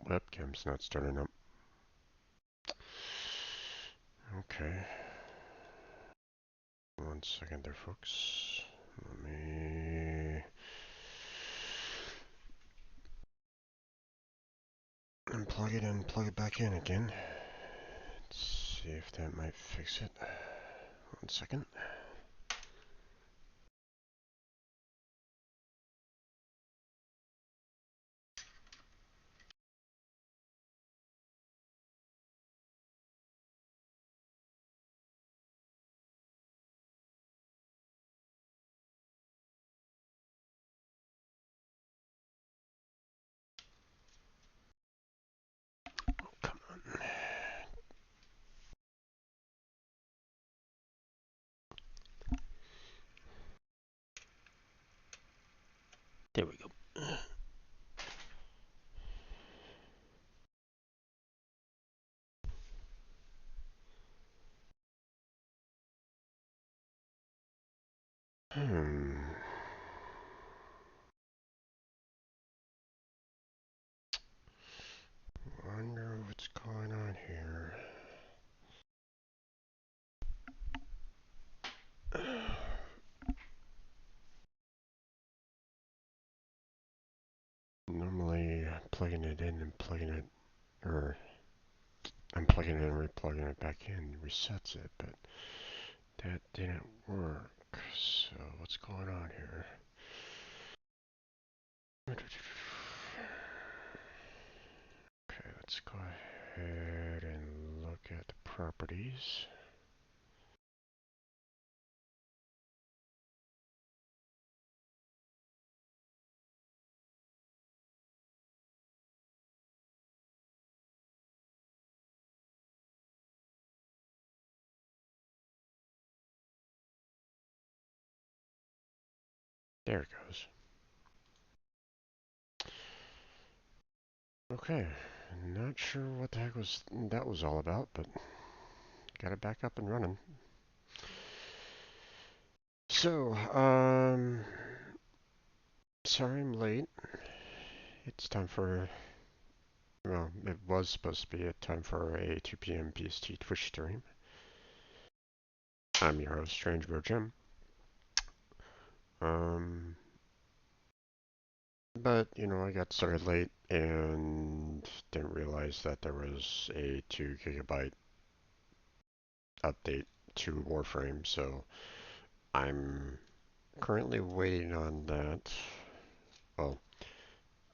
Webcam's not starting up. Okay. 1 second there, folks. Let me unplug it and plug it back in again. Let's see if that might fix it. 1 second. Come on. There we go. Wonder what's going on here. Normally, plugging it in and plugging it, or unplugging it and replugging it back in resets it, but that didn't work. So what's going on here? Okay, let's go ahead and look at the properties. There it goes. Okay, not sure what the heck that was all about, but got it back up and running. So, sorry I'm late. It's time for, well, it was supposed to be a time for a 2 p.m. PST Twitch stream. I'm your host, Strange Bro Jim. But, you know, I got started late and didn't realize that there was a 2 gigabyte update to Warframe, so I'm currently waiting on that. Well,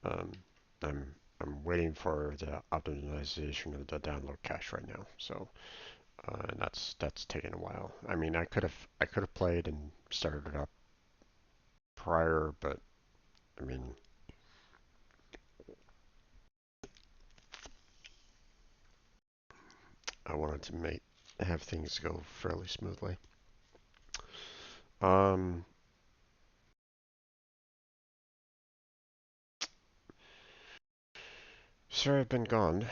um, I'm waiting for the optimization of the download cache right now. So, and that's taking a while. I mean, I could have played and started it up prior, but I mean, I wanted to have things go fairly smoothly. Um, Sorry I've been gone.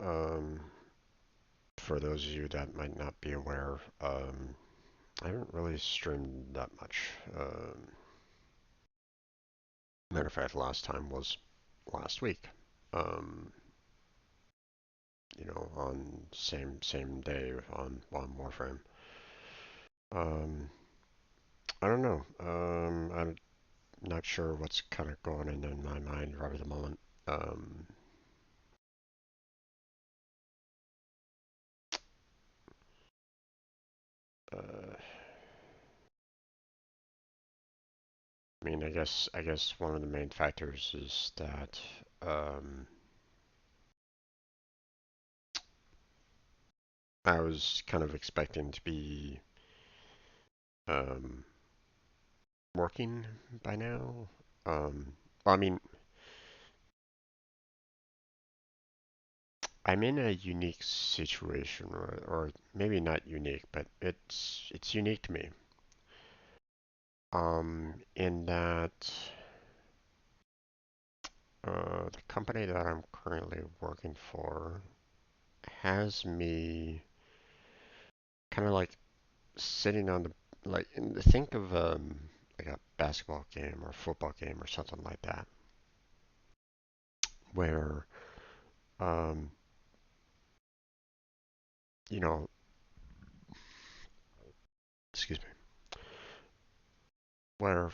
Um, for those of you that might not be aware, I haven't really streamed that much. Matter of fact, last time was last week. Um, you know, on same day on Warframe. Um, I don't know. I'm not sure what's kind of going in my mind right at the moment. Um, uh, I mean, I guess one of the main factors is that I was kind of expecting to be um, working by now. Well, I mean, I'm in a unique situation, or maybe not unique, but it's unique to me. In that the company that I'm currently working for has me kind of like sitting on the think of like a basketball game or a football game or something like that, where um, you know, excuse me, where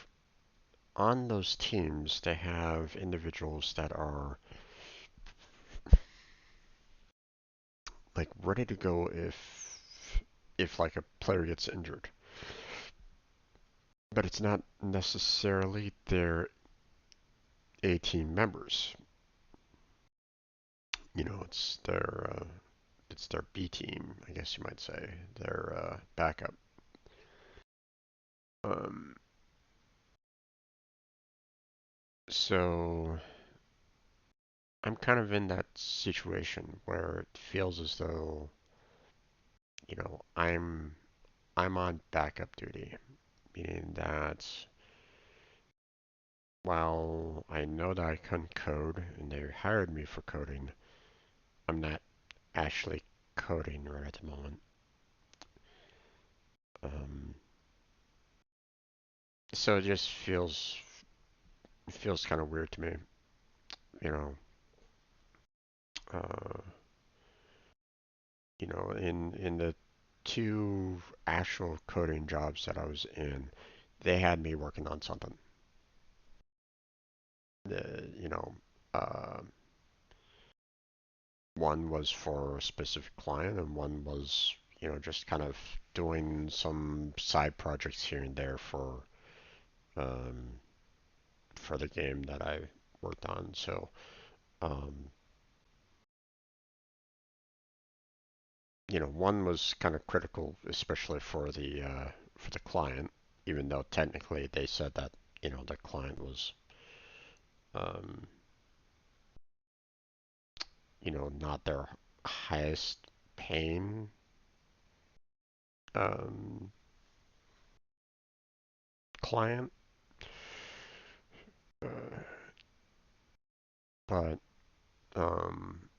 on those teams they have individuals that are like ready to go if like a player gets injured, but it's not necessarily their A team members. It's their B team, I guess you might say, their backup. Um, so I'm kind of in that situation where it feels as though, I'm on backup duty, meaning that while I know that I can code and they hired me for coding, I'm not actually coding right at the moment. Um, so it feels kind of weird to me, you know. Uh, in the two actual coding jobs that I was in, they had me working on something. The, you know, uh, One was for a specific client, and one was, just kind of doing some side projects here and there um, for the game that I worked on. So, um, one was kind of critical, especially for the client, even though technically they said that, the client was, um, not their highest paying um, client, uh, but um,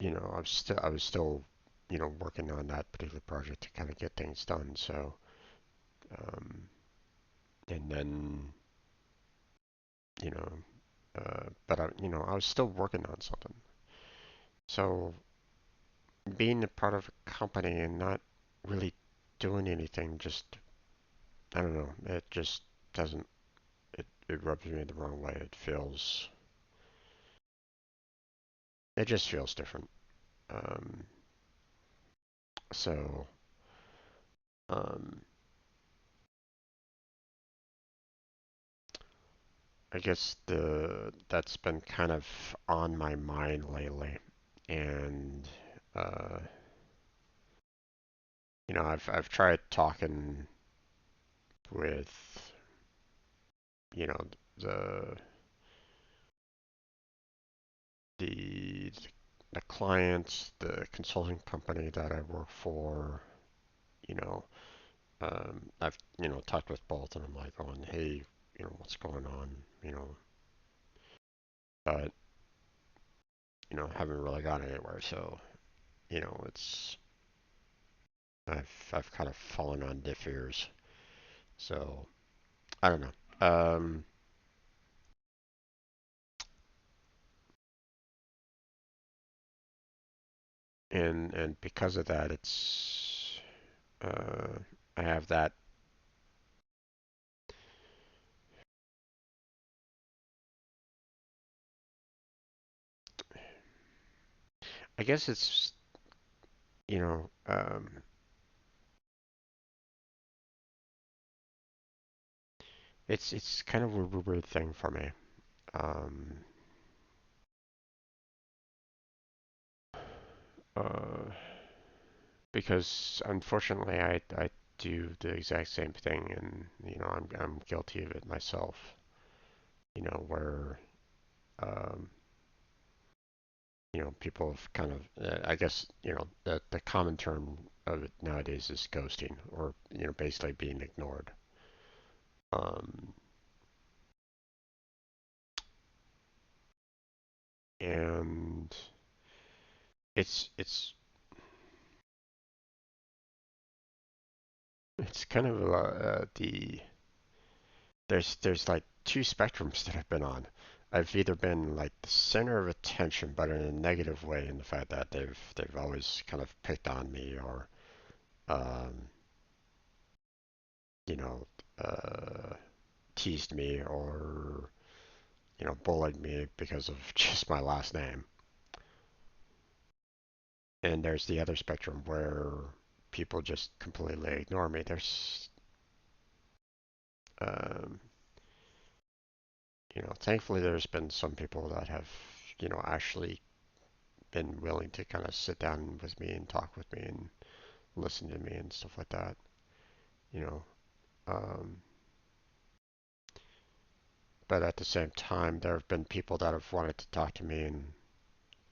I was still, working on that particular project to kind of get things done. So, um, and then, you know, but I was still working on something. So being a part of a company and not really doing anything, just, I don't know, it just doesn't, it rubs me the wrong way. It just feels different. Um, so, um, I guess that's been kind of on my mind lately, and uh, I've tried talking with you know the the the clients, the consulting company that I work for. You know, I've talked with both, and I'm like going, hey, what's going on? You know, but haven't really gone anywhere. So it's I've kind of fallen on deaf ears. So I don't know. And because of that, uh, I have that. I guess you know um, it's kind of a weird thing for me. Um, uh, because unfortunately, I do the exact same thing, and I'm guilty of it myself. Where um, people have kind of, I guess, the common term of it nowadays is ghosting, or basically being ignored. Um, and it's it's kind of there's like two spectrums that I've been on. I've either been like the center of attention, but in a negative way, in the fact that they've always kind of picked on me or um, you know uh, teased me or bullied me because of just my last name. And there's the other spectrum where people just completely ignore me. Um, Thankfully there's been some people that have, actually been willing to kind of sit down with me and talk with me and listen to me and stuff like that. You know, um, but at the same time, there have been people that have wanted to talk to me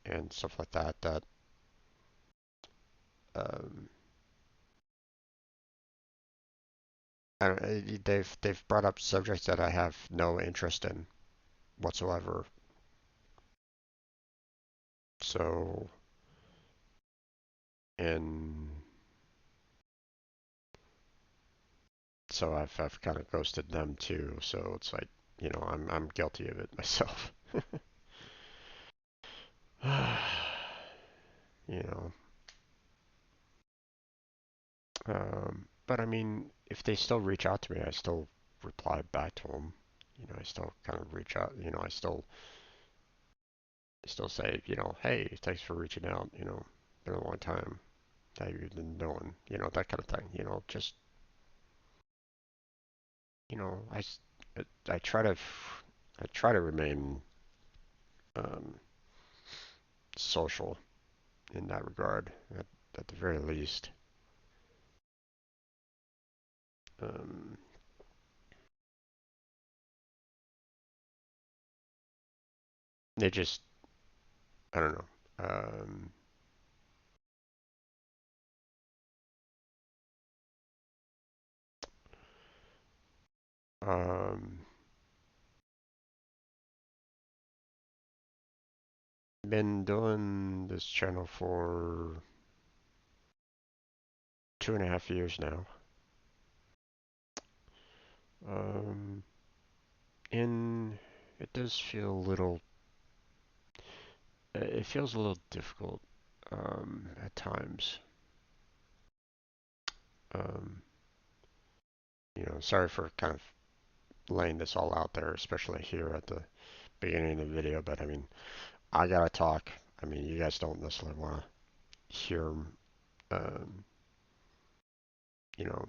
and stuff like that. That um, I don't, they've brought up subjects that I have no interest in whatsoever. So and so I've kind of ghosted them too. So it's like I'm guilty of it myself. you know. But I mean, if they still reach out to me, I still reply back to them. I still kind of reach out. I still say, hey, thanks for reaching out. Been a long time. How you been doing? That kind of thing. Just you know, I, s- I try to remain um, social in that regard. At the very least, um, they just I don't know. Um, been doing this channel for 2.5 years now. Um, and it does feel a little, it feels a little difficult at times. Um, Sorry for kind of laying this all out there, especially here at the beginning of the video, but I mean, I gotta talk. I mean, you guys don't necessarily want to hear, um, you know,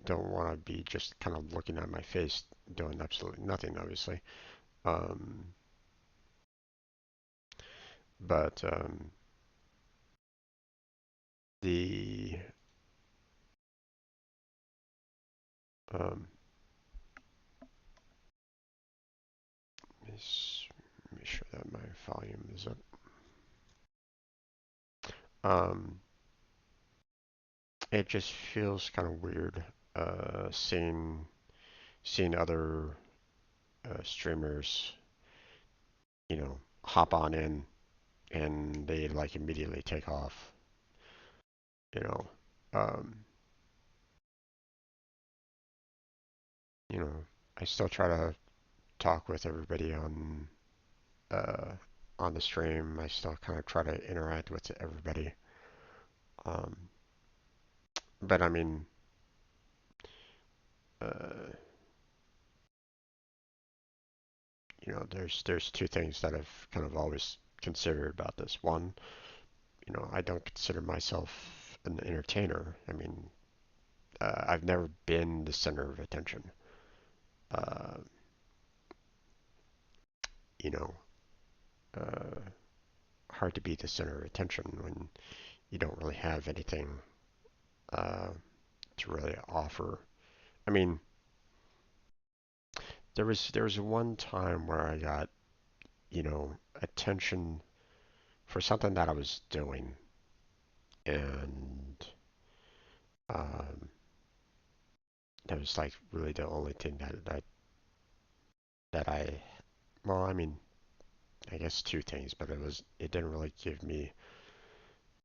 don't want to be just kind of looking at my face doing absolutely nothing, obviously. Um, but the um, let me sure that my volume is up. Um, it just feels kind of weird seeing other streamers, hop on in and they like immediately take off. You know, um, you know, I still try to talk with everybody uh, on the stream. I still kind of try to interact with everybody. Um, but I mean, uh, there's two things that I've kind of always considered about this. One, I don't consider myself an entertainer. I mean, I've never been the center of attention. Uh, you know, uh, Hard to be the center of attention when you don't really have anything uh, to really offer. I mean, there was one time where I got attention for something that I was doing, and um, that was like really the only thing that I well, I mean, I guess two things, but it didn't really give me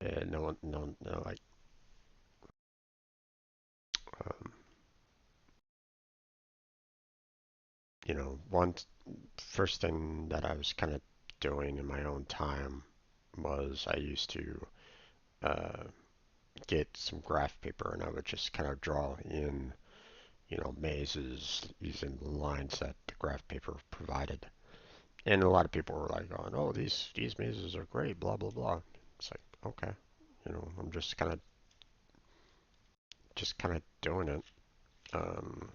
no like um, one first thing that I was kind of doing in my own time was I used to uh, get some graph paper and I would just kind of draw in, mazes using the lines that the graph paper provided. And a lot of people were like going, "Oh, these mazes are great, blah blah blah." It's like, okay, I'm just kind of doing it, um,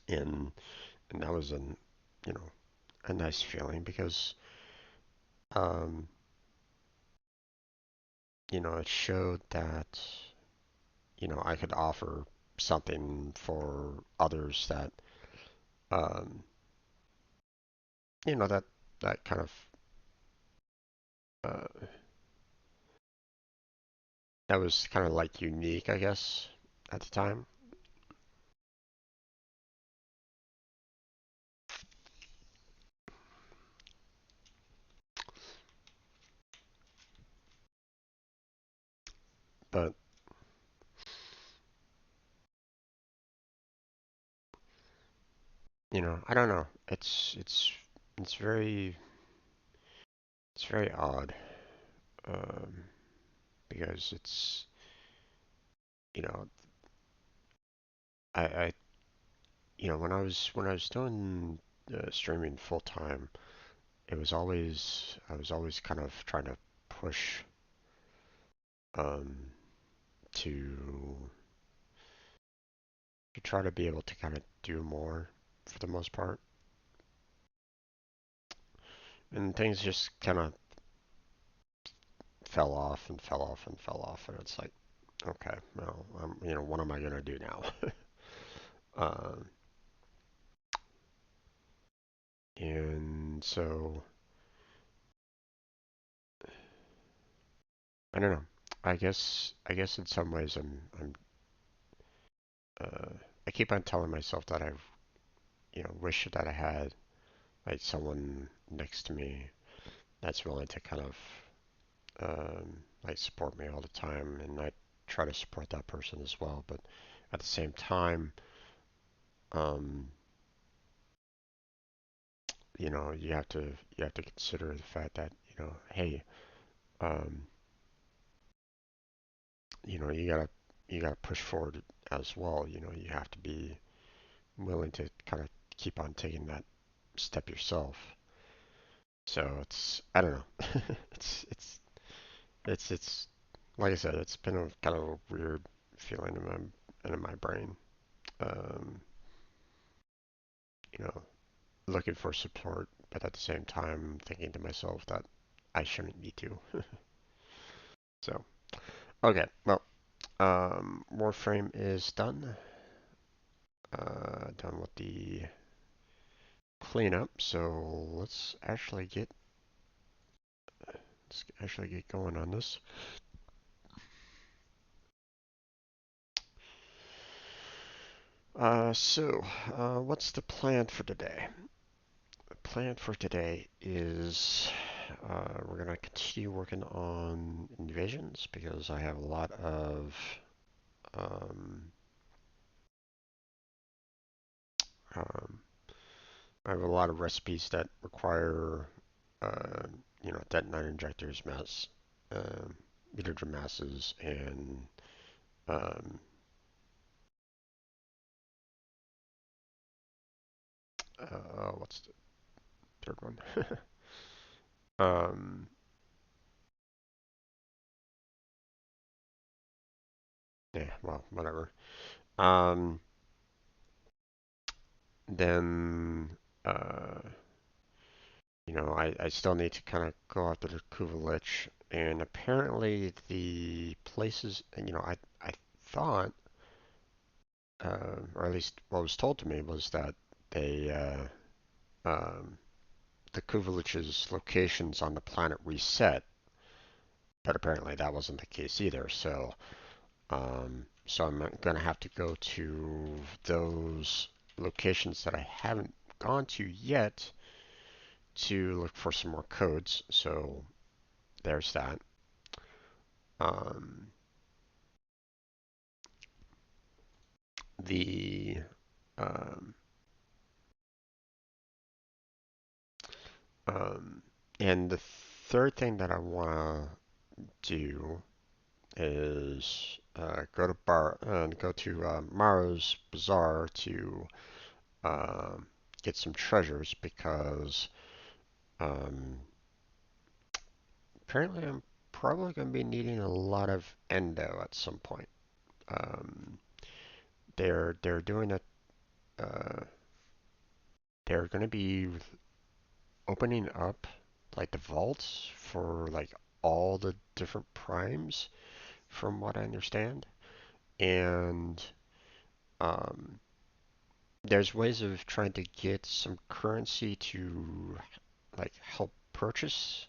and and that was you know, a nice feeling because, um, it showed that, I could offer something for others that, um, that that kind of uh, that was kind of like unique, I guess, at the time. But I don't know. It's very odd, um, because you know, I when I was doing streaming full time, I was always kind of trying to push, um, to try to be able to kind of do more for the most part, and things just kind of fell off and fell off and fell off, and it's like, okay, well, what am I gonna do now? um, and so I don't know. I guess in some ways uh, I keep on telling myself that I wish that I had like someone next to me that's willing to kind of, like support me all the time, and I try to support that person as well. But at the same time, um, you have to consider the fact that hey, um, you gotta push forward as well. You have to be willing to kind of keep on taking that step yourself. So I don't know. It's like I said, it's been a kind of a weird feeling in my brain. Um, you know, Looking for support, but at the same time thinking to myself that I shouldn't need to. So okay, well, Warframe is done. Done with the cleanup. So let's actually get going on this. What's the plan for today? The plan for today is we're going to continue working on invasions because um, um, I have a lot of recipes that require, uh, detonite injectors, um, mutagen masses, and um, what's the third one? um, yeah, well, whatever. Um, then, uh, I still need to kind of go after the Kuvalich, and apparently the places, I thought, or at least what was told to me was that they, um, the Kuvalich's locations on the planet reset, but apparently that wasn't the case either. So I'm gonna have to go to those locations that I haven't gone to yet to look for some more codes. So there's that. Um, the um, Um, and the third thing that I want to do is go to Mara's Bazaar to um, get some treasures because um, apparently I'm probably going to be needing a lot of endo at some point. Um, they're doing a uh, they're going to be opening up like the vaults for like all the different primes, from what I understand, and um, there's ways of trying to get some currency to like help purchase.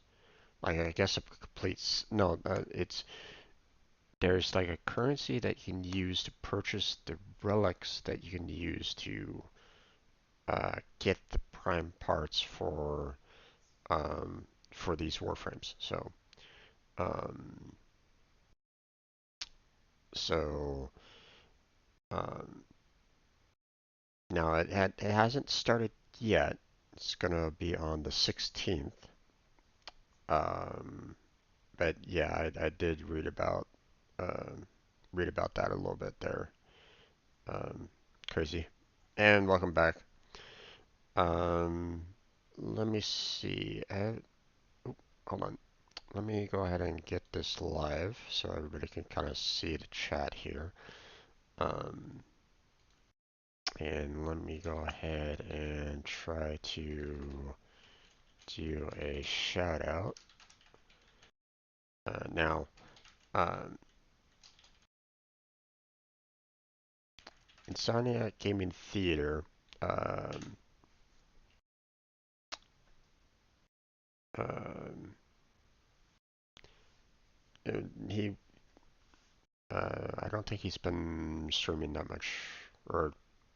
Like I guess a complete no, it's there's like a currency that you can use to purchase the relics that you can use to get the prime parts for these warframes. Um, so um, now it hasn't started yet. It's gonna be on the 16th. Um, but yeah, I did um, read about that a little bit there. Um, Crazy. And welcome back. Um, Let me see. Oh, hold on. Let me go ahead and get this live so everybody can kind of see the chat here. Um, and let me go ahead and try to do a shout out. Now, um, Insomnia Gaming Theater, um, um, he, I don't think he's been streaming that much or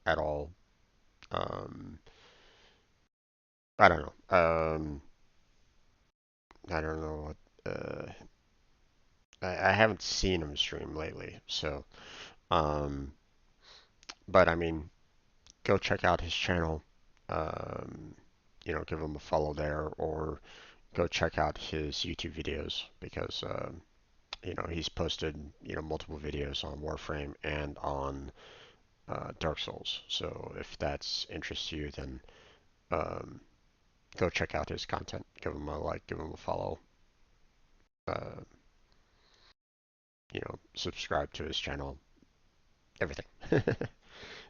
at all. Um, I don't know. I don't know what. I haven't seen him stream lately, so. Um, but I mean, go check out his channel. Um, give him a follow there, or go check out his YouTube videos because he's posted multiple videos on Warframe and on Dark Souls. So if that's interest to you, then um, go check out his content. Give him a like, give him a follow. Uh, Subscribe to his channel. Everything.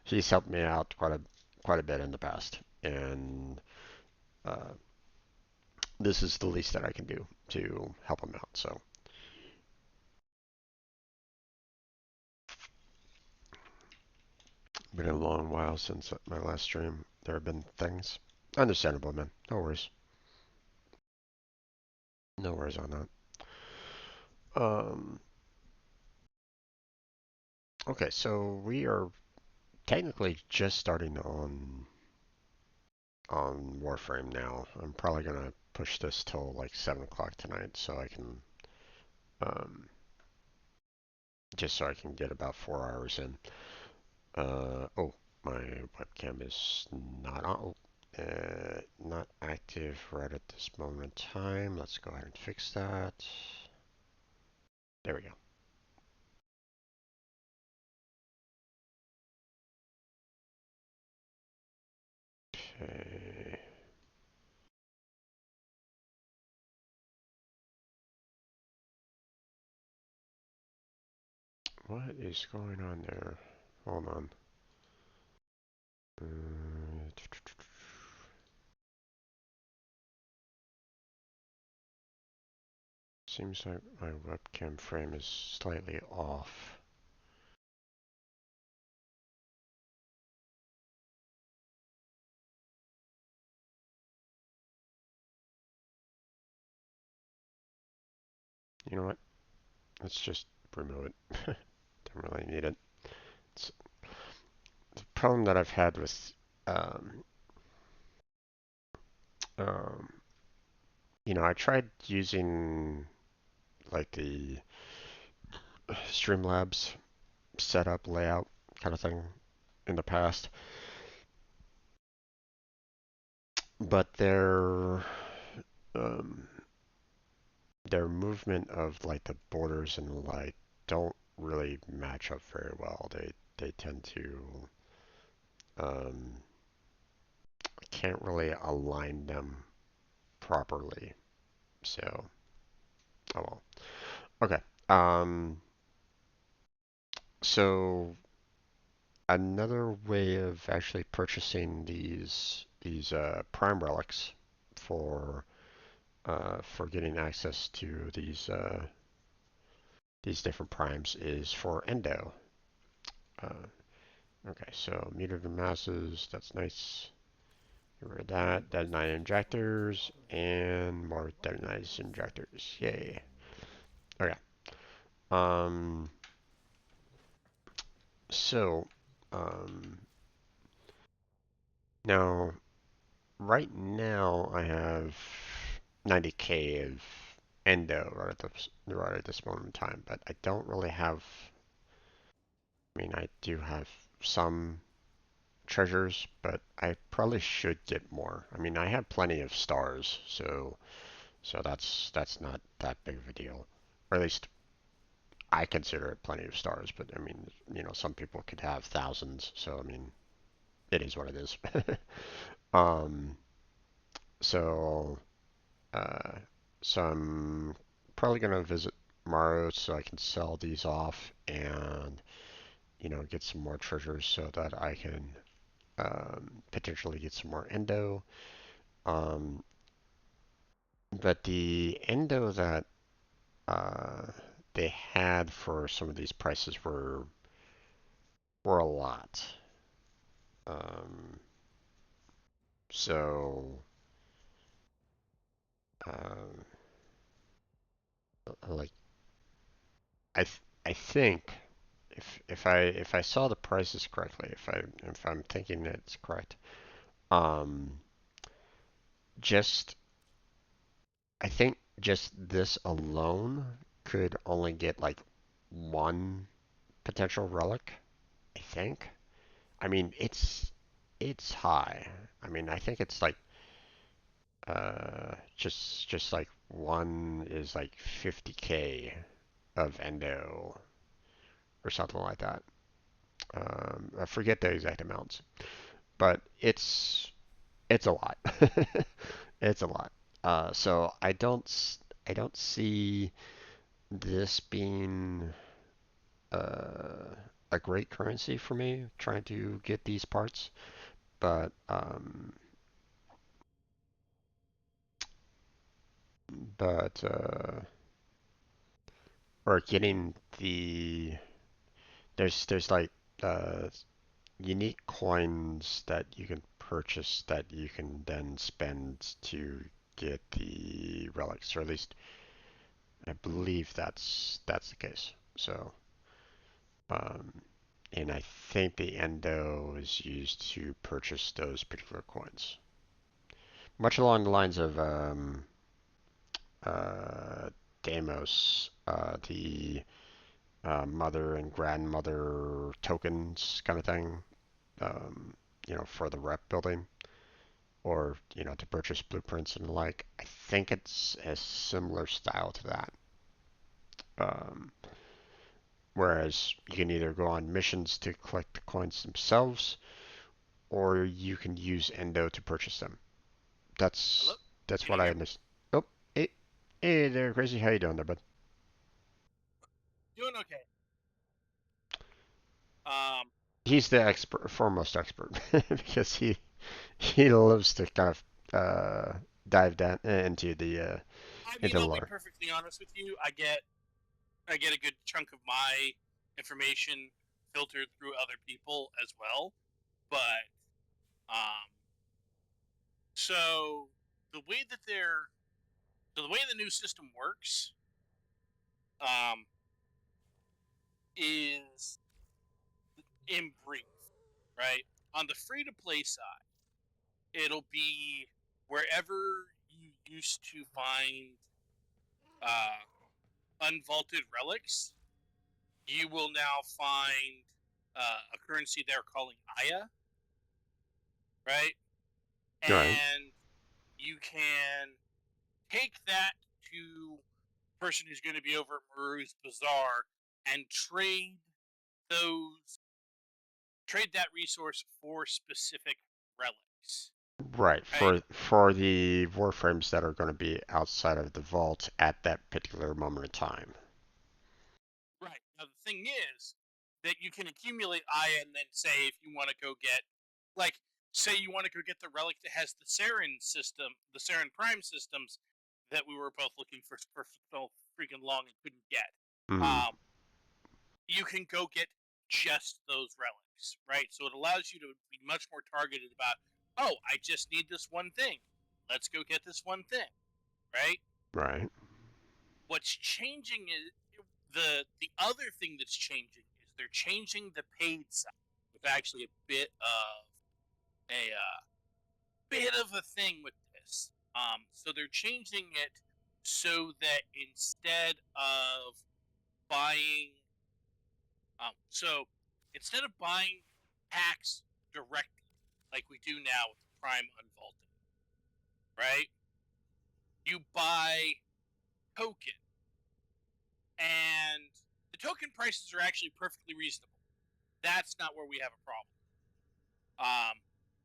He's helped me out quite a bit in the past, and uh, this is the least that I can do to help him out. So, been a long while since my last stream. There have been things. Understandable, man. No worries. No worries on that. Okay, so we are technically just starting on Warframe now. I'm probably gonna push this till like 7 o'clock tonight, so I can um, just so I can get about 4 hours in. Oh, my webcam is not on. Not active right at this moment in time. Let's go ahead and fix that. There we go. Okay. What is going on there? Hold on. Uh, Seems like my webcam frame is slightly off. You know what? Let's just remove it. Don't really need it. It's the problem that I've had with um, um, I tried using like the Streamlabs setup layout kind of thing in the past, but um, their movement of like the borders and the like don't really match up very well. They tend to um, can't really align them properly. So, oh well. Okay. So another way of actually purchasing these prime relics for getting access to these different primes is for endo. Uh, okay, so mutagen masses, that's nice. Get rid of that. Detonite injectors and more detonite injectors. Yay. Okay. Um. So, um. Now, right now, I have 90k of endo right at this moment in time, but I don't really have. I mean, I do have some treasures, but I probably should get more. I mean, I have plenty of stars, so that's not that big of a deal. Or at least I consider it plenty of stars, but I mean, some people could have thousands, so I mean, it is what it is. um, so, uh, so I'm probably gonna visit Maro so I can sell these off and, get some more treasures so that I can potentially get some more endo. Um, but the endo that uh, they had for some of these prices were a lot. Um, so um, like I think if I saw the prices correctly, if I'm thinking it's correct, um, just I think just this alone could only get like one potential relic. I think. I mean, it's high. I mean, I think it's like just like one is like 50k of endo or something like that. I forget the exact amounts, but it's a lot. It's a lot. So I don't see this being uh, a great currency for me trying to get these parts, but but or getting there's like uh, unique coins that you can purchase that you can then spend to get the relics, or at least I believe that's the case. So, um, and I think the endo is used to purchase those particular coins, much along the lines of uh, Deimos, the mother and grandmother tokens kind of thing, um, for the rep building, or to purchase blueprints and the like. I think it's a similar style to that. Um, Whereas you can either go on missions to collect the coins themselves, or you can use Endo to purchase them. Hello? That's Can what you I hear me? understand. Oh, hey there, Crazy. How you doing there, bud? Doing okay. Um, He's the foremost expert, because he loves to kind of dive down into I mean, into the I'll be lore. perfectly honest with you. I get a good chunk of my information filtered through other people as well. But um, so the way that they're so the way the new system works um, is in brief, right? On the free to play side, it'll be wherever you used to find uh, unvaulted relics, you will now find a currency they're calling Aya, right? All right. And you can take that to the person who's going to be over at Maru's Bazaar and those trade that resource for specific relics. Right, Right? for the Warframes that are going to be outside of the vault at that particular moment in time. Right. Now the thing is that you can accumulate Aya and then say if you want to go get, like, say you want to go get the relic that has the Saren system, the Saren Prime systems that we were both looking for so freaking long and couldn't get. Mm, Um, you can go get just those relics, right? So it allows you to be much more targeted about, oh, I just need this one thing. Let's go get this one thing, right? right. What's changing is the other thing that's changing is they're changing the paid side with actually a bit of a thing with this. So they're changing it so that instead of buying, so instead of buying packs directly like we do now with the Prime Unvaulted, right? You buy token, and the token prices are actually perfectly reasonable. That's not where we have a problem.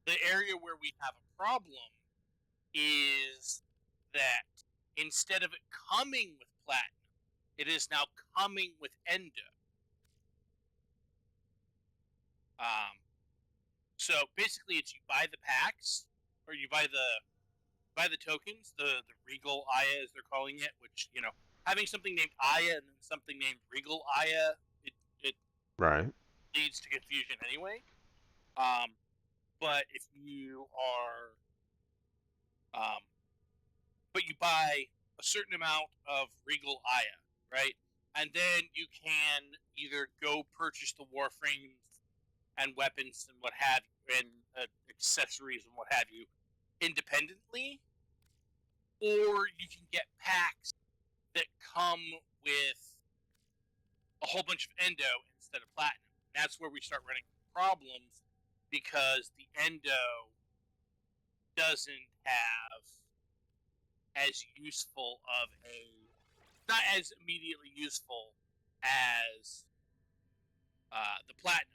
The area where we have a problem is that instead of it coming with platinum, it is now coming with endo. Um, so basically, it's you buy the packs or you buy the tokens, the Regal Aya as they're calling it, which having something named Aya and then something named Regal Aya, it Right. leads to confusion anyway. Um, but if you are um, but you buy a certain amount of Regal Aya, right? And then you can either go purchase the Warframes and weapons and what have you, and accessories and what have you, independently, or you can get packs that come with a whole bunch of endo instead of platinum. That's where we start running problems because the endo doesn't have as useful of a not as immediately useful as the platinum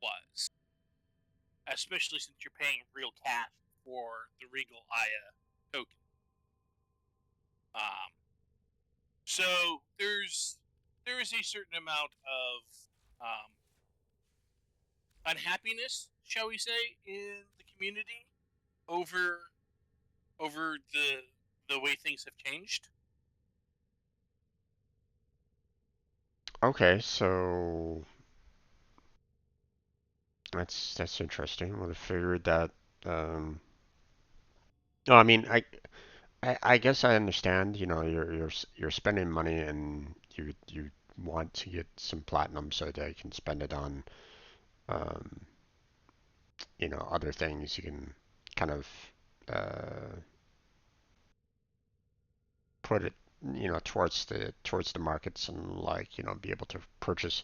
was, especially since you're paying real cash for the Regal Aya token. Um, so there is a certain amount of um, unhappiness, shall we say, in the community over the way things have changed. Okay, so that's interesting. I would have figured that. Um, no, I mean, I guess I understand. You know, you're spending money and you want to get some platinum so that you can spend it on um, other things. You can kind of uh, put it towards the markets and like be able to purchase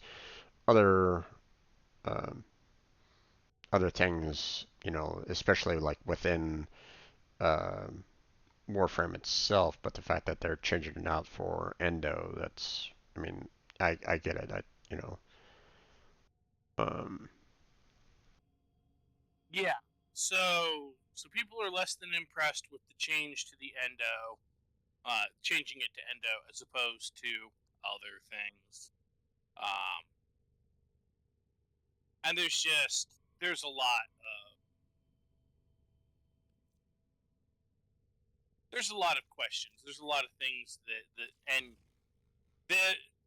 other um, other things. Especially like within um Warframe itself, but the fact that they're changing it out for Endo, I mean, I get it. You know, um, Yeah. So people are less than impressed with the change to the endo, changing it to endo as opposed to other things. Um, and there's a lot of questions. There's a lot of things that and the,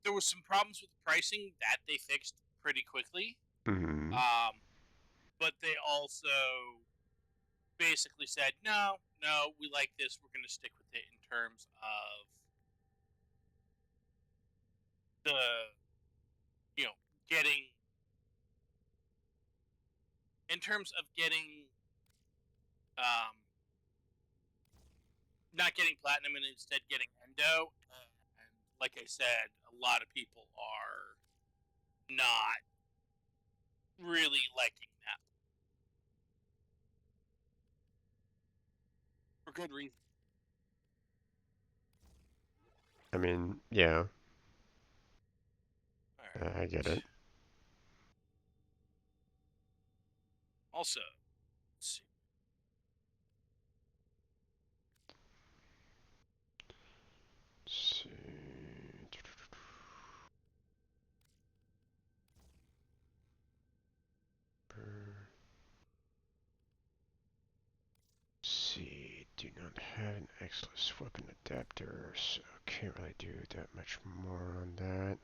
there was some problems with the pricing that they fixed pretty quickly. hmm Um, but they also basically said, no, no, we like this. We're going to stick with it in terms of the you know getting in terms of getting um, not getting platinum and instead getting endo. And like I said, a lot of people are not really liking that for good reason. I mean, yeah, All I get right. it. Also, let's see. Let's see. See, do not have an X-less weapon adapter, so can't really do that much more on that.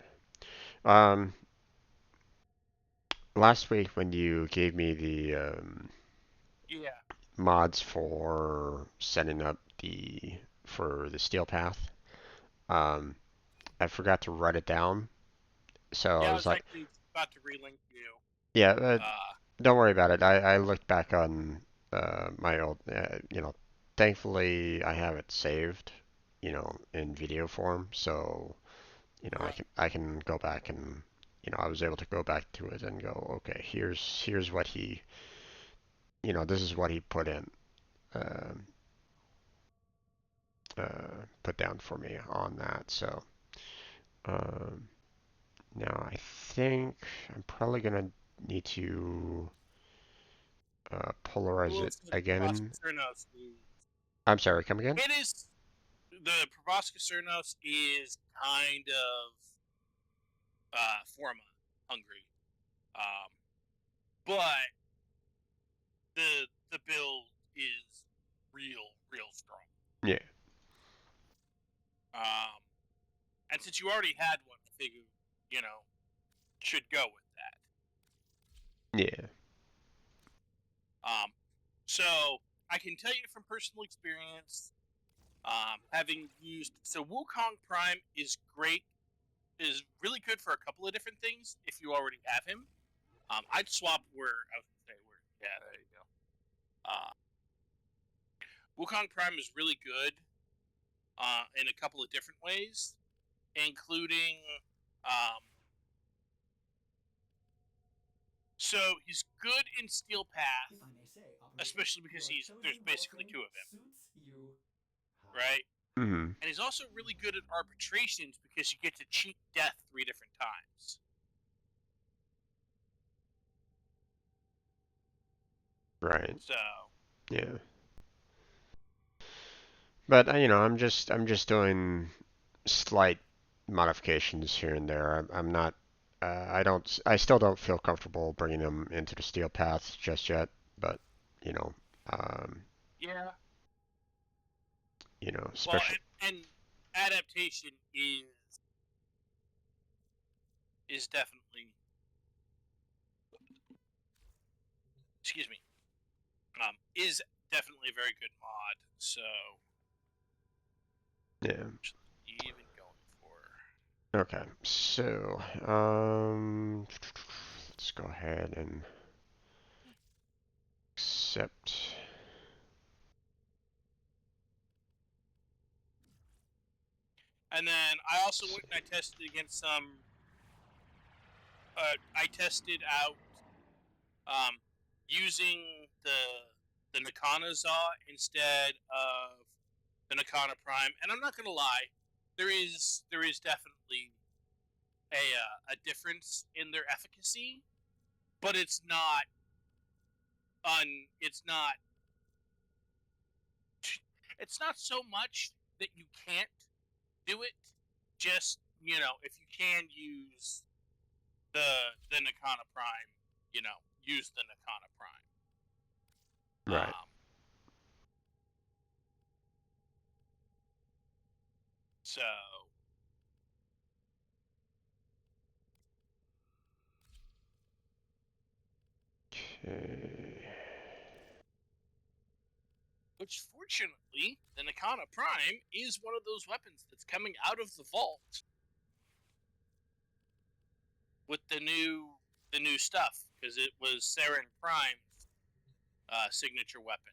Last week when you gave me the Yeah. mods for setting up for the steel path, um, I forgot to write it down. So I Yeah, I was was like, actually about to relink you. yeah, Uh, don't worry about it. I looked back on my old, thankfully I have it saved, in video form, so right. I can go back and I was able to go back to it and go, okay, here's what he, this is what he put in, um, put down for me on that. So um, now I think I'm probably gonna need to polarize it Rules of the again. Proboscis news. I'm sorry, come again? It is the Proboscis is kind of forma hungry, um, but the build is real strong. Yeah, Um, and since you already had one, I figure you know should go with that. yeah, Um, so I can tell you from personal experience, having used Wukong Prime is great, is really good for a couple of different things. If you already have him, I'd swap where I was gonna say where. Yeah, there you go. Wukong Prime is really good in a couple of different ways, including um, so he's good in Steel Path, If I may say, Operator, especially because your there's chosen basically Warframe two of him, suits you. right? hmm, And he's also really good at arbitrations because you get to cheat death 3 different times. right, So yeah. But I'm just doing slight modifications here and there. I'm not. I still don't feel comfortable bringing them into the steel path just yet. But you know, um, yeah, well, especially. and adaptation is definitely, excuse me, is definitely a very good mod. So Yeah. even going for Okay. So, let's go ahead and accept. and then I also went and I tested against some. I tested out um, using the Nakana Zaw instead of the Nakana Prime, and I'm not gonna lie, there is definitely a difference in their efficacy, but it's not so much that you can't do it. Just if you can use the Nakana Prime, use the Nakana Prime. Right. Um, so Okay. which fortunately, the Nakana Prime is one of those weapons that's coming out of the vault with the new stuff because it was Saren Prime's signature weapon.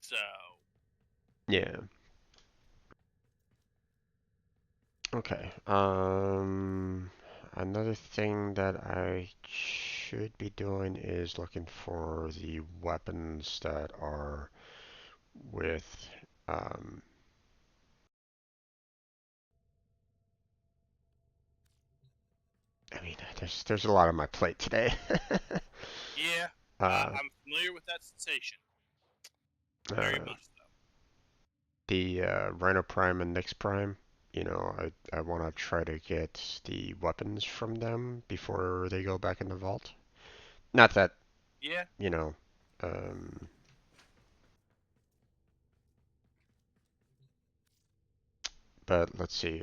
So Yeah. Okay. Another thing that I should be doing is looking for the weapons that are with um there's a lot on my plate today. Yeah, uh, I'm familiar with that sensation. Very uh, much so. the Rhino Prime and Nyx Prime. You know, I want to try to get the weapons from them before they go back in the vault. Not that, Yeah. you know, um, but let's see.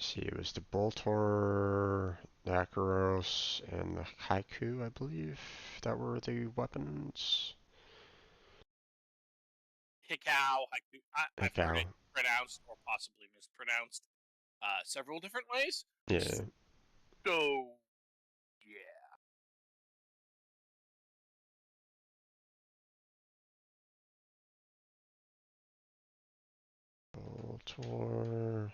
See, it was the Boltor, the Akaros, and the Haiku, I believe, that were the weapons. Hikau. I've heard Hikau. it pronounced or possibly mispronounced several different ways. Yeah. So, yeah. Boltor.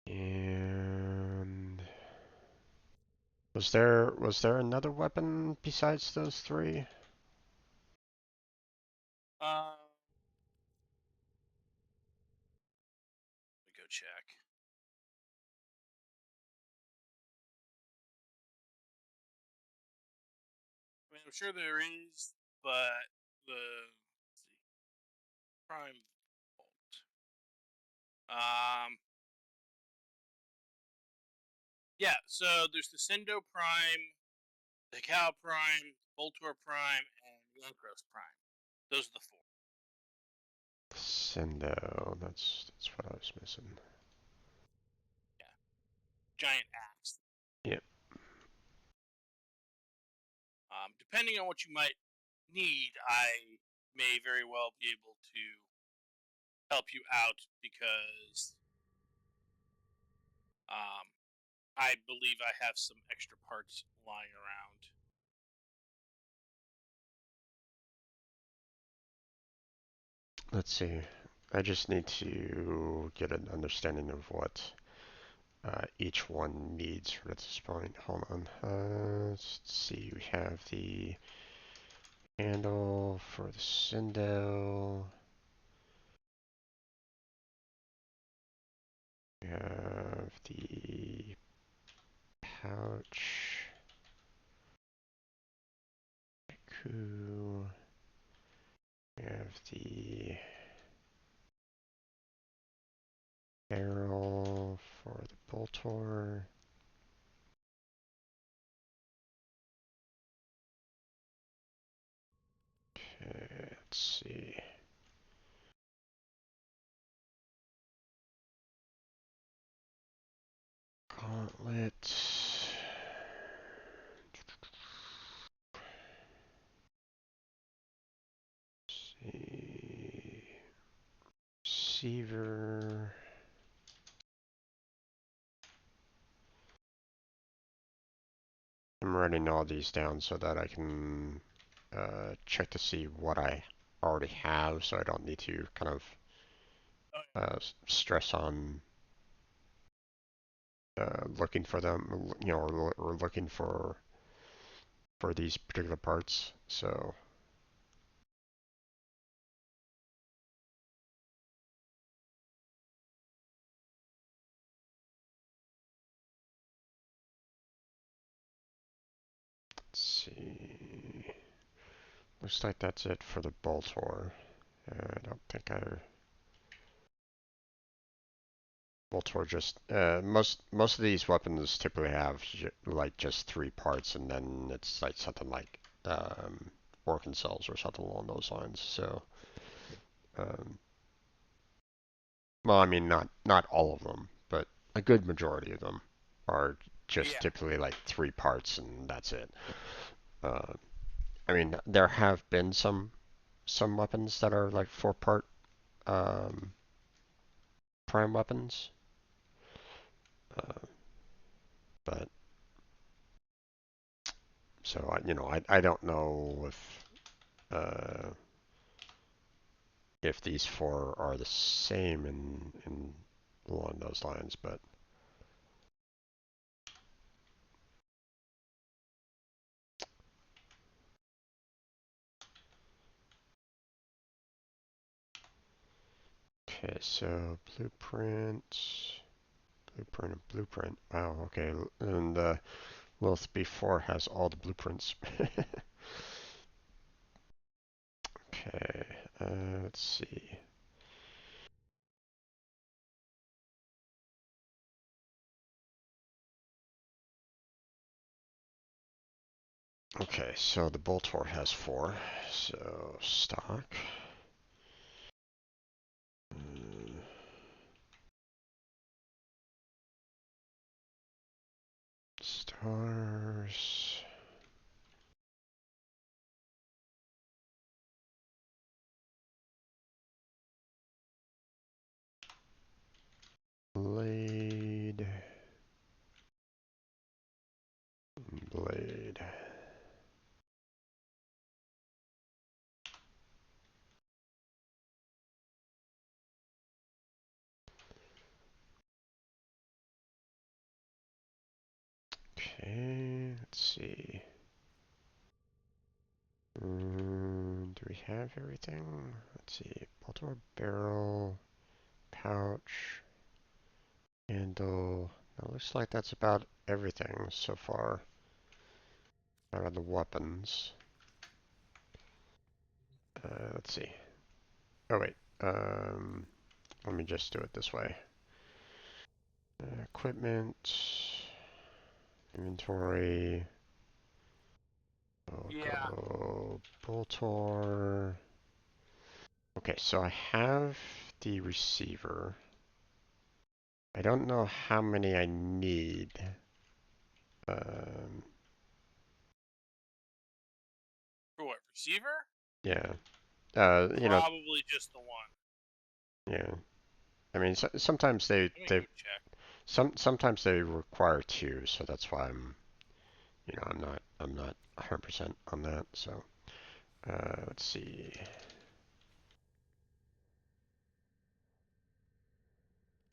And was there another weapon besides those three? Uh, let me go check. I mean, I'm sure there is, but let's see, Prime Vault. Yeah. So there's the Sendo Prime, the Cow Prime, Voltor Prime, and Yankros Prime. Those are the four. Sendo. That's what I was missing. Yeah. Giant axe. Yep. Depending on what you might need, I may very well be able to help you out because um, I believe I have some extra parts lying around. Let's see. I just need to get an understanding of what each one needs at this point. Hold on. Let's see. We have the handle for the Sendo. We have the pouch. Cool. We have the barrel for the Boltor. Okay, let's see. Gauntlet. See. Receiver. I'm writing all these down so that I can check to see what I already have, so I don't need to kind of stress on looking for them, you know, or looking for these particular parts. So let's see. Looks like that's it for the Boltor. I don't think I Voltor just most of these weapons typically have like just three parts, and then it's like something like organ cells or something along those lines. So, um, well, I mean, not all of them, but a good majority of them are just Yeah. typically like three parts, and that's it. Uh, I mean, there have been some weapons that are like four part um, prime weapons, uh, but so I don't know if these four are the same in along those lines, but Okay, so blueprint. Wow, okay. And Lilith B4 has all the blueprints. Okay, let's see. Okay, so the Boltor has 4, so stock. Stars. Blade. Blade. Okay, let's see. Do we have everything? Let's see. Baltimore barrel, pouch, handle. It looks like that's about everything so far out of the weapons. Let's see. Oh wait. Let me just do it this way. Equipment, inventory. Yeah. Go Boltor. Okay, so I have the receiver. I don't know how many I need. Um, For what, receiver? yeah. Probably just the one. Yeah. I mean, sometimes they Let me they go check. sometimes they require 2, so that's why I'm not 100% on that. So let's see.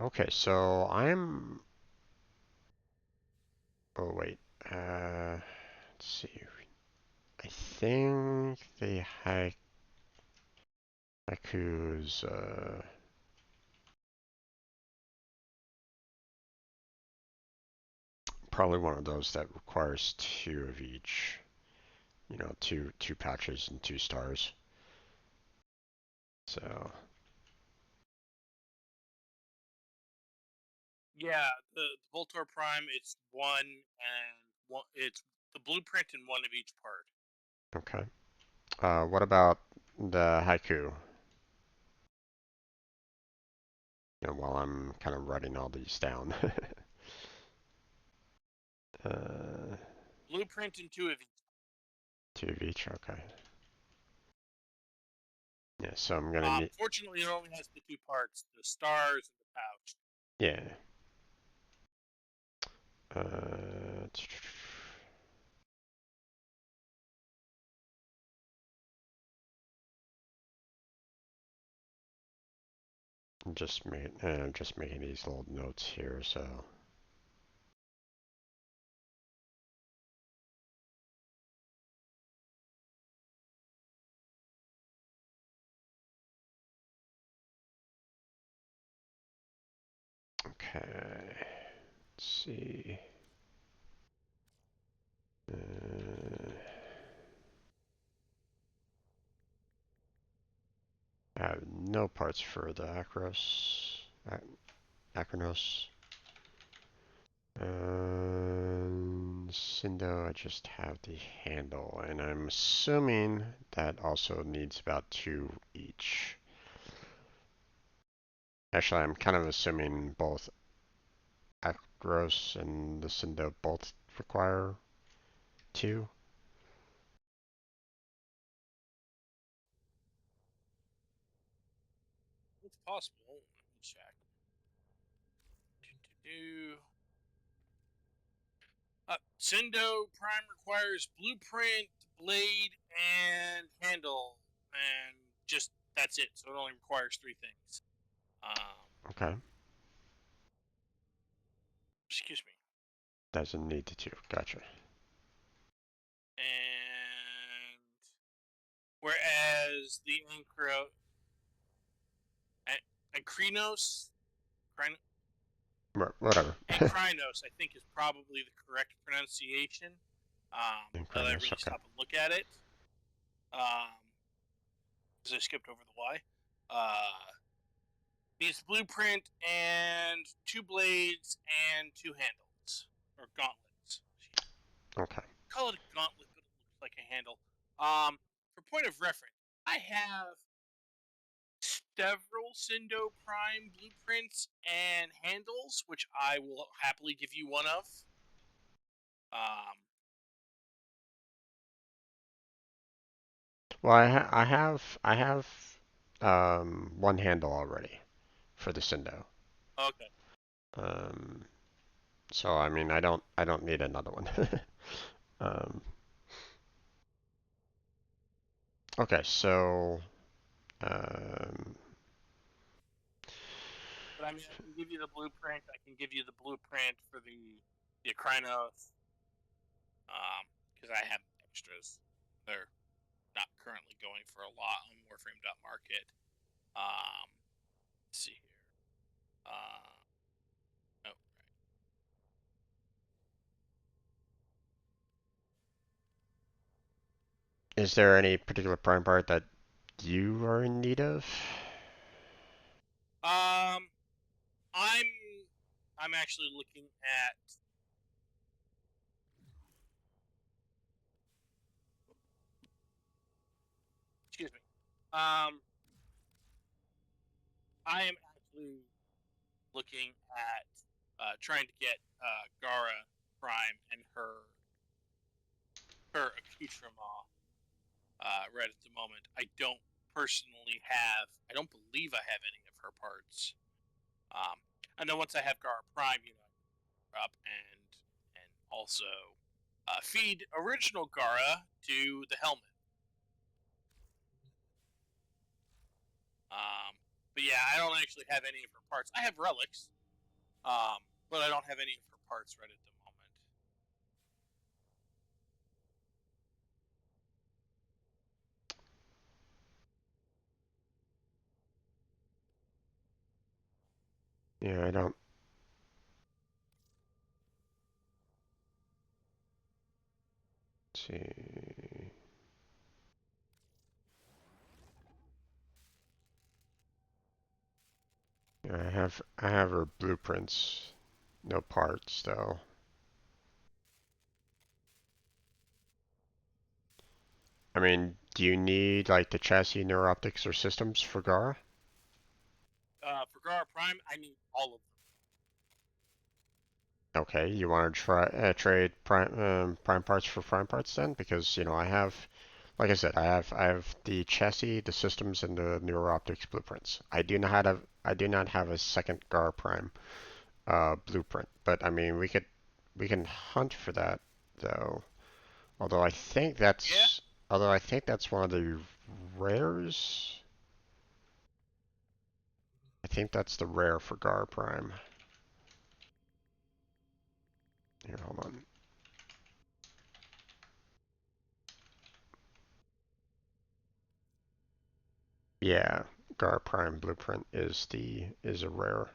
Okay, so I'm. Oh wait. Let's see. I think the Haiku's probably one of those that requires 2 of each. Two patches and 2 stars. So Yeah, the Voltor Prime, it's one and one. It's the blueprint and one of each part. okay. What about the Haiku? While I'm kind of writing all these down. uh, Blueprint and two of each. 2 of each. Okay. Yeah. So I'm gonna need. Fortunately, it only has the two parts: the stars and the pouch. Yeah. Uh, I'm just making these little notes here. So okay. Let's see. I have no parts for the Acronos. Cindo, I just have the handle, and I'm assuming that also needs about 2 each. Actually, I'm kind of assuming both Acros and the Cindo both require 2. It's possible. Let me check. Do. Sendo Prime requires blueprint, blade, and handle, and just that's it. So it only requires 3 things. Okay. Excuse me. Doesn't need the 2. Gotcha. And whereas the Anchor, and Krynos, Whatever. and Krynos, I think is probably the correct pronunciation. Now that I really Okay. stop and look at it, because I skipped over the Y. Needs blueprint and 2 blades and 2 handles or gauntlets. Okay. Call it a gauntlet, but it looks like a handle. For point of reference, I have several Cindo Prime blueprints and handles, which I will happily give you one of. Well, I have one handle already for the Cindo. Okay. Um, so I mean, I don't need another one. um, okay, so um, But I mean, I can give you the blueprint. I can give you the blueprint for the Krynos, because I have extras. They're not currently going for a lot on Warframe.market. Let's see here. Oh, right. is there any particular prime part that you are in need of? Um, I'm I'm actually looking at. Excuse me. I am actually looking at trying to get Gara Prime and her accoutrement right at the moment. I don't personally have. I don't believe I have any of her parts. I know once I have Gara Prime, up and also feed original Gara to the helmet. But yeah, I don't actually have any of her parts. I have relics, but I don't have any of her parts right at the moment. Yeah, I don't. Let's see. Yeah, I have her blueprints, no parts though. I mean, do you need like the chassis, neuroptics, or systems for Gara? For Gara Prime, I need all of Okay, you want to try trade prime parts for prime parts then? Because you know I have, like I said, I have the chassis, the systems, and the neuroptics blueprints. I do not have a second Gara Prime blueprint, but I mean we can hunt for that though. Although I think them. Yeah. that's one of the rares. I think that's the rare for Gara Prime. Here, hold on. Yeah, Gar Prime Blueprint is a rare.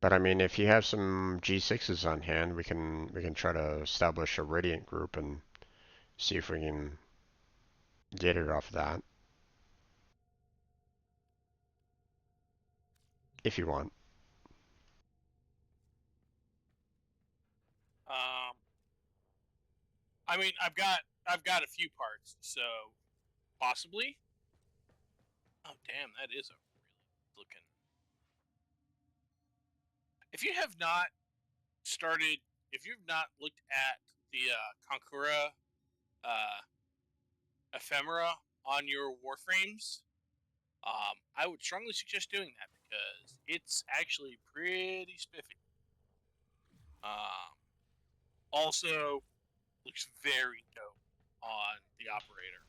But I mean, if you have some G6s on hand, we can try to establish a Radiant group and see if we can get it off that. If you want. Um, I mean, I've got a few parts, so possibly. Oh damn, that is a really looking. If you have not started, if you've not looked at the Conqueror uh, ephemera on your Warframes, I would strongly suggest doing that because it's actually pretty spiffy. Um, Also, looks very dope on the operator.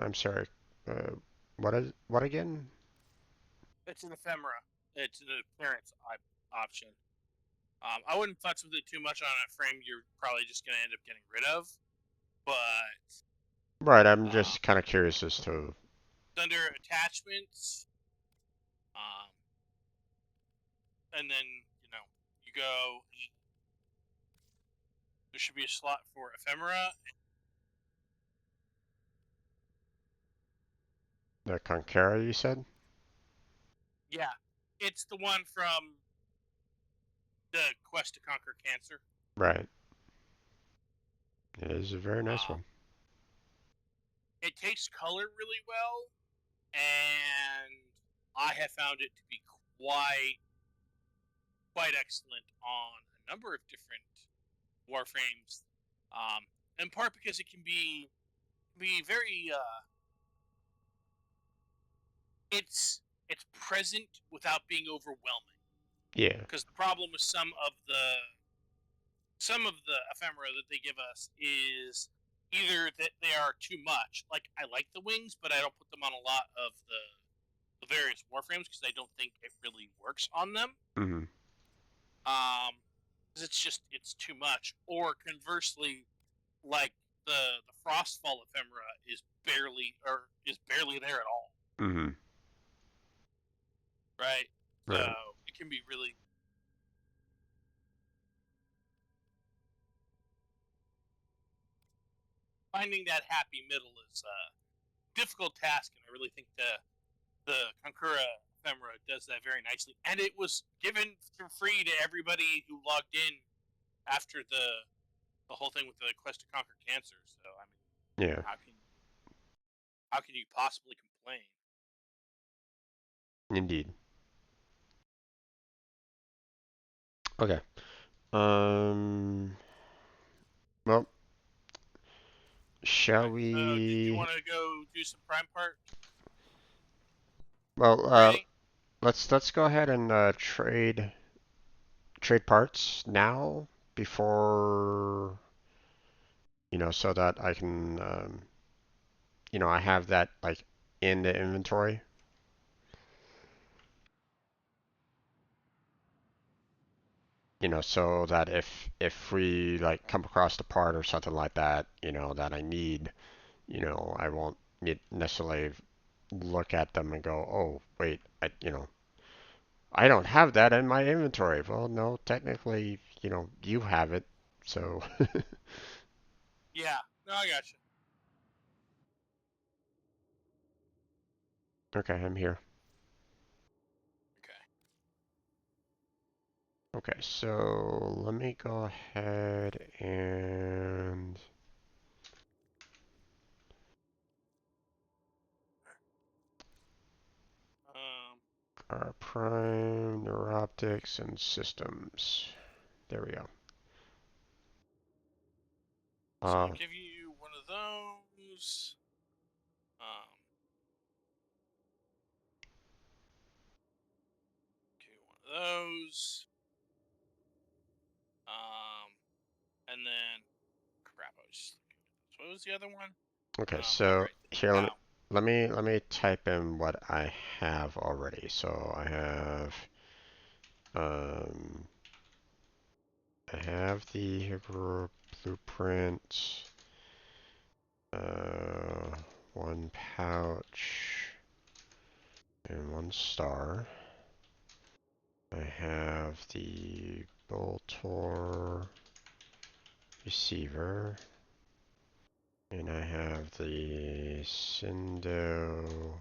I'm sorry. What again? It's an ephemera. It's an appearance option. I wouldn't futz with it too much on a frame you're probably just going to end up getting rid of. but Right, I'm uh, just kind of curious as to. under attachments, um, and then you go. There should be a slot for ephemera. The Conquera, you said? Yeah, it's the one from the Quest to Conquer Cancer. Right. It is a very nice Um, one. it takes color really well, and I have found it to be quite excellent on a number of different Warframes. In part because it can be very it's present without being overwhelming. Yeah. Because the problem with some of the ephemera that they give us is either that they are too much. Like I like the wings, but I don't put them on a lot of the various warframes because I don't think it really works on them. Mm-hmm. Because it's too much. Or conversely, like the frostfall ephemera is barely there at all. Mm-hmm. Right. So Right. it can be really finding that happy middle is a difficult task, and I really think the Concura ephemera does that very nicely. And it was given for free to everybody who logged in after the whole thing with the Quest to Conquer Cancer. So I mean, Yeah. how can you possibly complain? Indeed. Okay. Um. Well, shall Okay. So did you we? want to go do some prime part Well, trading? let's go ahead and trade parts now before so that I can I have that like in the inventory. So that if we like come across the part or something like that, that I need, I won't necessarily look at them and go, oh, wait, I don't have that in my inventory. Well, no, technically, you have it. So, Yeah. No, I got you. okay, I'm here. Okay. Okay, so let me go ahead and Um. prime neuroptics and systems. There we go. So I'll give you one of those. Okay, one of those. Um, and then crap. I was just thinking. What was the other one? Okay, All so right. here Now, let me type in what I have already. So um I have the blueprint, uh, one pouch and one star. I have the Boltor receiver, and I have the Sindo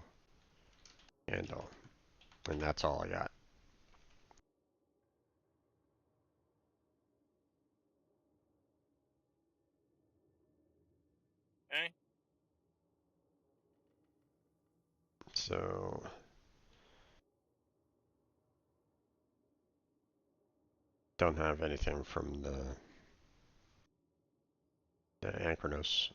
handle, and that's all I got. okay. So don't have anything from the Anchronos.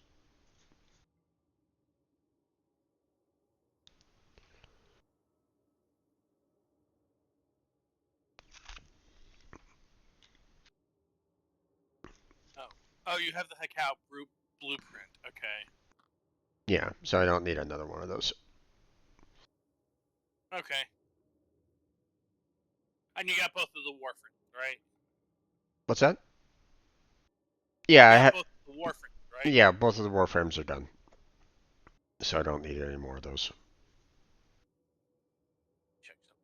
Oh, oh, you have the Hekau blueprint. Okay. Yeah, so I don't need another one of those. Okay. And you got both of the Warframes, right? What's that? You Yeah, got both of the Warframes, right? Yeah, both of the Warframes are done, so I don't need any more of those. Check something.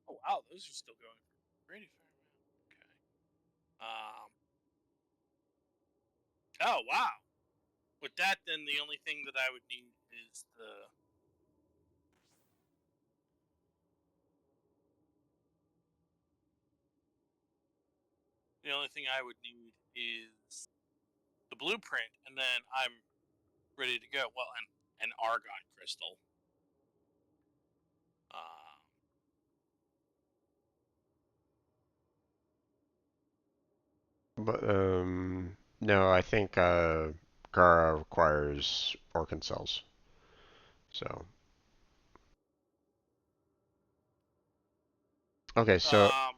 Oh wow, those are still going for pretty fair amount. Okay. Oh wow. With that, then the only thing that I would need is the only thing I would need is the blueprint, and then I'm ready to go. Well, and an argon crystal. Um, But no, I think Gara requires organ cells. So okay, so um.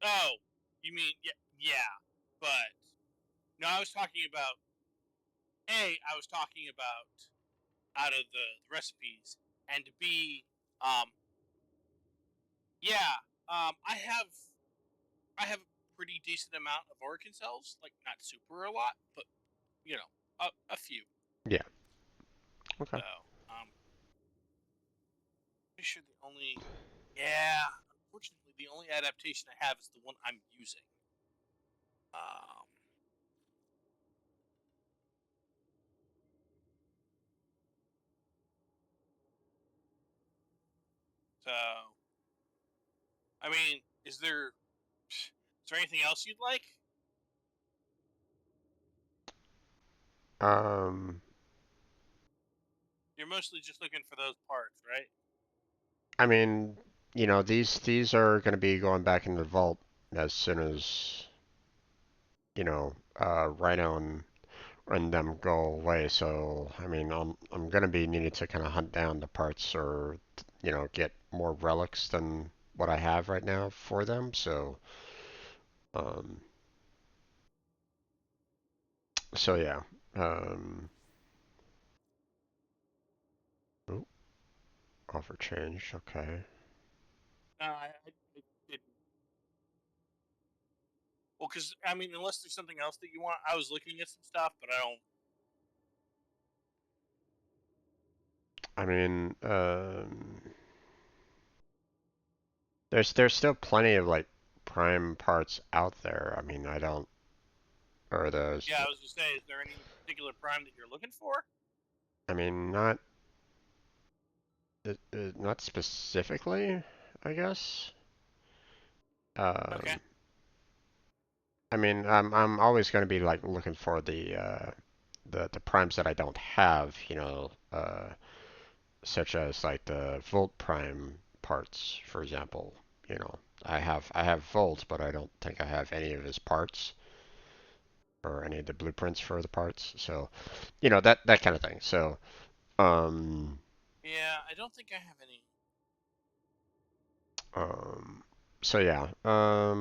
Oh, you mean yeah, yeah, but no, I was talking about I was talking about out of the recipes, and B, um, yeah, I have a pretty decent amount of organ cells, like not super a lot, but you know, a few. yeah, okay. So, pretty sure the only, yeah, unfortunately, the only adaptation I have is the one I'm using. Um, so I mean, is there anything else you'd like? Um, You're mostly just looking for those parts, right? I mean, these are going to be going back in the vault as soon as Rhino and them go away. So I mean, I'm going to be needing to kind of hunt down the parts or get more relics than what I have right now for them. So um, so yeah. Um, ooh, offer change. Okay. I didn't. Well, because I mean, unless there's something else that you want, I was looking at some stuff, but I don't. I mean, there's still plenty of like prime parts out there. I mean, I don't, or those. Yeah, I was just saying, is there any particular prime that you're looking for? I mean, not specifically, I guess. Okay. Um, I mean, I'm always going to be like looking for the primes that I don't have, such as like the Volt Prime parts, for example. You know, I have Volt, but I don't think I have any of his parts or any of the blueprints for the parts. So, that kind of thing. So, um, Yeah, I don't think I have any. um, so yeah. I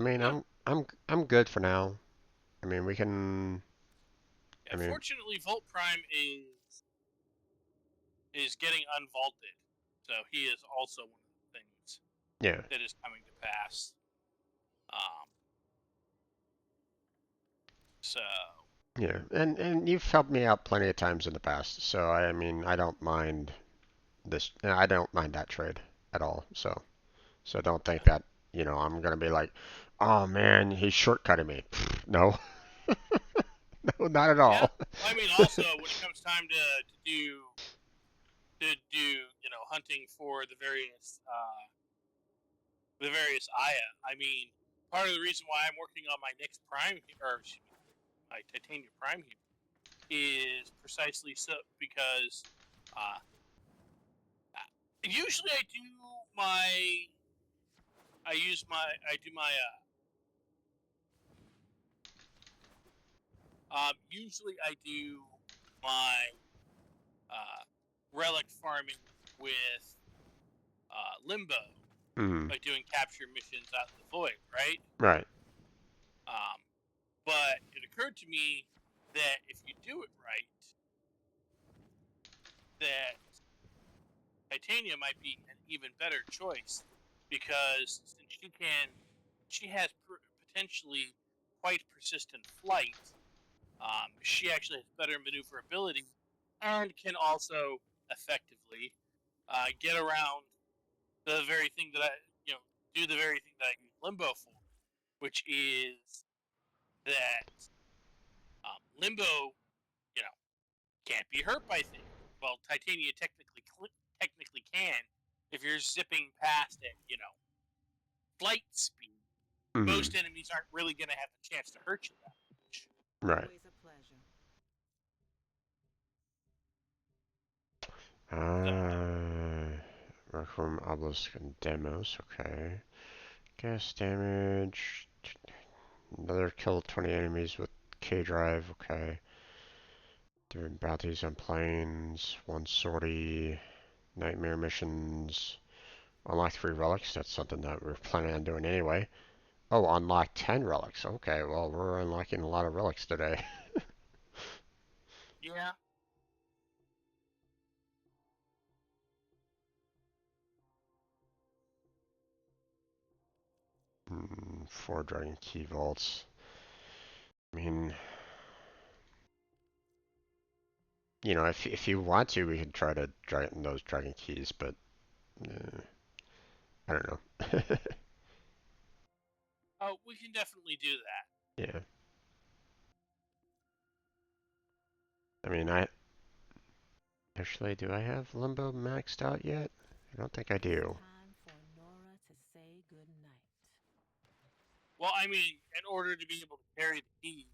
mean, Huh. I'm good for now. I mean, we can. Yeah, I mean, fortunately, Volt Prime is getting unvaulted, so he is also one of the things yeah, that is coming to pass. Um. So yeah, and you've helped me out plenty of times in the past. So I mean, I don't mind this. I don't mind that trade at all. So don't think yeah, that I'm gonna be like, oh man, he's shortcutting me. No, no, not at yeah. all. Well, I mean, also when it comes time to do hunting for the various Aya. I mean, part of the reason why I'm working on my next Prime or excuse me, my Titanium Prime here is precisely so because uh, usually I do my usually I do my uh, relic farming with Limbo, Mm, like doing capture missions out in the void, right? right. Um, but it occurred to me that if you do it right, that Titania might be an even better choice because since she has potentially quite persistent flight. She actually has better maneuverability and can also effectively get around the very thing that do the very thing that I use Limbo for, which is that Limbo, can't be hurt by things. Well, Titania technically can if you're zipping past at flight speed. Mm-hmm. Most enemies aren't really going to have a chance to hurt you that much. Right. Always a pleasure. So, Warframe obelisk and demos. Okay. Gas damage. Another kill 20 enemies with K drive. Okay. Different bounties on planes. One sortie. Nightmare missions. Unlock 3 relics. That's something that we're planning on doing anyway. Oh, unlock 10 relics. Okay, well, we're unlocking a lot of relics today. yeah. 4 Dragon Key Vaults. I mean, if you want to, we could try to dragon those Dragon Keys, but I don't know. Oh, we can definitely do that. Yeah. I mean, I do I have Limbo maxed out yet? I don't think I do. Time for Nora to say goodnight. Well, I mean, in order to be able to carry the keys,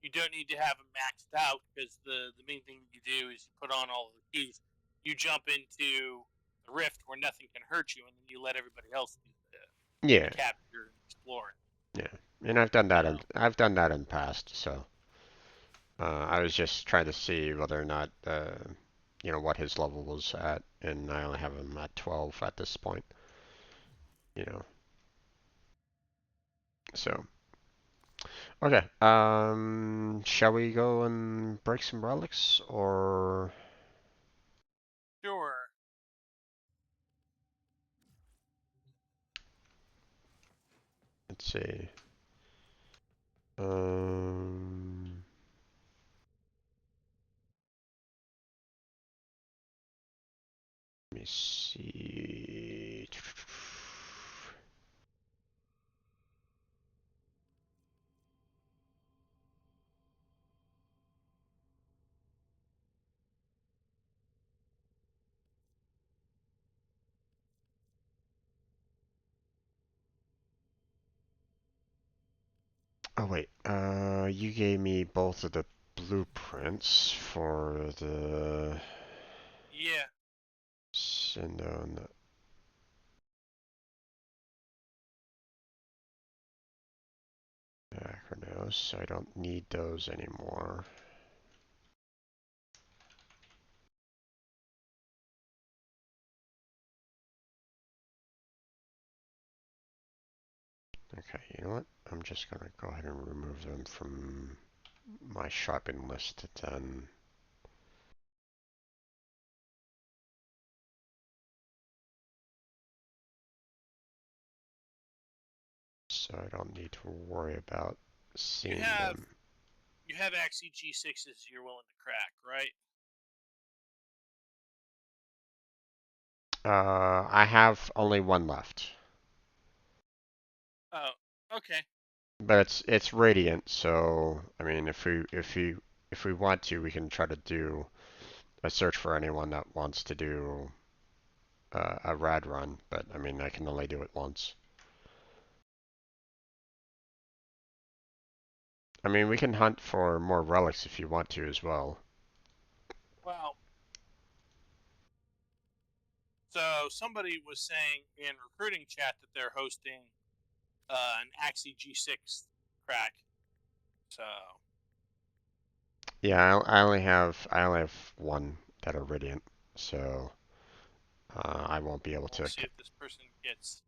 you don't need to have them maxed out because the main thing you do is you put on all of the keys. You jump into the rift where nothing can hurt you, and then you let everybody else do the Yeah, capture and explore. yeah. And I've done that So, in the past, so I was just trying to see whether or not what his level was at, and I only have him at 12 at this point. You know, so okay. Shall we go and break some relics, or sure. let's see. Um, Let me see. Oh wait, you gave me both of the blueprints for the Yeah. Sindo and the Acronos, so I don't need those anymore. Okay, you know what? I'm just gonna go ahead and remove them from my shopping list then. So I don't need to worry about You seeing have them. you have Axie G6s you're willing to crack, right? I have only one left. Oh, okay. But it's radiant, so I mean, if we want to, we can try to do a search for anyone that wants to do a rad run. But I mean, I can only do it once. I mean, we can hunt for more relics if you want to as well. Well, so somebody was saying in recruiting chat that they're hosting an Axie G6 crack. So Yeah, I only have one that are radiant, so I won't be able we'll to. see if this person gets.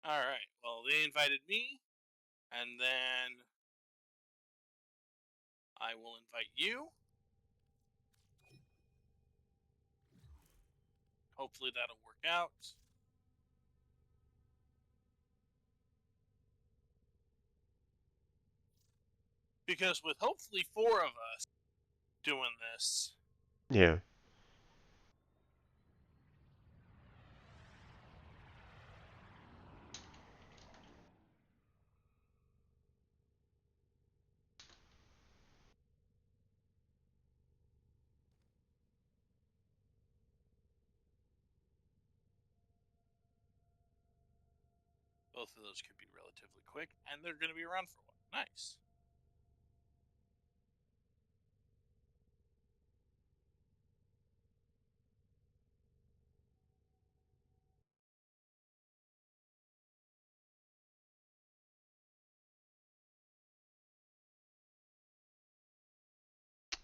All right. Well, they invited me, and then I will invite you. hopefully that'll work out. Because with hopefully 4 of us doing this, Yeah. both of those could be relatively quick, and they're going to be around for a while. Nice.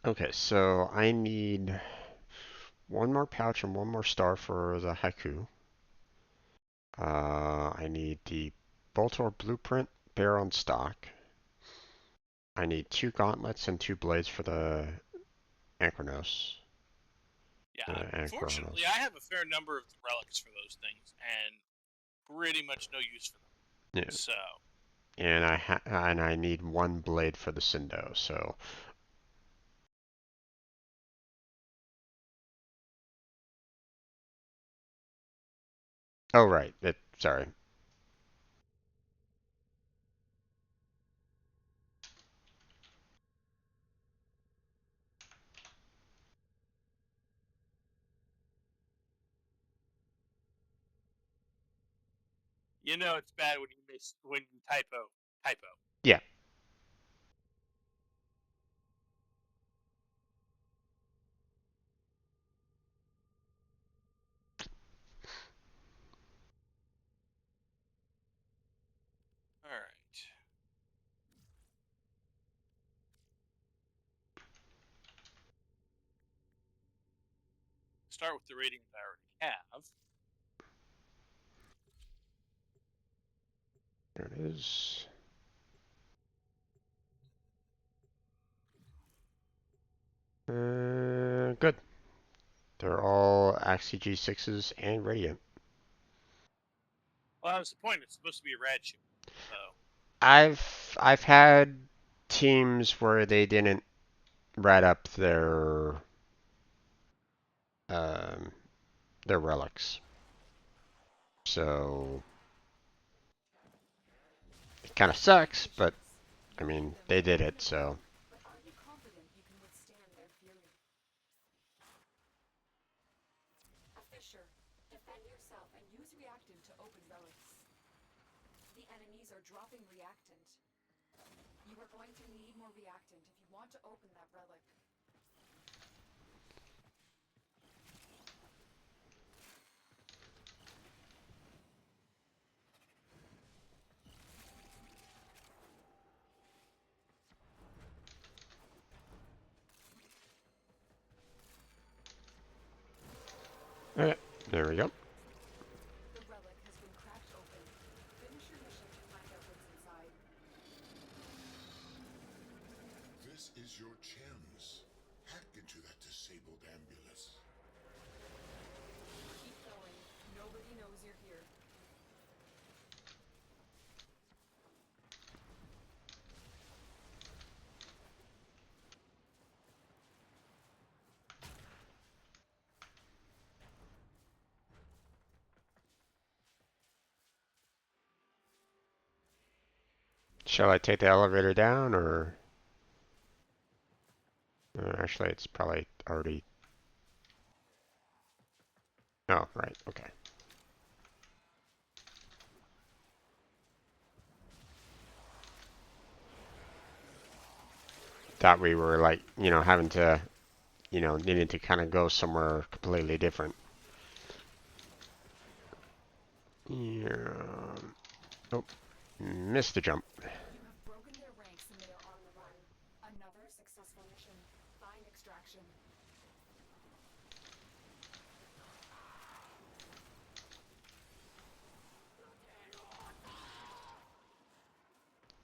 Okay, so I need one more pouch and one more star for the haiku. I need the Boltor Blueprint Bear on stock. I need 2 gauntlets and 2 blades for the Anchronos. Yeah, unfortunately, I have a fair number of the relics for those things, and pretty much no use for them. Yeah. So. And I need 1 blade for the Sindo, so. Oh, right. Sorry. You know it's bad when you typo. Yeah. All right. Start with the ratings I already have. There it is. Good. They're all Axie G6s and Radiant. Well, that was the point. It's supposed to be a rad ship. So. I've had teams where they didn't rat up um, their relics. So it kind of sucks, but I mean, they did it, so. But are you confident you can withstand their fury? A Fisher, defend yourself and use reactant to open relics. The enemies are dropping reactant. You are going to need more reactant if you want to open that relic. Okay, there we go. The relic has been cracked open. Finish your mission to find out what's inside. This is your chance. Hack into that disabled ambulance. Keep going. Nobody knows you're here. Shall I take the elevator down, or? Actually, it's probably already. Oh, right. Okay. Thought we were like, having to, needing to kind of go somewhere completely different. Yeah. Oh, missed the jump. You have broken their ranks and they are on the run. Another successful mission. Find extraction.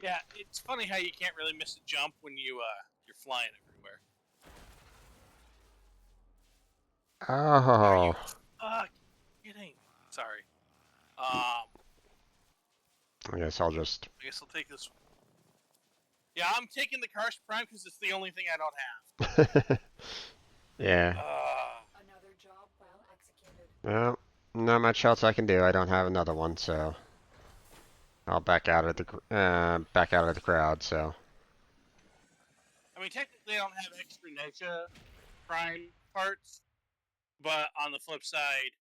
Yeah, it's funny how you can't really miss a jump when you're flying everywhere. Are you Oh. fucking Sorry. I guess I'll just. I guess I'll take this. Yeah, I'm taking the Karst Prime because it's the only thing I don't have. Yeah. Another job well executed. Well, not much else I can do. I don't have another one, so I'll back out of the crowd. So. I mean, technically, I don't have extra Neja Prime parts, but on the flip side,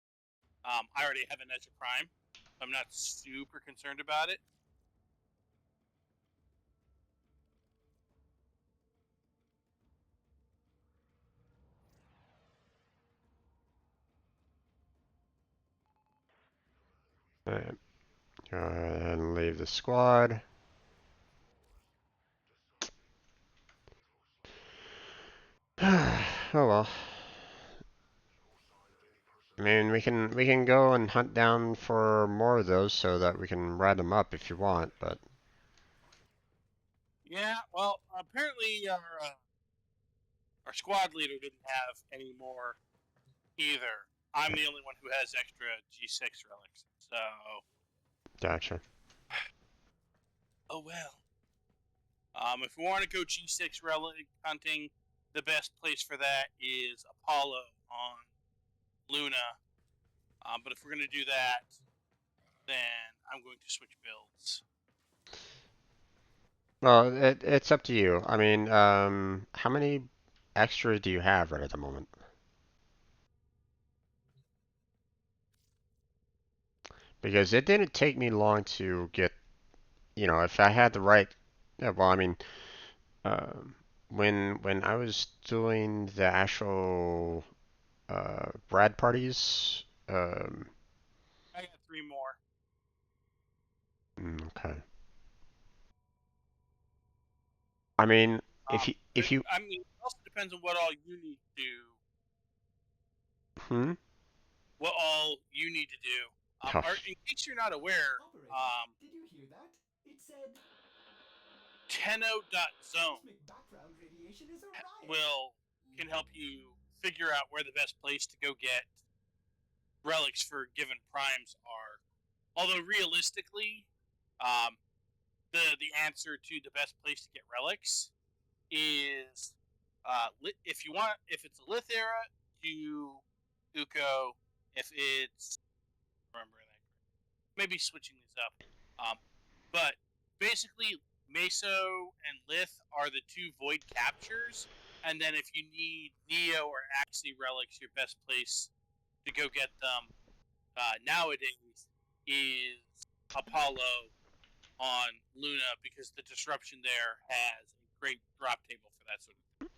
I already have a Neja Prime. I'm not super concerned about it. Alright. Go ahead and leave the squad. Oh well. I mean, we can go and hunt down for more of those so that we can ride them up if you want, but Yeah, well, apparently our squad leader didn't have any more either. I'm the only one who has extra G6 relics, so gotcha. oh well. If we want to go G6 relic hunting, the best place for that is Apollo on Luna. But if we're going to do that, then I'm going to switch builds. Well, it's up to you. I mean, how many extra do you have right at the moment? Because it didn't take me long to get, if I had the right, yeah, well, I mean, um, when I was doing the actual Brad parties, I got 3 more. okay. I mean, if you, I mean, it also depends on what all you need to do. hmm? What all you need to do. Oh, In case you're not aware, Operator, did you hear that? It said tenno.zone cosmic background radiation is a riot. can help you figure out where the best place to go get relics for given primes are. Although realistically, um, the answer to the best place to get relics is if it's a Lith era, to Uko. If it's remembering that, maybe switching these up. But basically, Meso and Lith are the 2 void captures, and then if you need Neo or Axie relics, your best place to go get them nowadays is Apollo on Luna because the disruption there has a great drop table for that sort of thing.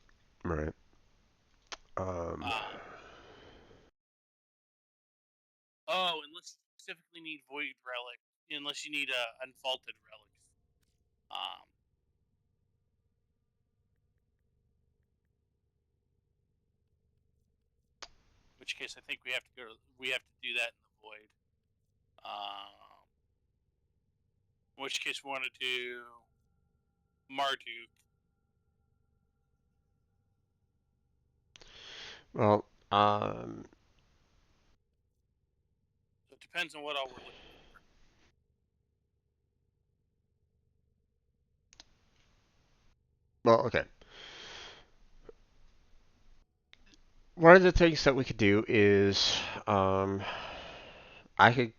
right. Unless you specifically need Void Relic, unless you need Unfaulted Relics. In which case I think we have to do that in the Void. In which case we want to do Marduk. Well, So it depends on what all we're looking well, okay. One of the things that we could do is, I could,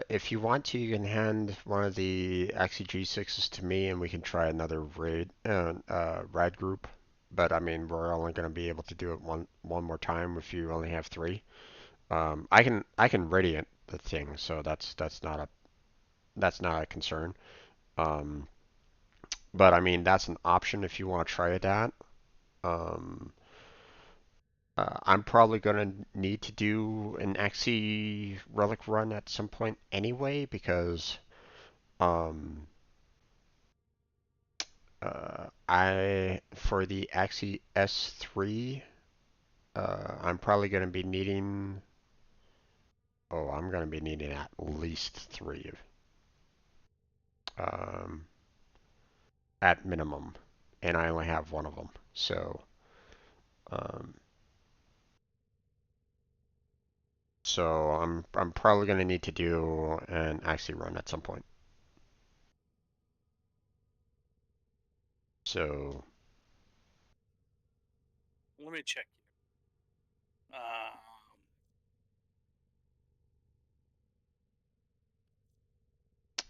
if you want to, you can hand one of the Axie G6s to me, and we can try another rad group. But I mean, we're only going to be able to do it one more time if you only have 3. I can radiant the thing, so that's not a concern. Um, but I mean, that's an option if you want to try it out. Um, I'm probably gonna need to do an Axie Relic run at some point anyway because um, I for the Axie S3, I'm probably gonna be needing. Oh, I'm gonna be needing at least 3, um, at minimum, and I only have one of them. Um, So I'm probably gonna need to do an Axie run at some point. So Let me check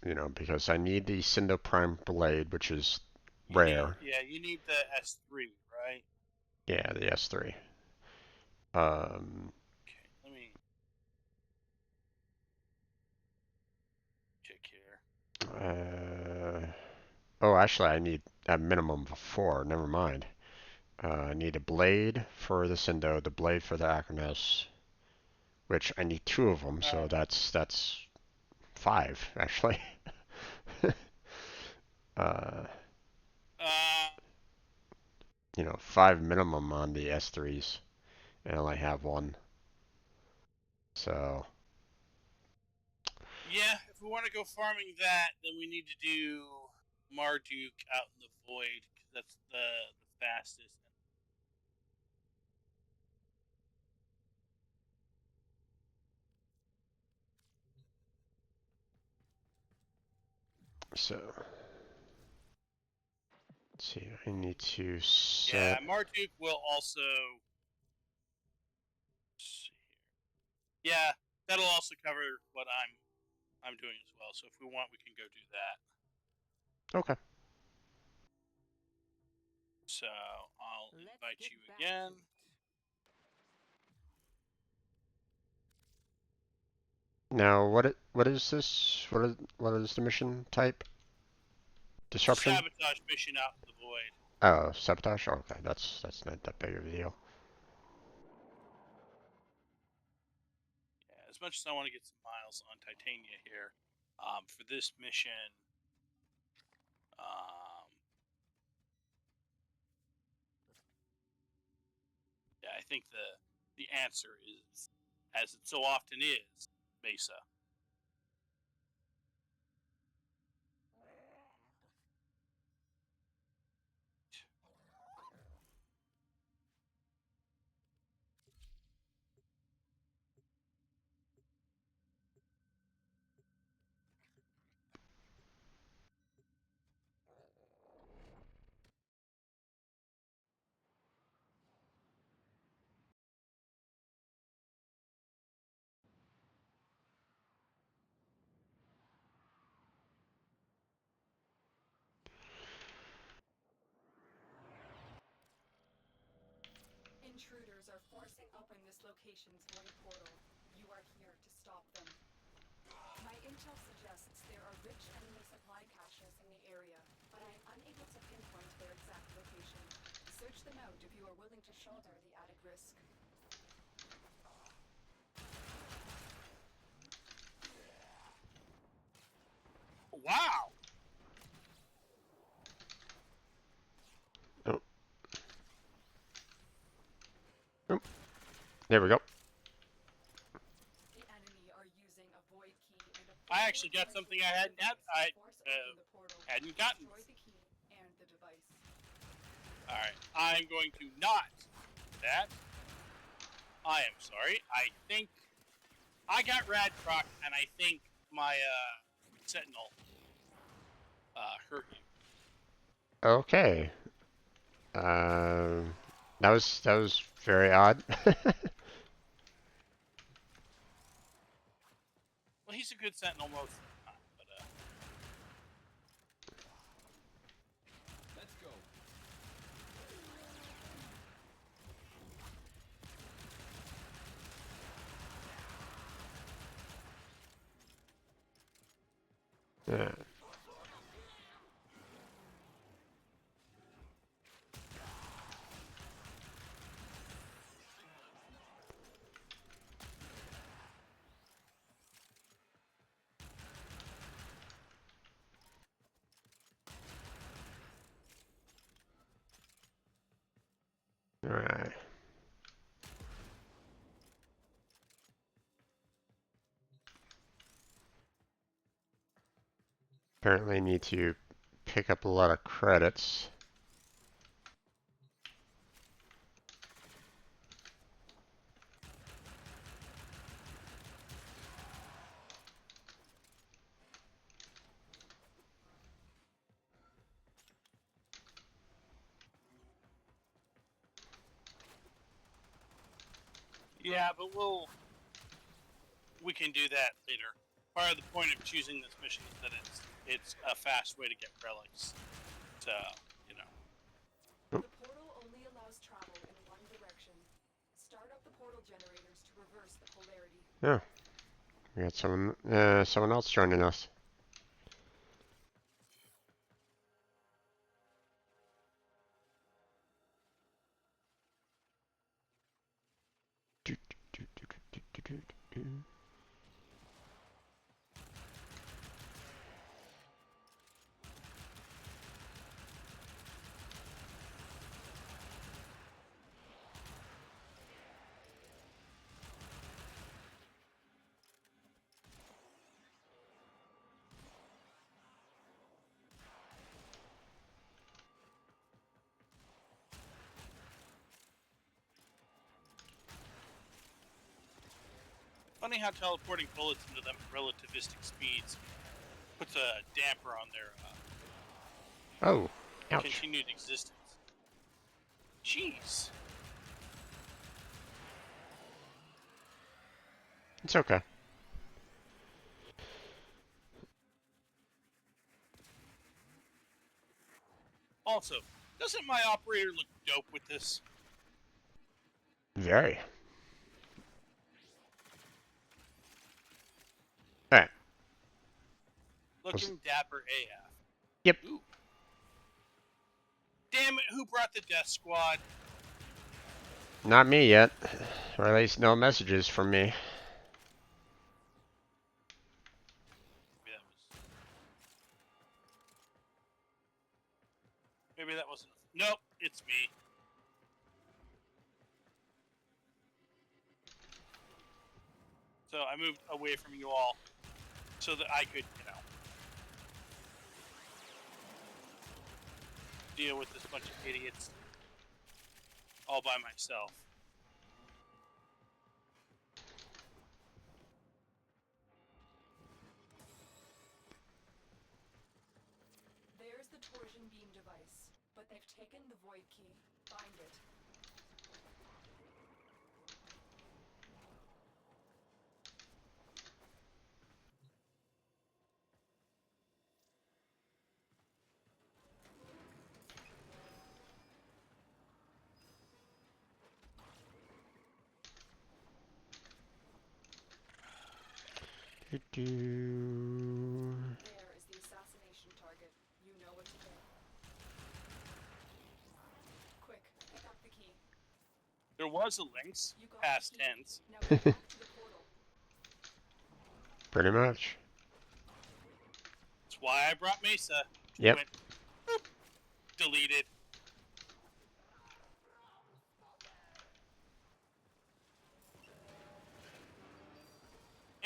here. because I need the Cinder Prime Blade, which is You need, rare. yeah, you need the S3, right? Yeah, the S3. Okay, let me check here. Oh, actually, I need a minimum of 4. Never mind. I need a blade for the Cinder, the blade for the Acronis, which I need 2 of them, so that's 5 actually. uh, Uh, 5 minimum on the S3s, and I only have 1. So yeah, if we want to go farming that, then we need to do Marduk out in the void, because that's the fastest. let's see. I need to Yeah, set. Marduk will also. See here. Yeah, that'll also cover what I'm doing as well. So if we want, we can go do that. Okay. So I'll Let's invite get you back again. to it. Now, what is this? What is the mission type? It's a Disruption? sabotage mission out in the void. Oh, sabotage. Oh, okay, that's not that big of a deal. Yeah, as much as I want to get some miles on Titania here, for this mission, yeah, I think the answer is, as it so often is, Mesa. Intruders are forcing open this location's void portal. You are here to stop them. My intel suggests there are rich enemy supply caches in the area, but I am unable to pinpoint their exact location. Search them out if you are willing to shoulder the added risk. Wow! Oh, oh, there we go. The enemy are using a void key and a I actually got something I hadn't gotten. Destroy the key and the device. All right, I'm going to not do that. I am sorry. I think I got Radcroc, and I think my Sentinel hurt you. Okay. That was very odd. Well, he's a good Sentinel most of the time, but Let's go. Yeah. All right. Apparently, need to pick up a lot of credits. Yeah, but we can do that later. Part of the point of choosing this mission is that it's a fast way to get relics. So, you know. The portal only allows travel in one direction. Start up the portal generators to reverse the polarity. Yeah. We got someone else joining us. Funny how teleporting bullets into them relativistic speeds puts a damper on their Oh, ouch. continued existence. Jeez. It's okay. Also, doesn't my operator look dope with this? Very. Alright. Looking dapper AF. Yep. Ooh. Damn it, who brought the death squad? Not me yet. Or at least no messages from me. Maybe that wasn't. Nope, it's me. So I moved away from you all so that I could, deal with this bunch of idiots all by myself. There's the torsion beam device, but they've taken the void key. Find it. Do-do. There is the assassination target. You know what to do. Quick, pick up the key. There was a Lynx, You got past the key. tense. Now get back to the portal. Pretty much. That's why I brought Mesa. She Yep. went, boop, deleted.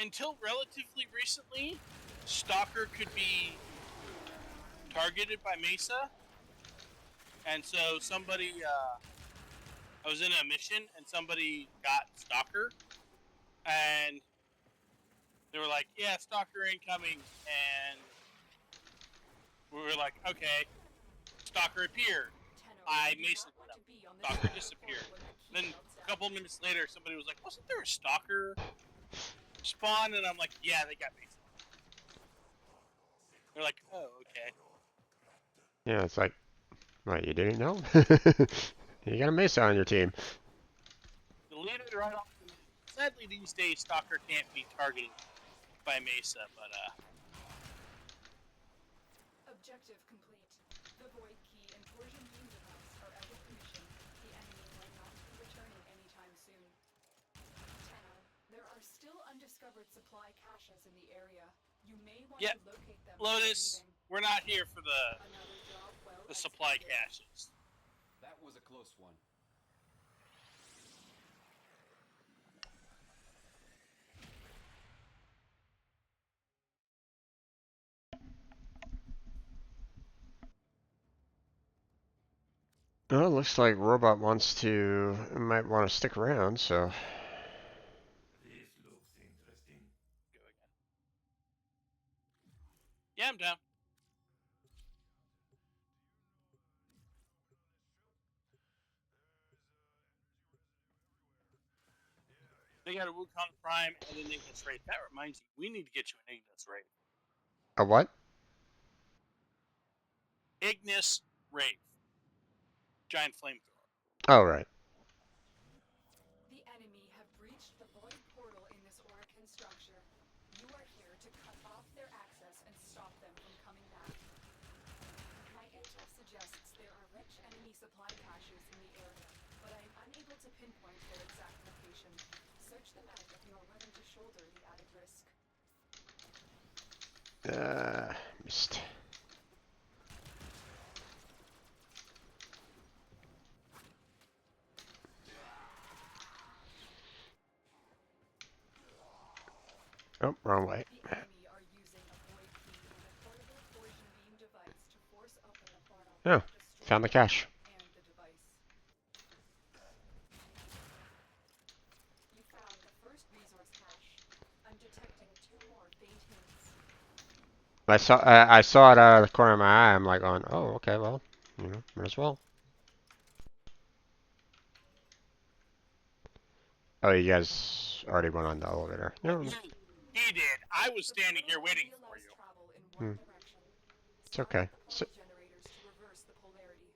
Until relatively recently, Stalker could be targeted by Mesa. And so somebody, I was in a mission and somebody got Stalker. And they were like, yeah, Stalker incoming. And we were like, okay. Stalker appeared. Tenno, I you do Mesa not want them. to be on this Stalker side of the disappeared. portal when the key Then melts a down. couple minutes later, somebody was like, wasn't there a Stalker spawn? And I'm like, yeah, they got Mesa. They're like, oh, okay. Yeah, it's like, what, you didn't know? You got a Mesa on your team. Deleted right off the mission. Sadly, these days, Stalker can't be targeted by Mesa, but, Objective complete. The void key and torsion beam device are out of commission. The enemy might not be returning anytime soon. Tenno, there are still undiscovered supply caches in the area. You may want Yeah, to locate them before Lotus, leaving. we're not here for Another job well the supply executed. caches. That was a close one. Well, it looks like Robot might want to stick around, so. This looks interesting. Go again. Yeah, I'm down. They got a Wukong Prime and an Ignis Wraith. That reminds me, we need to get you an Ignis Wraith. A what? Ignis Wraith. Giant flamethrower. Oh, right. The enemy have breached the void portal in this Oracan structure. You are here to cut off their access and stop them from coming back. My intel suggests there are rich enemy supply caches in the area, but I am unable to pinpoint their exact location. Search them out if you are willing to shoulder the added risk. Missed. Oh, wrong way. The enemy are using a void key and a portable poison beam device to force open the portal. Oh, found the cache. And the device. You found the first resource cache. I'm detecting 2 more faint hints. I saw it out of the corner of my eye. I'm like going, oh, okay, well, might as well. Oh, you guys already went on the elevator. No, He did. I was standing here waiting for you. Travel in one Hmm. direction. it's okay. So, Portal generators to reverse the polarity.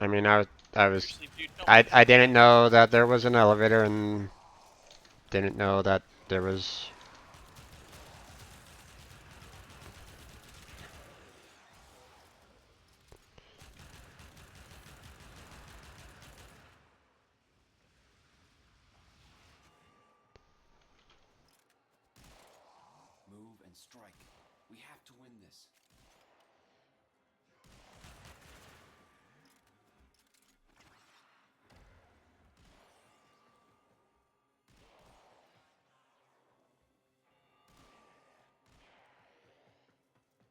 I mean, I was, Seriously, dude, don't I didn't know that there was an elevator and didn't know that there was. Move and strike. We have to win this.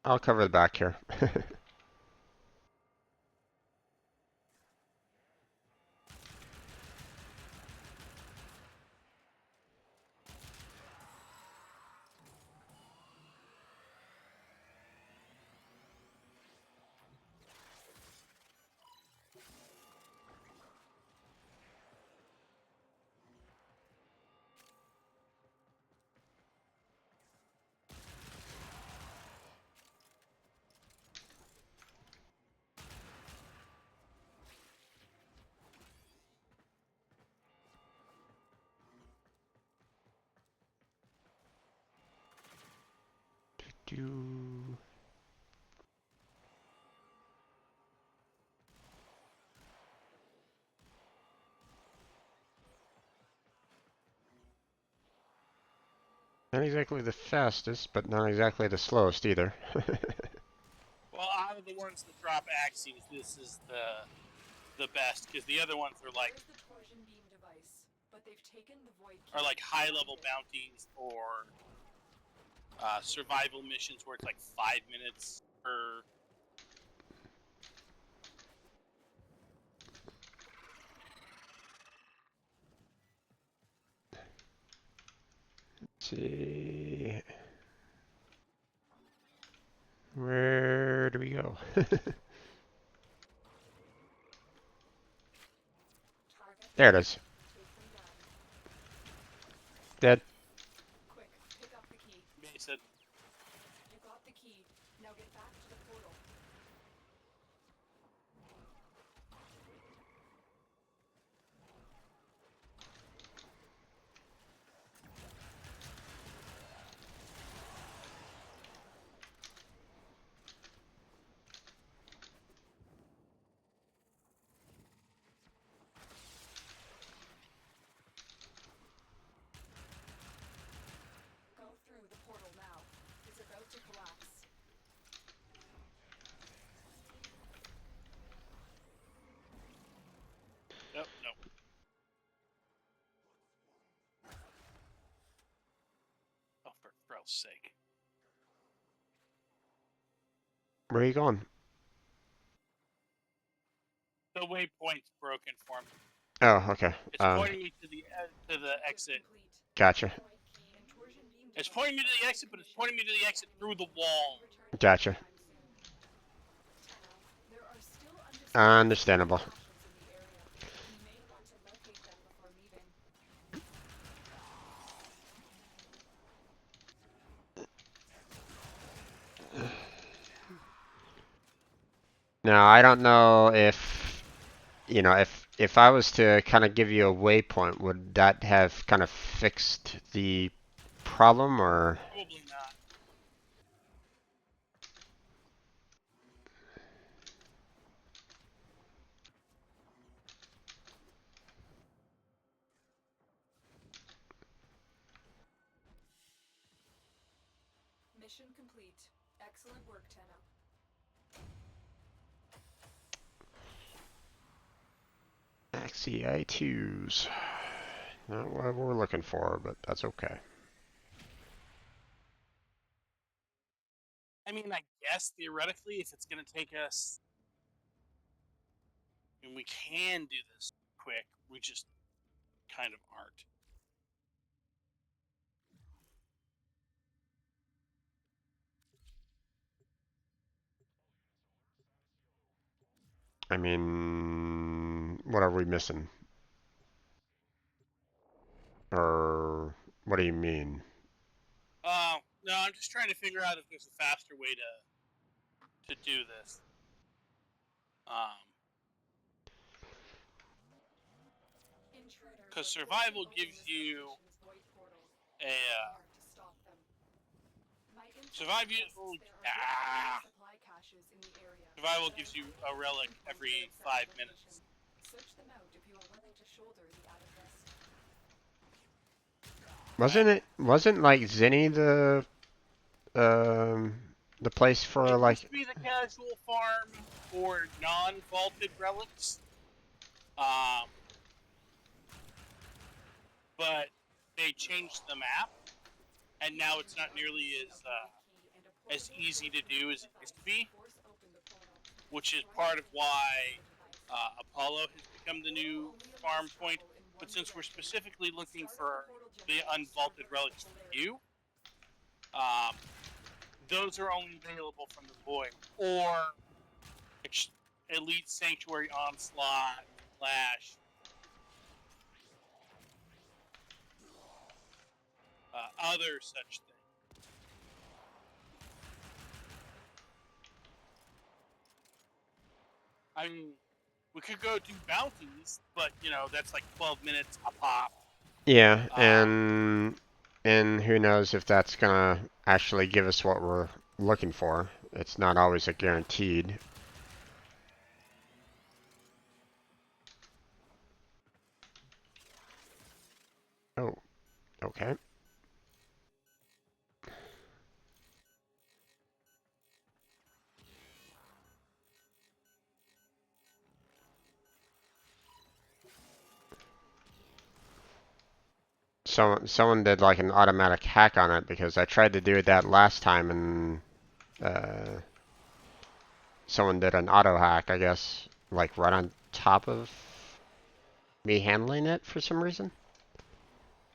I'll cover the back here. Do. Not exactly the fastest, but not exactly the slowest either. Well, out of the ones that drop axes, this is the best because the other ones are like There's the torsion beam device, but they've taken the void key. are like high level bounties or survival missions where it's like 5 minutes per. Let's see. Where do we go? Target. There it is. Take them down. Dead. Quick, pick up the key. Mason, You got the key. Now get back to the portal. Go through the portal now. It's about to collapse. nope. Oh, for Christ's sake! Where are you going? The waypoint's broken for me. Oh, okay. It's pointing me to the exit. Complete. Gotcha. Void key and torsion beam It's device. pointing me to the exit, but it's pointing me to the exit through the wall. Return Gotcha. anytime soon. There are still undiscovered Understandable. caches in the area. You may want to locate them before leaving. Now, I don't know if, you know, if I was to kind of give you a waypoint, would that have kind of fixed the problem, or? Probably not. Mission complete. Excellent work, Tenno. XEI2s. Not what we're looking for, but that's okay. I mean, I guess theoretically, if it's going to take us, and we can do this quick, we just kind of aren't. I mean, what are we missing? Or what do you mean? No, I'm just trying to figure out if there's a faster way to do this. Because survival gives you a survival gives you a relic every 5 minutes. Search them out if you are willing to shoulder the added risk. Wasn't like Zinni the place for It like? used to be the casual farm for non-vaulted relics, but they changed the map, and now it's not nearly as easy to do as it used to be, which is part of why Apollo has become the new farm point. But since we're specifically looking for the unvaulted relics for you, those are only available from the Void or Elite Sanctuary Onslaught slash other such thing. I mean, we could go do bounties, but you know that's like 12 minutes a pop. Yeah, and who knows if that's gonna actually give us what we're looking for. It's not always a guaranteed. Oh, okay. Someone did like an automatic hack on it because I tried to do that last time and someone did an auto hack, I guess, like right on top of me handling it for some reason.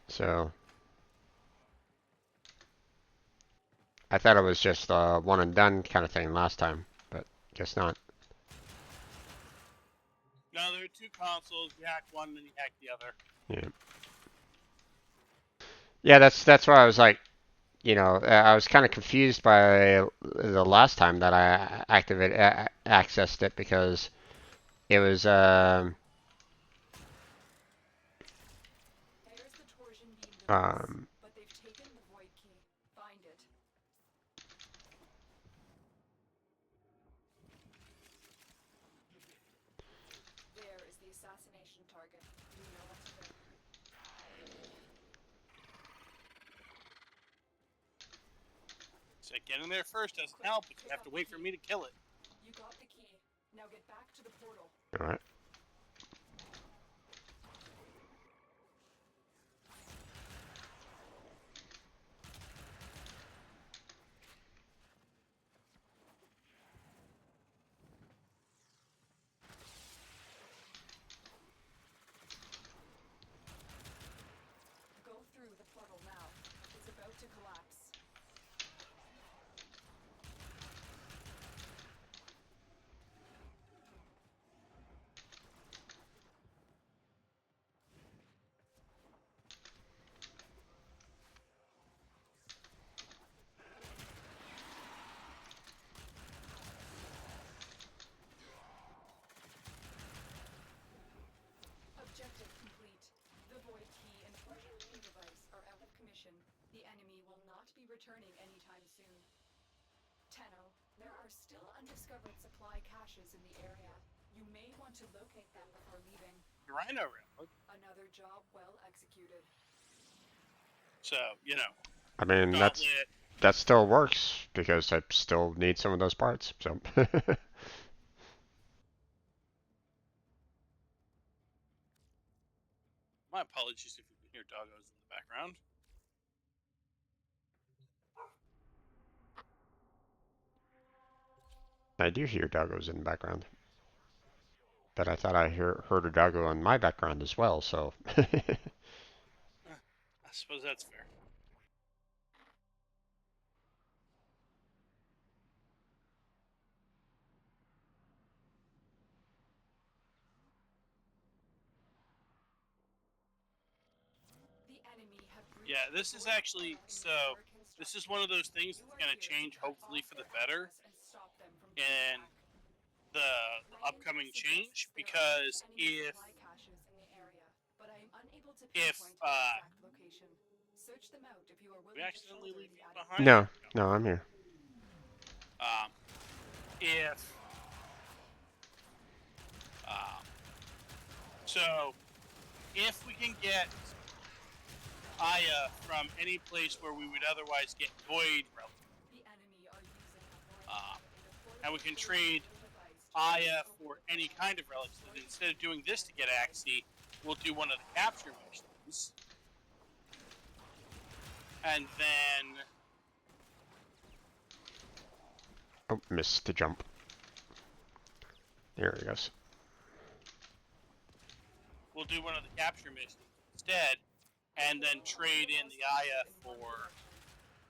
So I thought it was just a one and done kind of thing last time, but guess not. No, there are two consoles. You hack one, then you hack the other. Yeah. Yeah, that's why I was like, you know, I was kind of confused by the last time that I accessed it because it was There's the torsion beam device, um but they've taken the void key. Find it. There is the assassination target. You know what to do. So getting there first doesn't help, but you have to wait for me to kill it. You got the key. Now get back to the portal. all right. Go through the portal now. It's about to collapse. returning anytime soon. Tenno, there are still undiscovered supply caches in the area. You may want to locate them before leaving. Rhino Railroad. Another job well executed. So, you know, I mean, Gauntlet. that still works because I still need some of those parts. So. My apologies if you can hear doggos in the background. I do hear doggos in the background. But I thought I heard a doggo in my background as well, so. I suppose that's fair. Yeah, this is actually, so this is one of those things that's going to change hopefully for the better in the upcoming change, because if we accidentally leave you behind, No, no, I'm here. if so if we can get Aya from any place where we would otherwise get Void Relic, and we can trade Aya for any kind of relics, and instead of doing this to get Axie, we'll do one of the capture missions, and then Oh, missed the jump. There he goes. we'll do one of the capture missions instead, and then trade in the Aya for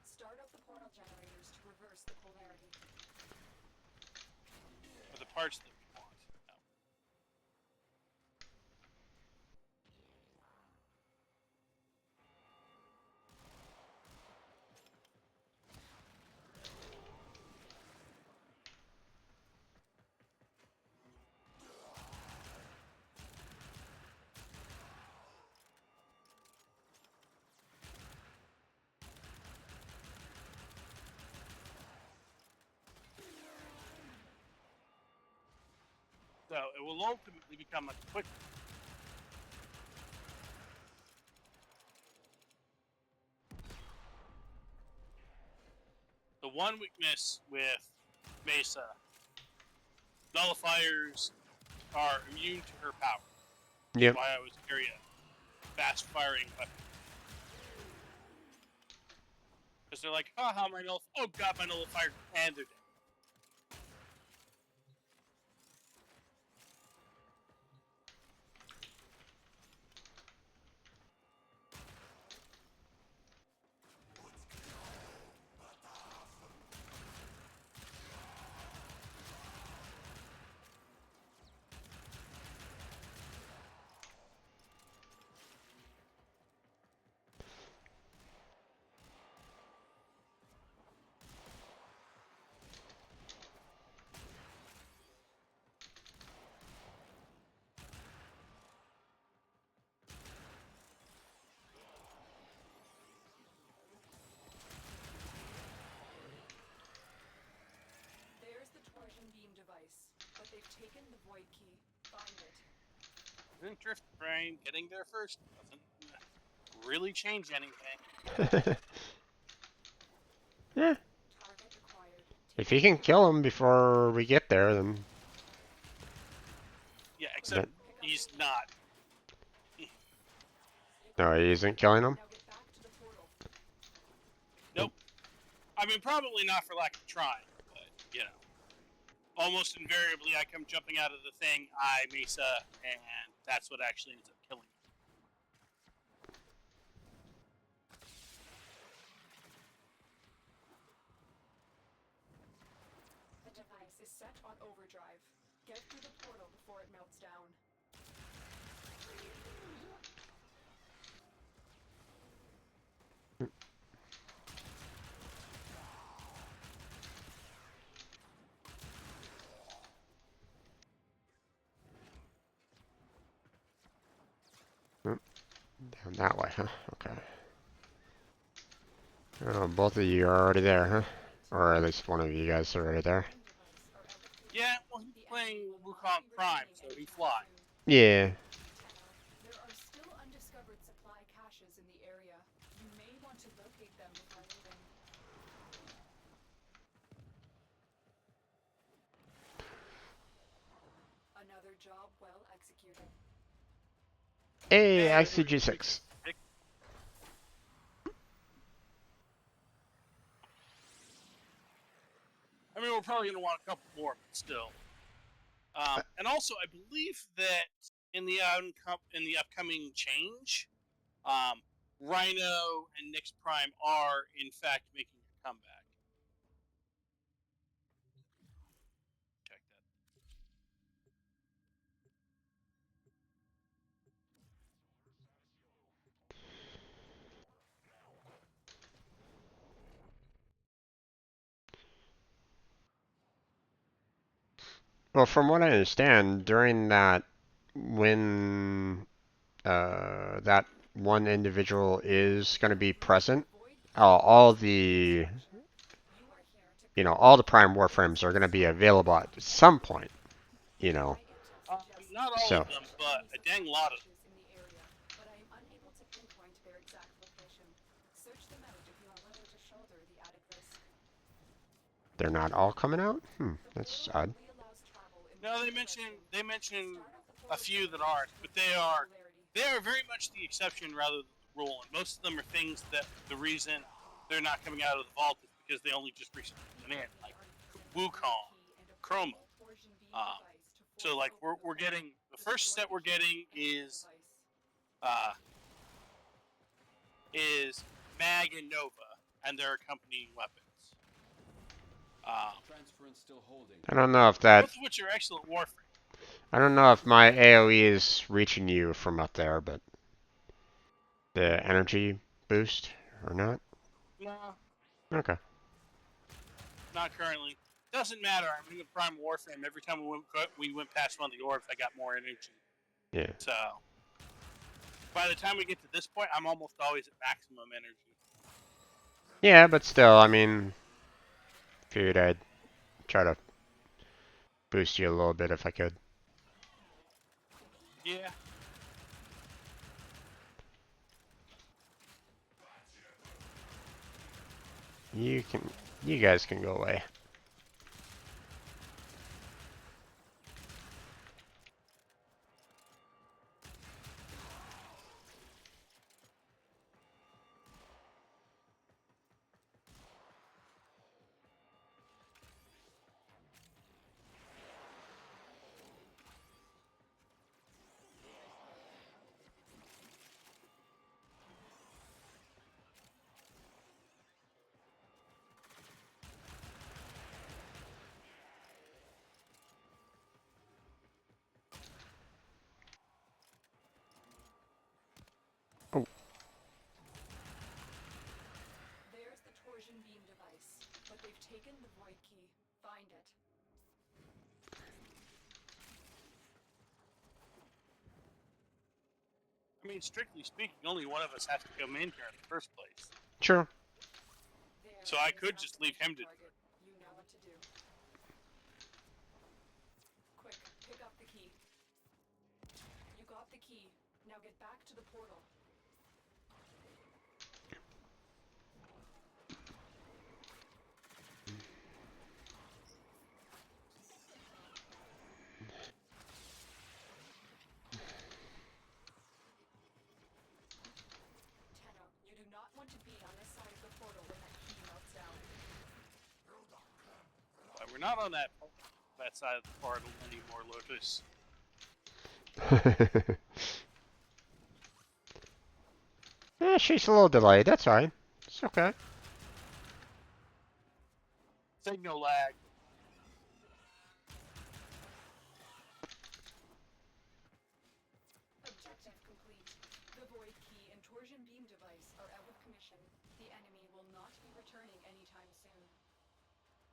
Start up the portal generators to reverse the polarity. the parts that we want. No. So it will ultimately become a quick. The one weakness with Mesa, nullifiers are immune to her power. Yep. That's why I always carry a fast firing weapon. Because they're like, haha, my nullifier. Oh god, my nullifier. And they're dead. There's the torsion beam device, but they've taken the void key. Find it. Drift Brain getting there first doesn't really change anything. Yeah. Target acquired. If you can kill him before we get there, then. Yeah, except he's not. No, he isn't killing him? Now get back to the portal. Nope. I mean, probably not for lack of trying, but, you know. Almost invariably, I come jumping out of the thing, I Mesa, and that's what actually ends up killing me. The device is set on overdrive. Get through the portal before it melts down. Down that way, huh? Okay. Oh, both of you are already there, huh? Or at least one of you guys are already there. Yeah, well, he's playing Wukong Prime, so he flies. Yeah. There are still undiscovered supply caches in the area. You may want to locate them before leaving. Another job well executed. Hey, Hey, we're gonna ICG6. pick- I mean, we're probably gonna want a couple more, but still. And also, I believe that in the upcoming change, Rhino and Nyx Prime are in fact making a comeback. Check that. Well, from what I understand, during that, when that one individual is going to be present, all the, you know, all the Prime Warframes are going to be available at some point, you know. Not all So, of them, but a dang lot of them. In the area, but I am unable to pinpoint their exact location. Search them out if you are willing to shoulder the added risk. they're not all coming out? That's odd. No, they mention a few that aren't, but they are very much the exception rather than the rule. And most of them are things that the reason they're not coming out of the vault is because they only just recently went in, like Wukong, Chroma. So like we're getting the first set we're getting uh, is Mag and Nova and their accompanying weapons. Transference still holding. I don't know if that, Both of which are excellent Warframe. I don't know if my AoE is reaching you from up there, but the energy boost or not? No, Okay. not currently. Doesn't matter. I'm in the Prime Warframe. Every time we went past one of the orbs, I got more energy. Yeah. So by the time we get to this point, I'm almost always at maximum energy. Yeah, but still, I mean, figured I'd try to boost you a little bit if I could. Yeah. You guys can go away. Oh, There's the torsion beam device, but they've taken the void key. Find it. I mean, strictly speaking, only one of us has to come in here in the first place. sure. So I could just leave him to do it. You know what to do. Quick, pick up the key. You got the key. Now get back to the portal. Tenno, you do not want to be on this side of the portal when that key melts down. But we're not on that side of the portal anymore, Lotus. Yeah, she's a little delayed. That's fine. It's okay. Signal lag. Objective complete. The void key and torsion beam device are out of commission. The enemy will not be returning anytime soon.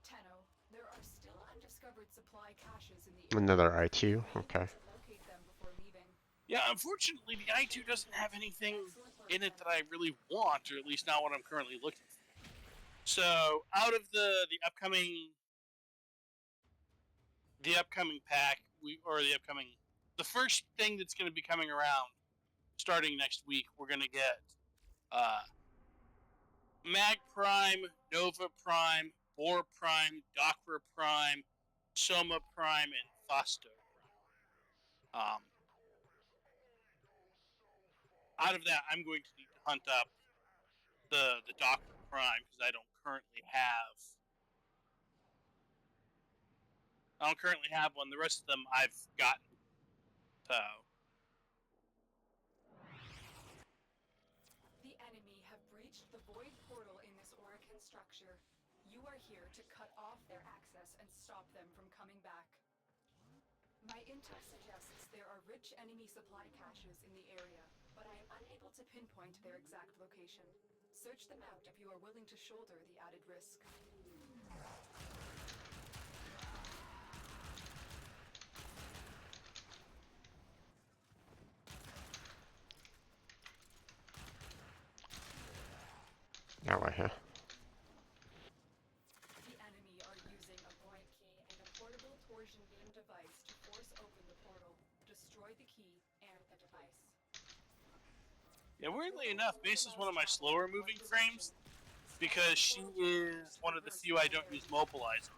Tenno, there are still undiscovered supply caches in the area. Another I2. Okay. To locate them before leaving. Yeah, unfortunately, the i2 doesn't have anything in it that I really want, or at least not what I'm currently looking for. So out of the upcoming pack, the first thing that's going to be coming around starting next week, we're going to get Mag Prime, Nova Prime, Boar Prime, Dockra Prime, Soma Prime, and Fasto Prime. Out of that, I'm going to need to hunt up the Dockra Prime because I don't currently have one. The rest of them I've gotten. So The enemy have breached the void portal in this Orican structure. You are here to cut off their access and stop them from coming back. My intel suggests there are rich enemy supply caches in the area, but I am unable to pinpoint their exact location. Search them out if you are willing to shoulder the added risk. Now I have. The enemy are using a void key and a portable torsion beam device to force open the portal. Destroy the key and the device. yeah, weirdly enough, Mesa is one of my slower moving frames because she is one of the few I don't use mobilize on.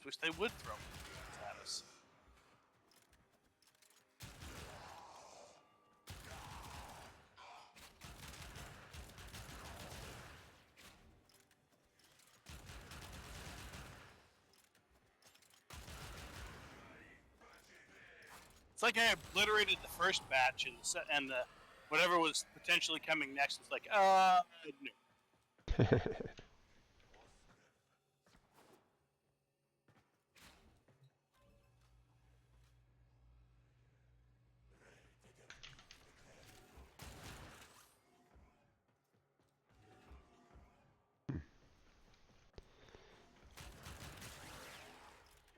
Wish they would throw at us. It's like I obliterated the first batch and the whatever was potentially coming next was like, no.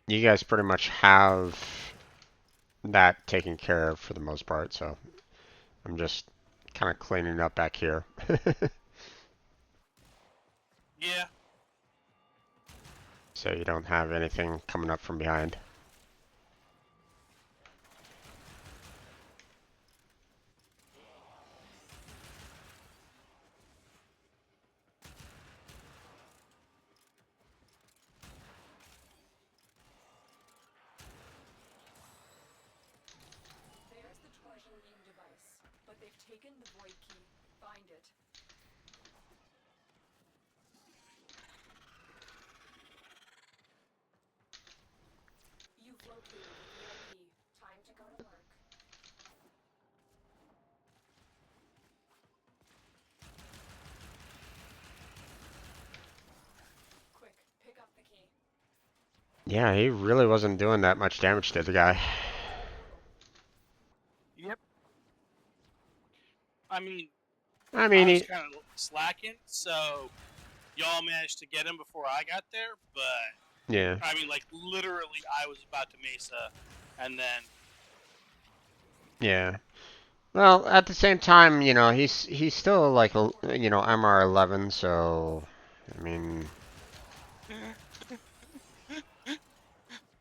You guys pretty much have that taken care of for the most part, so I'm just kind of cleaning up back here. Yeah. So you don't have anything coming up from behind. There's the torsion beam device, but they've taken the void key. Find it. You've located the VIP. Time to go to work. Quick, pick up the key. Yeah, he really wasn't doing that much damage to the guy. Yep. I mean, I I mean, was he, kind of slacking, so y'all managed to get him before I got there. But yeah. I mean, like literally, I was about to Mesa, and then Yeah. Well, at the same time, you know, he's still like a, you know, MR11, so I mean,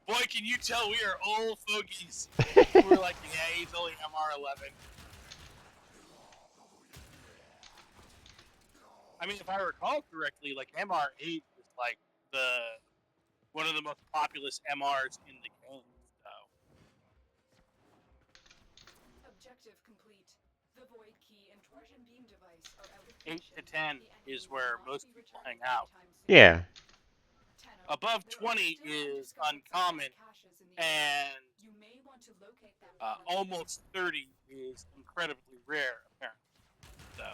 boy, can you tell we are old fogies. We're like, yeah, he's only MR11. I mean, if I recall correctly, like MR8 is like one of the most populous MRs in the game. So Objective complete. The void key and torsion beam device are out of 8 commission. to 10 The is enemy where will not most be people returning hang out. anytime soon. yeah. 10 of Above them. There are 20 still is undiscovered uncommon, caches in the area. and You may want to locate them before almost 30 is incredibly rare, apparently. So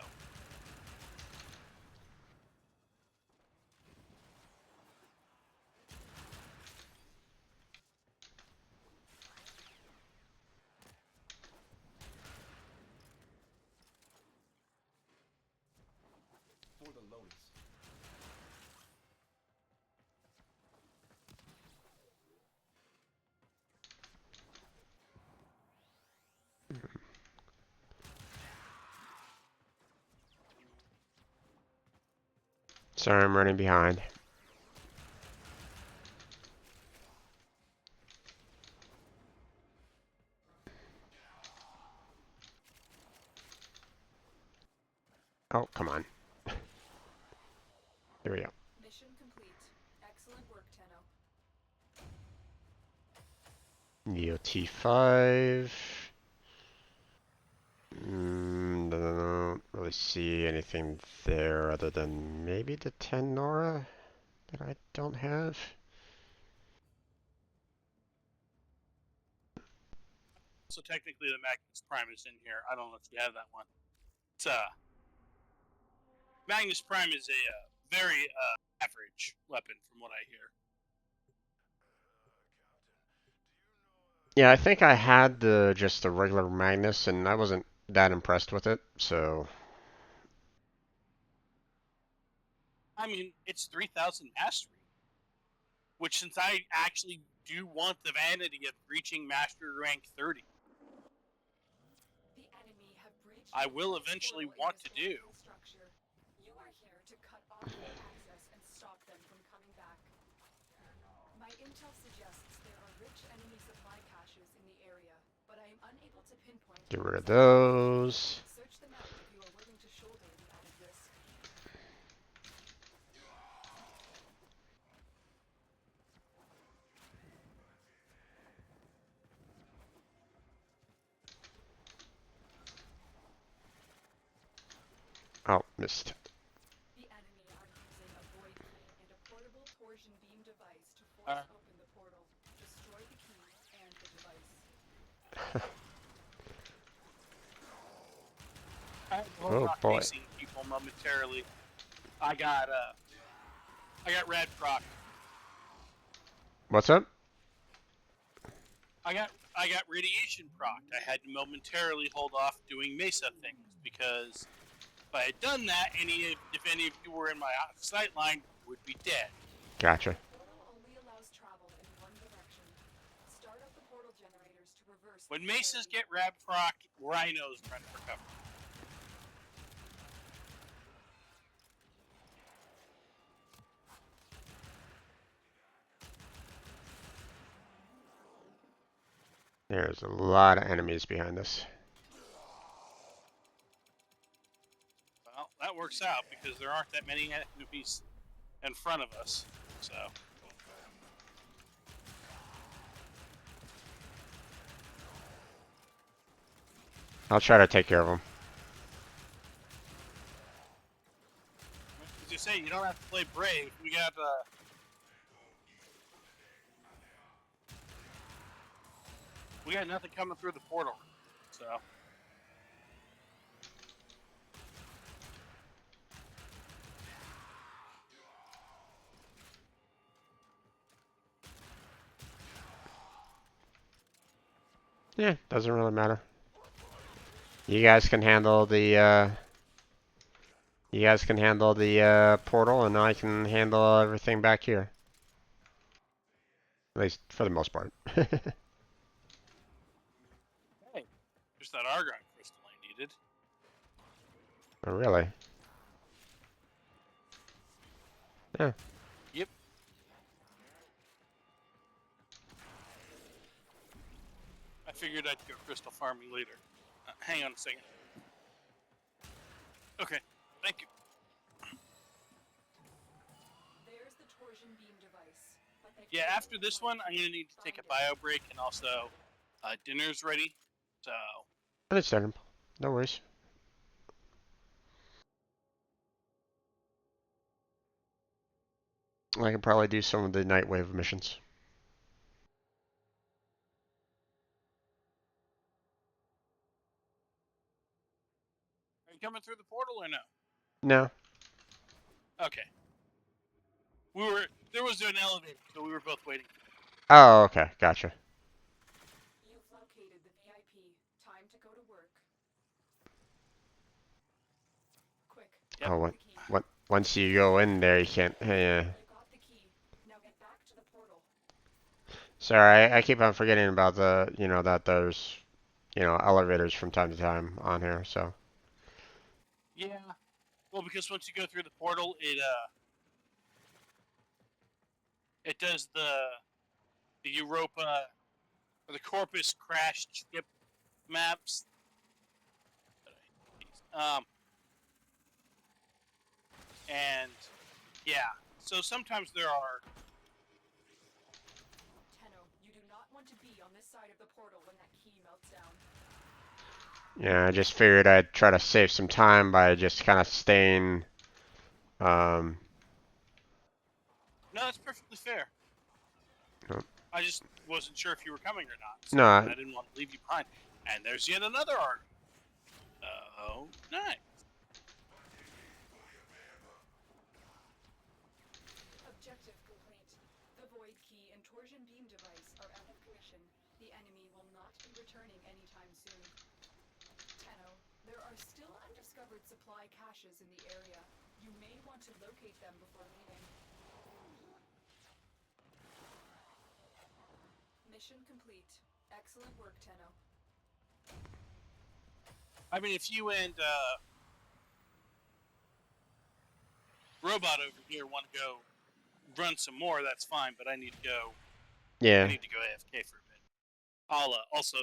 Sorry, I'm running behind. Oh, come on. Here we go. Mission complete. Excellent work, Tenno. Neo T5. Don't really see anything there other than maybe the 10 Nora that I don't have. So technically, the Magnus Prime is in here. I don't know if you have that one. It's Magnus Prime is a very average weapon, from what I hear. Yeah, I think I had just the regular Magnus, and I wasn't that impressed with it. So I mean, it's 3,000 mastery, which since I actually do want the vanity of reaching master rank 30, The enemy have breached I the will defense eventually portal in want this to do. orbital structure. You are here to cut off their access and stop them from coming back. My intel suggests there are rich enemy supply caches in the area, but I am unable to pinpoint. get rid of exactly. those. Search them out if you are willing to shoulder the added risk. Oh, missed. The enemy are using a void key and a portable torsion beam device to force open the portal. Destroy the key and the device. Oh boy. Facing people momentarily. I got Rad Proc. What's up? I got radiation proc. I had to momentarily hold off doing Mesa things because if I had done that, if any of you were in my sight line, would be dead. Gotcha. The portal only allows travel in one direction. Start up the portal generators to reverse. When Mesas get Rad Proc, Rhinos run for cover. There's a lot of enemies behind us. Well, that works out because there aren't that many enemies in front of us. So. I'll try to take care of them. As you say, you don't have to play brave. We got nothing coming through the portal, so. Yeah, doesn't really matter. You guys can handle the portal, and I can handle everything back here. At least for the most part. Hey, there's that argon crystal I needed. Oh, really? Yeah. Yep. I figured I'd go crystal farming later. Hang on a second. Okay, thank you. There's the torsion beam device. But they Yeah, after this one, I'm gonna need to take a bio break, and also dinner's ready. So Understandable. No worries. I can probably do some of the Nightwave missions. are you coming through the portal or no? No. Okay. There was an elevator, so we were both waiting. Oh, okay. Gotcha. You've located the VIP. Time to go to work. Quick. Yep. Oh, The key. once you go in there, you can't. Yeah. You got the key. Now get back to the portal. Sorry, I keep on forgetting about that there's, elevators from time to time on here. So. Yeah. Well, because once you go through the portal, It does the Europa or the Corpus crash ship maps. And yeah, so sometimes there are. Tenno, you do not want to be on this side of the portal when that key melts down. Yeah, I just figured I'd try to save some time by just kind of staying. Um, No, that's perfectly fair. No. I just wasn't sure if you were coming or not, so No, I didn't want to leave you behind. And there's yet another arc. Oh, nice. Objective complete. The Void Key and Torsion Beam device are out of commission. The enemy will not be returning anytime soon. Tenno, there are still undiscovered supply caches in the area. You may want to locate them before leaving. Mission complete. Excellent work, Tenno. I mean, if you and Robot over here want to go run some more, that's fine. But I need to go. I yeah. need to go AFK for a bit. I'll also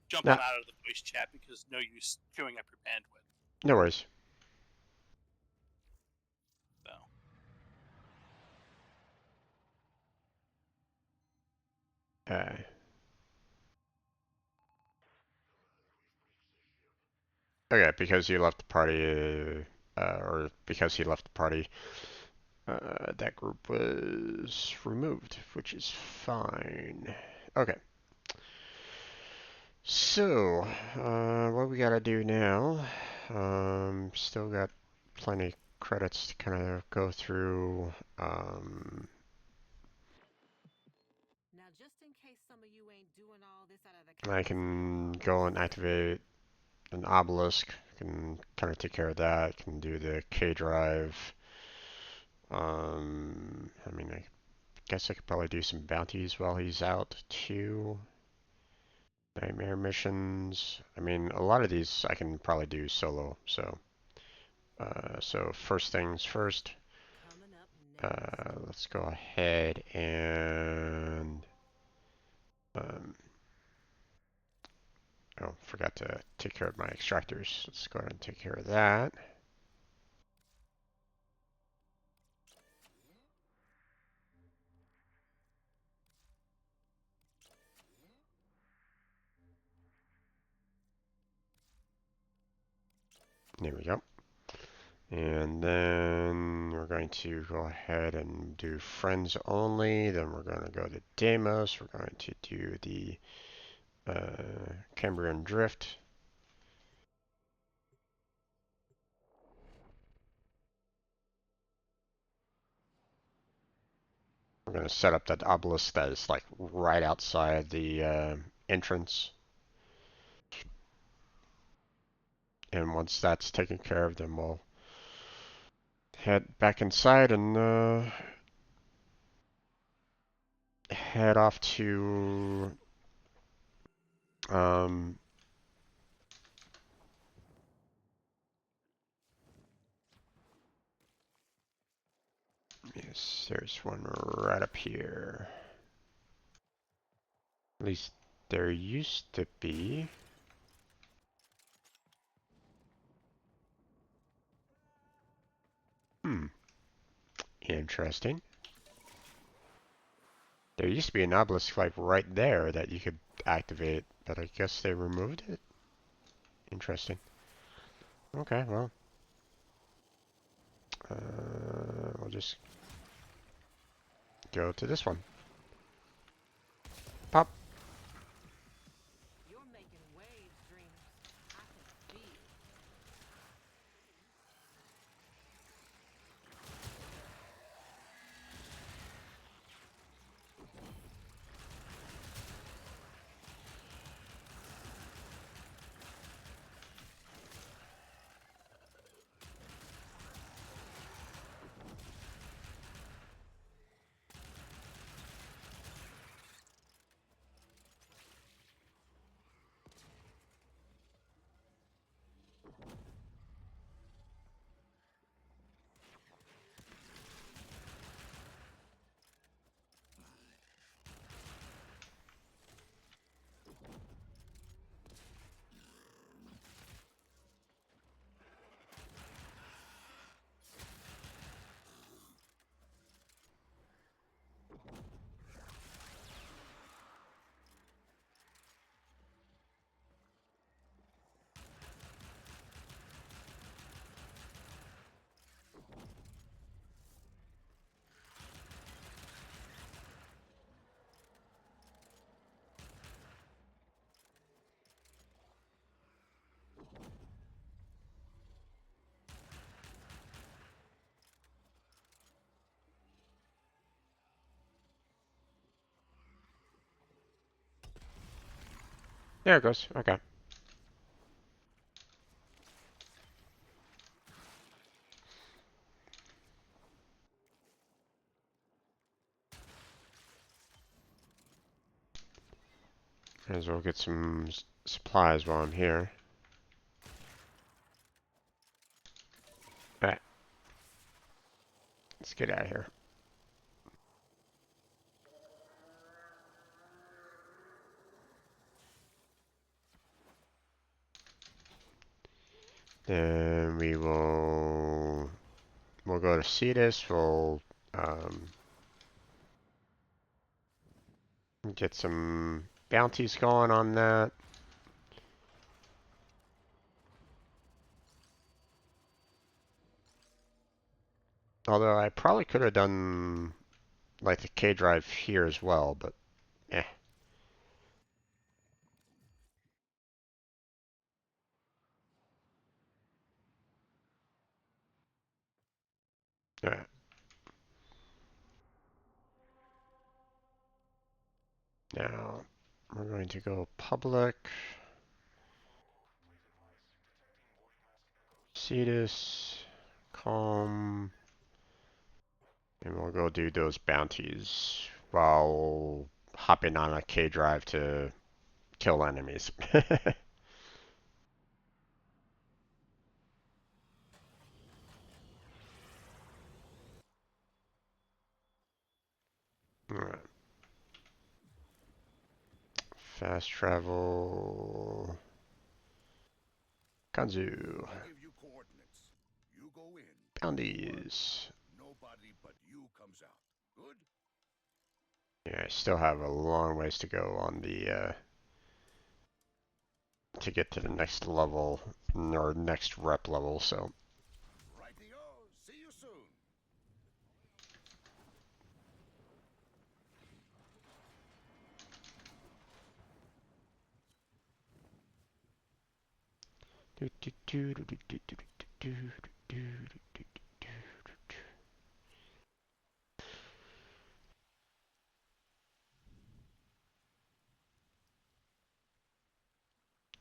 jump Nah. on out of the voice chat because no use chewing up your bandwidth. No worries. So. Okay, because you left the party, or because he left the party, that group was removed, which is fine. Okay. So, what we gotta do now? Still got plenty of credits to kind of go through. Now, just in case some of you ain't doing all this out of the I kindness of can your go hearts, and activate an obelisk. Can kind of take care of that. Can do the K drive. I mean, I guess I could probably do some bounties while he's out too. Nightmare missions. I mean, a lot of these I can probably do solo. So first things first. coming up next. Let's go ahead and oh, forgot to take care of my extractors. Let's go ahead and take care of that. There we go. And then we're going to go ahead and do friends only. Then we're going to go to Deimos. We're going to do the Cambrian Drift. We're going to set up that obelisk that is like right outside the entrance. And once that's taken care of, then we'll head back inside and head off to yes, there's one right up here. At least there used to be. Interesting. There used to be an obelisk like right there that you could activate, but I guess they removed it. Interesting. Okay, well. We'll just go to this one. Pop. You're making waves, dreamers. I can feel it. There it goes. Okay. Might as well get some supplies while I'm here. Alright. Let's get out of here. Then we'll go to Cetus. We'll get some bounties going on that. Although I probably could have done like the K drive here as well, but eh. Alright. Now we're going to go public. Cetus, calm, and we'll go do those bounties while hopping on a K drive to kill enemies. Alright. Fast travel. Kanzu. I give you coordinates. You go in. Bounties. Nobody but you comes out. Good? Yeah, I still have a long ways to go on the to get to the next level or next rep level, so Righty-o. See you soon.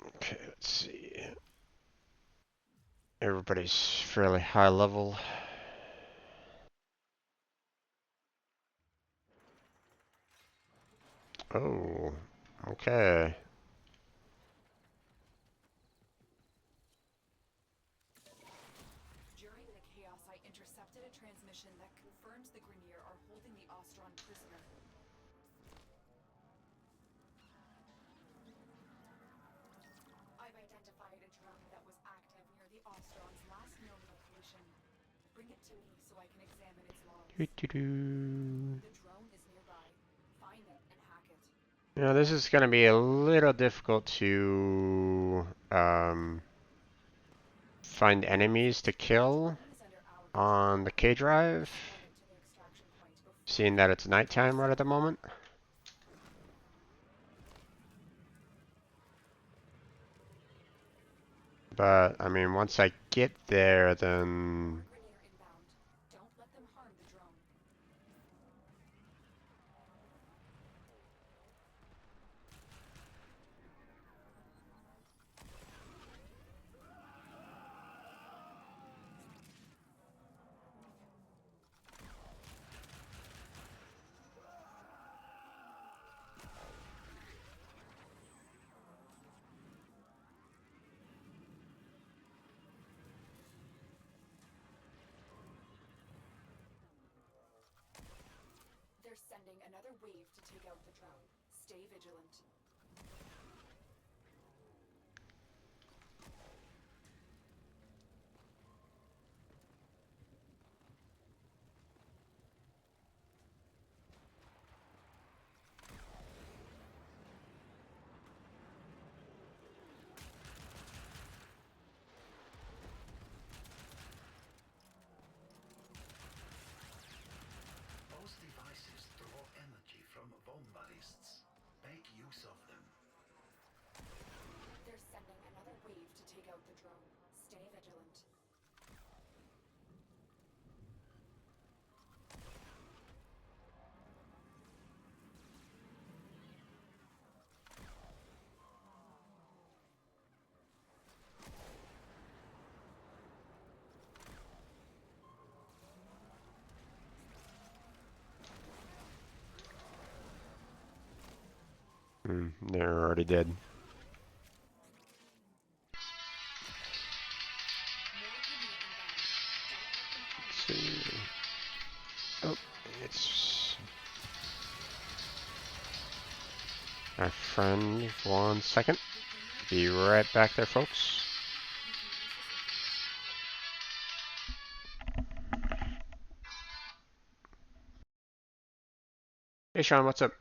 Okay, let's see. Everybody's fairly high level. Oh, okay. During the chaos, I intercepted a transmission that confirms the Grineer are holding the Ostron prisoner. I've identified a drone that was active near the Ostron's last known location. Bring it to me so I can examine its logs. The drone is nearby. Find it and hack it. Now this is going to be a little difficult to find enemies to kill Drone is under our on the K drive, Send it to the extraction point before seeing that it's nighttime right at the moment. But I mean, once I get there, then Grineer inbound. Don't let them harm the drone. They're sending another wave to take out the drone. Stay vigilant. Those devices draw energy from Vombarists. Make use of them. They're sending another wave to take out the drone. Stay vigilant. They're already dead. Let's see. Oh, it's my friend. 1 second. Be right back there, folks. Hey, Sean, what's up?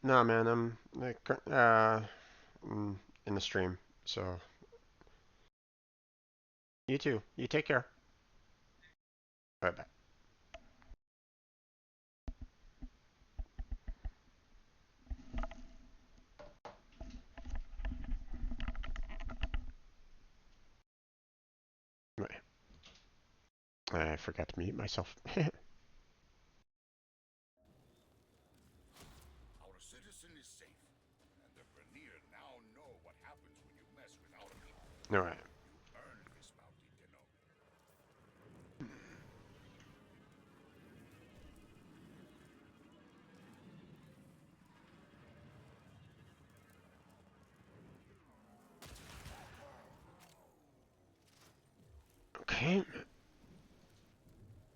Nah, man, I'm in the stream, so you too. You take care. Bye bye. I forgot to mute myself. Our citizen is safe, and the Vanir now know what happens when you mess with our people. All right. You earned this bounty, Tenno. Okay.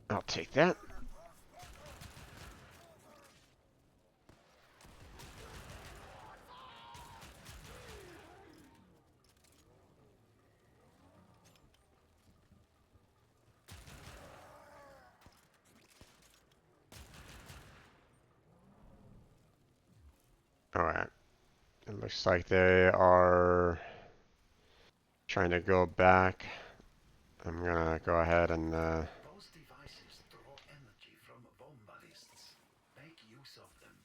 I'll take that. All right. It looks like they are trying to go back. I'm gonna go ahead and Those devices draw energy from Vombalists. Make use of them.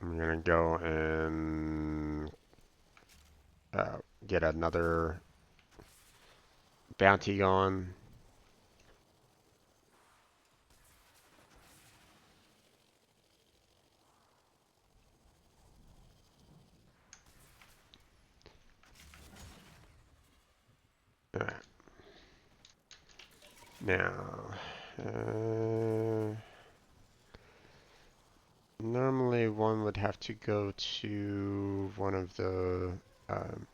I'm gonna go and get another bounty going. All right. Now, normally one would have to go to one of the um,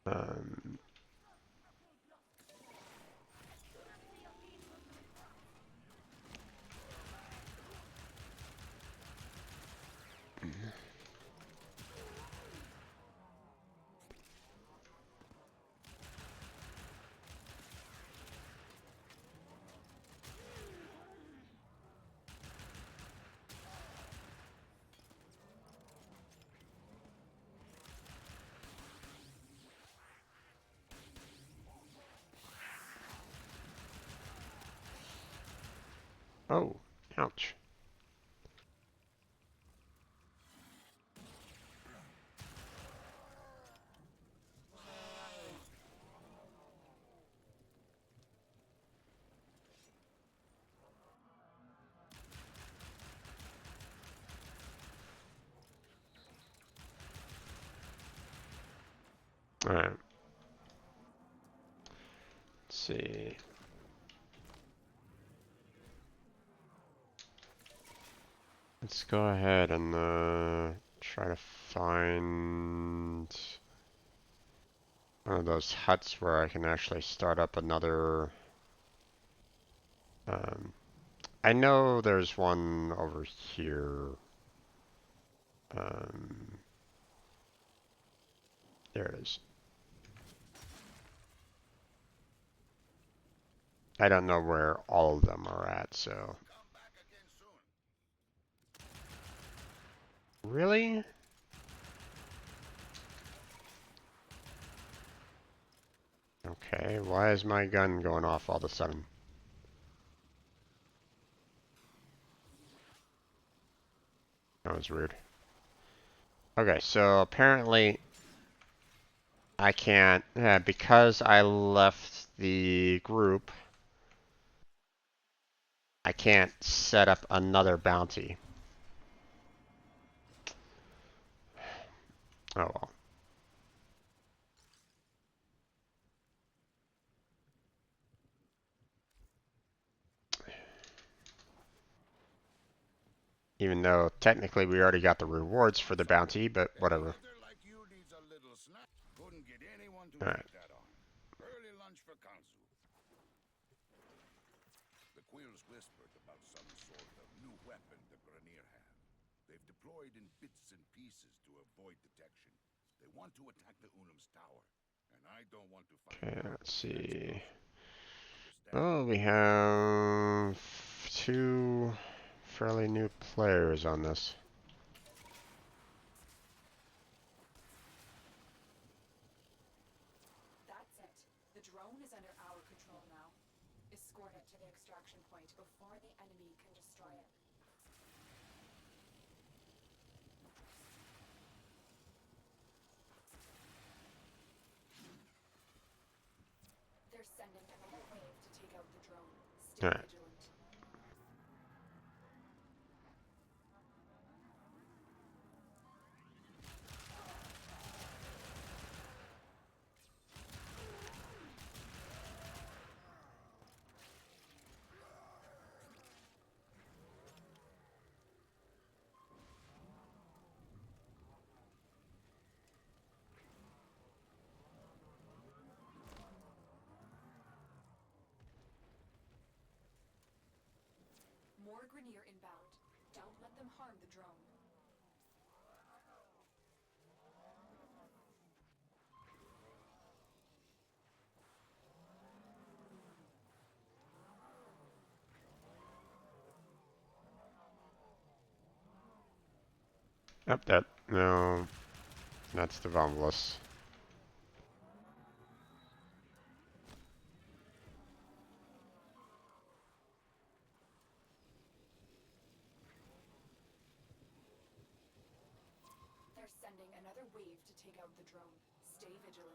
um, oh, ouch. All right. Let's see. Let's go ahead and try to find one of those huts where I can actually start up another. Um, I know there's one over here. Um, there it is. I don't know where all of them are at, so. Come back again soon. Really? Okay, why is my gun going off all of a sudden? That was weird. Okay, so apparently I can't, because I left the group, I can't set up another bounty. Oh well. Even though technically we already got the rewards for the bounty, but whatever. Like you needs a little snack. Couldn't get anyone to Alright. take that on. Early lunch for Kansu. The Quills whispered about some sort of new weapon the Grenier have. They've deployed in bits and pieces to avoid detection. They want to attack the Unum's tower, and I don't want to find Okay, out. let's see. Understand? Oh, we have 2 fairly new players on this. That's it. The drone is under our control now. Escort it to the extraction point before the enemy can destroy it. They're sending another wave to take out the drone. Stay Alright. vigilant. More Grenier inbound. Don't let them harm the drone. Yep, that, no, that's the Vomulus. They're sending another wave to take out the drone. Stay vigilant.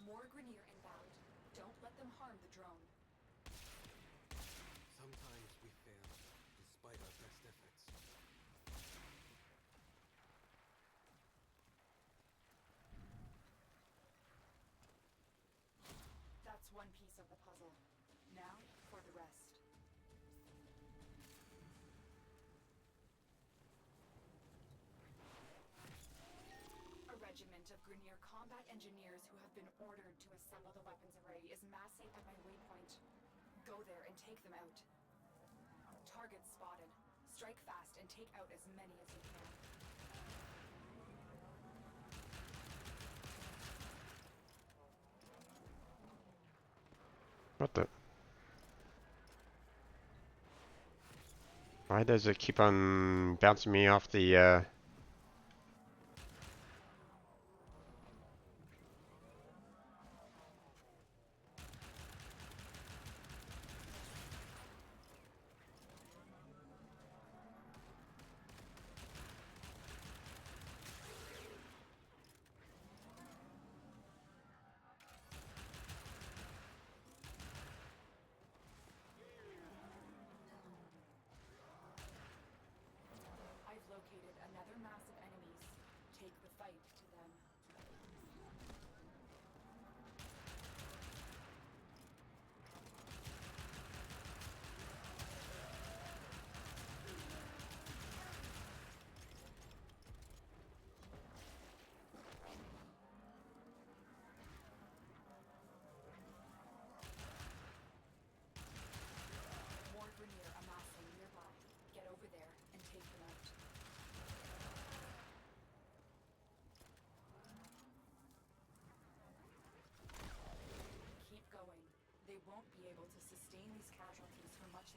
More Grenier inbound. Don't let them harm the drone. Sometimes we fail, despite our best efforts. That's one piece of the puzzle. Now for the rest. A regiment of Grenier combat engineers who have been ordered to assemble the weapons array is massing at my waypoint. Go there and take them out. Targets spotted. Strike fast and take out as many as you can. What the? Why does it keep on bouncing me off the, I've located another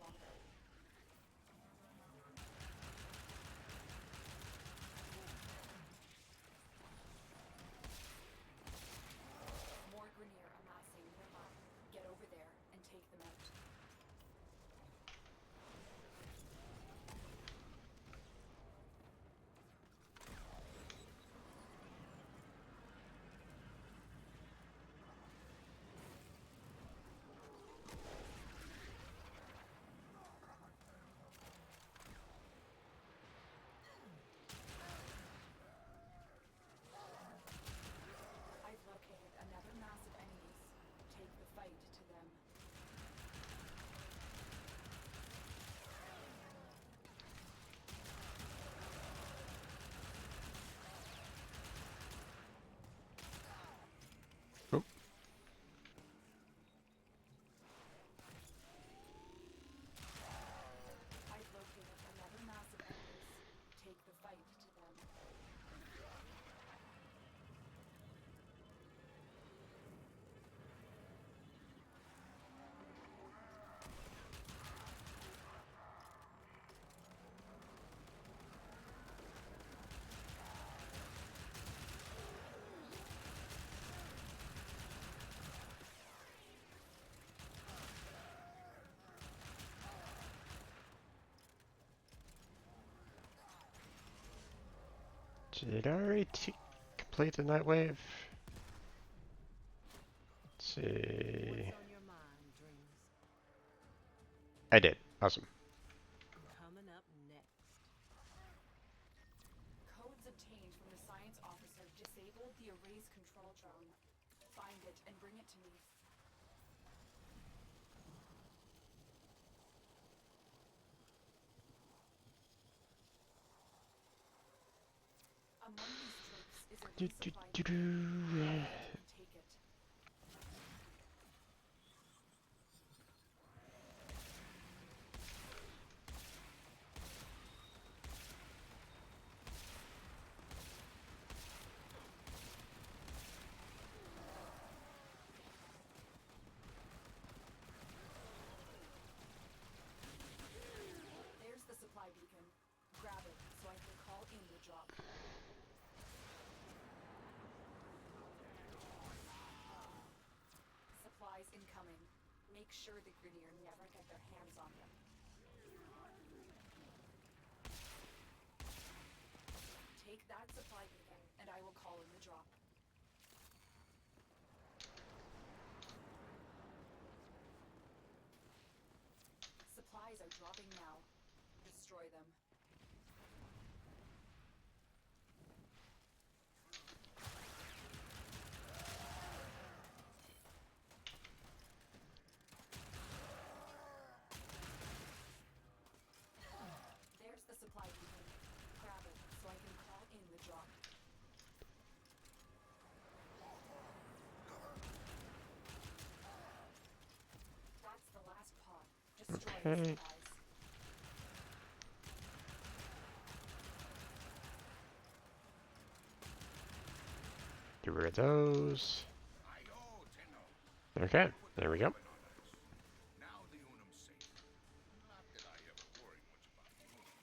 longer. More Grineer amassing nearby. Get over there and take them out. I've located another mass of enemies. Take the fight to them. Oh, I've located another mass of enemies. Take the fight to them. did I already complete the night wave? Let's see. What's on your mind, Dreams? I did. Awesome. Coming up next. Codes obtained from the science officer disabled the array's control drone. Find it and bring it to me. Among these troops is a Do, do, resupply do, depot. do. Take it. There's the supply beacon. Grab it so I can call in the drop. Supplies incoming. Make sure the Grineer never get their hands on them. Take that supply beacon, and I will call in the drop. Supplies are dropping now. Destroy them. There's the supply beacon. Grab it so I can call in the drop. That's the last pod. Destroy the Okay. supplies. Get rid of those. Ayo, Tenno. Okay, there we go. Now the Unum's safe. Not that I ever worry much about the Unum.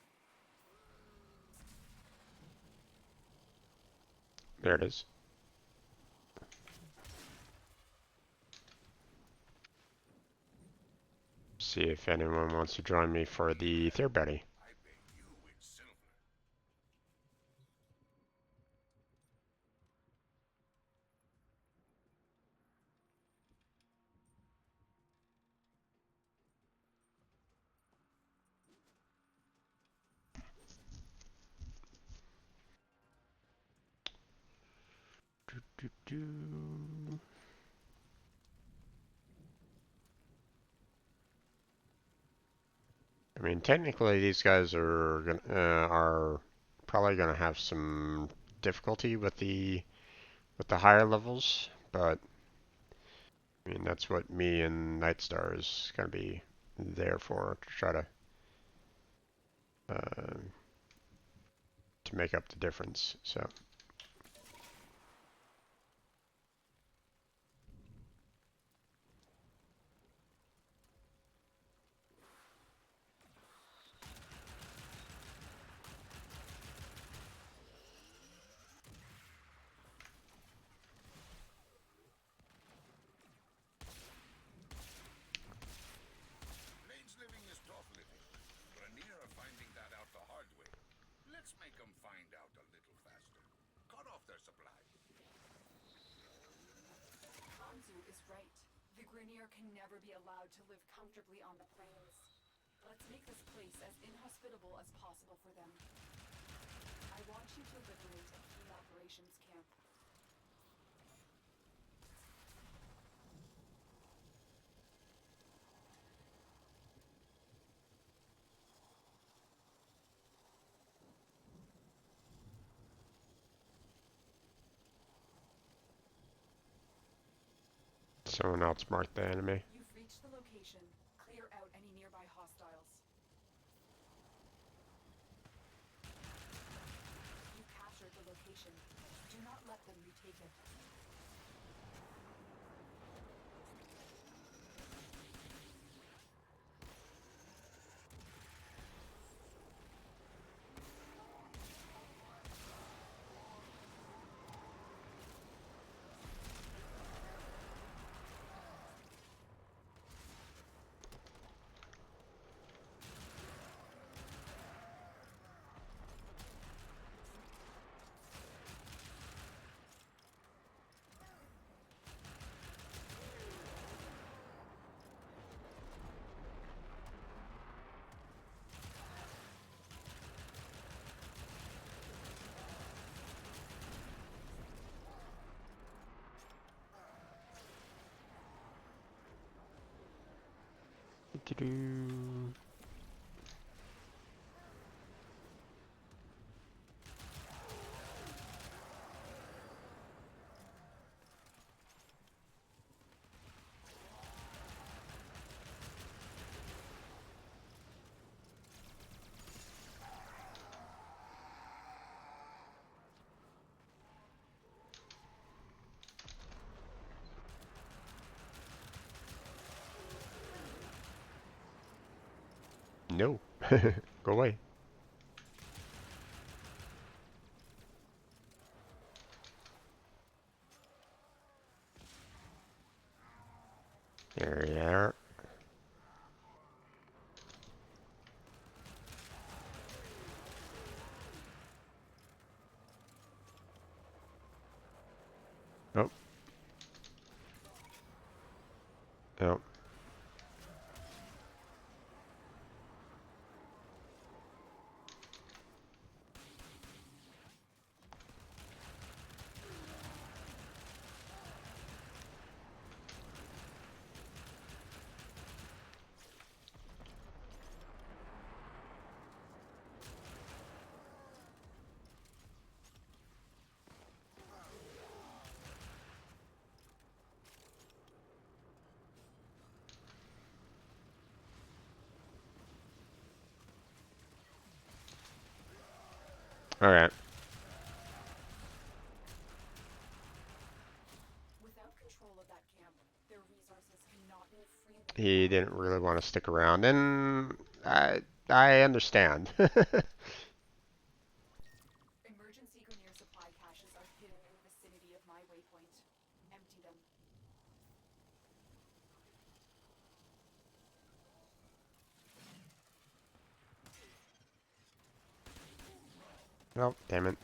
There it is. See if anyone wants to join me for the third buddy. I pay you in silver. Do. I mean, technically, these guys are probably gonna have some difficulty with the higher levels, but I mean that's what me and Nightstar is gonna be there for, to try uh, to make up the difference. So. thinned out a little faster. Cut off their supply. Hanzu is right. The Grineer can never be allowed to live comfortably on the plains. Let's make this place as inhospitable as possible for them. I want you to liberate a key operations camp. Someone else marked the enemy. You've reached the location. Clear out any nearby hostiles. You captured the location. Do not let them retake it. Do-do-do. No. Go away. There you are. Oh. Oh. Alright. Without control of that camp, their resources cannot move freely. He didn't really want to stick around, and I understand. Emergency Grineer supply caches are hidden in the vicinity of my waypoint. Empty them. Oh, damn it.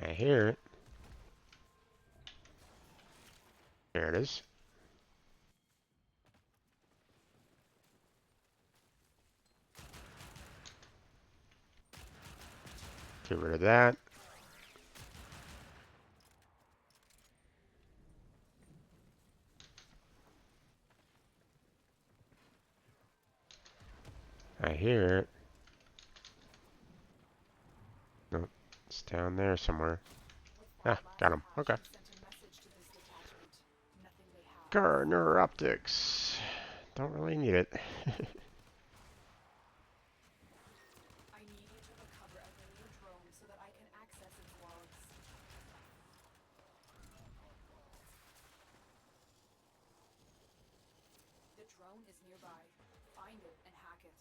I hear it. There it is. Get rid of that. I hear it. Nope. It's down there somewhere. Ah, got him. Okay. Sent a message to this detachment. Nothing they have. Garner optics. Don't really need it. I need you to recover a Grineer drone so that I can access its logs. The drone is nearby. Find it and hack it.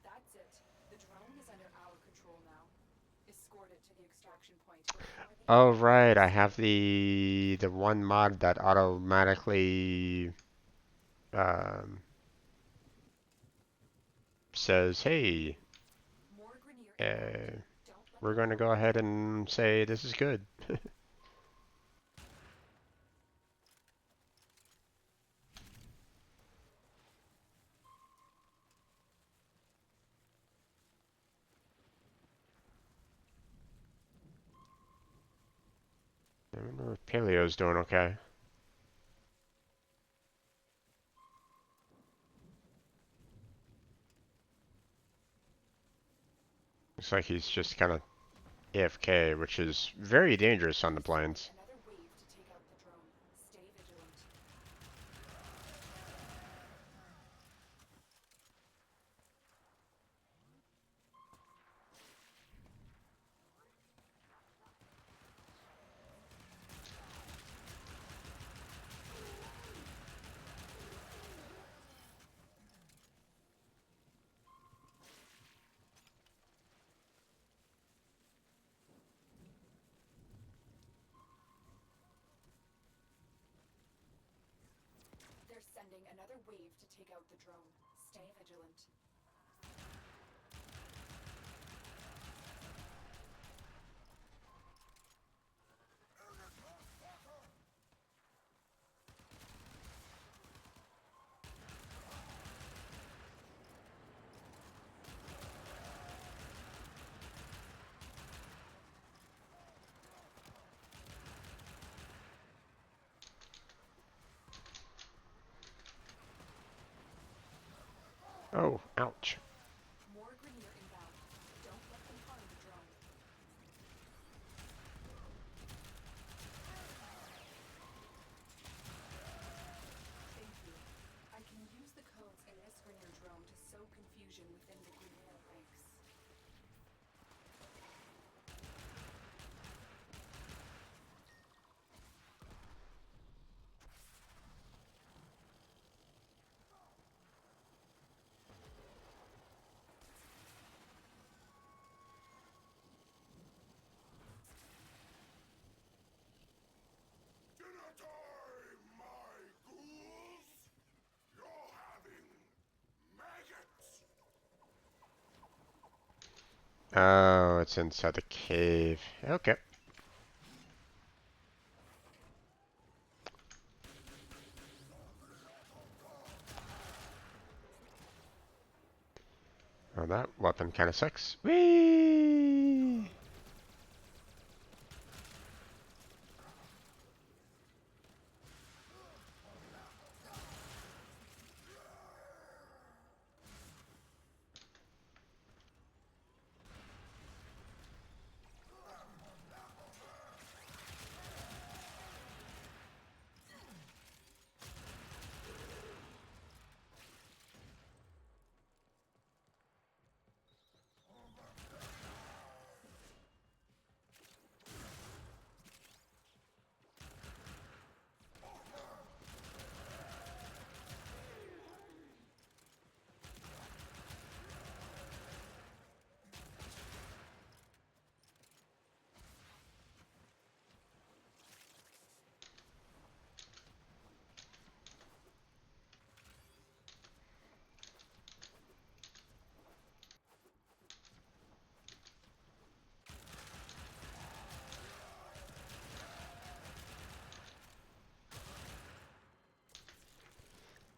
That's it. The drone is escort it to the extraction point before the Oh right, I have the one mod that automatically says, hey, more Grenier uh, inbound. Don't let we're them going to go ahead and say this is good. I wonder if Paleo's doing okay. Looks like he's just kind of AFK, which is very dangerous on the plains. another wave to take out the drone. Stay vigilant. They're sending another wave to take out the drone. Stay vigilant. Oh, ouch. More Grenier inbound. Don't let them harm the drone. Thank you. I can use the codes in this Grenier drone to sow confusion within the Grenier ranks. Dinner time, my ghouls! You're having maggots! Oh, it's inside the cave. Okay. Oh, that weapon kind of sucks. Whee!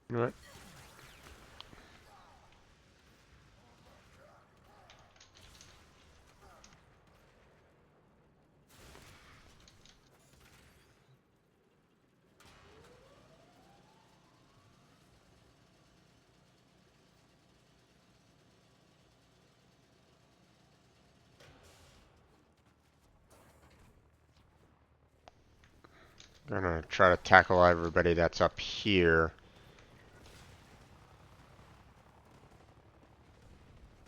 What? Gonna try to tackle everybody that's up here.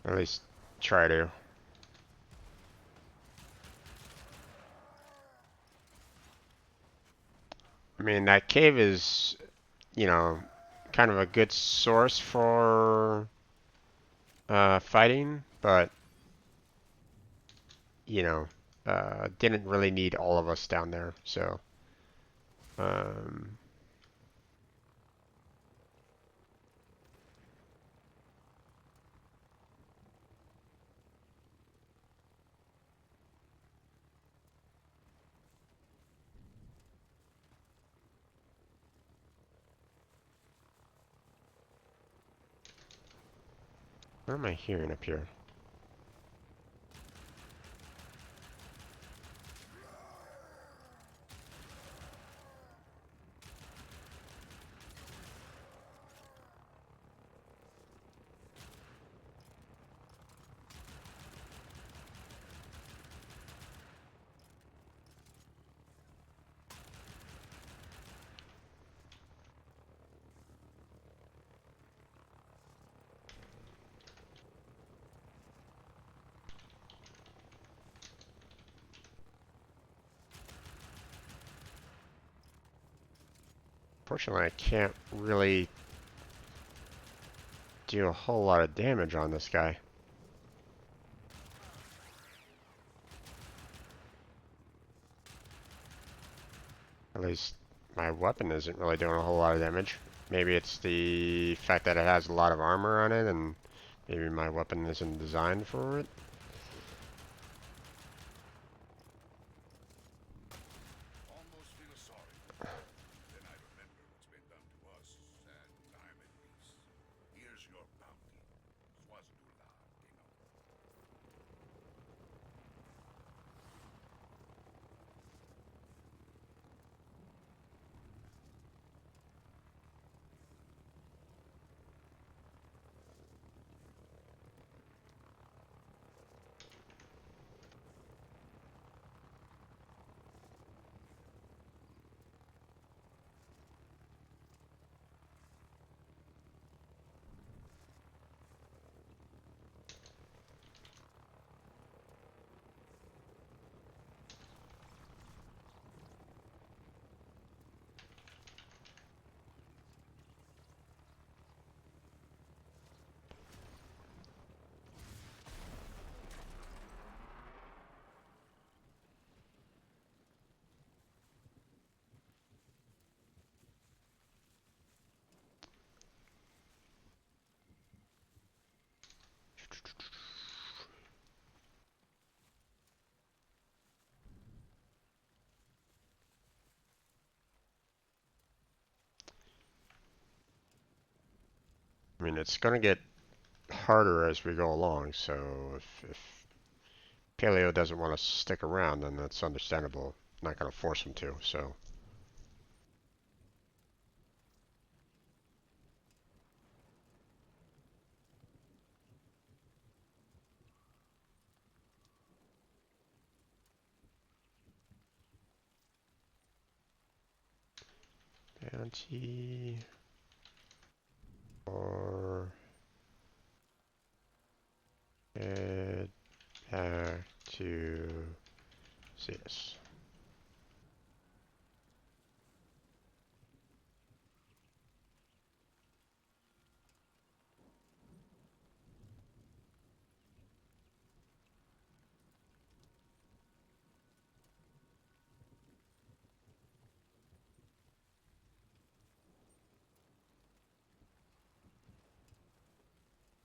At least try to. I mean, that cave is, you know, kind of a good source for fighting, but you know, didn't really need all of us down there. So, um, what am I hearing up here? Fortunately, I can't really do a whole lot of damage on this guy. At least my weapon isn't really doing a whole lot of damage. Maybe it's the fact that it has a lot of armor on it, and maybe my weapon isn't designed for it. Almost feel sorry for you. Then I remember what's been done to us, and I'm at peace. Here's your bounty. Swazadula, I mean, it's going to get harder as we go along, so if Paleo doesn't want to stick around, then that's understandable. I'm not going to force him to, so. Bounty. Or head back to CS.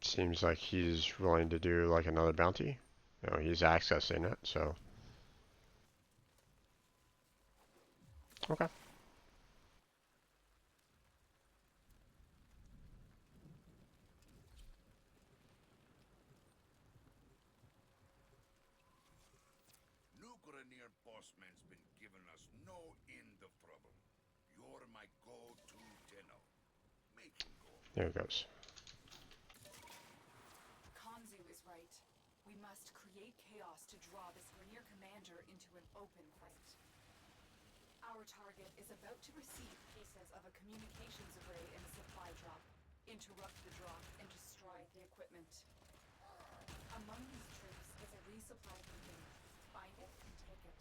Seems like he's willing to do like another bounty. No, he's accessing it, so. Okay. New Grenier bossman's been giving us no end of trouble. You're my go-to tenno. Make him go. There it goes. Kanzu is right. We must create chaos to draw this Grenier commander into an open fight. Our target is about to receive pieces of a communications array in a supply drop. Interrupt the drop and destroy the equipment. Among these troops is a resupply beacon. Find it and take it.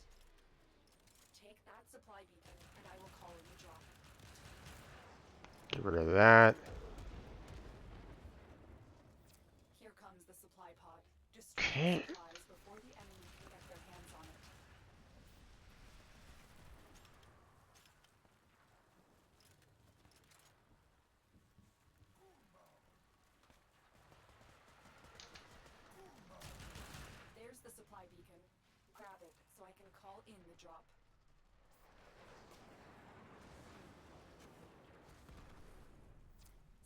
Take that supply beacon and I will call in the drop. Get rid of that. Here comes the supply pod. Destroy Okay. the supplies before the enemy can get their call in the drop.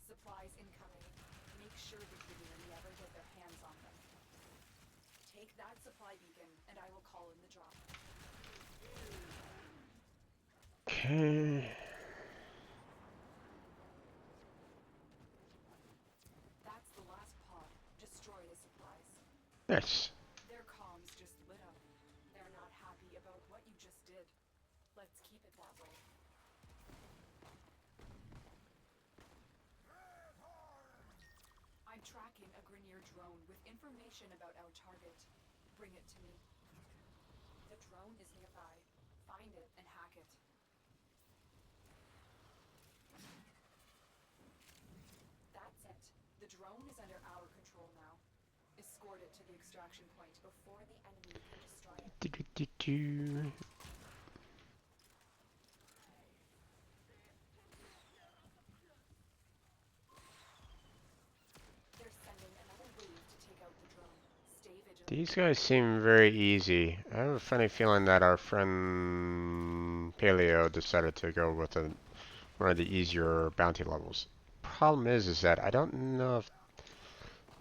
Supplies incoming. Make sure the Grineer never get their hands on them. Take that supply beacon, and I will call in the drop. Okay. That's the last pod. Destroy the supplies. Yes. Their comms just lit up. They're not happy about what you just did. Let's keep it that way. I'm tracking a Grineer drone with information about our target. Bring it to me. The drone is nearby. Find it and hack it. That's it. The drone is under our control now. Escort it to the extraction point before the enemy can destroy it. Do-do-do-do. They're sending another wave to take out the drone. Stay vigilant. These guys seem very easy. I have a funny feeling that our friend Paleo decided to go with one of the easier bounty levels. Problem is that I don't know if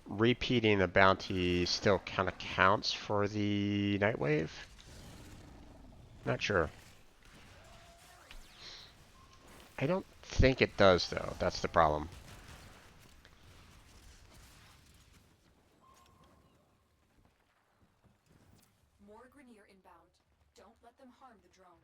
repeating the bounty still kind of counts for the Nightwave. Not sure. I don't think it does though. That's the problem. More Grineer inbound. Don't let them harm the drone.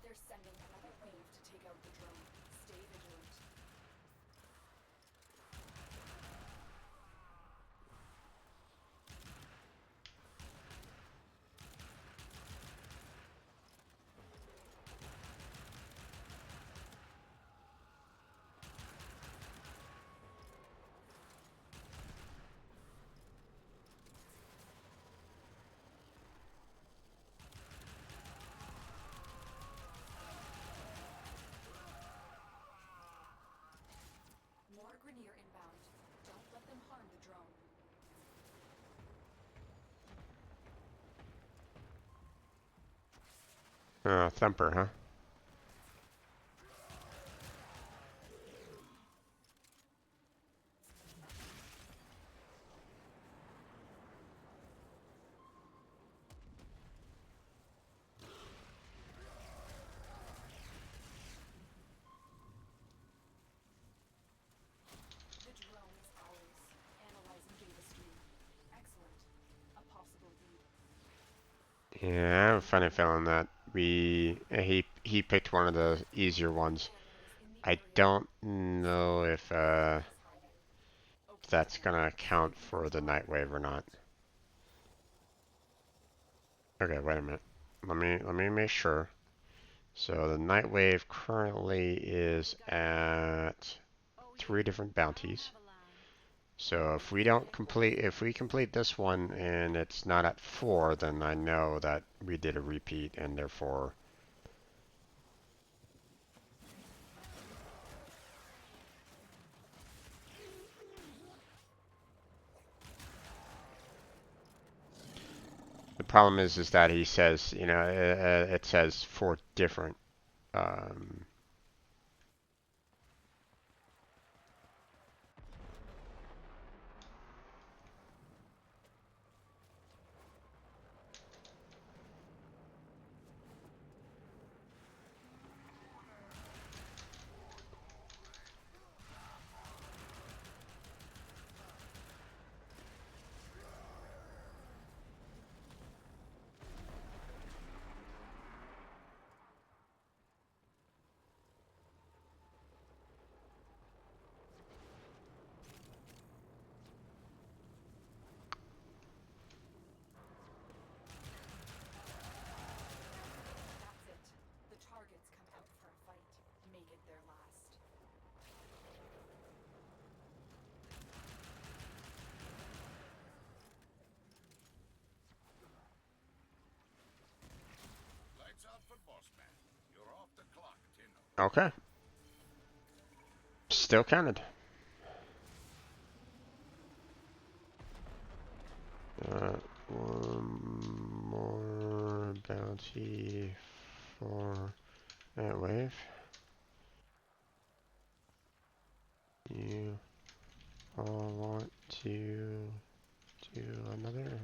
They're sending another wave to take out the drone. Stay vigilant. More Grineer inbound. Don't let them harm the drone. Thumper, huh? The drone is ours. Analyzing data stream. Excellent. A possible lead. Yeah, I have a funny feeling that he picked one of the easier ones. Scanners in the I area. don't know if Is hiding. Okay, that's now, gonna count save for the the drone. Nightwave or not. Okay, wait a minute. Let me make sure. So the Nightwave currently is at Oh 3 yeah, different I don't bounties. have a line. So if we complete this one and it's not at 4, then I know that we did a repeat and therefore the problem is that he says, it says 4 different um, Okay. Still counted. One more bounty for that wave. You all want to do another?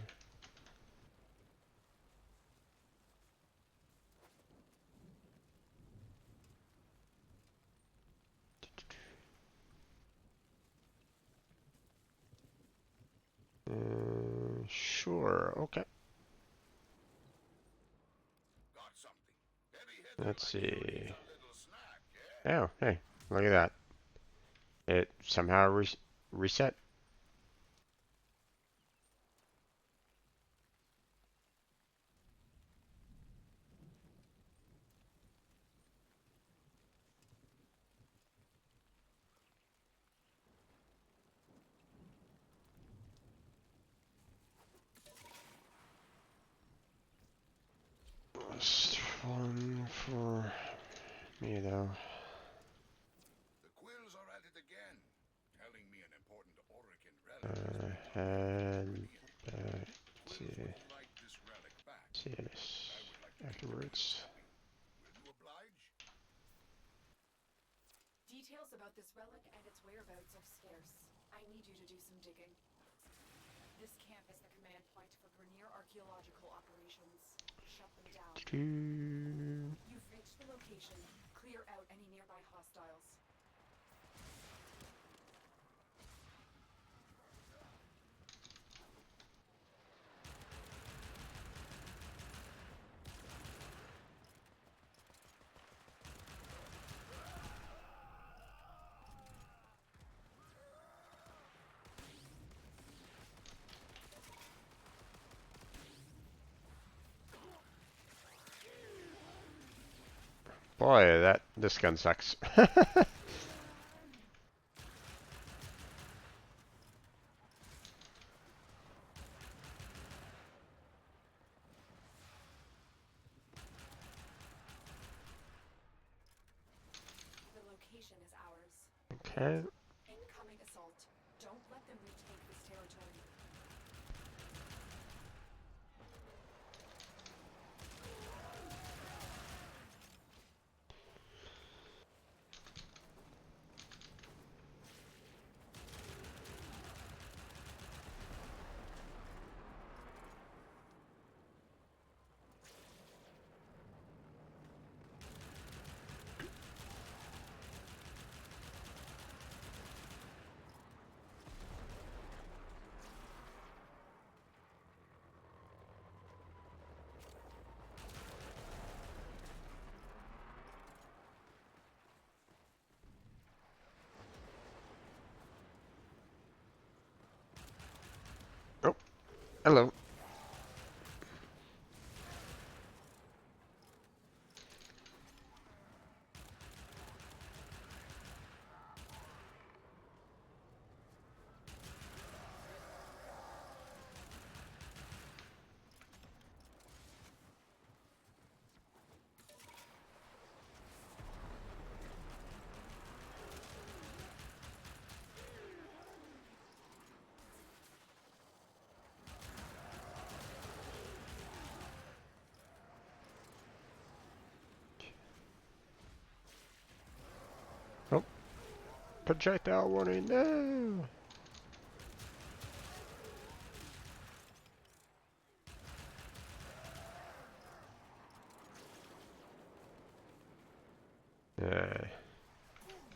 Sure, okay. Got something. Heavy-hitter Let's like you see. needs a little snack, yeah? Oh, hey, look at that. It somehow reset. Last one for me, though. The quills are at it again, telling me an important Orican relic has been Head delivered to Grenier. back The to quills would like this relic back. TS I would like to make the afterwards. quills happy. Will you oblige? Details about this relic and its whereabouts are scarce. I need you to do some digging. This camp is the command point for Grenier archaeological operations. Shut them down. You've reached the location. Clear out any nearby hostiles. Boy, this gun sucks. The location is ours. Okay. Incoming assault. Don't let them retake this territory. Oh, hello. Oh, projectile warning, no!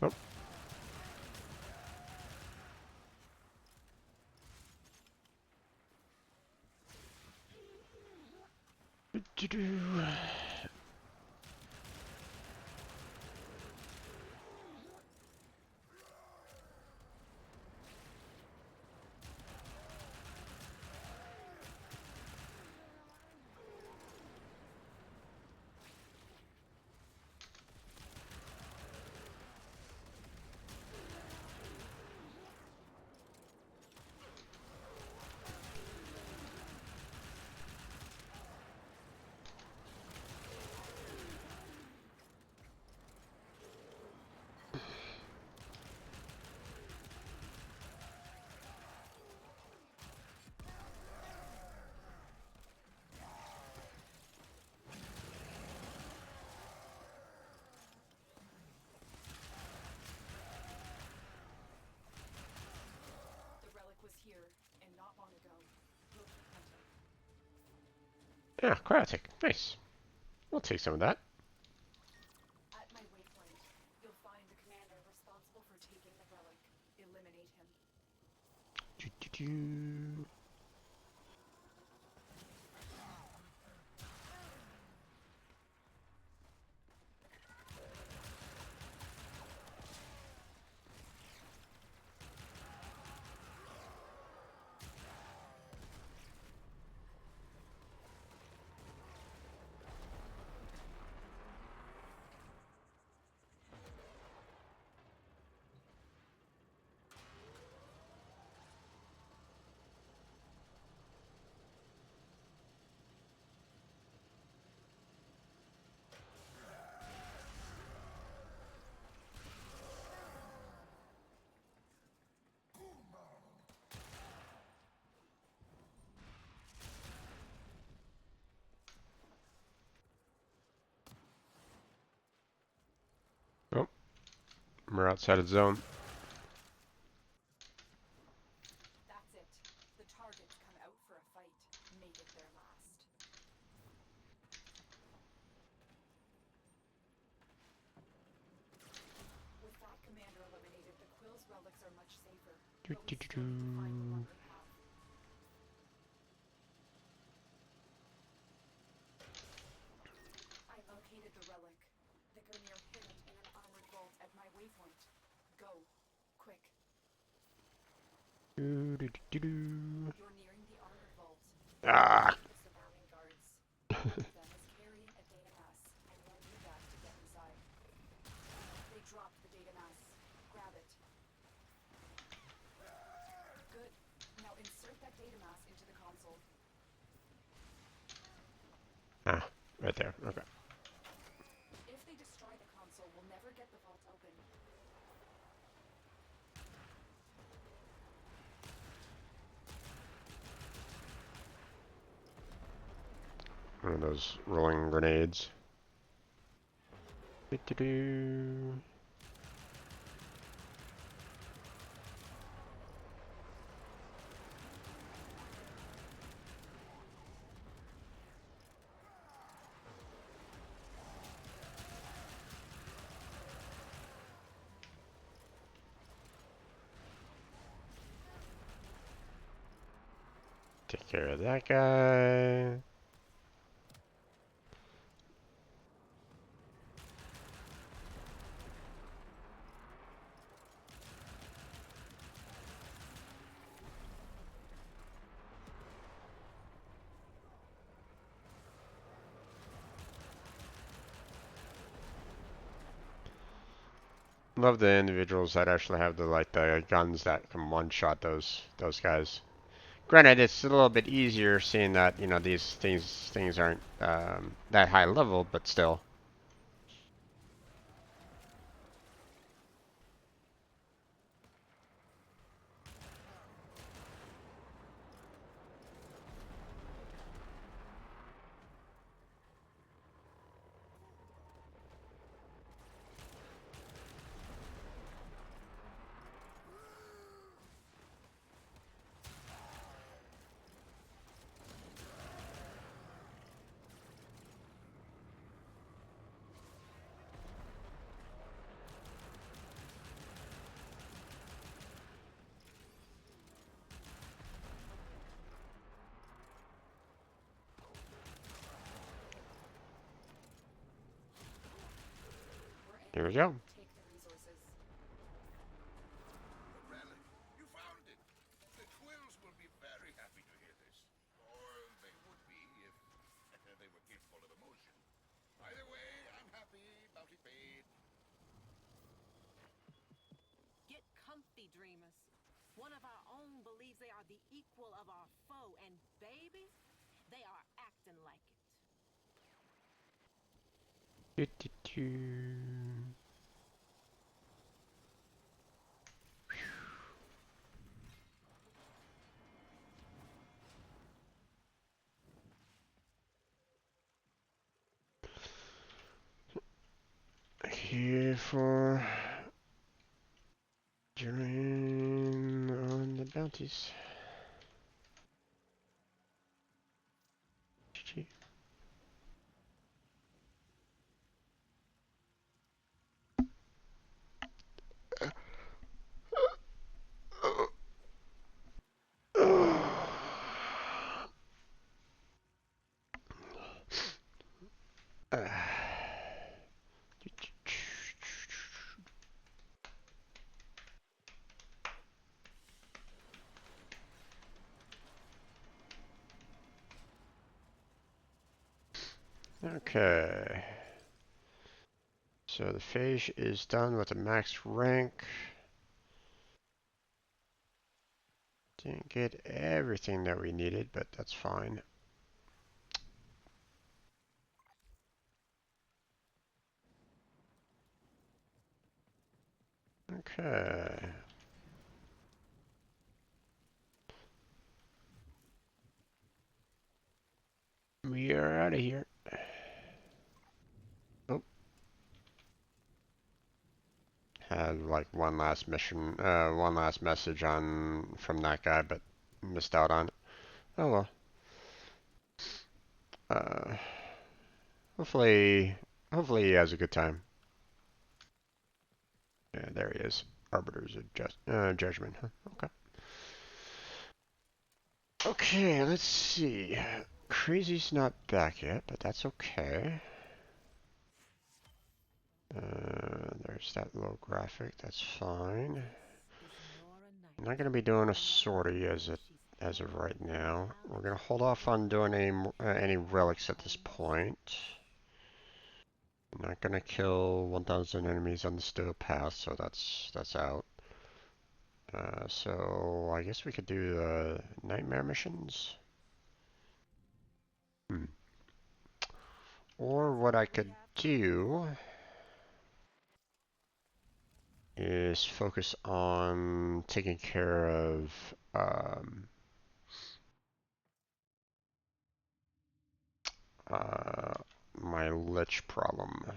Oh. Do-do-do. Yeah, cryotic. Nice. We'll take some of that. At my waypoint, you'll find the commander responsible for taking the relic. Eliminate him. Do. Oh, we're outside of zone. That's it. The targets come out for a fight. Make it their last. With that commander eliminated, the Quill's relics are much safer. But we still need to find the longer path. I located the relic. The Grineer hid it in an armored vault at my waypoint. Go. Quick. You're nearing the armored vault. Ah. The surrounding guards. One of them is carrying a data mass and will need that to get inside. They dropped the data mass. Grab it. Good. Now insert that data mass into the console. Ah, right there. Okay. If they destroy the console, we'll never get the vault open. One of those rolling grenades. Do. Take care of that guy. Love the individuals that actually have the guns that can one-shot those guys. Granted, it's a little bit easier seeing that these things aren't that high level, but still. Here we go. Take the resources. The relic. You found it. The Quills will be very happy to hear this. Or they would be if they were capable of emotion. Either way, I'm happy. Bounty paid. Get comfy, dreamers. One of our own believes they are the equal of our foe, and baby, they are acting like it. Here for join on the bounties. GG. Okay. So the phage is done with the max rank. Didn't get everything that we needed, but that's fine. Okay. We are out of here. Oh. Had like one last mission, one last message on from that guy, but missed out on it. Oh well. Uh, hopefully, hopefully he has a good time. Yeah, there he is. Arbiters of Judgment. Huh? Okay. Okay, let's see. Crazy's not back yet, but that's okay. There's that low graphic. That's fine. I'm not going to be doing a sortie as of right now. We're going to hold off on doing any relics at this point. I'm not going to kill 1,000 enemies on the steel path, so that's out. So I guess we could do the nightmare missions. Or what I could do is focus on taking care of uh, my lich problem.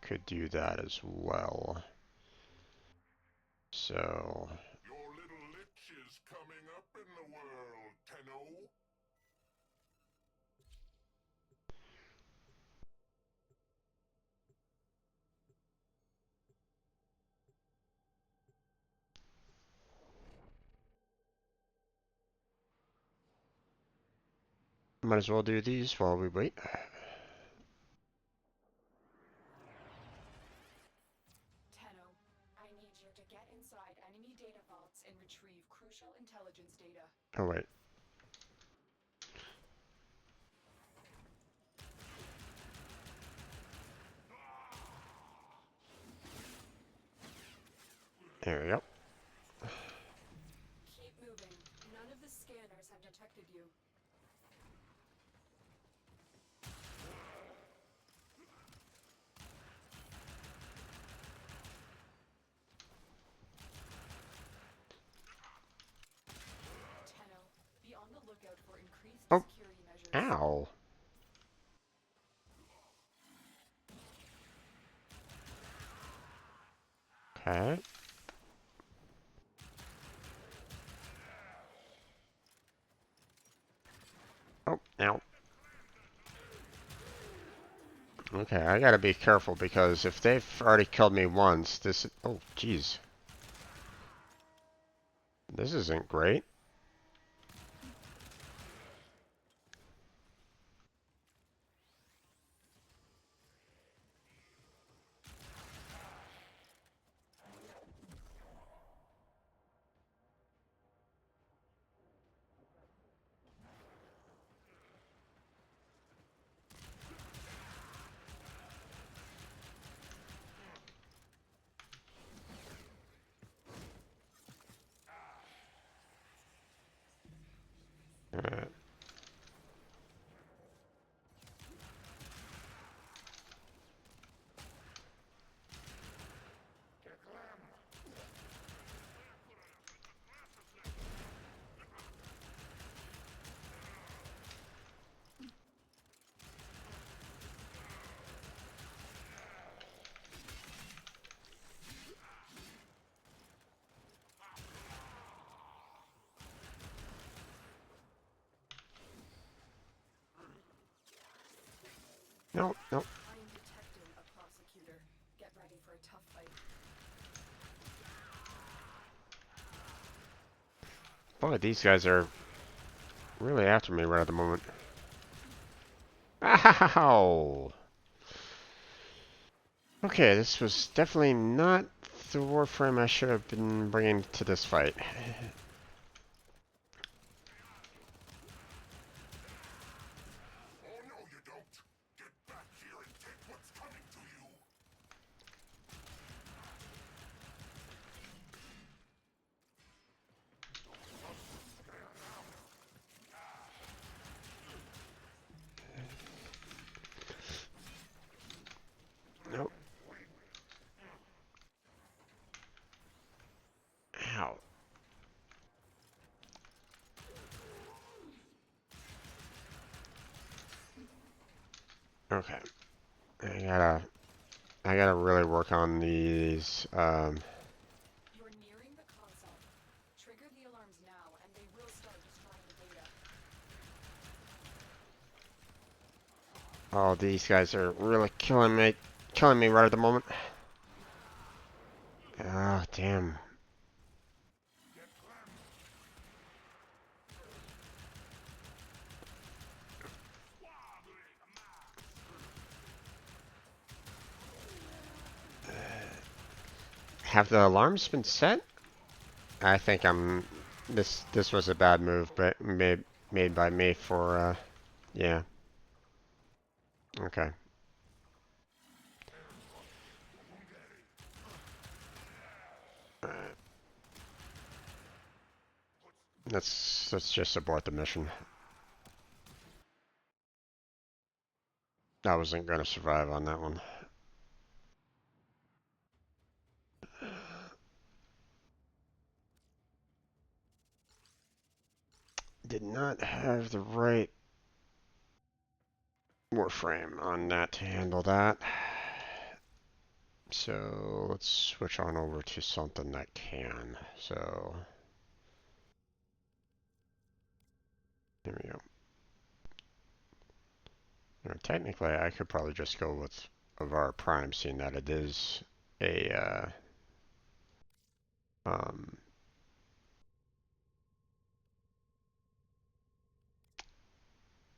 Could do that as well. So Your little lich is coming up in the world, Tenno. might as well do these while we wait. Tenno, I need you to get inside enemy data vaults and retrieve crucial intelligence data. Oh wait. There we go. Keep moving. None of the scanners have detected you. Tenno, be on the lookout for increased Oh. security measures. Ow. Okay. Oh, ow. Okay, I gotta be careful because if they've already killed me once, this... Oh, jeez. This isn't great. Alright. No, no. I am detecting a prosecutor. Get ready for a tough fight. Boy, these guys are really after me right at the moment. Ow! Okay, this was definitely not the Warframe I should have been bringing to this fight. Oh no, you don't. Get back Okay. I gotta really work on these. You're nearing the console. Trigger the alarms now, and they will start destroying the data. Oh, these guys are really killing me right at the moment. Ah, damn. Have the alarms been set? I think I'm. This was a bad move, but made by me for. Yeah. Okay. Alright. Let's just abort the mission. I wasn't gonna survive on that one. Did not have the right Warframe on that to handle that. So let's switch on over to something that can. So there we go. Technically, I could probably just go with Avar Prime, seeing that it is a um,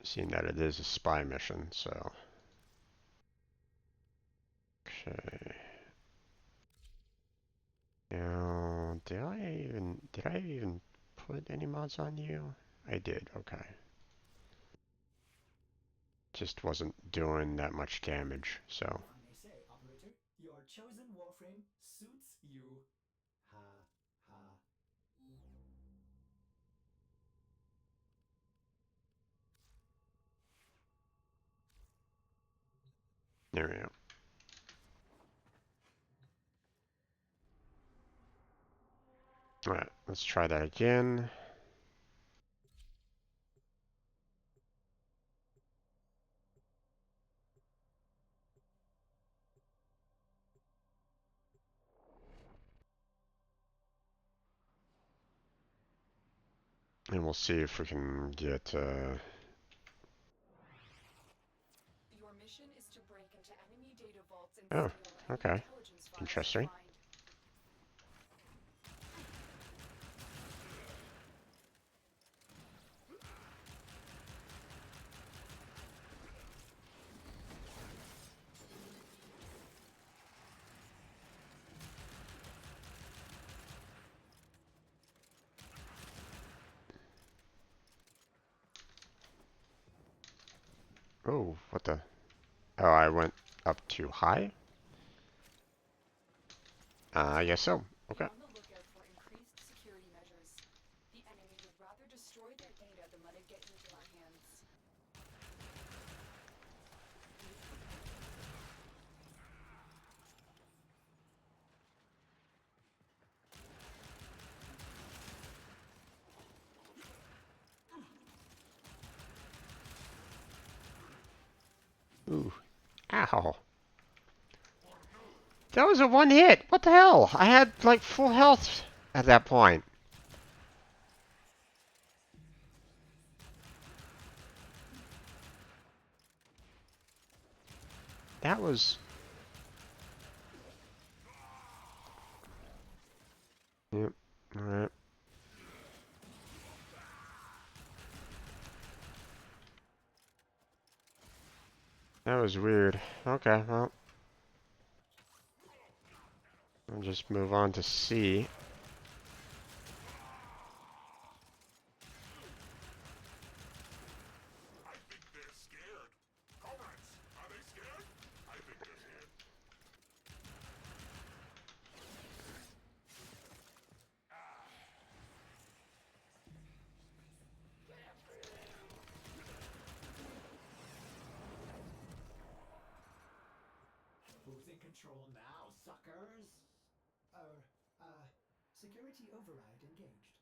seeing that it is a spy mission. So okay. Now, did I even put any mods on you? I did. Okay. Just wasn't doing that much damage. So I may say, operator, your chosen Warframe suits you. Ha ha. there we go. All right, let's try that again. And we'll see if we can get, Your mission is to break into enemy data vaults and oh, steal any okay. intelligence files you Interesting. find. Oh, what the? Oh, I went up too high? I guess so. Be Okay. on the lookout for increased security measures. The enemy would rather destroy their data than let it get into our hands. Ooh. Ow. That was a one hit. What the hell? I had like full health at that point. That was... Yep. Alright. That was weird. Okay, well. I'll just move on to C. Who's in control now, suckers? Security override engaged.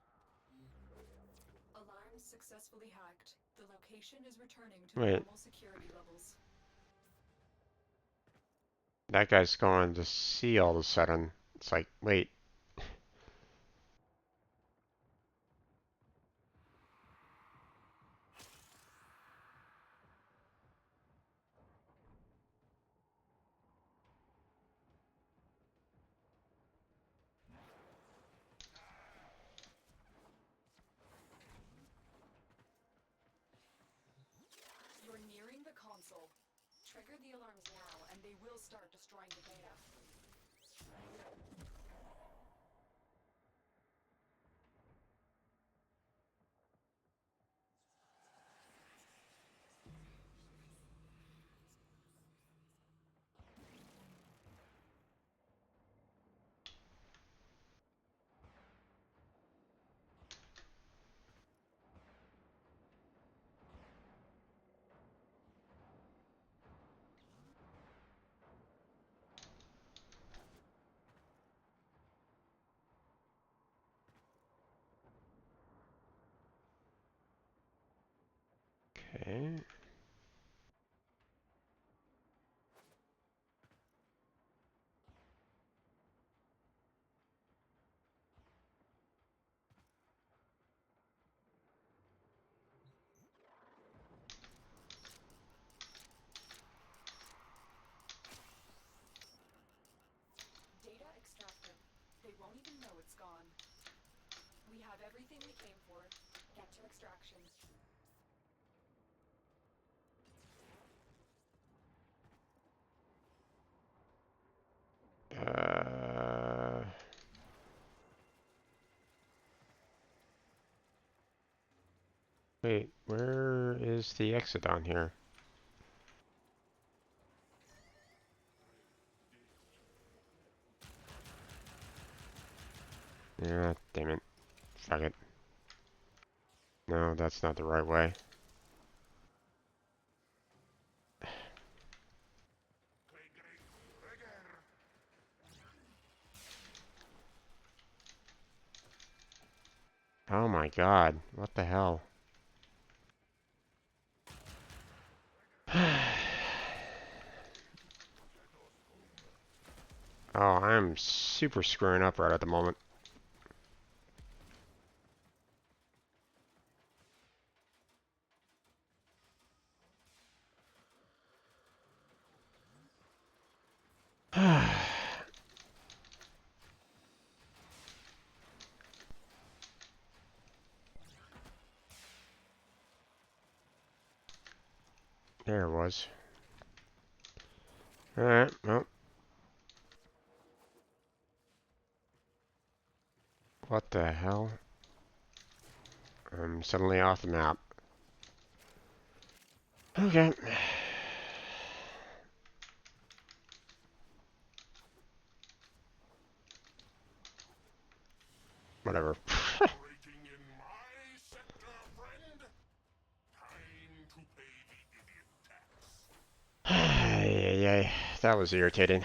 Alarms successfully hacked. The location is returning to Wait. normal security levels. That guy's going to sea all of a sudden. It's like, wait. You're nearing the console. Trigger the alarms now, and they will start destroying the data. Okay. Data extracted. They won't even know it's gone. We have everything we came for. Get to extraction. Wait, where is the exit on here? Yeah, damn it. Fuck it. No, that's not the right way. Oh my god, what the hell? Oh, I'm super screwing up right at the moment. There it was. Alright, well. What the hell? I'm suddenly off the map. Okay. Whatever. Operating in my sector, friend. Time to pay the idiot tax. Ay, that was irritating.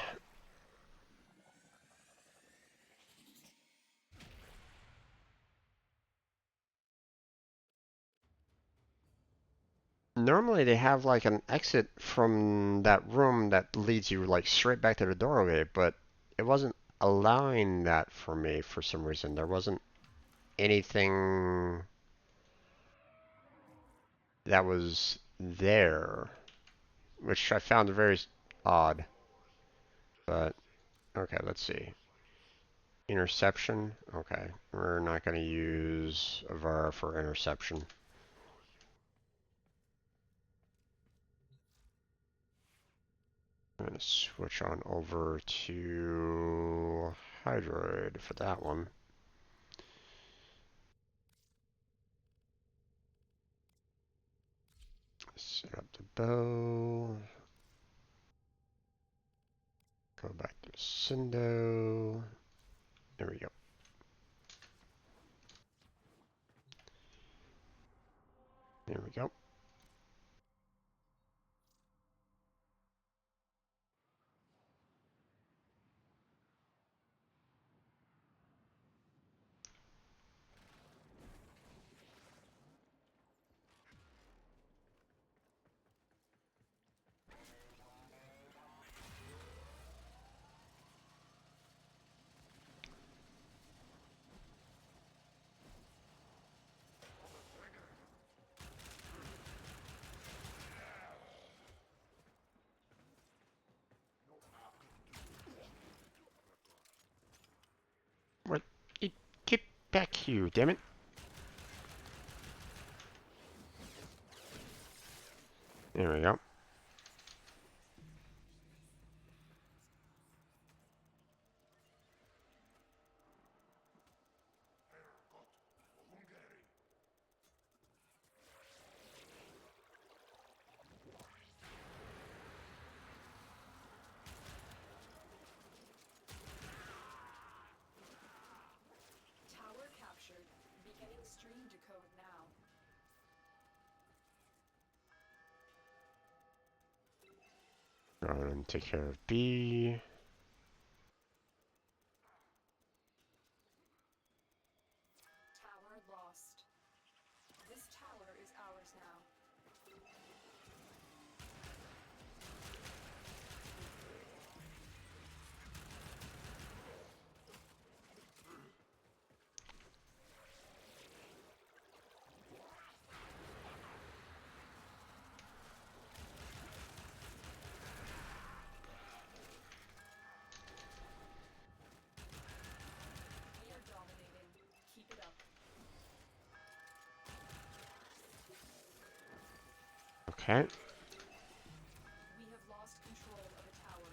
Normally they have like an exit from that room that leads you like straight back to the doorway, but it wasn't allowing that for me for some reason. There wasn't anything that was there, which I found very odd. But okay, let's see. Interception. Okay, we're not going to use Avara for interception. I'm going to switch on over to Hydroid for that one. Set up the bow. Go back to Cindo. There we go. There we go. you, damn it. There we go. Tower captured. Beginning stream decode now. Go on and take care of B. Tower lost. This tower is ours now. We are dominating. Keep it up. Okay. We have lost control of a tower.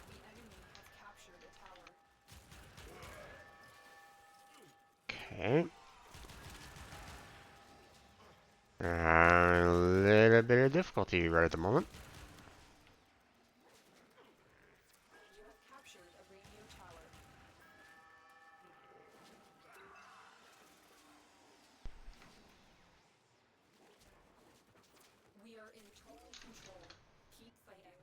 The enemy have captured a tower. Okay. A little bit of difficulty right at the moment. You have captured a radio tower. We are in total control. Keep fighting.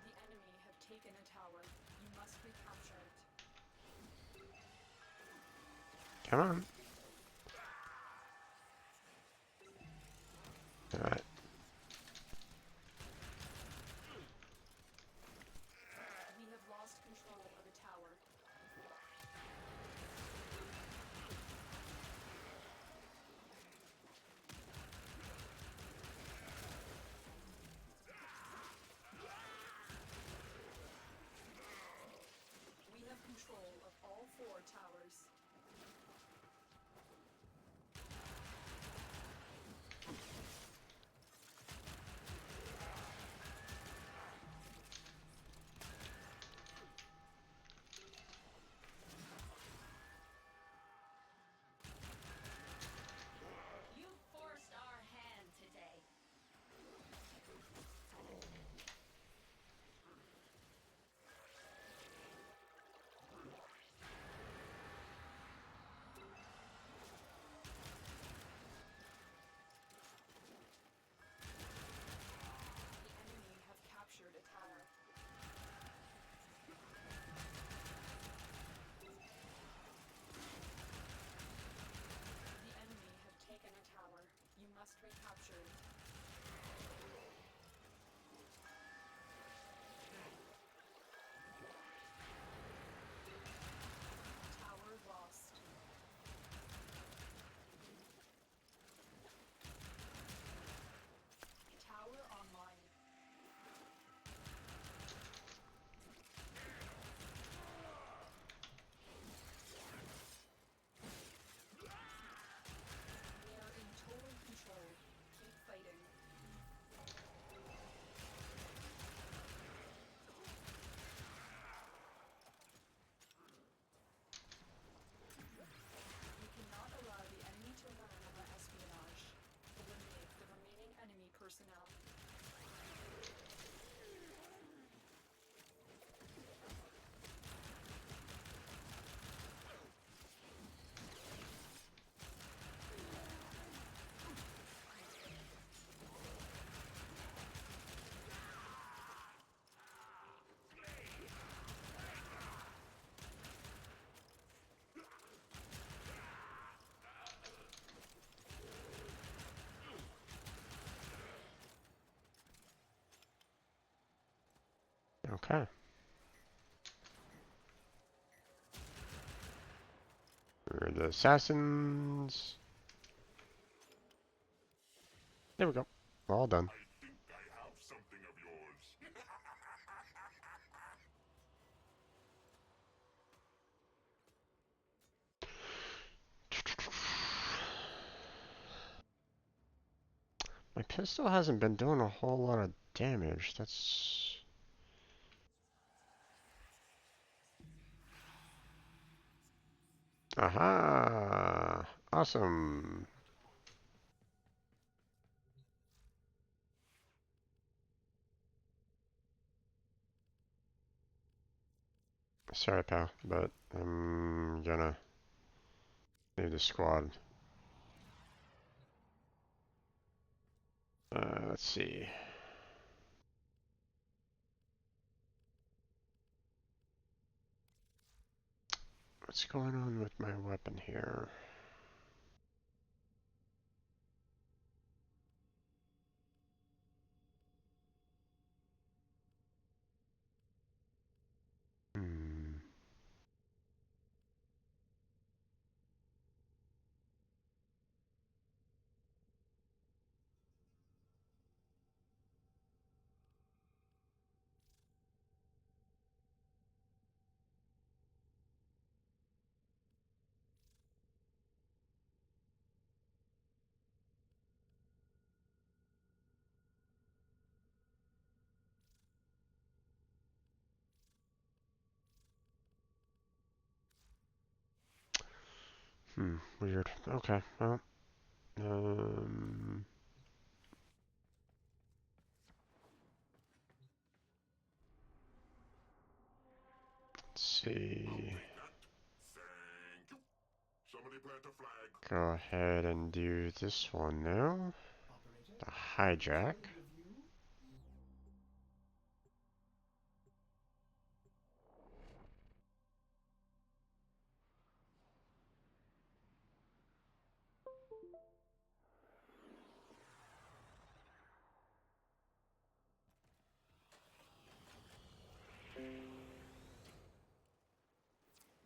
The enemy have taken a tower. You must recapture it. Come on. Alright. We have lost control of a tower. We have control of all 4 towers. You forced our hand today. The enemy have captured a tower. The enemy have taken a tower. You must recapture it. Tower lost. Tower online. We are in total control. Keep fighting. We cannot allow the enemy to learn of our espionage. Eliminate the remaining enemy personnel. Okay. the assassins. There we go. All done. I think I have something of yours. My pistol hasn't been doing a whole lot of damage. That's... Aha! Awesome! Sorry, pal, but I'm gonna leave the squad. Let's see. What's going on with my weapon here? Hmm. Weird. Okay, well, let's see. Thank you. Somebody plant a flag. Go ahead and do this one now. Operator, The hijack. review.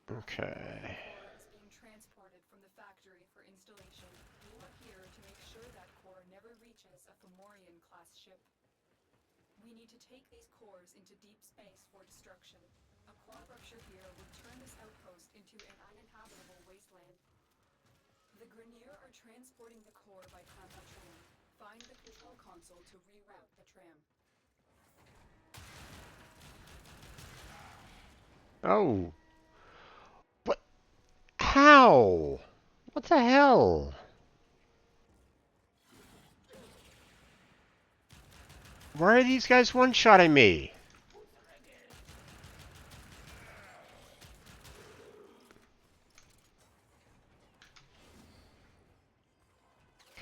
Okay. Core is being transported from the factory for installation. You are here to make sure that core never reaches a Fomorian-class ship. We need to take these cores into deep space for destruction. A core rupture here would turn this outpost into an uninhabitable wasteland. The Grenier are transporting the core by Pampa tram. Find the control console to reroute the tram. Oh! What? How? What the hell? Why are these guys one-shotting me?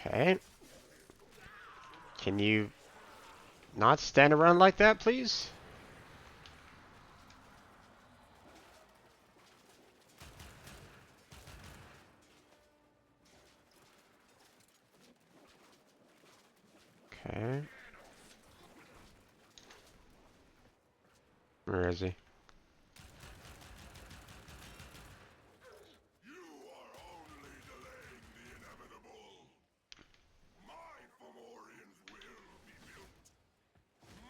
Okay. Can you not stand around like that, please? Okay. Where is he? You are only delaying the inevitable. My Fomorians will be built.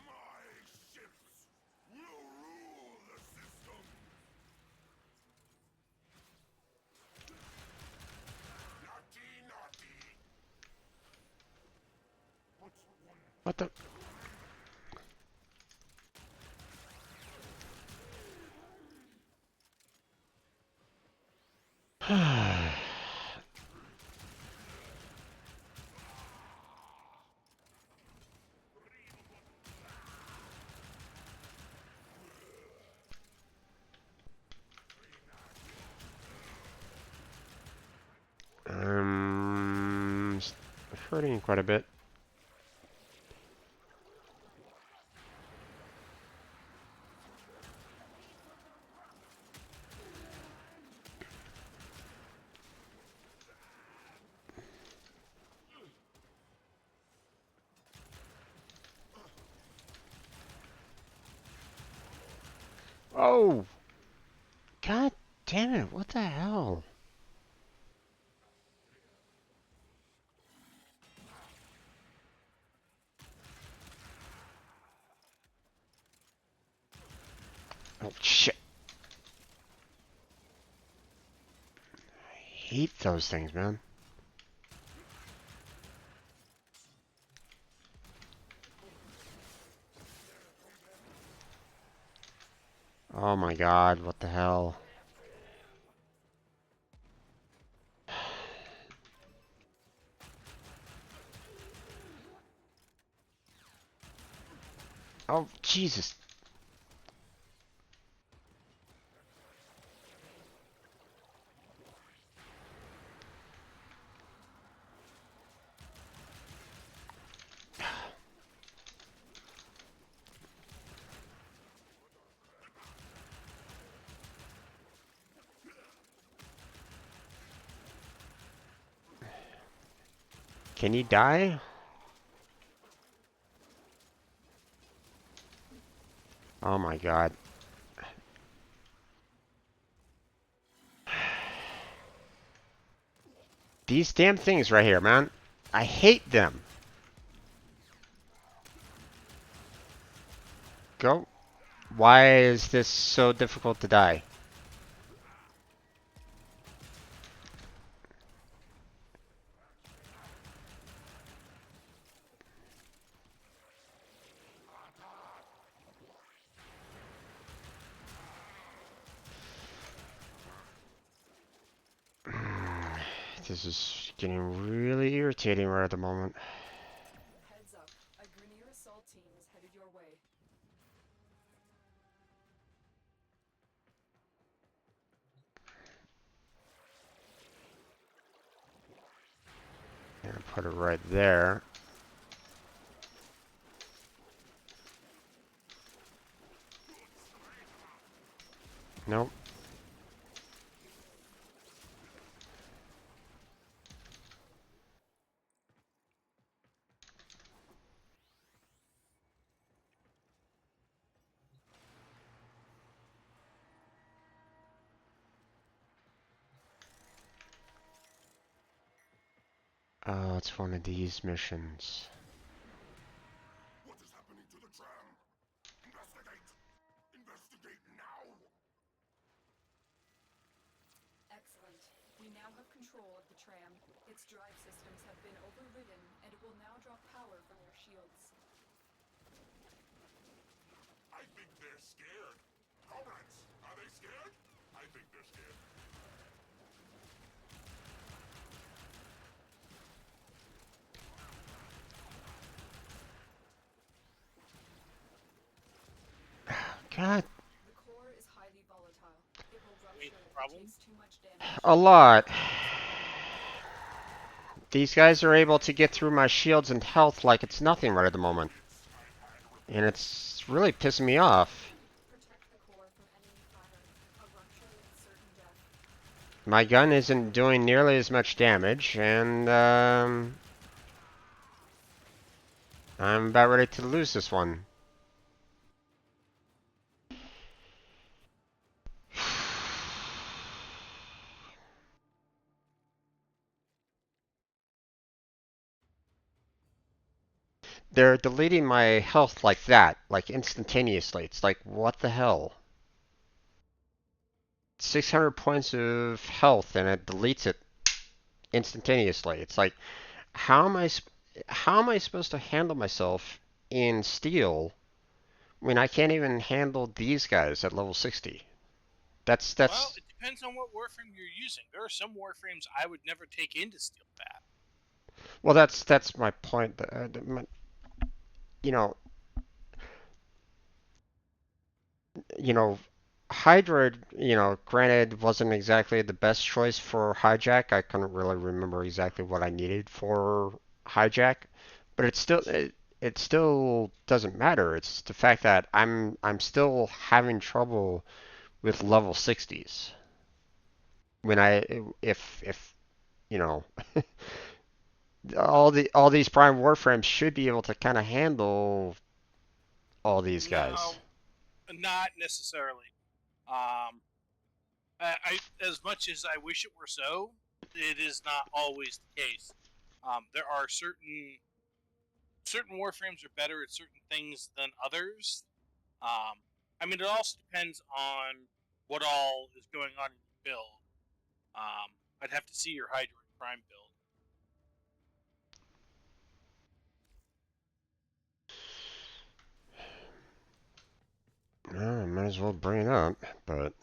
My ships will rule the system. Naughty, naughty. What the? s- hurting quite a bit. Oh! God damn it, what the hell? Oh, shit. I hate those things, man. Oh my god, what the hell? Oh, Jesus. Can you die? Oh my god. These damn things right here, man. I hate them. Go. Why is this so difficult to die? This is getting really irritating right at the moment. Heads up. A Grineer assault team is headed your way. And put it right there. Nope. Oh, it's one of these missions. What is happening to the tram? Investigate! Investigate now! Excellent. We now have control of the tram. Its drive systems have been overridden, and it will now draw power from your shields. I think they're scared. Comrades, are they scared? I think they're scared. God, The core is highly volatile. It will Wait, rupture if it problem? takes too much damage. a lot. These guys are able to get through my shields and health like it's nothing right at the moment. And it's really pissing me off. Protect the core from enemy fire. A rupture is certain death. My gun isn't doing nearly as much damage, and I'm about ready to lose this one. They're deleting my health like that, like instantaneously. It's like, what the hell? 600 points of health and it deletes it instantaneously. It's like, how am I how am I supposed to handle myself in steel when I can't even handle these guys at level 60? Well, That's it depends on what Warframe you're using. There are some Warframes I would never take into Steel Path. well, that's my point. You know, you know, Hydra, granted, wasn't exactly the best choice for Hijack. I couldn't really remember exactly what I needed for Hijack, but it still doesn't matter. It's the fact that I'm still having trouble with level 60s when if you know all these Prime Warframes should be able to kind of handle all these guys. No, not necessarily. Um, as much as I wish it were so, it is not always the case. There are certain Warframes are better at certain things than others. Um, I mean, it also depends on what all is going on in your build. I'd have to see your Hydroid Prime build. I might as well bring it up, but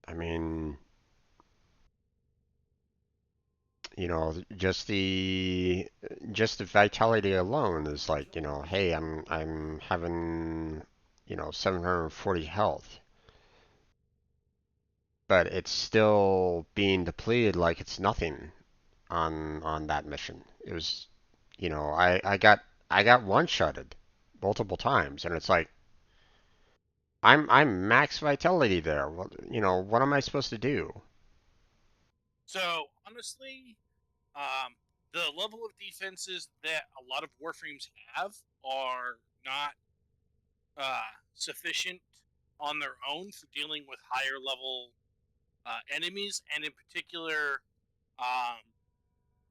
I mean, you know, just the vitality alone is like, you know, hey, I'm having, you know, 740 health, but it's still being depleted like it's nothing on that mission. It was, you know, I got one-shotted multiple times, and it's like I'm max vitality there. What, you know, what am I supposed to do? So honestly, the level of defenses that a lot of Warframes have are not sufficient on their own for dealing with higher level enemies, and in particular, um,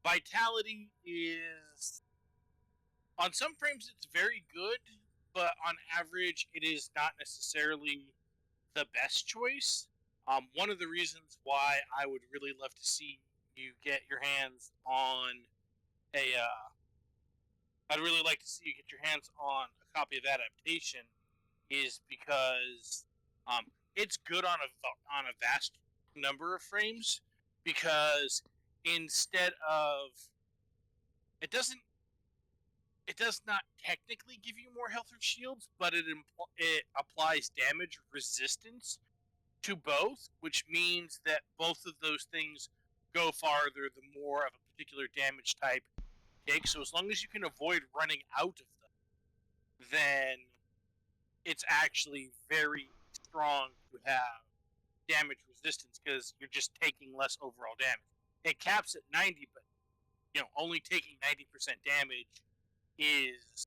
vitality is on some frames it's very good, but on average it is not necessarily the best choice. One of the reasons why I would really love to see you get your hands on a I'd really like to see you get your hands on a copy of Adaptation is because um, it's good on a vast number of frames because instead of it doesn't it does not technically give you more health or shields, but it applies damage resistance to both, which means that both of those things go farther the more of a particular damage type takes. So as long as you can avoid running out of them, then it's actually very strong to have damage resistance because you're just taking less overall damage. It caps at 90, but only taking 90% damage is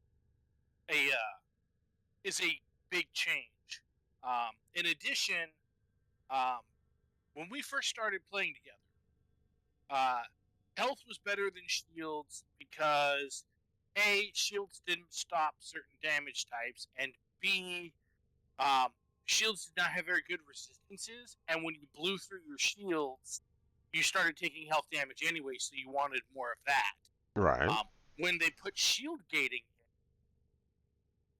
a big change. In addition, um, when we first started playing together, uh, health was better than shields because A, shields didn't stop certain damage types, and B, um, shields did not have very good resistances, and when you blew through your shields, you started taking health damage anyway, so you wanted more of that. Right. When they put shield gating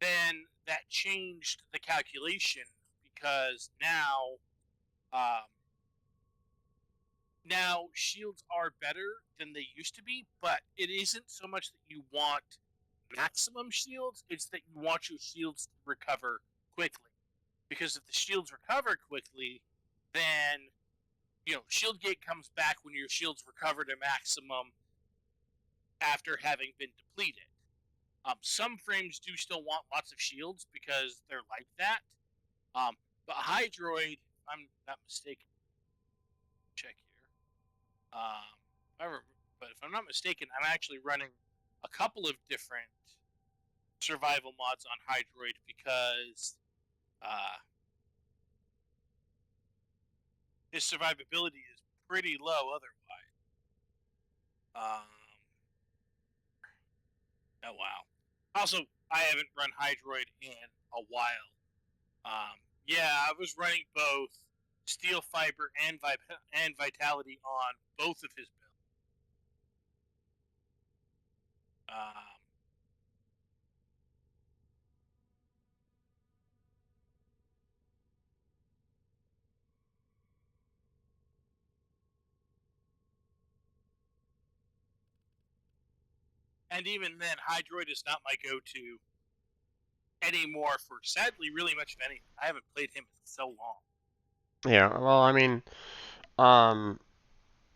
in, then that changed the calculation because um, now shields are better than they used to be, but it isn't so much that you want maximum shields, it's that you want your shields to recover quickly. Because if the shields recover quickly, then shield gate comes back when your shields recover to maximum after having been depleted. Some frames do still want lots of shields because they're like that. But Hydroid, if I'm not mistaken, check here. But if I'm not mistaken, I'm actually running a couple of different survival mods on Hydroid because uh, his survivability is pretty low otherwise. Oh wow. Also, I haven't run Hydroid in a while. Yeah, I was running both Steel Fiber and Vitality on both of his builds. Um, and even then, Hydroid is not my go-to anymore for sadly really much of anything. I haven't played him in so long. Yeah, well, I mean, um,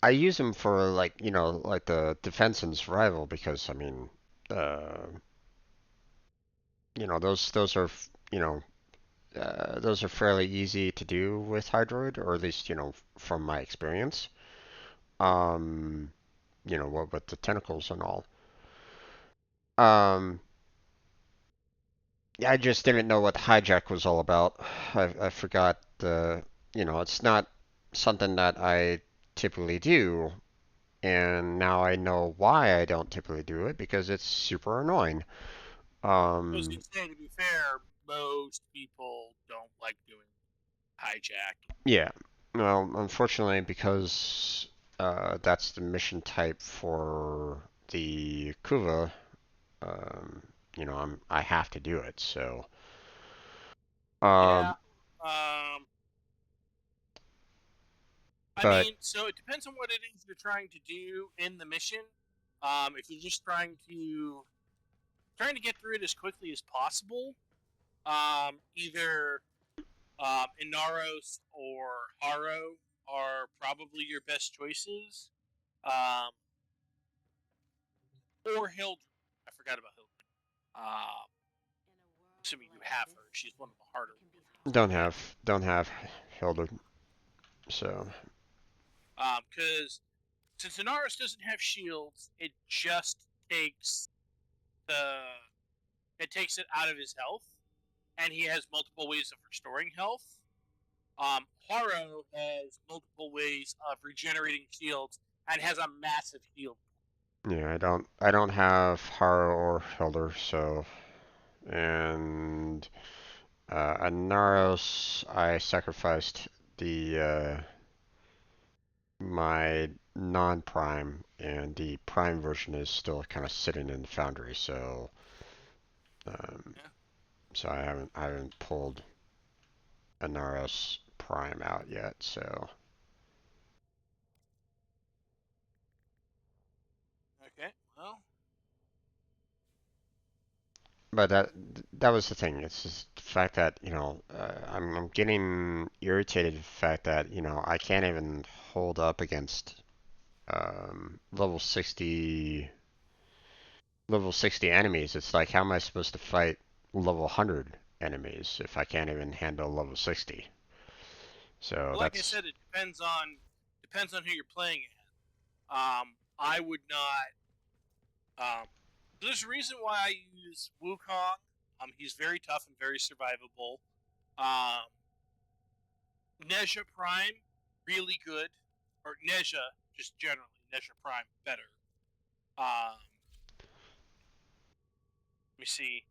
I use them for like, you know, like the defense and survival because I mean, uh, you know, those are, you know, those are fairly easy to do with Hydroid, or at least, you know, from my experience. Um, you know, what with the tentacles and all. Um, yeah, I just didn't know what hijack was all about. I forgot the, you know, it's not something that I typically do, and now I know why I don't typically do it because it's super annoying. I was Um, gonna say, to be fair, most people don't like doing hijack. yeah. Well, unfortunately, because that's the mission type for the Kuva, um, I have to do it. So, Yeah. um, I but mean, so it depends on what it is you're trying to do in the mission. If you're just trying to get through it as quickly as possible, either Inaros or Haro are probably your best choices. Um, or Hildred. I forgot about Hildred. Assuming you have her, she's one of the harder ones to get. don't have Hilda. So, Because since Inaros doesn't have shields, takes the it takes it out of his health, and he has multiple ways of restoring health. Haro has multiple ways of regenerating shields and has a massive shield. yeah, I don't have Haro or Hilda. So, and Anaros, I sacrificed the my non-prime, and the prime version is still kind of sitting in the foundry. So, um, Yeah. so I haven't pulled Anaros prime out yet. So, Okay. Well. but that was the thing. It's just the fact that I'm getting irritated with the fact that I can't even hold up against level 60 enemies. It's like, how am I supposed to fight level 100 enemies if I can't even handle level 60? So Well, like I that's said, it depends on who you're playing at. I would not. There's a reason why I use Wukong. He's very tough and very survivable. Um, Nezha Prime, really good, or Nezha just generally. Nezha Prime better. Let me see.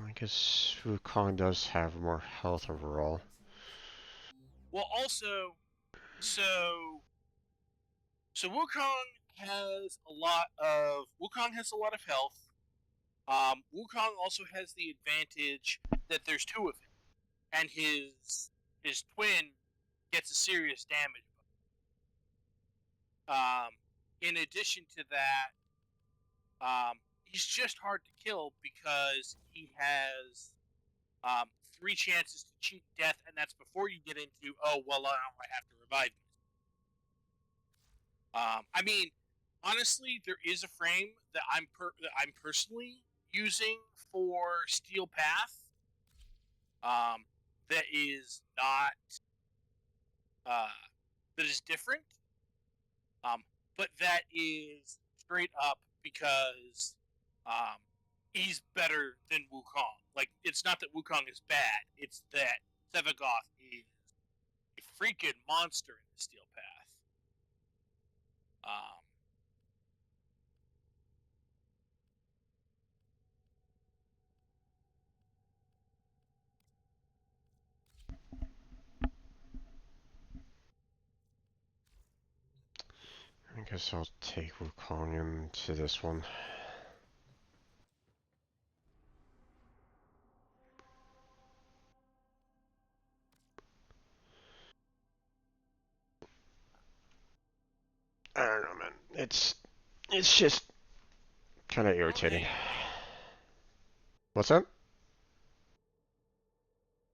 I guess Wukong does have more health overall. Well, also, so Wukong has a lot of health. Wukong also has the advantage that there's two of him, and his twin gets a serious damage. In addition to that, he's just hard to kill because he has three chances to cheat death, and that's before you get into, oh well, now I have to revive you. I mean, honestly, there is a frame that I'm personally using for Steel Path. That is not uh, that is different. But that is straight up because um, he's better than Wukong. Like, it's not that Wukong is bad; it's that Sevagoth is a freaking monster in the Steel Path. Um, I guess I'll take Wukong into this one. I don't know, man. It's just kind of well, irritating. hang, What's up?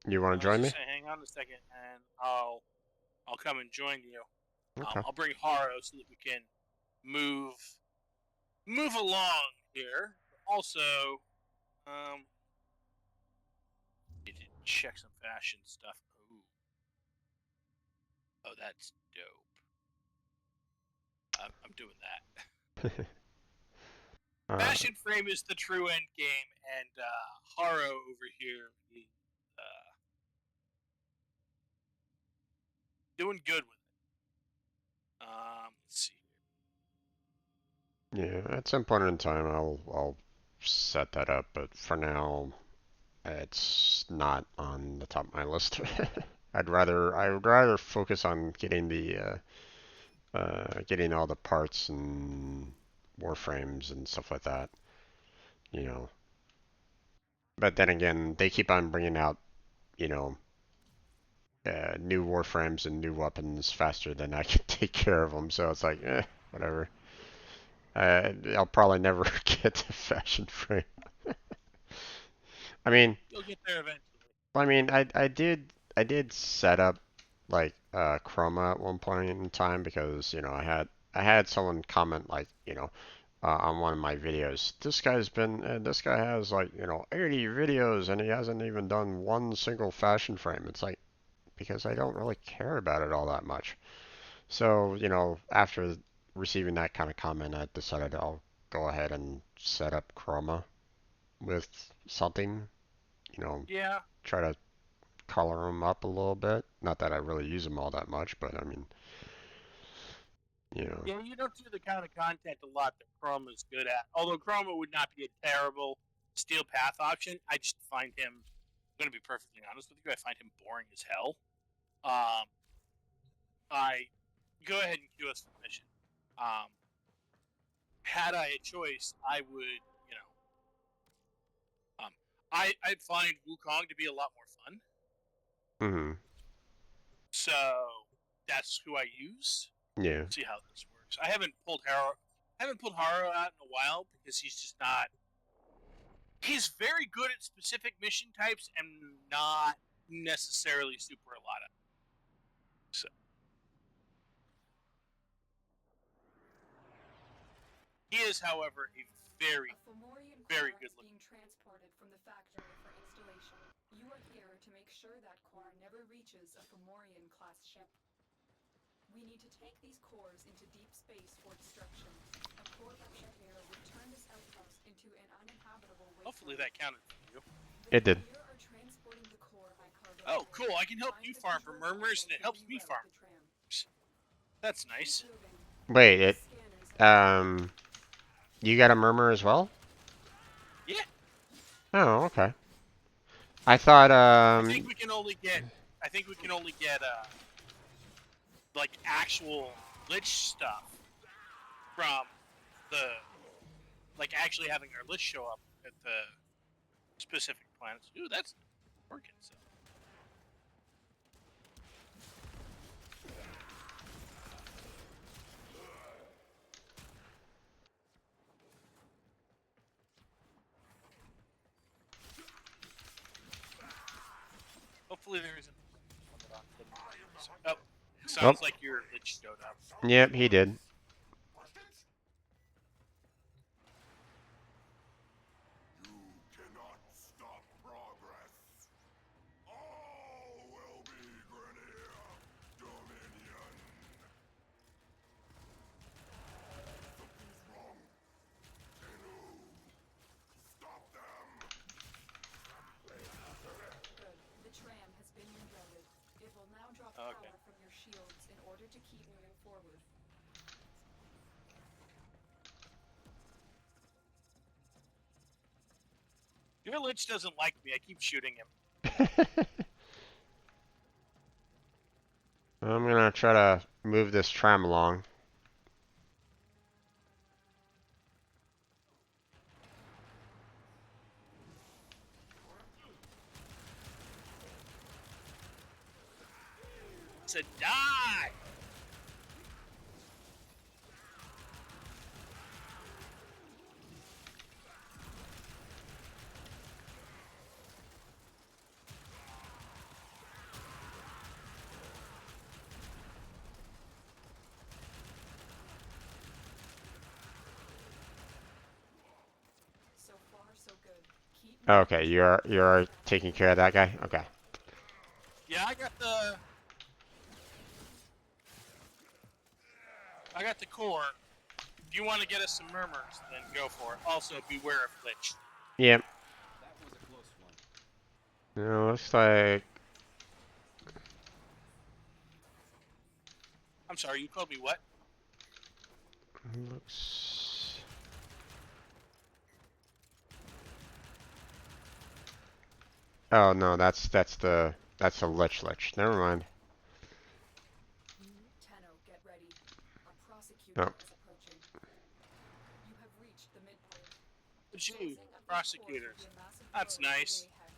You want to I was join just me? saying, hang on a second, and I'll come and join you. Okay. I'll bring Haro so that we can move along here. Also, um, need to check some fashion stuff. Ooh. Oh, that's dope. I'm doing that. Fashion Frame is the true end game, and Haro over here is doing good with it. Let's see. Yeah, at some point in time, I'll set that up, but for now, it's not on the top of my list. I would rather focus on getting getting all the parts and warframes and stuff like that, you know. But then again, they keep on bringing out, you know, new warframes and new weapons faster than I can take care of them. So it's like, whatever. I'll probably never get to fashion frame. I mean, You'll get there eventually. I did set up like chroma at one point in time because I had someone comment like on one of my videos, this guy has like 80 videos and he hasn't even done one single fashion frame. It's like because I don't really care about it all that much. So after receiving that kind of comment, I decided I'll go ahead and set up chroma with something, Yeah. try to color them up a little bit. Not that I really use them all that much, but I mean, Yeah, you don't do the kind of content a lot that Chroma is good at. Although Chroma would not be a terrible Steel Path option, I just find him. I'm going to be perfectly honest with you. I find him boring as hell. I go ahead and queue us for the mission. Had I a choice, I would, I'd find Wukong to be a lot more fun. Mm-hmm. So that's who I use. Yeah. See how this works. I haven't pulled Haro out in a while because he's just not. He's very good at specific mission types and not necessarily super a lot of. So. He is, however, a very, very good looking. Being transported from the factory for installation. You are here to make sure that core never reaches a Fomorian class ship. We need to take these cores into deep space for destruction. A core rupture here would turn this outpost into an uninhabitable wasteland. Hopefully that counted for you. It did. Oh, cool. I can help you farm for murmurs, and it helps me farm for murmurs. That's nice. Wait, you got a murmur as well? Yeah. Oh, okay. I thought, I think we can only get, like, actual Lich stuff from actually having our Lich show up at the specific planets. Ooh, that's working, so. Hopefully there isn't one that I'm. Oh, sounds like your Lich showed up. Yep, he did. Power from your shields in order to keep moving forward. Your Lich doesn't like me. I keep shooting him. I'm gonna try to move this tram along. To die! So far, so good. Okay, you're taking care of that guy? Okay. Yeah, I got the core. If you want to get us some murmurs, then go for it. Also, beware of Lich. Yep. That was a close one. Looks like... I'm sorry, you called me what? Looks... Oh no, that's a Lich Lich. Never mind. Tenno, get ready. A prosecutor No. is approaching. You have reached the midpoint. Gee, Closing of these cores prosecutors. will be a massive That's blow to nice. Wayheck.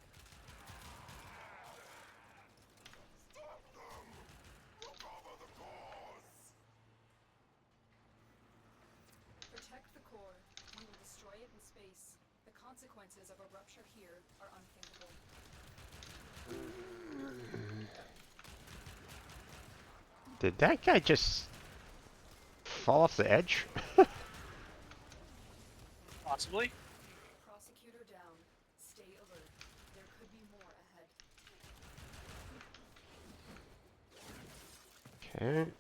Protect the core. You will destroy it in space. The consequences of a rupture here are unthinkable. Did that guy just fall off the edge? Possibly. Prosecutor down. Stay alert. There could be more ahead. Okay.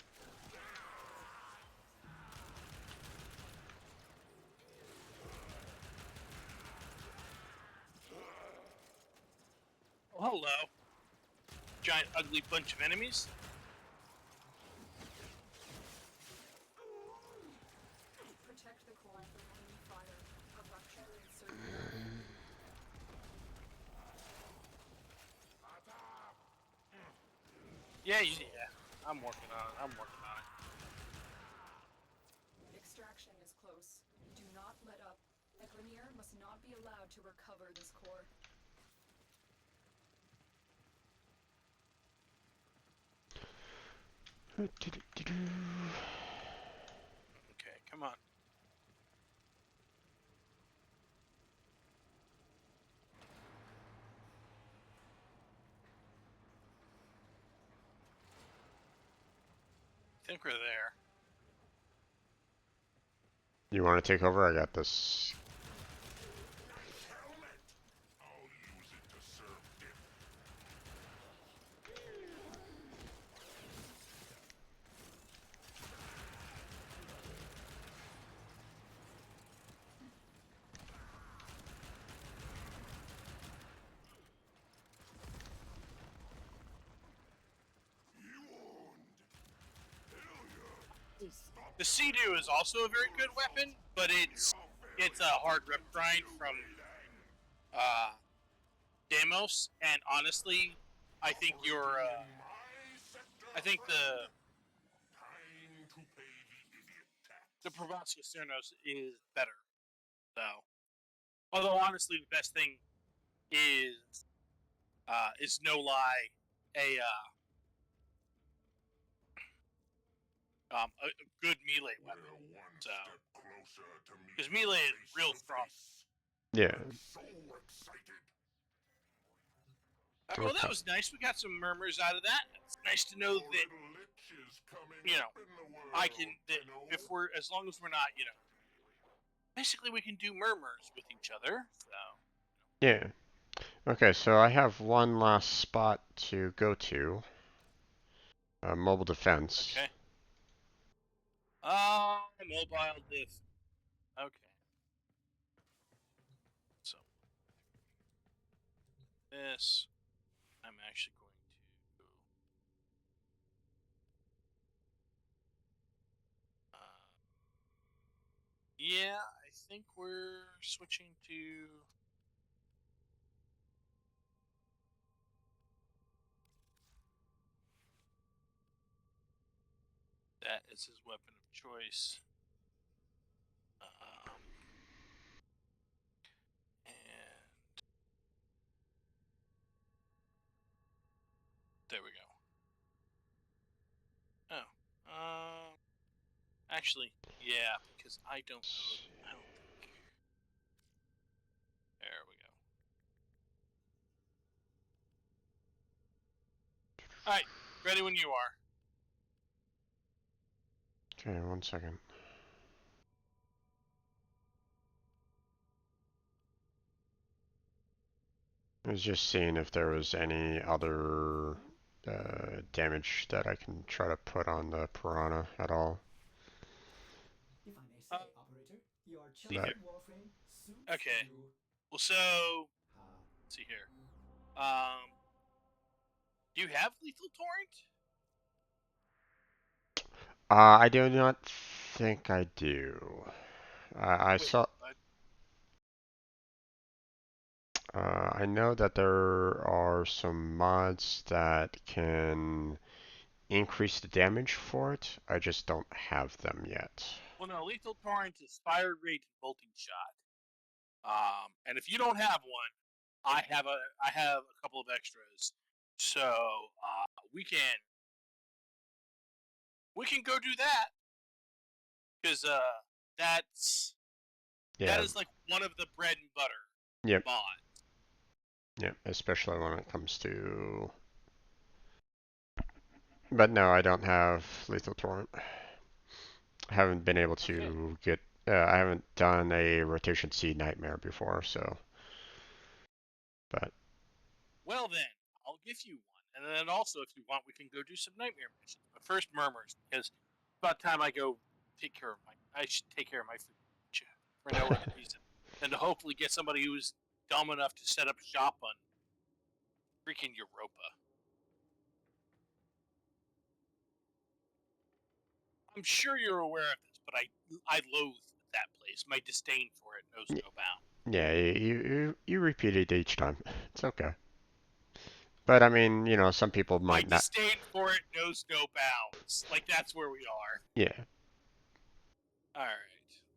Oh, hello. Giant ugly bunch of enemies. Protect the core from enemy fire. A rupture is certain. Yeah. I'm working on it. Extraction is close. Do not let up. The Grenier must not be allowed to recover this core. Okay, come on. I think we're there. You want to take over? I got this. The Sea-Doo is also a very good weapon, but it's a hard rep grind from Demos, and honestly, I think I think the Provacio Cernos is better, though. Although honestly, the best thing is no lie a good melee weapon. So because melee is real strong. Yeah. Well, that was nice. We got some murmurs out of that. It's nice to know that I can if we're as long as we're not basically we can do murmurs with each other. So Yeah. Okay, so I have one last spot to go to. Mobile defense. okay. Mobile diff. Okay. So this I'm actually going to. Yeah, I think we're switching to. That is his weapon of choice. And there we go. Oh, actually, yeah, because I don't know. I don't think. There we go. All right, ready when you are. Okay, 1 second. I was just seeing if there was any other damage that I can try to put on the Piranha at all. If I may say, operator, your See chosen here. Warframe suits Okay. you. Well, so let's see here. Do you have lethal torrent? I do not think I do. I Wait, saw. I know that there are some mods that can increase the damage for it. I just don't have them yet. Well, no, Lethal Torrent is Fire Rate and Bolting Shot. And if you don't have one, I have a couple of extras, so we can go do that because that Yeah. is like one of the bread and butter Yep. mods. Yep. Especially when it comes to. But no, I don't have Lethal Torrent. I haven't been able to get. I haven't done a Rotation C Nightmare before, so. But. Well then, I'll give you one, and then also if you want, we can go do some Nightmare missions. But first, Murmurs, because it's about time I go take care of my. I should take care of my food for no other reason than to hopefully get somebody who's dumb enough to set up shop on freaking Europa. I'm sure you're aware of this, but I loathe that place. My disdain for it knows no bounds. Yeah, you repeat it each time. It's okay. But I mean, you know, some people My might not. disdain for it knows no bounds. Like that's where we are. Yeah. All right.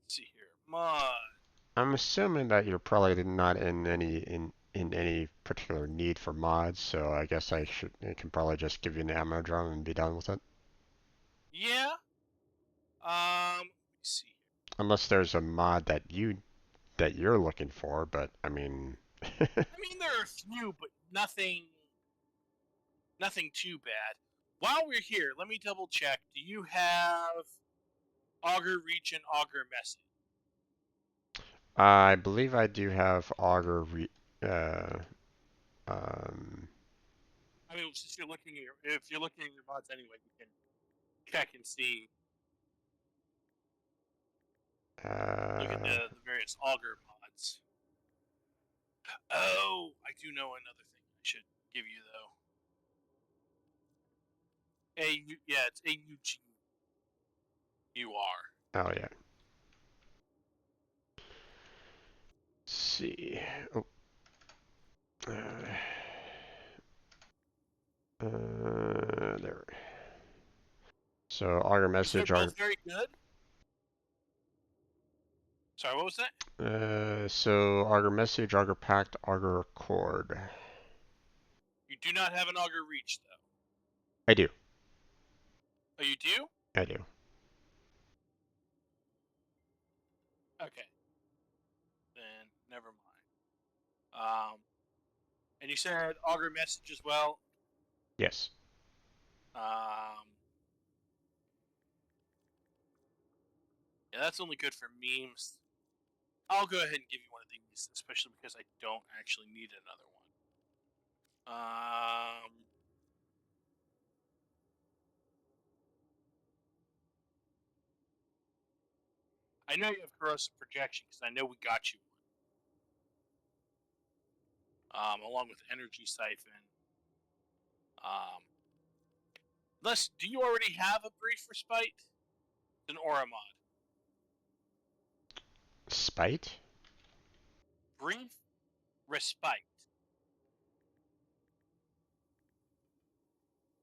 Let's see here. Mod. I'm assuming that you're probably not in any particular need for mods, so I guess I can probably just give you an ammo drum and be done with it. Yeah. Let me see. Unless there's a mod that you're looking for, but I mean. I mean, there are a few, but nothing too bad. While we're here, let me double check. Do you have Augur Reach and Augur Message? I believe I do have Augur uh, um, I mean, since you're looking at if you're looking at your mods anyway, you can check and see. Look at uh, the various Augur mods. Oh, I do know another thing I should give you though. Yeah, it's AUGUR. oh yeah. Let's see. Oh. There. So Augur Because they're message, both very good. Sorry, what was that? so Augur message, Augur pact, Augur accord. You do not have an Augur Reach though. I do. Oh, you do? I do. Okay. Then never mind. And you said Augur Message as well. Yes. Yeah, that's only good for memes. I'll go ahead and give you one of these, especially because I don't actually need another one. I know you have corrosive projection because I know we got you one. Along with energy siphon. Do you already have a brief respite? It's an aura mod. Spite? Brief respite.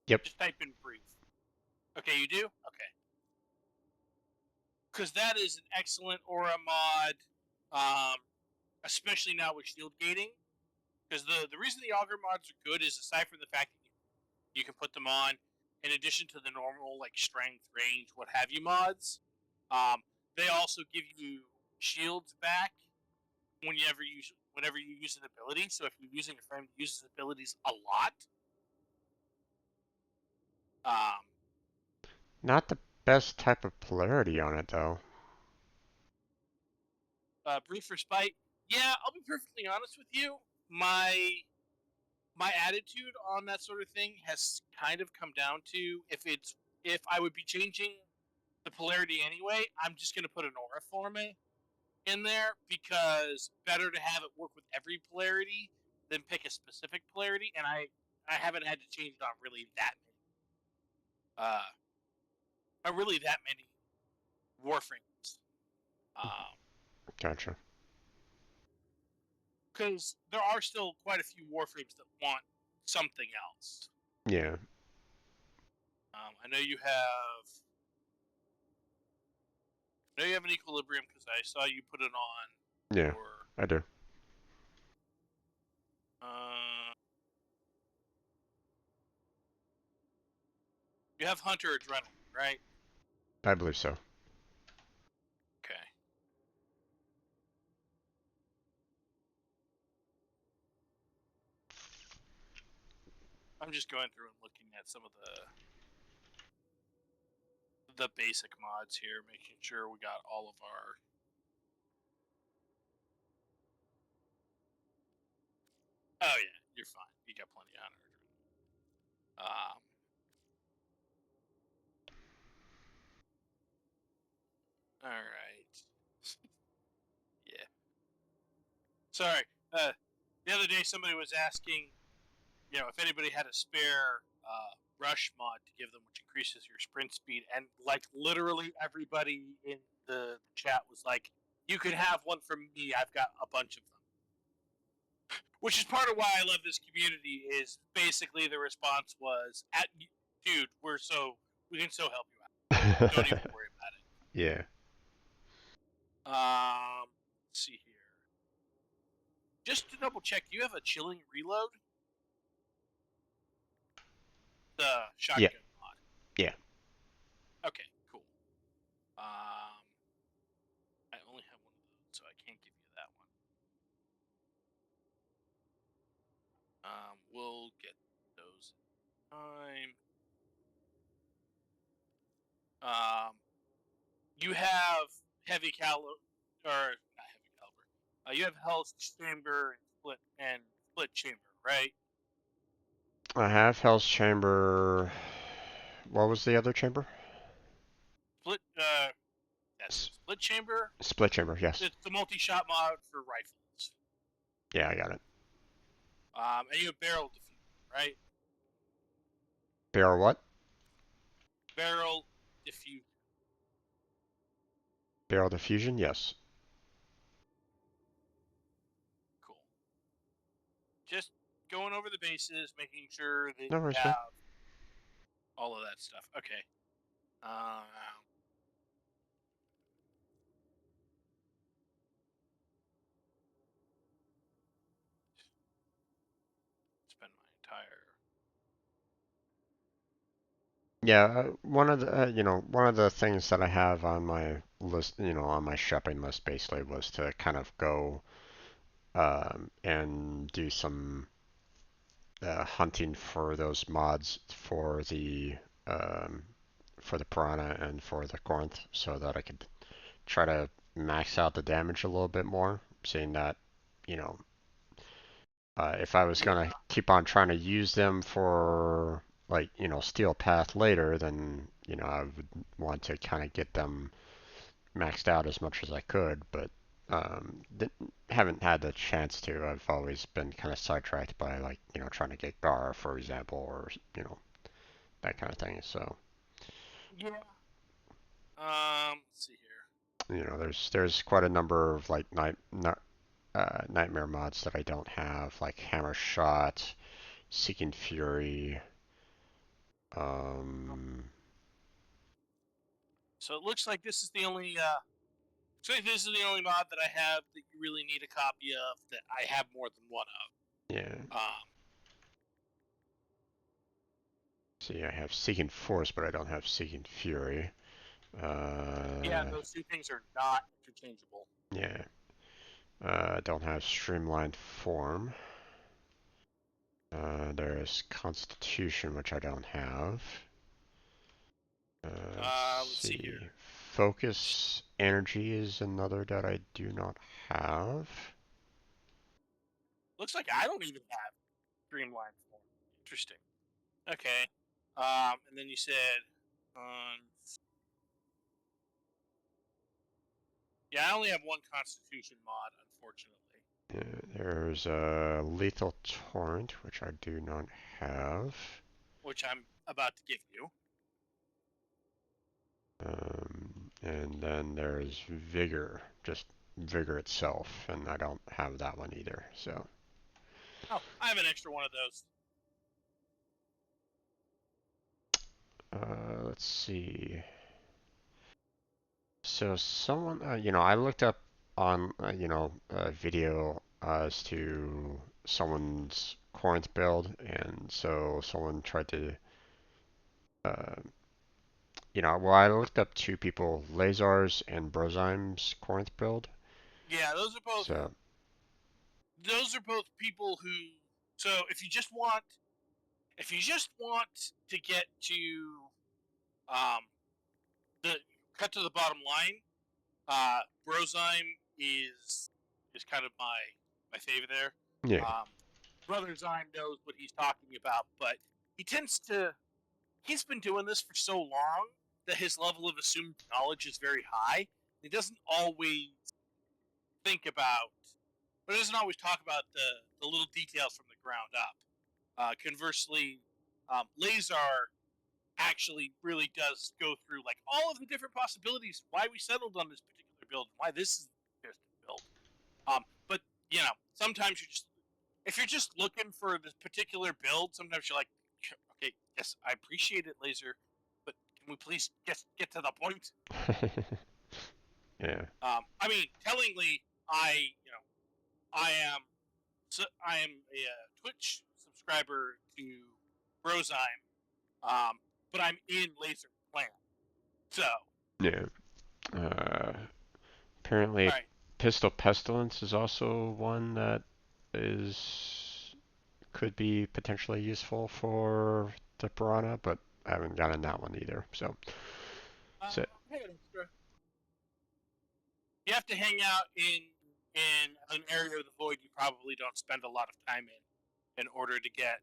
Yep. Just type in brief. Okay, you do? Okay. Because that is an excellent aura mod, especially now with shield gating. Because the reason the augur mods are good is aside from the fact that you can put them on, in addition to the normal like strength, range, what have you mods, they also give you shields back whenever you use an ability. So if you're using a friend that uses abilities a lot, Not the best type of polarity on it though. brief respite. Yeah, I'll be perfectly honest with you. My attitude on that sort of thing has kind of come down to if I would be changing the polarity anyway, I'm just gonna put an aura form in there because better to have it work with every polarity than pick a specific polarity, and I haven't had to change it on really that many Warframes. Gotcha. because there are still quite a few Warframes that want something else. Yeah. I know you have. I know you have an Equilibrium because I saw you put it on. Yeah, I do. You have Hunter Adrenaline, right? I believe so. Okay. I'm just going through and looking at some of the basic mods here, making sure we got all of our. Oh yeah, you're fine. You got plenty of Hunter Adrenaline. All right. Yeah. Sorry. The other day somebody was asking, if anybody had a spare rush mod to give them, which increases your sprint speed, and like literally everybody in the chat was like, "You could have one from me. I've got a bunch of them." Which is part of why I love this community. Is basically the response was, "Dude, we can so help you out. Don't even worry about it." Yeah. Let's see here. Just to double check, you have a chilling reload? The shotgun mod. Yeah. Okay, cool. I only have one of those, so I can't give you that one. We'll get those in time. You have heavy caliber, or not heavy caliber. You have Hell's Chamber and split chamber, right? I have Hell's Chamber. What was the other chamber? That's it. Split chamber. Split chamber, yes. It's the multi-shot mod for rifles. Yeah, I got it. And you have barrel diffuser, right? Barrel what? Barrel diffuser. Barrel diffusion, yes. Cool. Just going over the bases, making sure that No, you have all of that stuff. Okay. Spend my entire. Yeah, one of the things that I have on my list, on my shopping list basically was to kind of go and do some hunting for those mods um, for the Piranha and for the Corinth, so that I could try to max out the damage a little bit more, seeing that, you know, if I was gonna keep on trying to use them for like, Steel Path later, then, I would want to kind of get them maxed out as much as I could, but haven't had the chance to. I've always been kind of sidetracked by like, trying to get Gar, for example, or, that kind of thing. So, Yeah. Let's see here. There's quite a number of like nightmare mods that I don't have, like Hammer Shot, Seeking Fury. So it looks like this is the only. This is the only mod that I have that you really need a copy of that I have more than one of. Yeah. See, I have Seeking Force, but I don't have Seeking Fury. Yeah, those two things are not interchangeable. Yeah. Don't have Streamlined Form. There's Constitution, which I don't have. Let's see here. Focus Energy is another that I do not have. Looks like I don't even have Streamlined Form. Interesting. Okay. And then you said yeah, I only have one Constitution mod, unfortunately. There's Lethal Torrent, which I do not have. Which I'm about to give you. And then there's Vigor, just vigor itself, and I don't have that one either. So Oh, I have an extra one of those. let's see. So someone, I looked up on, a video as to someone's Corinth build, and so someone tried to, uh, well, I looked up two people, Lazar's and Brozyme's Corinth build. Yeah, those are both. So Those are both people who. So if you just want to get to um, the cut to the bottom line, Brozyme is kind of my favorite there. yeah, Brother Zyme knows what he's talking about, but he's been doing this for so long that his level of assumed knowledge is very high. He doesn't always think about, but doesn't always talk about the little details from the ground up. Conversely, Lazar actually really does go through like all of the different possibilities, why we settled on this particular build, why this is the build. But sometimes if you're just looking for this particular build, sometimes you're like, okay, yes, I appreciate it, Laser, but can we please get to the point? yeah, I mean, tellingly, I am I am a Twitch subscriber to Brozyme, but I'm in Laser Clan. So, yeah. Apparently, all right, Pistol Pestilence is also one that is could be potentially useful for the Piranha, but I haven't gotten that one either. So, so hey, extra. You have to hang out in an area of the void you probably don't spend a lot of time in order to get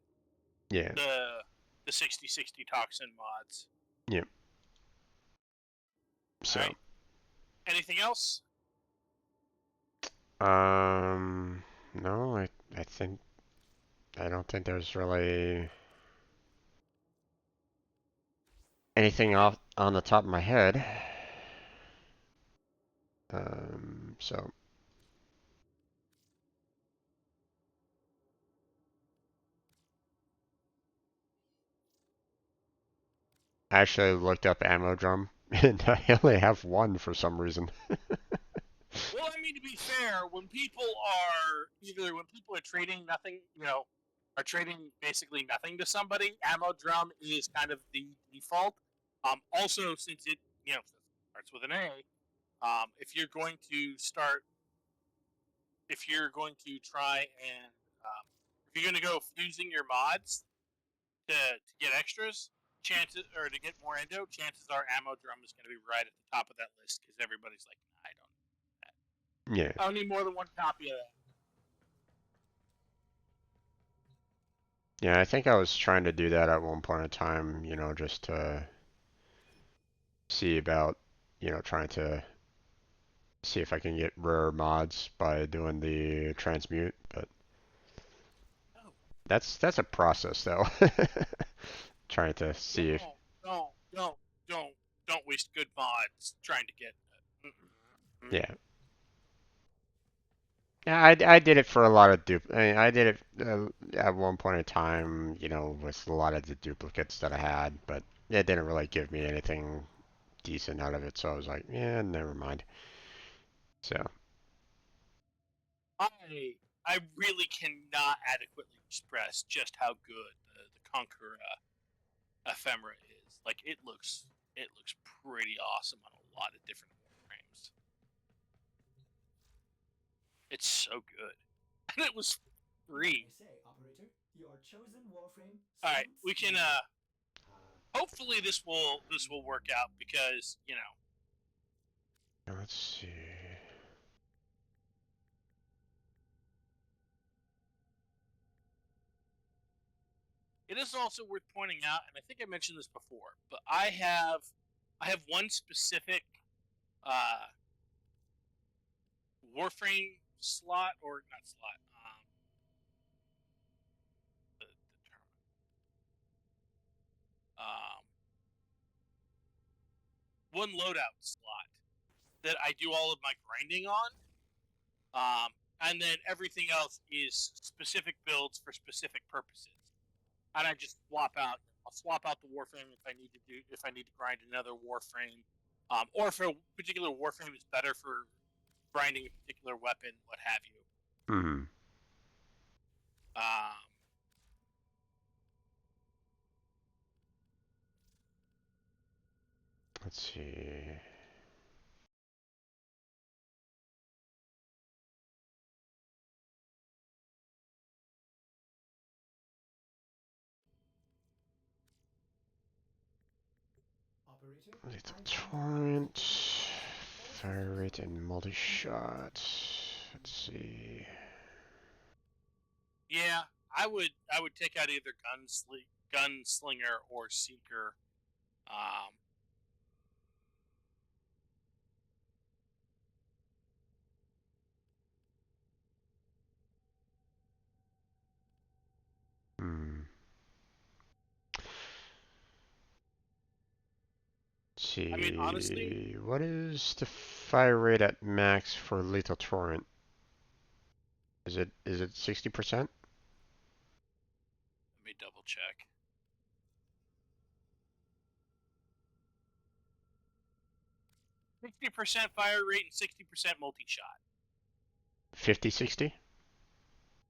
yeah, the 60/60 toxin mods. yeah. All So, right. Anything else? no, I think I don't think there's really anything Okay. off on the top of my head. So I actually looked up ammo drum, and I only have one for some reason. Well, I mean, to be fair, when people are trading nothing, are trading basically nothing to somebody, ammo drum is kind of the default. Also, since it starts with an A, if you're going to start, if you're going to try and if you're going to go fusing your mods to get extras, chances or to get more endo, chances are ammo drum is going to be right at the top of that list because everybody's like, nah, I don't need that. Yeah, I don't need more than one copy of that. yeah. I think I was trying to do that at one point in time. Just to see about, trying to see if I can get rare mods by doing the transmute, but Oh, that's a process though. Trying to see if don't, don't, don't, don't waste good mods trying to get. yeah. Yeah, I did it for a lot of I did it at one point in time, with a lot of the duplicates that I had, but it didn't really give me anything decent out of it, so I was like, yeah, never mind. So, I really cannot adequately express just how good the Conqueror ephemera is. Like it looks pretty awesome on a lot of different frames. It's so good, and it was free. I say, operator, your chosen Warframe All right, suits we can. you. Hopefully this will work out because let's see. it is also worth pointing out, and I think I mentioned this before, but I have one specific uh, Warframe slot or not slot. The term. Um, One loadout slot that I do all of my grinding on. And then everything else is specific builds for specific purposes. And I just swap out. I'll swap out the Warframe if I need to grind another Warframe, or if a particular Warframe is better for grinding a particular weapon, what have you. Hmm. Let's see. Operator, Lethal I torrent, fire rate, and multi-shot. Let's see. Yeah, I would take out either gunslinger or seeker. Hmm. Let's see. I mean, honestly, What is the fire rate at max for lethal torrent? Is it 60%? let me double check. 60% fire rate and 60% multi shot. 50, 60?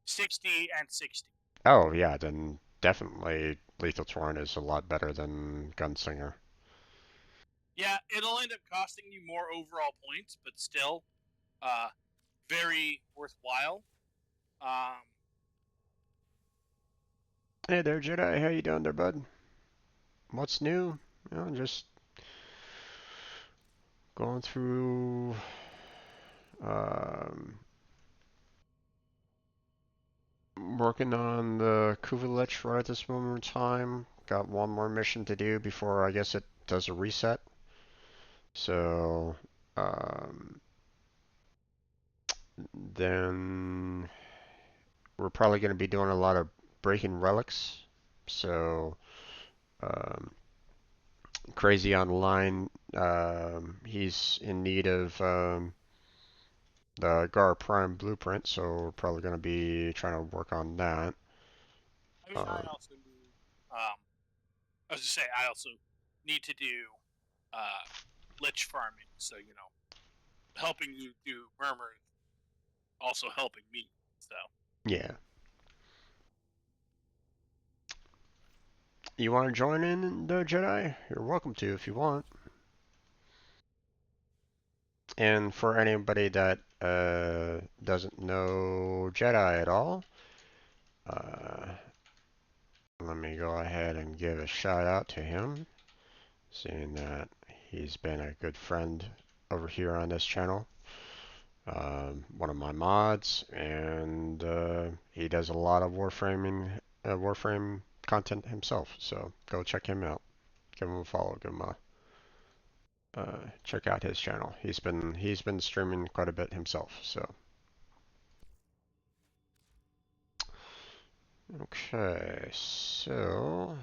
60 and 60. Oh yeah, then definitely lethal torrent is a lot better than gunslinger. Yeah, it'll end up costing you more overall points, but still, very worthwhile. Hey there, Jedi. How you doing there, bud? What's new? You know, just going through working on the Kuvalich right at this moment in time. Got one more mission to do before I guess it does a reset. So then we're probably going to be doing a lot of breaking relics. So Crazy Online, he's in need of the Gar Prime blueprint, so we're probably going to be trying to work on that. I mean, I also need, I was just say, I also need to do lich farming, so helping you do murmur, also helping me. So Yeah. You want to join in the Jedi? You're welcome to if you want. And for anybody that doesn't know Jedi at all, uh, let me go ahead and give a shout out to him, seeing that he's been a good friend over here on this channel. One of my mods, and he does a lot of Warframe content himself. So go check him out. Give him a follow. Give him a check out his channel. He's been streaming quite a bit himself. So okay, so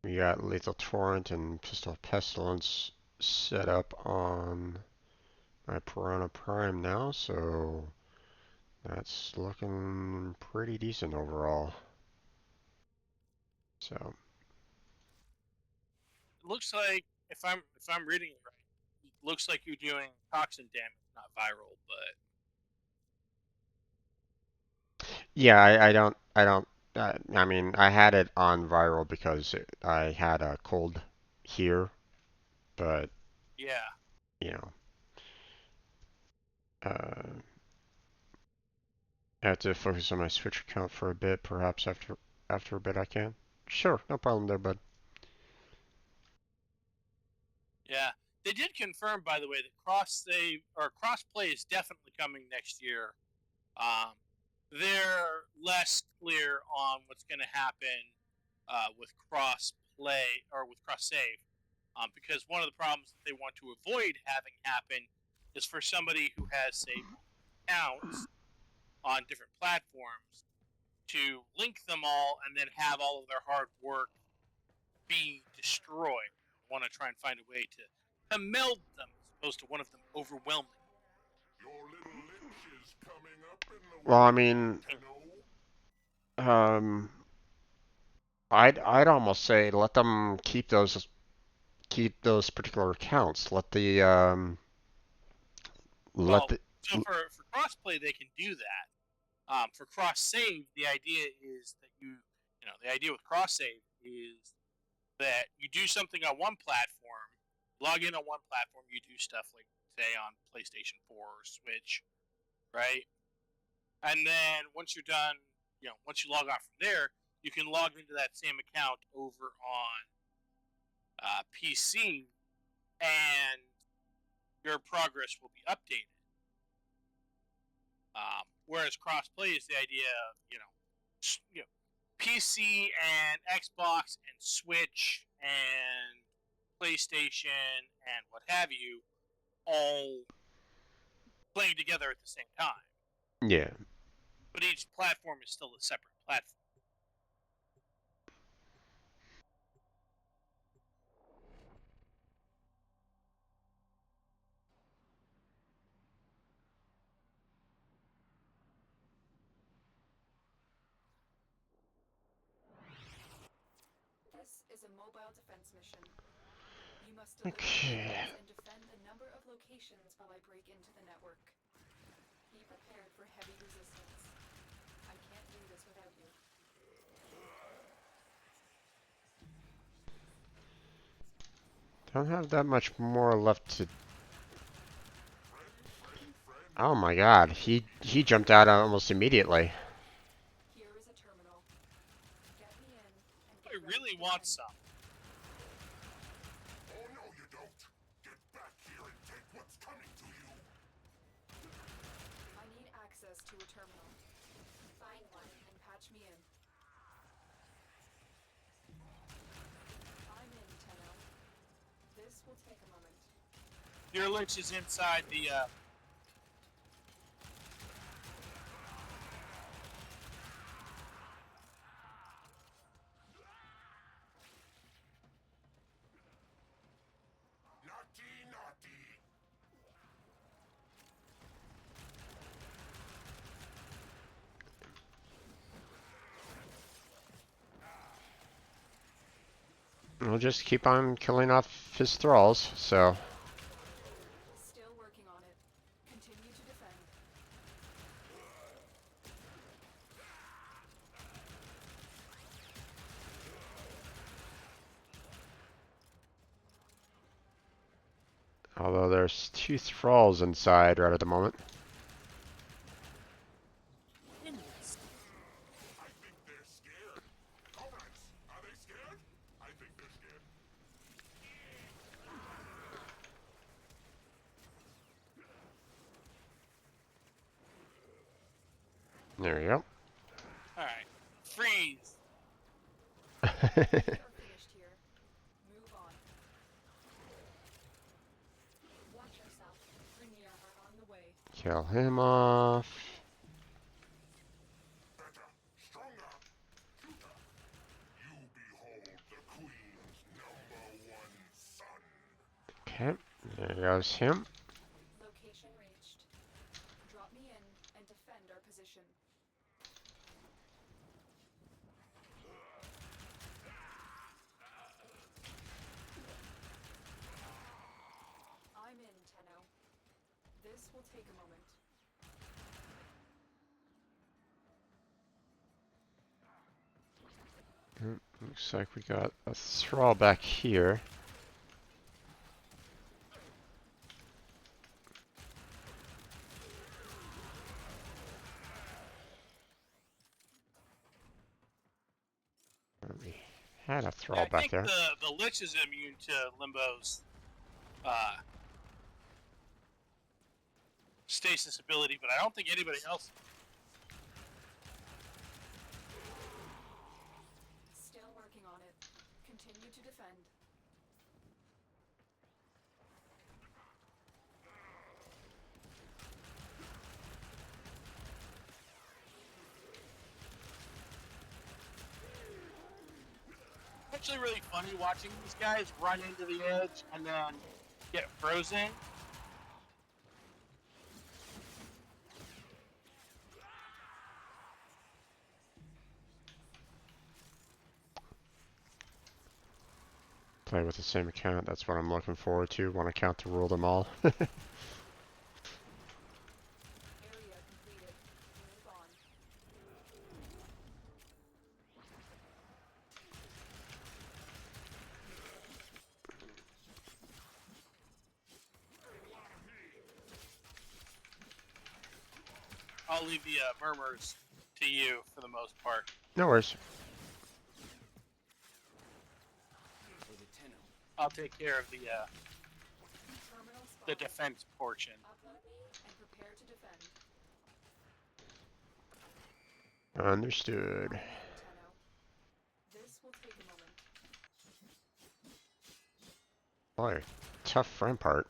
we got Lethal Torrent and Pistol Pestilence set up on my Piranha Prime now. So that's looking pretty decent overall. So it looks like if I'm reading it right, it looks like you're doing toxin damage, not viral, but yeah, I don't. I mean, I had it on viral because I had a cold here, but yeah. you know, I have to focus on my Switch account for a bit. Perhaps after a bit I can. Sure, no problem there, bud. Yeah, they did confirm, by the way, that cross save or cross play is definitely coming next year. They're less clear on what's going to happen with cross play or with cross save, because one of the problems that they want to avoid having happen is for somebody who has, say, accounts on different platforms to link them all and then have all of their hard work be destroyed. I want to try and find a way to meld them as opposed to one of them overwhelming. Your little Well, I mean, um, I'd almost say let them keep those particular accounts. Let Well, the so for crossplay, they can do that. For cross save, the idea is that the idea with cross save is that you do something on one platform, log in on one platform, you do stuff like say on PlayStation 4 or Switch, right? And then once you're done, once you log off from there, you can log into that same account over on PC, and your progress will be updated. Whereas crossplay is the idea of PC and Xbox and Switch and PlayStation and what have you all playing together at the same time. yeah. But each platform is still a separate platform. This is a mobile defense mission. You must deliver Okay. payloads and defend a number of locations while I break into the network. Be prepared for heavy resistance. I can't do this without you. Don't have that much more left to. Oh my God, he jumped out almost immediately. Here is a terminal. Get me in and I get really ready to want defend. some. Oh no, you don't! Get back here and take what's coming to you! I need access to a terminal. Find one and patch me in. I'm in, Tenno. This will take a moment. Your Lich is inside the. Naughty, naughty! We'll just keep on killing off his thralls. So Still working on it. Continue to defend. although there's 2 thralls inside right at the moment. I think they're scared. Comrades, are they scared? I think they're scared. There we go. Alright. Freeze! We are finished here. Move on. Watch yourself. Rainier are on the way. Kill him off. Better, stronger, cuter. You behold the Queen's #1 son. Okay, there goes him. Location reached. Drop me in and defend our position. I'm in, Tenno. This will take a moment. Looks like we got a thrall back here. We had a thrall I back think there. the Lich is immune to Limbo's stasis ability, but I don't think anybody else. Still working on it. Continue to defend. It's actually really funny watching these guys run into the edge and then get frozen. play with the same account. That's what I'm looking forward to. One account to rule them all. Area completed. Move on. I'll leave the murmurs to you for the most part. No worries. For the Tenno. I'll take care of the Terminal spotted. defense portion. Upload me and prepare to defend. Understood. Tenno. This will take a moment. Boy, tough front part.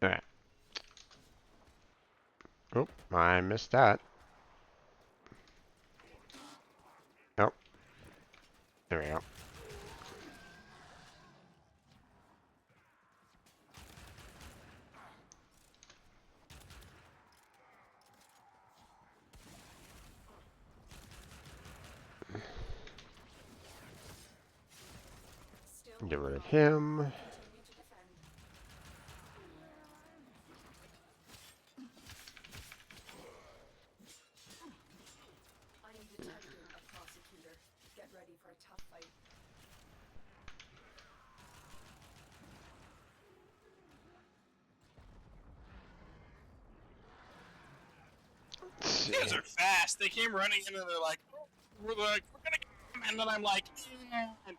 Alright. Oh, I missed that. Nope. There we go. Still Get rid of on. him. Continue to defend. I am detecting a prosecutor. Get ready for a tough fight. These guys are fast. They came running in and they're like, oh, we're gonna get him. And then I'm like, and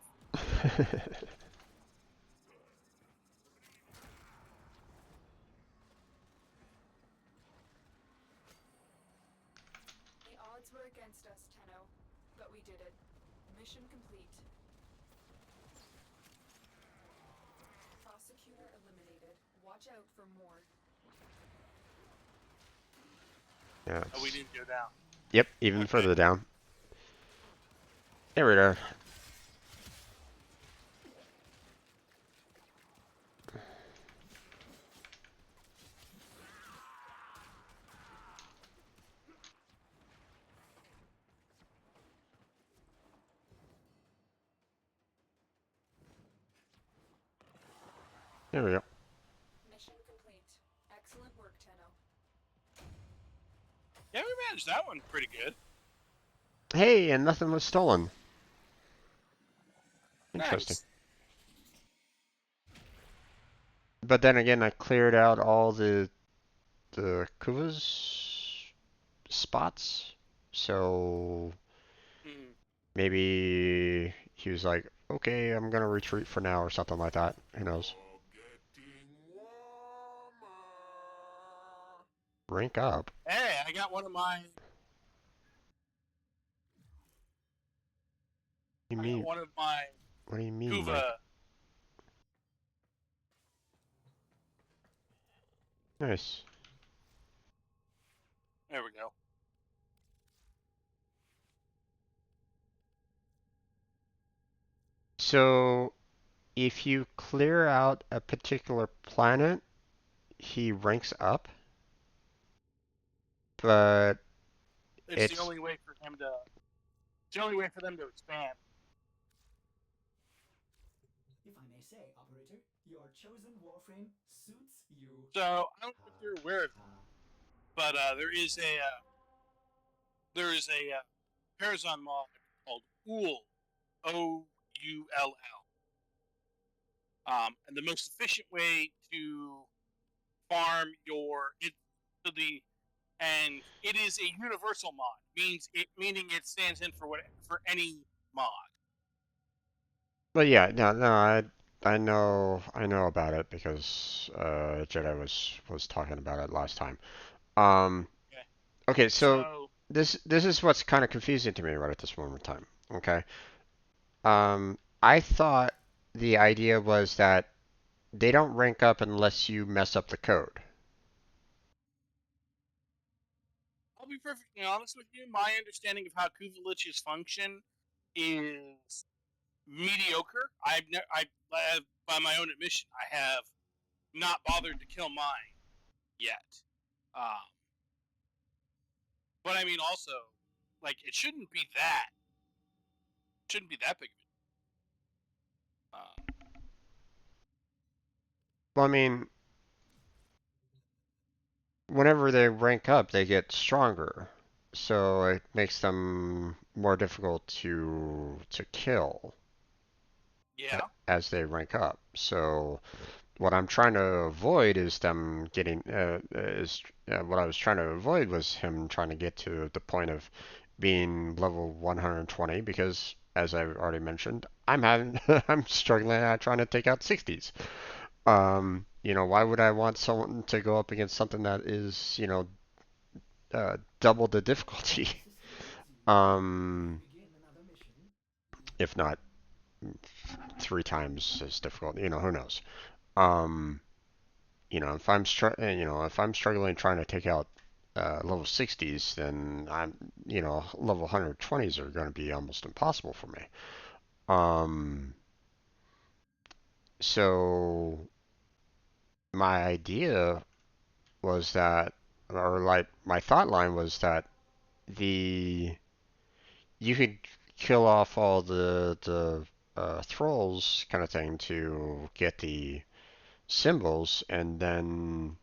The odds were against us, Tenno, but we did it. Mission complete. Prosecutor eliminated. Watch out for more. Yeah. oh, we didn't go down. Yep, even Okay. further down. There we go. There we go. Mission complete. Excellent work, Tenno. Yeah, we managed that one pretty good. Hey, and nothing was stolen. Interesting. Nice. But then again, I cleared out all the Kuva's spots, so Mhm. maybe he was like, okay, I'm gonna retreat for now or something like that. Who knows? Getting warmer. Rank up. Hey, I got one of my. You I mean? got one of my What do you mean? Rank? Kuva. Nice. There we go. So, if you clear out a particular planet, he ranks up, but It's it's the only way for him to. It's the only way for them to expand. If I may say, operator, your chosen Warframe suits you. So I don't know if you're aware of it, but there is a Parazon mod called OUL, OULL. And the most efficient way to farm your it to the and it is a universal mod, meaning it stands in for any mod. But yeah, I know about it because Jedi was talking about it last time. Um, Okay. okay, so So this is what's kind of confusing to me right at this moment in time. Okay, I thought the idea was that they don't rank up unless you mess up the code. I'll be perfectly honest with you. My understanding of how Kuvalich's function is mediocre. By my own admission, I have not bothered to kill mine yet. But I mean, also, like it shouldn't be that big of a Well, I mean, whenever they rank up, they get stronger, so it makes them more difficult to kill yeah. as they rank up. So what I'm trying to avoid is them getting what I was trying to avoid was him trying to get to the point of being level 120 because as I already mentioned, I'm having I'm struggling at trying to take out 60s. Why would I want someone to go up against something that is, double the difficulty? Um, Begin another mission. if not 3 times as difficult, who knows? Um, if I'm struggling trying to take out level 60s, then level 120s are going to be almost impossible for me. Um, so my idea was that, or like my thought line was that the you could kill off all the thralls kind of thing to get the symbols, and then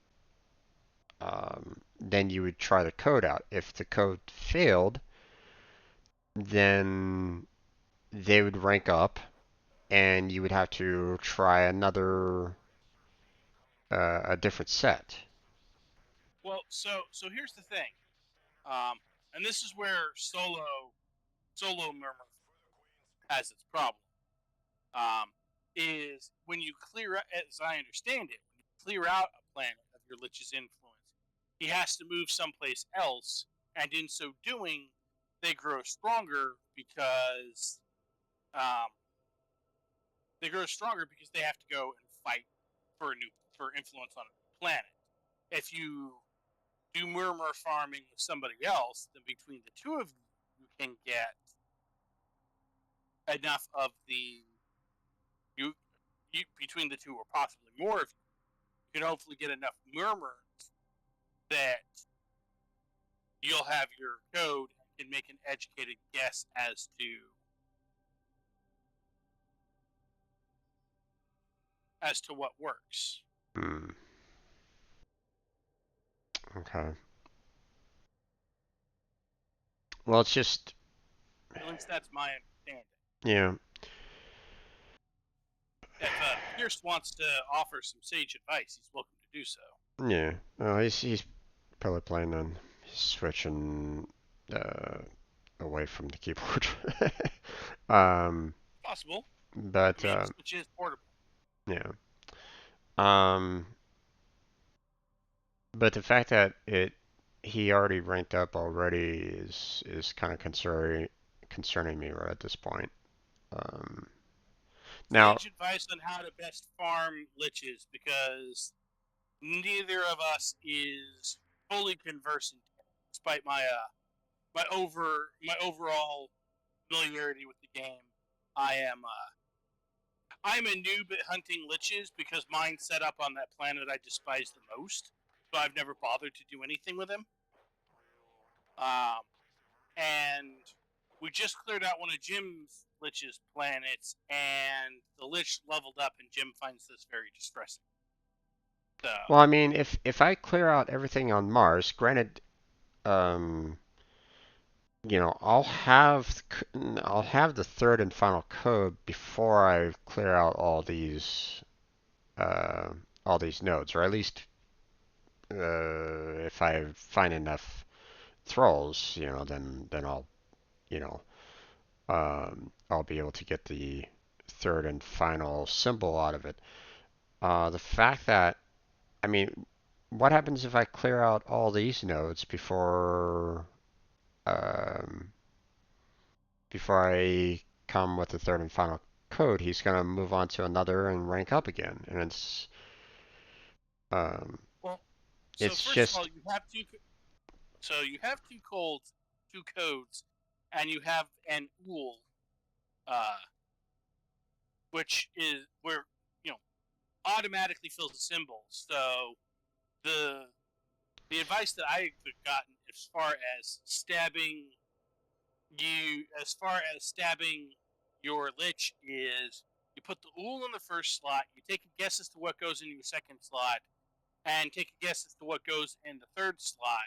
you would try the code out. If the code failed, then they would rank up, and you would have to try a different set. Well, so here's the thing, and this is where solo murmur has its problem. Is when you clear out, as I understand it, when you clear out a planet of your Lich's influence, he has to move someplace else, and in so doing, they grow stronger because um, they have to go and fight for influence on a new planet. If you do murmur farming with somebody else, then between the two of you, you can get enough of you, between the two, or possibly more of you. You can hopefully get enough murmurs that you'll have your code and can make an educated guess as to what works. Hmm. Okay. Well, it's just At least that's my understanding. yeah, If Pierce wants to offer some sage advice, he's welcome to do so. yeah. Well, he's probably playing on his Switch and uh, away from the keyboard. um, Possible. but I mean, Switch is portable. yeah. Um, but the fact that he already ranked up already is kind of concerning me right at this point. Um, now, Sage advice on how to best farm liches, because neither of us is fully conversant, despite my overall familiarity with the game. I am I'm a noob at hunting liches because mine's set up on that planet I despise the most, so I've never bothered to do anything with him. And we just cleared out one of Jim's lich's planets, and the lich leveled up, and Jim finds this very distressing. So, well, I mean, if I clear out everything on Mars, granted, um, I'll have the third and final code before I clear out uh, all these nodes, or at least if I find enough thralls, then you know, I'll be able to get the third and final symbol out of it. The fact that, I mean, what happens if I clear out all these nodes um, before I come with the third and final code? He's gonna move on to another and rank up again, and um, well, so it's first of all, just you have two codes, and you have an ool, uh, which is where you know automatically fills the symbol. So the the advice that I've gotten as far as stabbing as far as stabbing your lich is, you put the Ool in the first slot, you take a guess as to what goes in your second slot, and take a guess as to what goes in the third slot.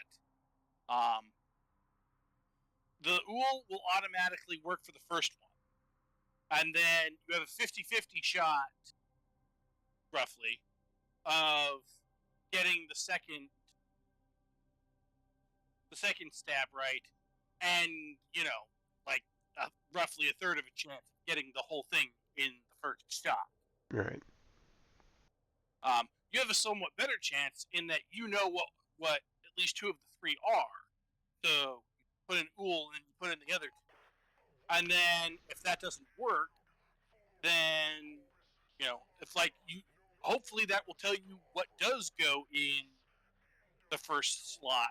The Ool will automatically work for the first one. And then you have a 50-50 shot, roughly, of getting the second stab right, and like roughly a third of a chance of getting the whole thing in the first shot. Right. You have a somewhat better chance in that you know what at least two of the three are. So you put an Ool and you put in the other two, and then if that doesn't work, then if like you, hopefully that will tell you what does go in the first slot,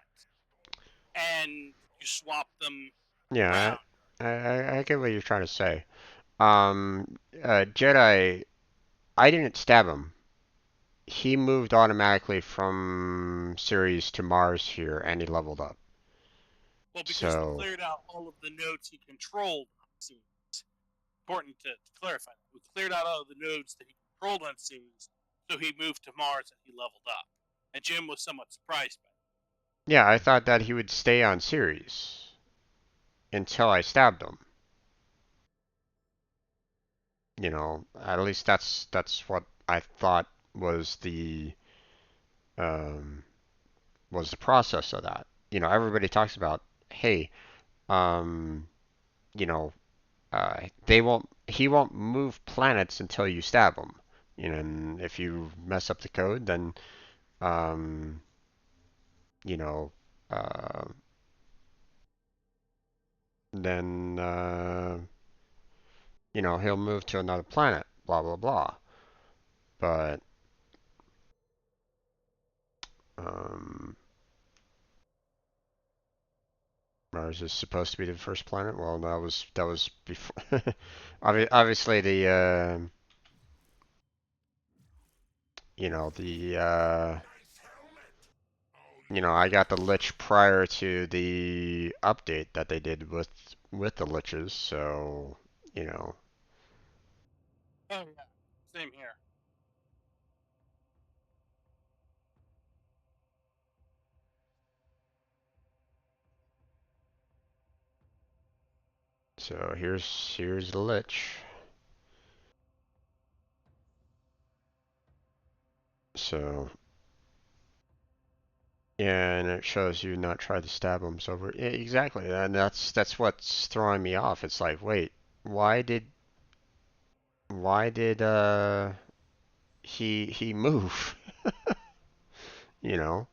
and you swap them Yeah, around. I get what you're trying to say. Jedi, I didn't stab him. He moved automatically from Ceres to Mars here, and he leveled up. Well, because we So, cleared out all of the nodes he controlled on Ceres. Important to clarify that. We cleared out all of the nodes that he controlled on Ceres, so he moved to Mars and he leveled up. And Jim was somewhat surprised by that. yeah, I thought that he would stay on Ceres until I stabbed him. At least that's what I thought was um, the process of that. Everybody talks about, hey, um, you know, he won't move planets until you stab him. And if you mess up the code, then, um, you know, uh, then, he'll move to another planet, blah, blah, blah. But, um, Mars is supposed to be the first planet. Well, that was before. Obviously, the I got the Lich prior to the update that they did with the Liches, so you know. Oh yeah, same here. So here's the Lich. So yeah, and it shows you not try to stab him. So yeah, exactly, and that's what's throwing me off. It's like, wait, why did why did he move? You know,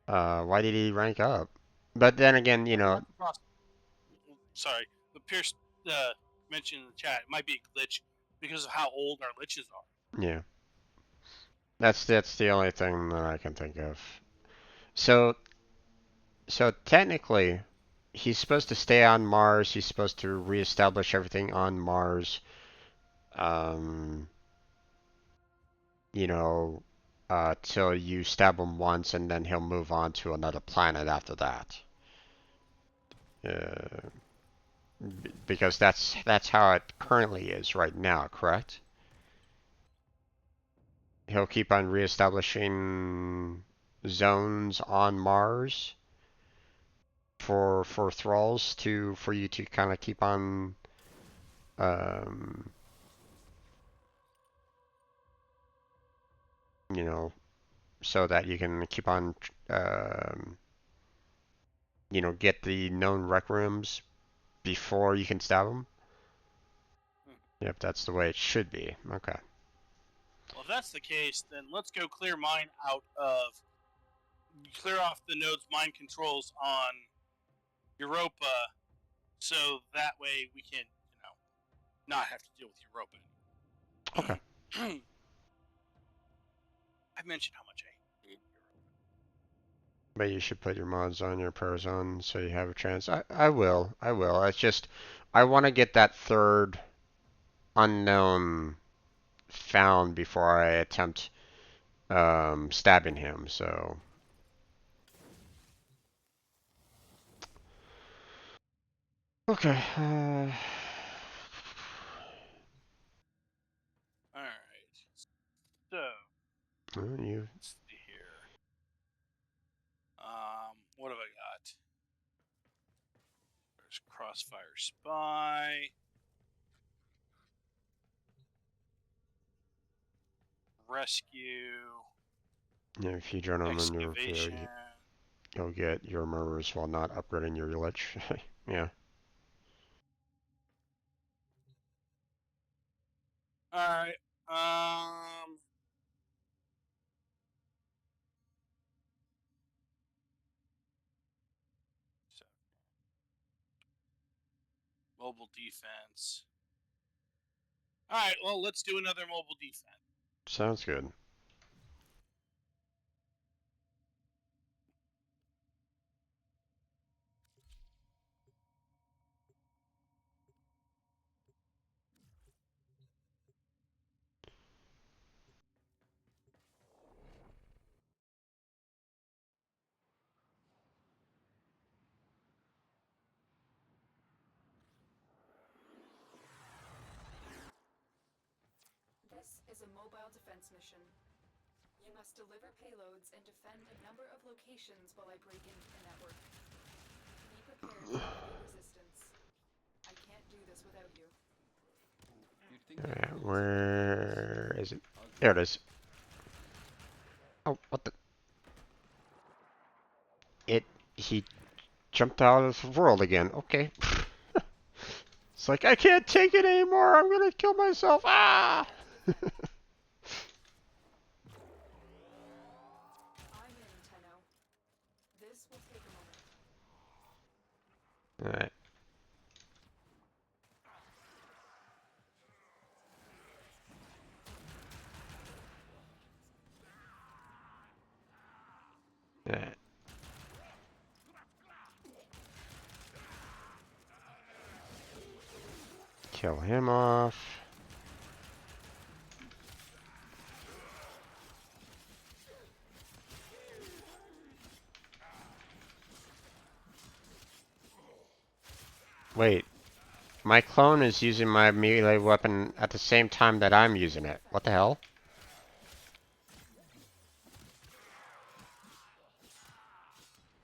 why did he rank up? But then again, That's the process. Sorry, but Pierce mentioned in the chat it might be a glitch because of how old our liches are. yeah, that's the only thing that I can think of. So technically, he's supposed to stay on Mars. He's supposed to reestablish everything on Mars. Um, you know, till you stab him once, and then he'll move on to another planet after that. Uh, because that's how it currently is right now, correct? He'll keep on reestablishing zones on Mars for thralls for you to kind of keep on um, you know, so that you can keep on um, get the known rec rooms before you can stab them. Yep, that's the way it should be. Okay. Well, if that's the case, then let's go clear off the node's mind controls on Europa, so that way we can, not have to deal with Europa Okay. anymore. I mentioned how much I hate Europa. But you should put your mods on your pros on so you have a chance. I will. I will. It's just I want to get that third unknown found before I attempt stabbing him. So Okay. All right. So You. let's see here. What have I got? There's Crossfire Spy. Rescue. Yeah, if you join them in your field, Excavation. you'll get your murmurs while not upgrading your lich. Yeah. Alright. So, mobile defense. Alright, well, let's do another mobile defense. Sounds good. This is a mobile defense mission. You must deliver payloads and defend a number of locations while I break into the network. Be prepared for heavy resistance. I can't do this without you. You'd think Alright, where is it? There it is. Oh, what the? He jumped out of the world again. Okay. It's like, I can't take it anymore. I'm gonna kill myself. Ah! I'm in, Tenno. This will take a moment. Alright. Alright. Kill him off. Wait. My clone is using my melee weapon at the same time that I'm using it. What the hell?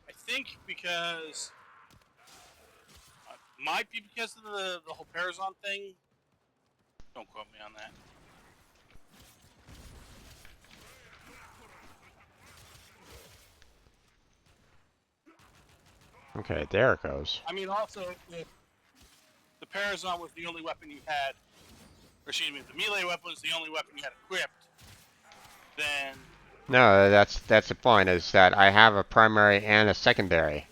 I think because... might be because of the whole Parazon thing. Don't quote me on that. Okay, there it goes. I mean, also, if the Parazon was the only weapon you had, or excuse me, the melee weapon was the only weapon you had equipped, then... No, that's the point, is that I have a primary and a secondary.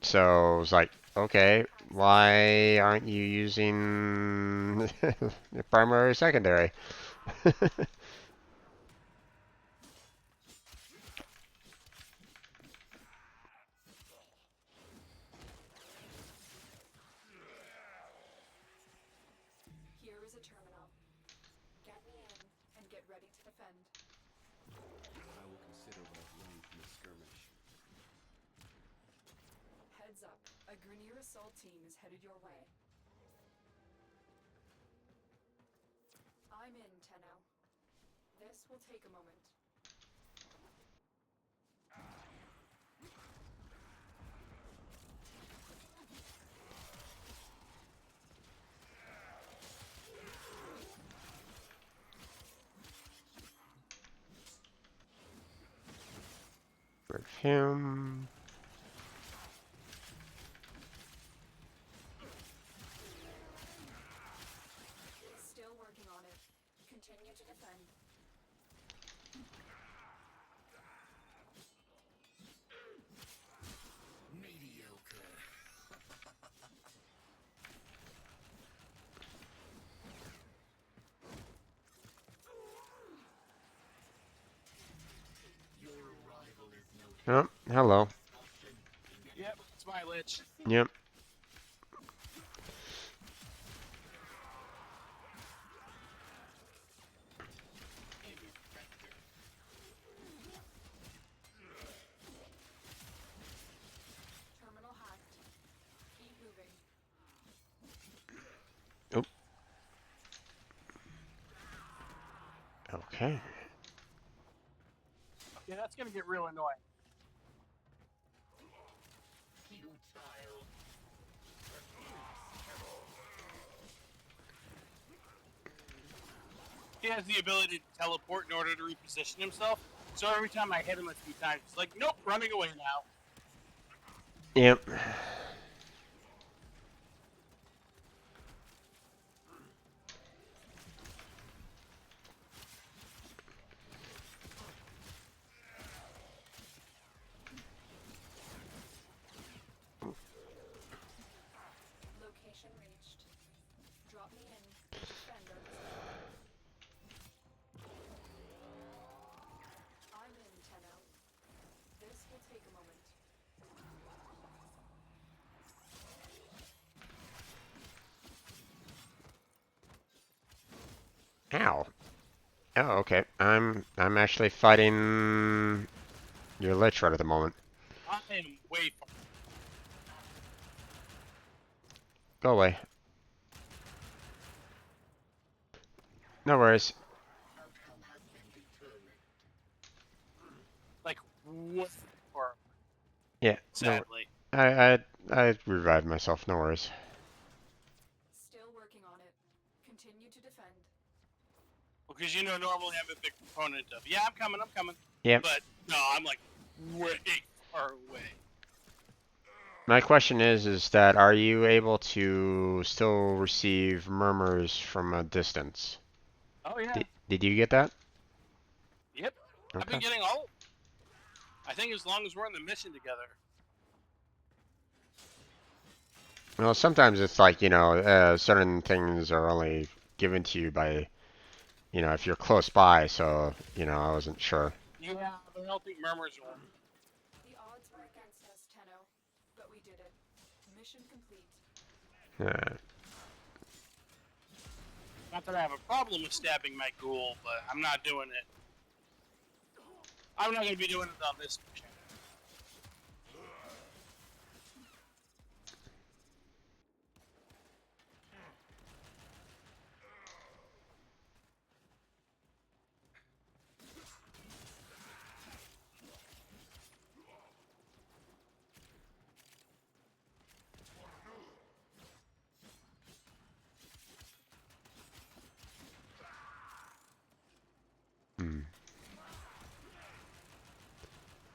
So it was like, okay, why aren't you using the primary or secondary? Here is a terminal. Get me in and get ready to defend. I will consider what I've learned from the skirmish. Heads up. A Grineer assault team is headed your way. I'm in, Tenno. This will take a moment. Break him. Still working on it. Continue to defend. Mediocre. Your arrival is noted. Oh, hello. Yep, it's my lich. Yep. Terminal hacked. Okay. Okay, that's gonna get real annoying. He has the ability to teleport in order to reposition himself. So every time I hit him a few times, it's like, nope, running away now. Yep. Location reached. Drop me in. Defend our position. I'm in, Tenno. This will take a moment. Ow. Oh, okay. I'm actually fighting your lich right at the moment. I am way far. Go away. No worries. Like, way far. Yeah. No. Sadly. I revived myself. No worries. Still working on it. Continue to defend. Because you know, normally I'm a big proponent of, yeah, I'm coming. Yep. But no, I'm like way far away. My question is that are you able to still receive murmurs from a distance? Oh yeah. Did you get that? Yep. I've been Okay. getting all of them. I think as long as we're on the mission together. Well, sometimes it's like, certain things are only given to you by, if you're close by, so, I wasn't sure. Yeah, but I don't think murmurs will. The odds were against us, Tenno. But we did it. Mission complete. Not that I have a problem with stabbing my ghoul, but I'm not doing it. I'm not going to be doing it on this mission.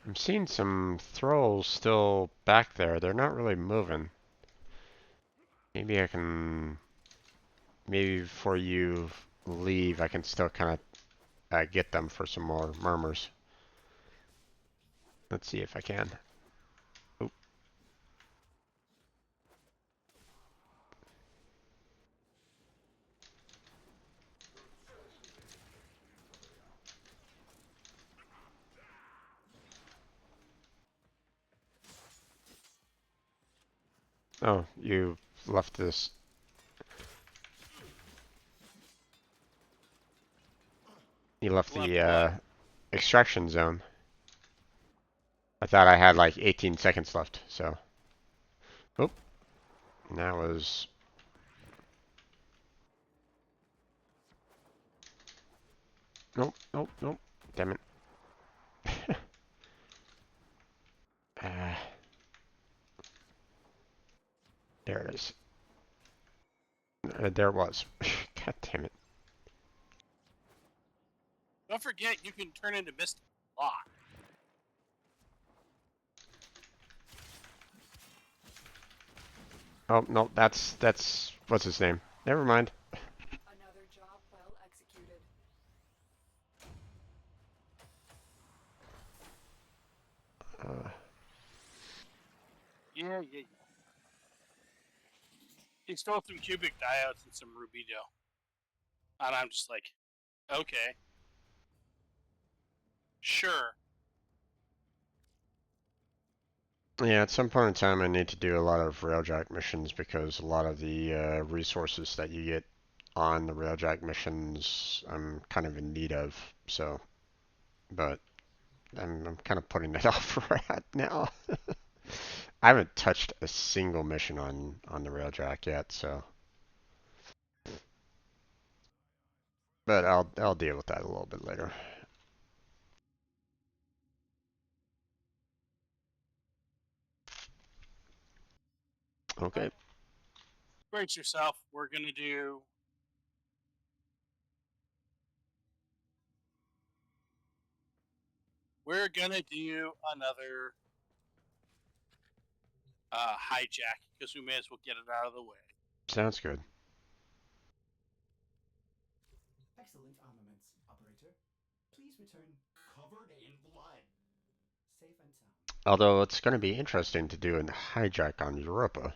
I'm seeing some thralls still back there. They're not really moving. Maybe maybe before you leave, I can still kind of get them for some more murmurs. Let's see if I can. Oop. Oh, you left this. You left the What? extraction zone. I thought I had like 18 seconds left, so. Oop. And that was. Nope, nope, nope. Damn it. uh, there it is. There it was. God damn it. Don't forget, you can turn into Mystic Law. Oh, no, that's, what's his name? Never mind. Another job well executed. Yeah. He stole some cubic diodes and some rubido. And I'm just like, okay. Sure. Yeah, at some point in time I need to do a lot of railjack missions because a lot of the resources that you get on the railjack missions I'm kind of in need of, so, but I'm kind of putting it off right now. I haven't touched a single mission on the railjack yet, so. But I'll deal with that a little bit later. Okay. Brace yourself. We're gonna do. We're gonna do another hijack because we may as well get it out of the way. Sounds good. Excellent armaments, operator. Please return covered in blood. Safe and sound. Although it's going to be interesting to do a hijack on Europa.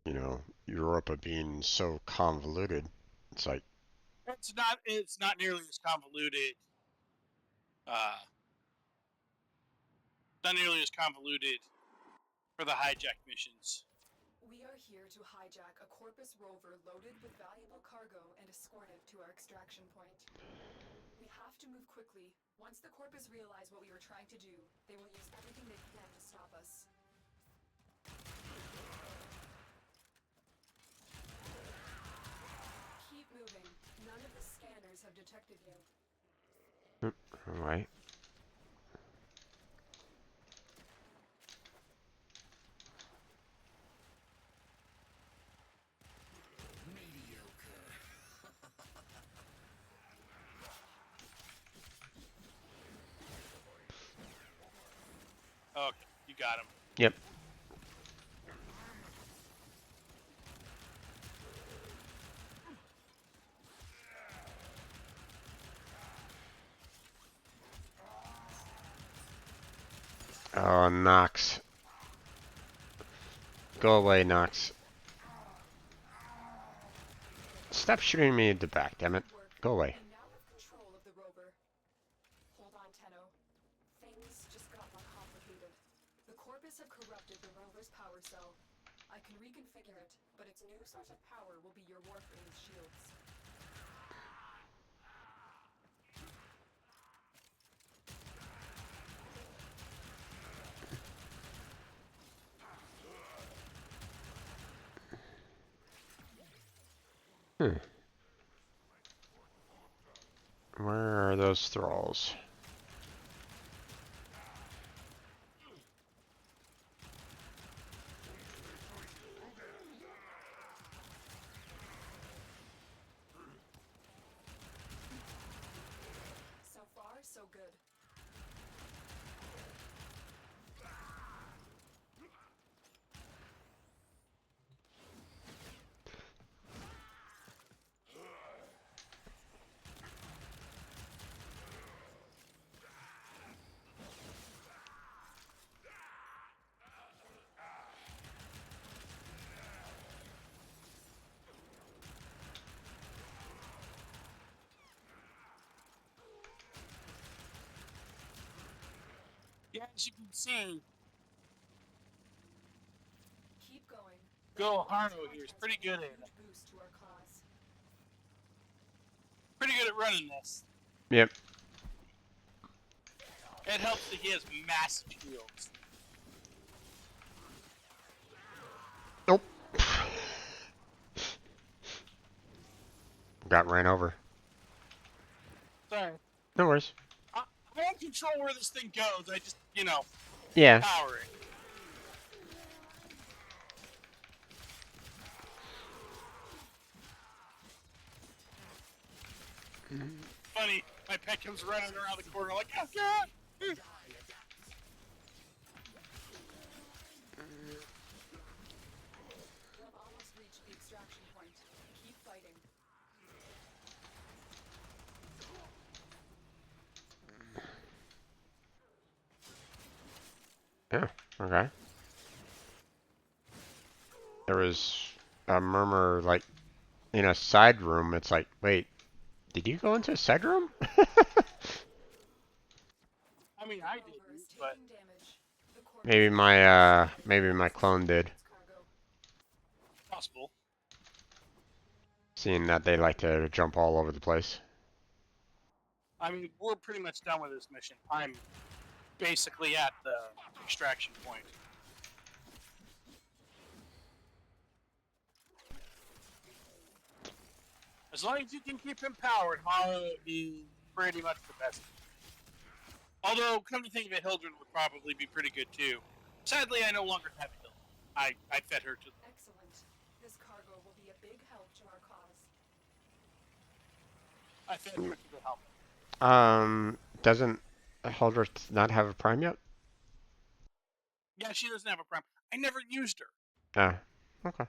You know, Europa being so convoluted. It's like, It's not nearly as convoluted. Not nearly as convoluted for the hijack missions. We are here to hijack a Corpus rover loaded with valuable cargo and escort it to our extraction point. We have to move quickly. Once the Corpus realize what we were trying to do, they will use everything they can to stop us. Keep moving. None of the scanners have detected you. alright. Okay, you got him. Yep. Oh, Nox. Go away, Nox. Stop shooting me in the back, damn it. Go away. We now have control of the rover. Hold on, Tenno. Things just got more complicated. The Corpus have corrupted the rover's power cell. I can reconfigure it, but its new source of power will be your Warframe's shields. Where are those thralls? So far, so good. Yeah, as you can see, Keep going. Go Harno here is pretty good at it. Huge boost to our cause. Pretty good at running this. Yep. It helps that he has massive shields. Nope. Got ran over. Sorry. No worries. I don't control where this thing goes. I just, Yeah. power it. Funny, my pet comes running around the corner like, oh god! You have almost reached the extraction point. Keep fighting. Yeah, okay. There was a murmur, like, in a side room. It's like, wait, did you go into a side room? I mean, I didn't, but maybe my clone did. possible. Seeing that they like to jump all over the place. I mean, we're pretty much done with this mission. I'm basically at the extraction point. As long as you can keep him powered, Haro is pretty much the best. Although, come to think of it, Hildred would probably be pretty good too. Sadly, I no longer have a Hildred. I fed her to. Excellent. This cargo will be a big help to our cause. I fed her to the helmet. Doesn't Hildreth not have a prime yet? Yeah, she doesn't have a prime. I never used her. Ah, okay.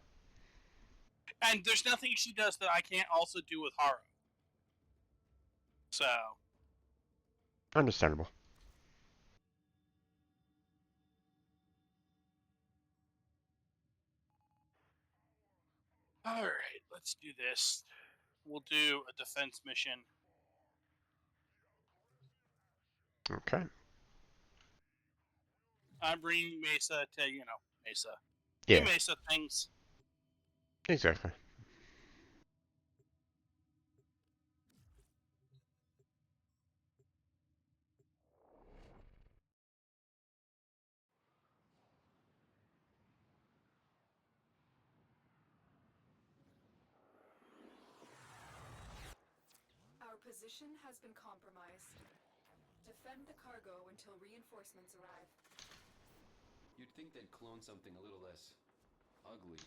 And there's nothing she does that I can't also do with Haro. So. Understandable. Alright, let's do this. We'll do a defense mission. Okay. I'm bringing Mesa to, Mesa. Yeah. Do Mesa things. Exactly. Our position has been compromised. Defend the cargo until reinforcements arrive. You'd think they'd clone something a little less ugly.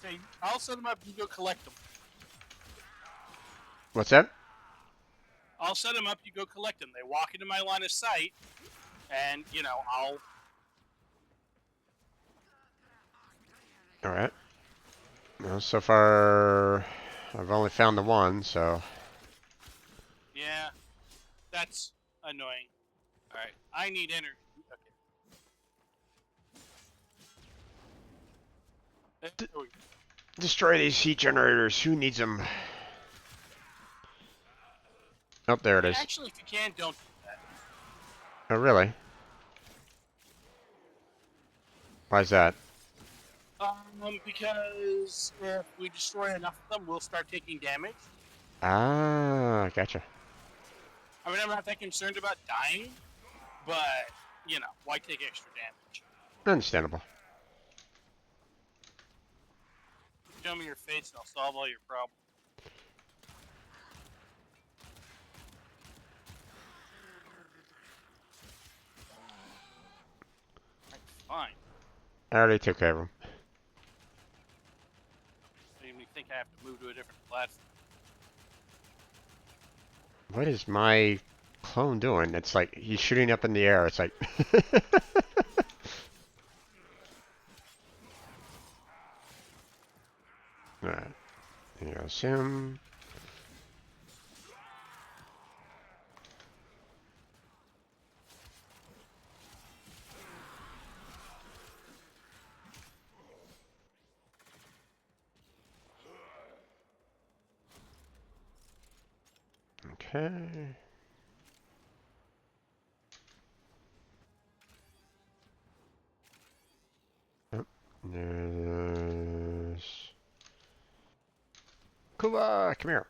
Say, I'll set them up, you go collect them. What's that? I'll set them up, you go collect them. They walk into my line of sight, and, I'll... Alright. Well, so far, I've only found the one, so... Yeah, that's annoying. Alright, I need energy. Okay. There we go. Destroy these heat generators. Who needs them? Oh, there it is. Actually, if you can, don't do that. Oh, really? Why is that? Because if we destroy enough of them, we'll start taking damage. Ah, gotcha. I mean, I'm not that concerned about dying, but, why take extra damage? Understandable. Show me your face and I'll solve all your problems. Fine. I already took care of them. Made me think I have to move to a different platform. What is my clone doing? It's like he's shooting up in the air. It's like... Alright. Here goes him. Okay. Oh, there's... Kula, come here.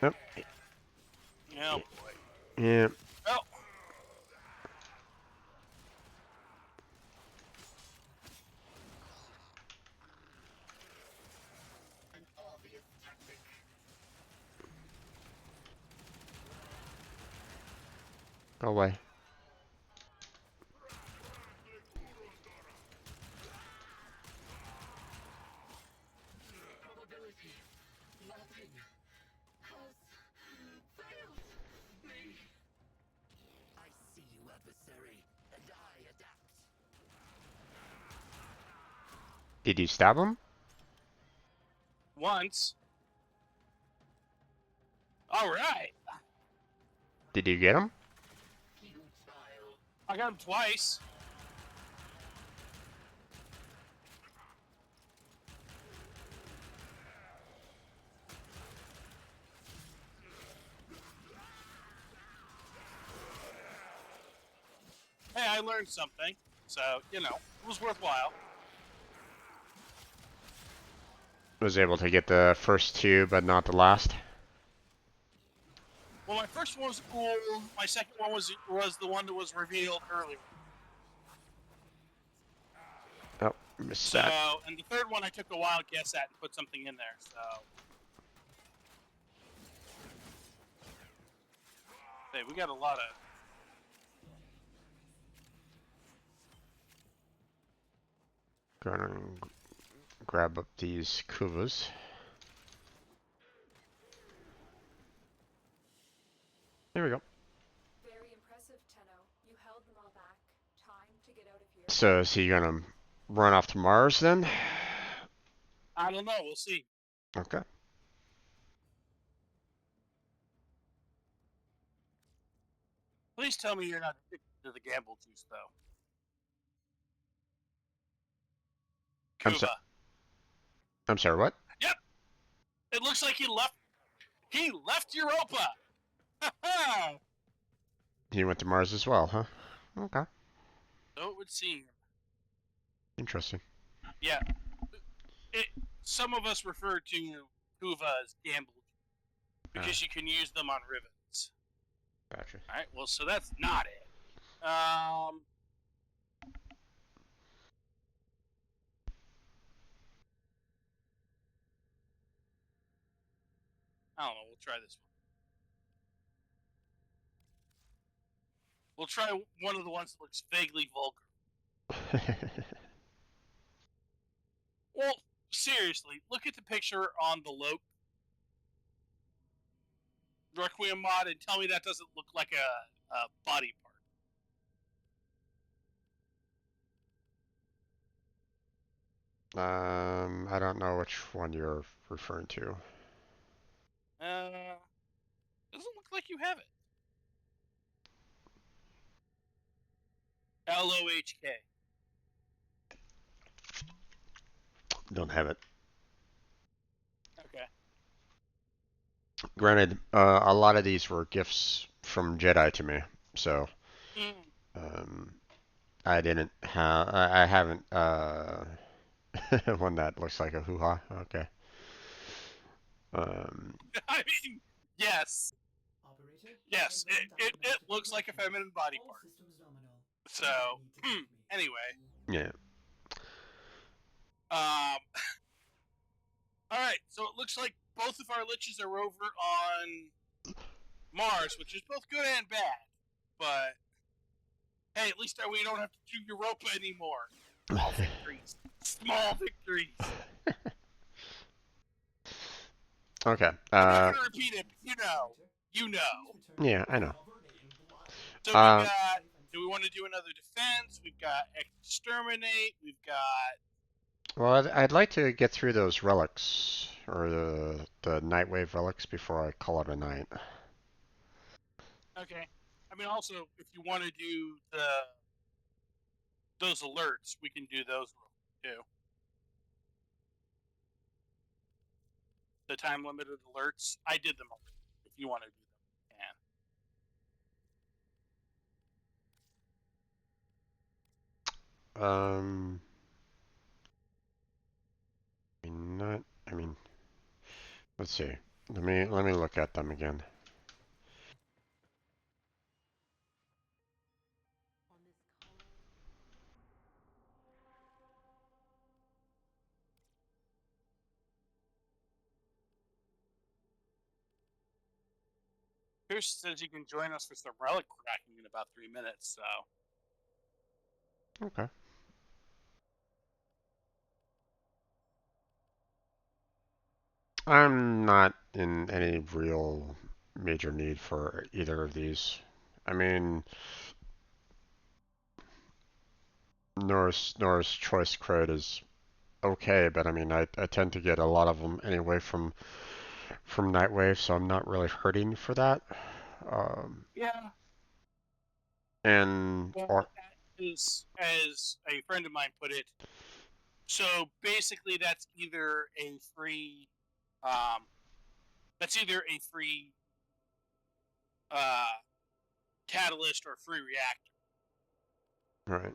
Yep. Oh, boy. Yeah. Oh! Go away. Probability. Nothing has failed me. I see you, adversary, and I adapt. Did you stab him? Once. Alright! Did you get him? I got him twice. Hey, I learned something, so, you know, it was worthwhile. Was able to get the first two, but not the last. Well, my first one was cool. My second one was the one that was revealed earlier. Oh, missed So, that. and the third one I took a wild guess at and put something in there, so. Hey, we got a lot of. Gonna grab up these Kuvas. There we go. Very impressive, Tenno. You held them all back. Time to get out of here. So is he gonna run off to Mars then? I don't know. We'll see. Okay. Please tell me you're not addicted to the gamble juice, though. Kuva. I'm sorry, what? Yep. It looks like he left. He left Europa. He went to Mars as well, huh? Okay. So it would seem. Interesting. Yeah. Some of us refer to Kuva as gamble because you can use them on rivets. Gotcha. All right. Well, so that's not it. I don't know. We'll try this one. We'll try one of the ones that looks vaguely vulgar. Well, seriously, look at the picture on the Loke Requiem mod and tell me that doesn't look like a body part. I don't know which one you're referring to. Doesn't look like you have it. LOHK. Don't have it. Okay. Granted, a lot of these were gifts from Jedi to me, so I didn't have. I haven't one that looks like a hoo-ha. Okay. I mean, yes. Operator, Yes, it looks like a feminine body part. So, anyway. Yeah. Alright, so it looks like both of our liches are over on Mars, which is both good and bad. But, hey, at least we don't have to do Europa anymore. Small victories. Small victories. Okay. I'm not gonna repeat it, but you know. You know. Yeah, I know. So we got, do we want to do another defense? We've got exterminate. We've got... Well, I'd like to get through those relics, or the Nightwave relics, before I call it a night. Okay. I mean, also, if you want to do those alerts, we can do those too. The time limited alerts, I did them already. If you want to do them, you can. I mean, let's see. Let me look at them again. Pierce says you can join us for some relic cracking in about 3 minutes, so. Okay. I'm not in any real major need for either of these. I mean, Nora's choice cred is okay, but I mean, I tend to get a lot of them anyway from Nightwave, so I'm not really hurting for that. Yeah. And Well, or as a friend of mine put it, so basically um, that's either a free uh, catalyst or free reactor. right.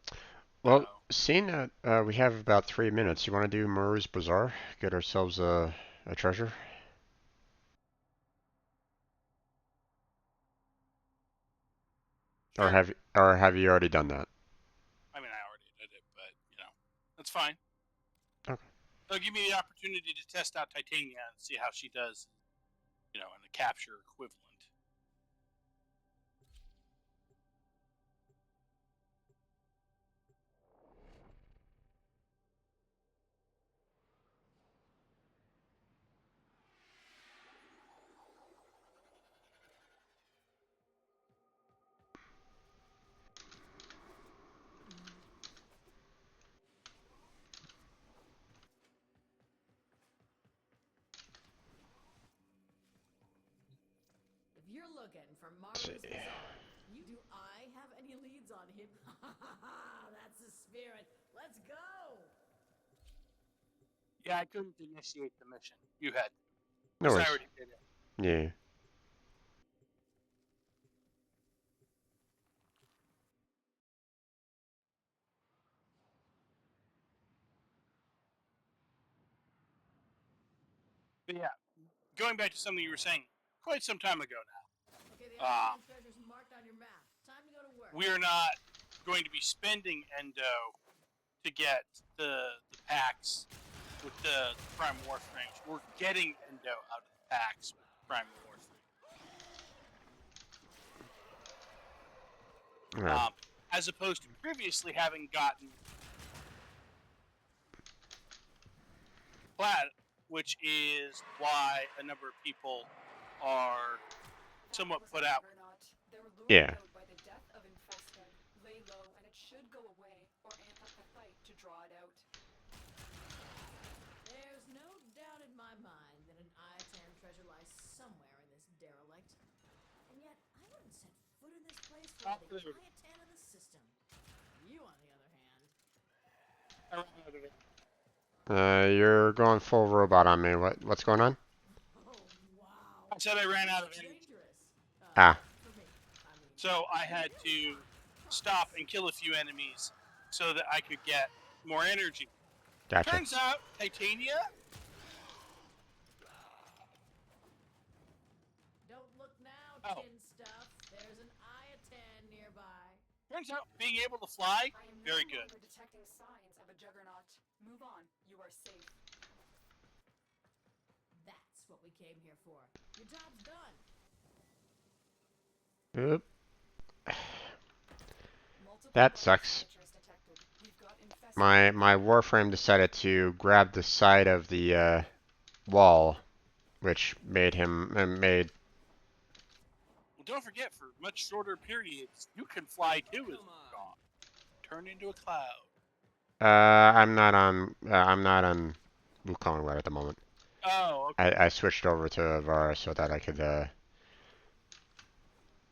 So Well, seeing that we have about 3 minutes, you want to do Maru's Bazaar? Get ourselves a treasure? sure. Or have you already done that? I mean, I already did it, but that's fine. Okay. It'll give me the opportunity to test out Titania and see how she does, in a capture equivalent. If you're looking for Let's see. Maru's Bazaar, do I have any leads on him? That's the spirit. Let's go! Yeah, I couldn't initiate the mission. You had, No because I worries. already did it. Yeah. But yeah, going back to something you were saying quite some time ago now. Okay, the Iron treasure's marked on your map. Time to go to work. We are not going to be spending Endo to get the packs with the Prime Warframes. We're getting Endo out of the packs with Prime Warframe. Right. As opposed to previously having gotten Plat, which is why a number of people are somewhat put out. They were lured Yeah. out by the death of Infested. Lay low and it should go away, or amp up the fight to draw it out. There's no doubt in my mind that an I-10 treasure lies somewhere in this derelict. And yet, I wouldn't set foot in this place for all the I-10 of the system. You, on the other hand... I ran out of it. You're going full robot on me. What's going on? Oh, wow. I said I ran out of enemies. Ah. So I had to stop and kill a few enemies so that I could get more energy. Gotcha. Turns out, Titania... Don't look now, tin stuff. There's an I-10 nearby. Turns out, being able to fly, I am very no good. longer detecting signs of a juggernaut. Move on. You are safe. That's what we came here for. Your job's done. Oop. Multiple That body sucks. signatures detected. We've got infested. My Warframe decided to grab the side of the wall, which made Well, don't forget, for much shorter periods, you can fly too as Wukong. Turn into a cloud. I'm not on Wukong right at the moment. Oh, okay. I switched over to Avara so that I could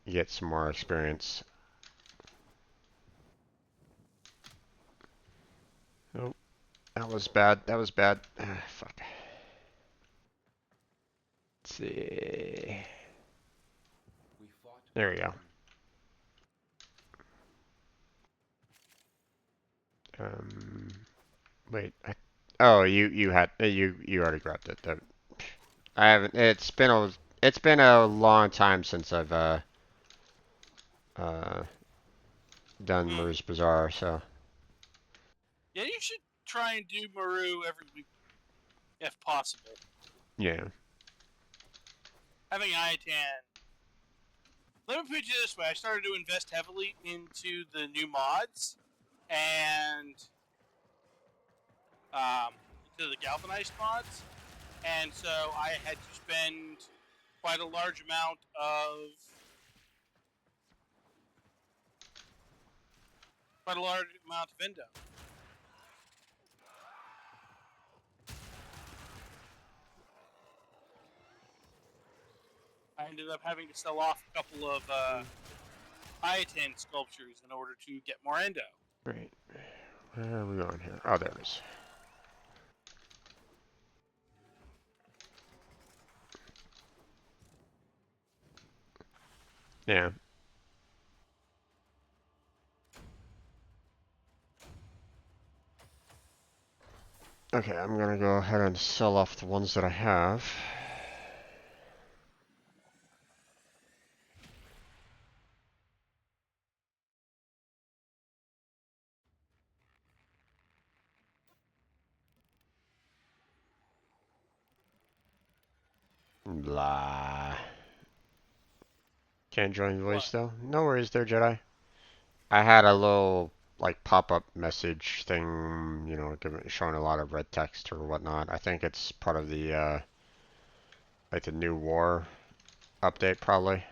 get some more experience. Oh, that was bad. That was bad. Fuck. Let's see. There we go. Wait. Oh, you had you already grabbed it. I haven't. It's been a long time since I've done Maru's Bazaar. So. Yeah, you should try and do Maru every week, if possible. Yeah. Having I-10. Let me put it this way: I started to invest heavily into the new mods and to the galvanized mods, and so I had to spend quite a large amount of endo. I ended up having to sell off a couple of Iatan sculptures in order to get more endo. Right. Where are we on here? Oh, there it is. Yeah. Okay, I'm gonna go ahead and sell off the ones that I have. Blah. Can't join voice though? No worries there, Jedi. I had a little like pop-up message thing, you know, showing a lot of red text or whatnot. I think it's part of the like the new war update probably.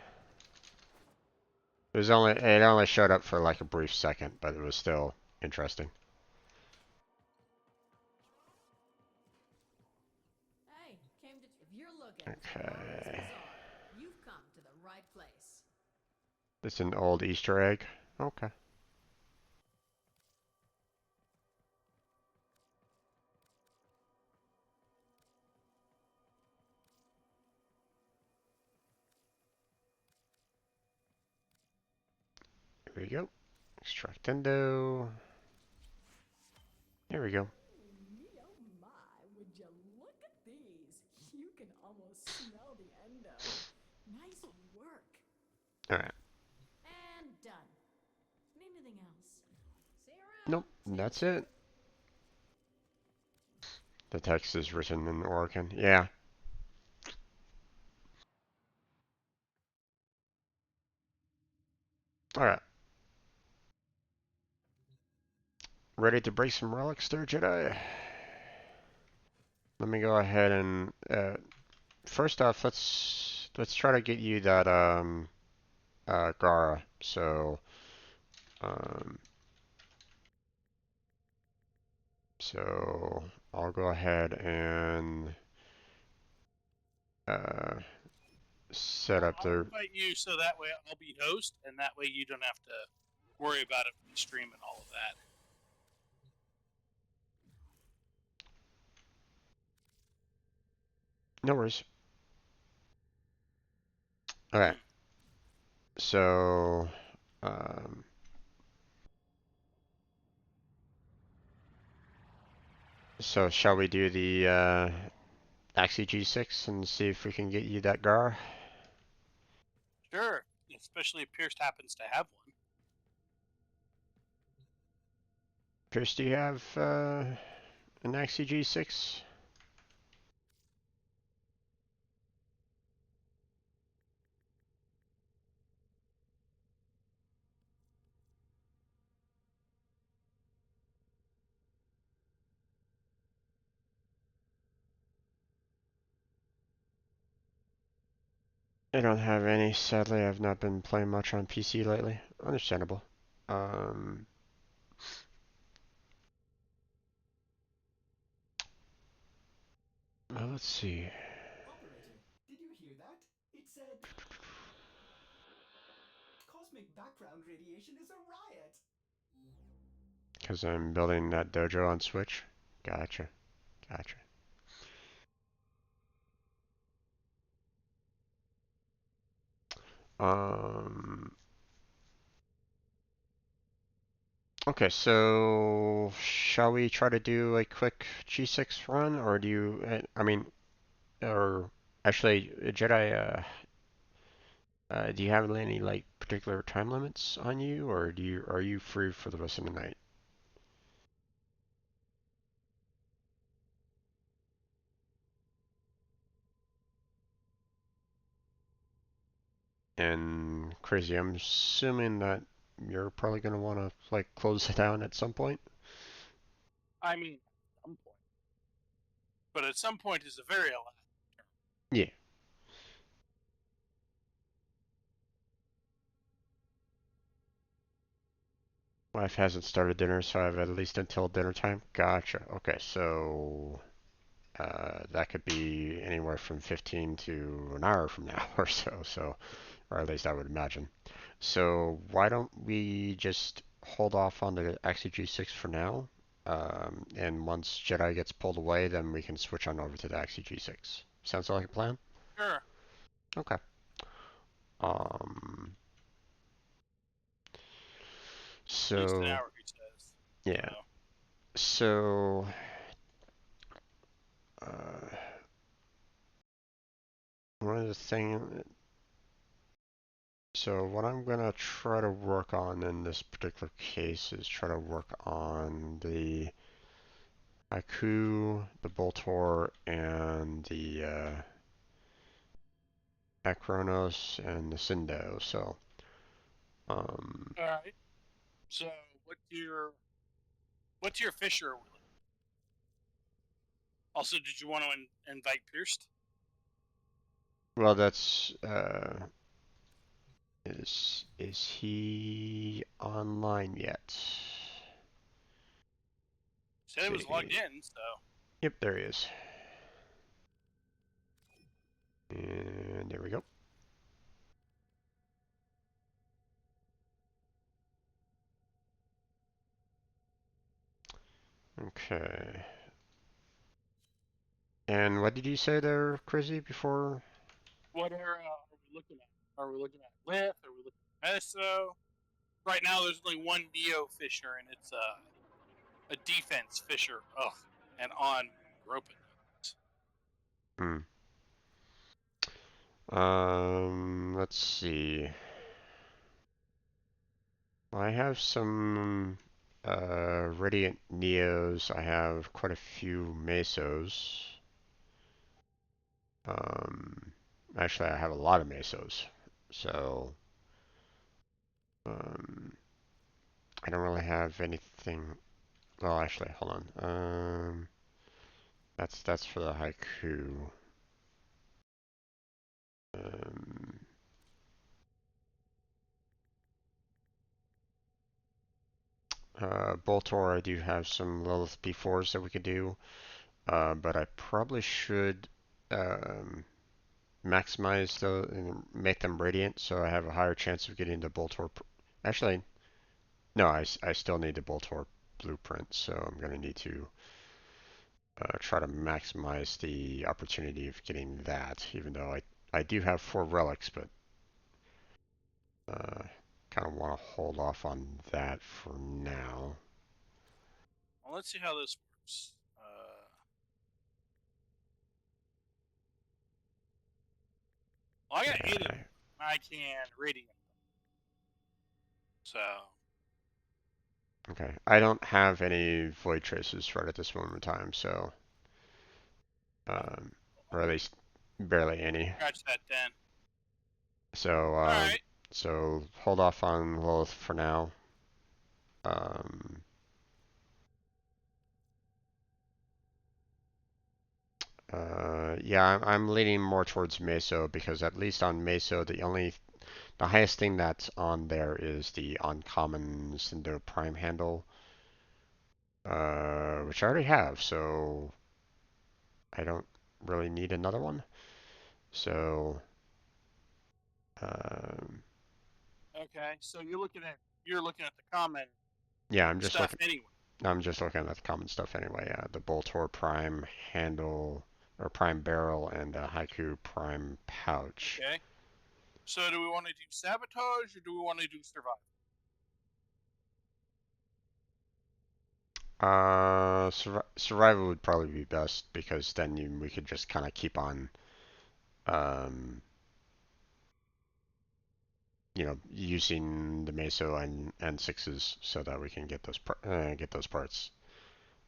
It only showed up for like a brief second, but it was still interesting. Hey, if you're looking for glorious bazaar, you've come to the right place. It's an old Easter egg. Okay. Here we go. Extract endo. There we go. Oh my, would you look at these? You can almost smell the endo. Nice work. Alright. And done. Need anything else? See you around. Nope, that's it. The text is written in Orcan. Yeah. Alright. Ready to break some relics there, Jedi? Let me go ahead and first off, let's try to get you that Gara. So um so I'll go ahead and uh set up I'll the invite you so that way I'll be host, and that way you don't have to worry about it from the stream and all of that. no worries. Okay. So um so shall we do the Axie G6 and see if we can get you that Gar? Sure, especially if Pierce happens to have one. Pierce, do you have an Axie G6? I don't have any. Sadly, I've not been playing much on PC lately. Understandable. Um, well, let's see. Operator, did you hear that? It said... Cosmic background radiation is a riot! Because I'm building that dojo on Switch. Gotcha. Gotcha. Um, okay, so shall we try to do a quick G6 run, or do you, I mean, or actually, Jedi, do you have any like particular time limits on you, or are you free for the rest of the night? And crazy, I'm assuming that you're probably gonna want to like close it down at some point. I mean, at some point. But at some point is a very elastic term. Yeah. Wife hasn't started dinner, so I have at least until dinner time. Gotcha. Okay, so that could be anywhere from 15 to an hour from now or so. So, or at least I would imagine. So why don't we just hold off on the XEG6 for now? And once Jedi gets pulled away, then we can switch on over to the XEG6. Sounds like a plan? Sure. Okay. Um, At least an so, hour, he says. yeah. So. So, uh, one of the things, so what I'm gonna try to work on in this particular case is try to work on the Haiku, the Boltor, and the Acronos and the Sindo. So, um, All right. So what's your Fisher? Also, did you want to invite Pierced? well, that's is he online yet? Said it was logged in, so. Yep, there he is. And there we go. Okay. And what did you say there, Chrissy, before? What are we looking at? Are we looking at Lith? Are we looking at Meso? Right now, there's only one Neo Fisher, and it's a defense Fisher. Ugh, and on groping. Hmm. Let's see. I have some Radiant Neos. I have quite a few Mesos. Actually, I have a lot of Mesos. So, um, I don't really have anything. Well, actually, hold on. That's for the Haiku. Um, Boltor, I do have some Lilith B4s that we could do, but I probably should maximize the and make them radiant so I have a higher chance of getting the Boltor. Actually, no, I still need the Boltor blueprint, so I'm going to need to try to maximize the opportunity of getting that, even though I do have 4 relics, but kind of want to hold off on that for now. Well, let's see how this works. Well, I got 8 of them. I can radiant them. So. Okay, I don't have any void traces right at this moment in time, so or at least barely any. Scratch that then. So Alright. so hold off on Lilith for now. Um, yeah, I'm leaning more towards Meso because at least on Meso, the highest thing that's on there is the uncommon Cinder Prime handle, which I already have, so I don't really need another one. So, Okay, so you're looking at the common yeah, stuff anyway. I'm just looking at the common stuff anyway. The Boltor Prime handle or Prime barrel and Haiku Prime pouch. Okay. So do we want to do sabotage or do we want to do survival? Survival would probably be best because then we could just kind of keep on, using the Meso and sixes so that we can get those parts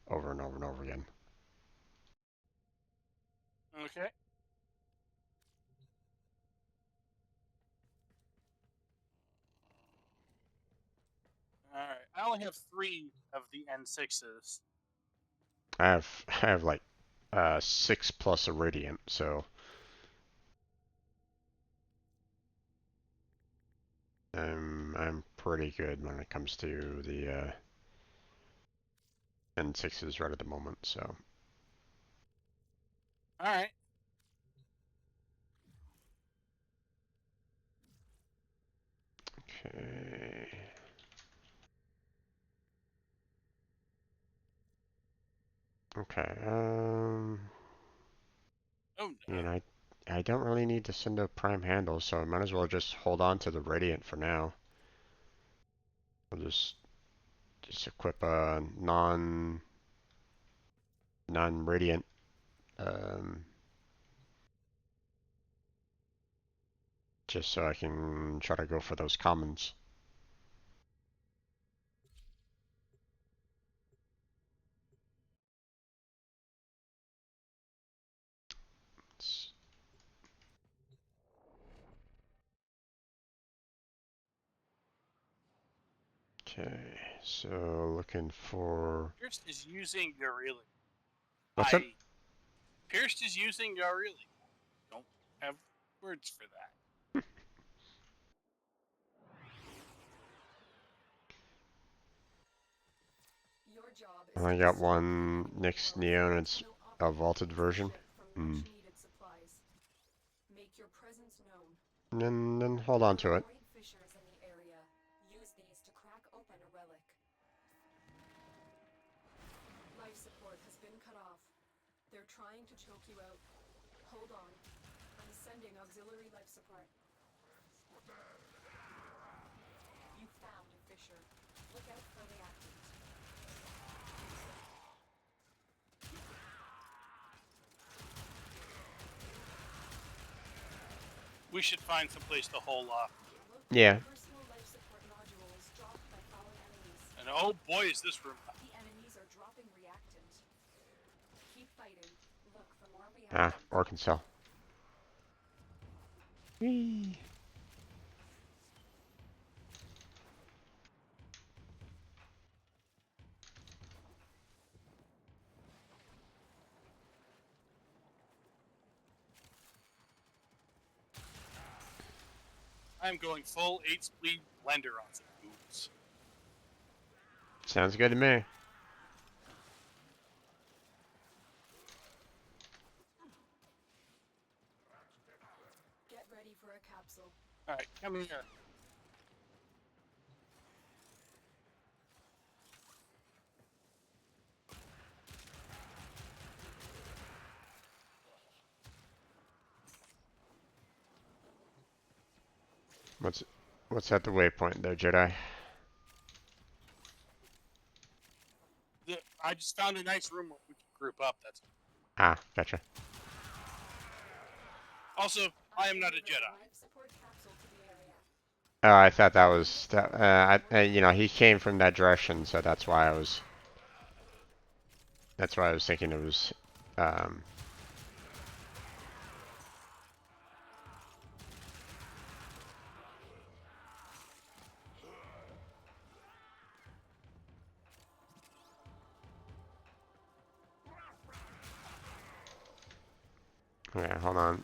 over and over and over again. Okay. Alright. I only have 3 of the N6s. I have like 6 plus a radiant, so I'm pretty good when it comes to the N6s right at the moment. So All right. Okay. Okay. Oh no. And I don't really need to send a prime handle, so I might as well just hold on to the radiant for now. I'll just equip a non-radiant just so I can try to go for those commons. Okay, so looking for. Pierce is using your Relic. What's up? Pierce is using your Relic. Don't have words for that. Your job is I to got destroy one the next enemy Neo, and world it's so no a operator vaulted can version. benefit from much-needed supplies. Make your presence known. And then hold on to it. Avoid fissures in the area. Use these to crack open a relic. Life support has been cut off. They're trying to choke you out. Hold on. I'm sending auxiliary life support. You found a fissure. Look out for reactants. We should find some place to hole up. Yeah. Personal life support modules dropped by fallen enemies. And oh boy, is this room. The enemies are dropping reactant. Keep fighting. Look for more Ah, reactant. Arkansas. Whee. I'm going full 8-speed blender on some boots. Sounds good to me. Get ready for a capsule. Alright, come here. What's at the waypoint there, Jedi? I just found a nice room where we can group up. That's Ah, gotcha. also, I am not a Jedi. Life support capsule to the area. Oh, I thought that was that. You know, he came from that direction, so that's why I was. That's why I was thinking it was. Okay, hold on.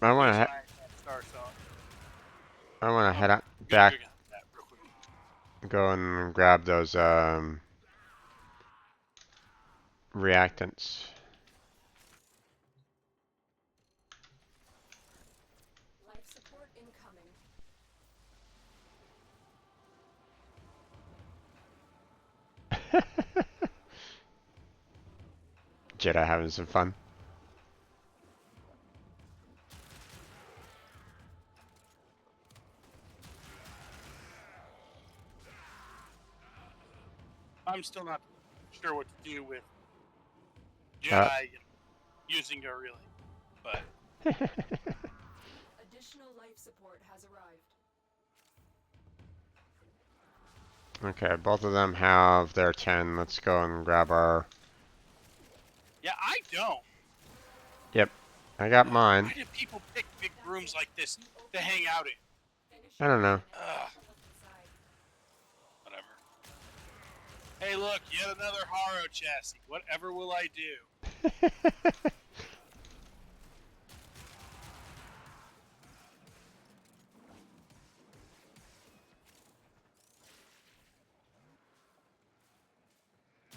I want to. I want to head out back. Go and grab those reactants. Life support incoming. Jedi having some fun. I'm still not sure what to do with Jedi using your Relic, but Additional life support has arrived. Okay, both of them have their 10. Let's go and grab our. yeah, I don't. Yep, I got mine. Why do people pick big rooms like this to hang out in? I don't know. Ugh. Whatever. Hey, look, yet another Haro chassis. Whatever will I do?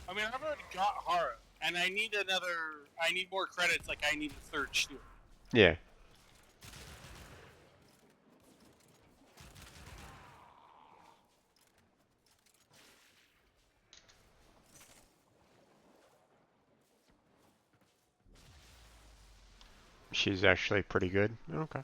I mean, I've already got Haro, and I need another. I need more credits. Like I need a third shield. Yeah. She's actually pretty good. Okay.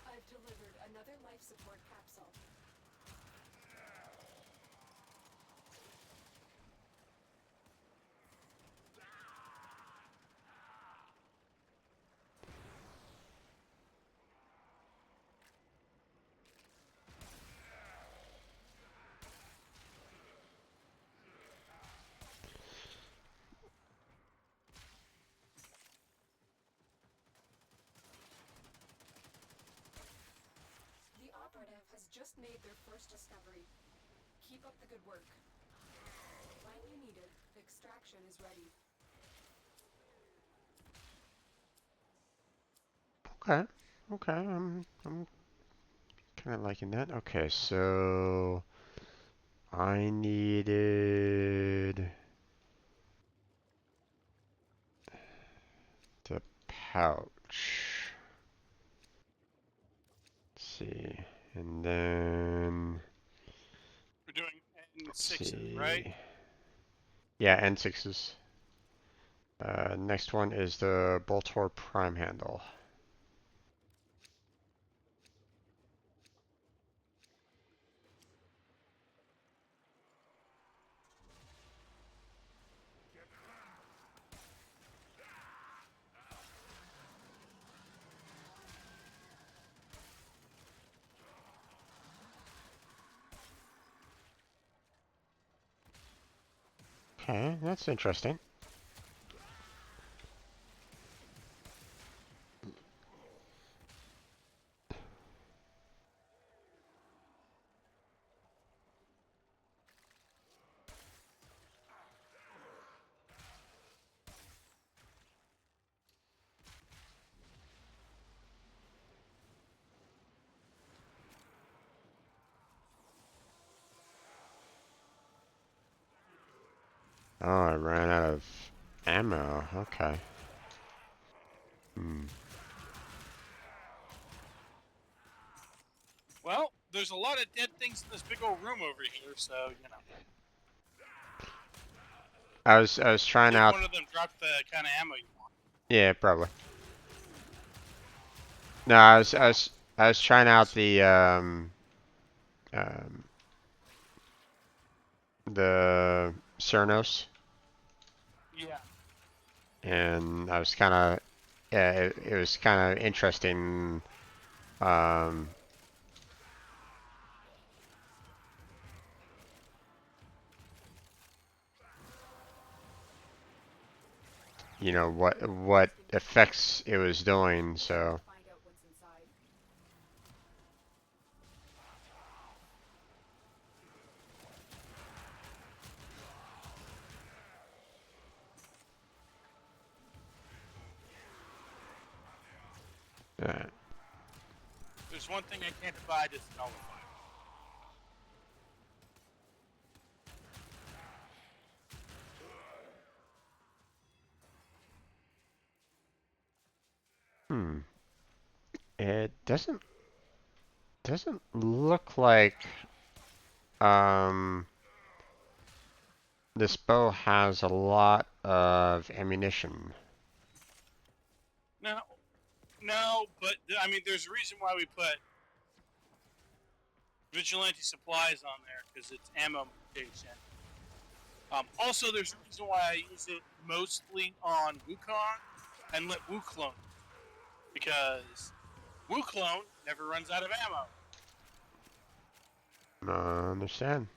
I've delivered another life support capsule. The operative has just made their first discovery. Keep up the good work. When you need it, extraction is ready. Okay. Okay. I'm kind of liking that. Okay, so I needed the pouch. Let's see. And then We're doing let's N6s, right? see. Yeah, N6s. Next one is the Boltor Prime handle. Okay, that's interesting. Oh, I ran out of ammo. Okay. Hmm. Well, there's a lot of dead things in this big old room over here, so you know. I was trying If out. one of them dropped the kind of ammo you want. Yeah, probably. No, I was trying out um the Cernos, Yeah. and I was kind of yeah, it was kind of interesting. Um, you know what effects it was doing. So Find out what's inside. uh, There's one thing I can't divide is nullify. hmm, it doesn't look like this bow has a lot of ammunition. No, but I mean, there's a reason why we put vigilante supplies on there because it's ammo mutation. Also, there's a reason why I use it mostly on Wukong and let Wu clone it, because Wu clone never runs out of ammo. Understand.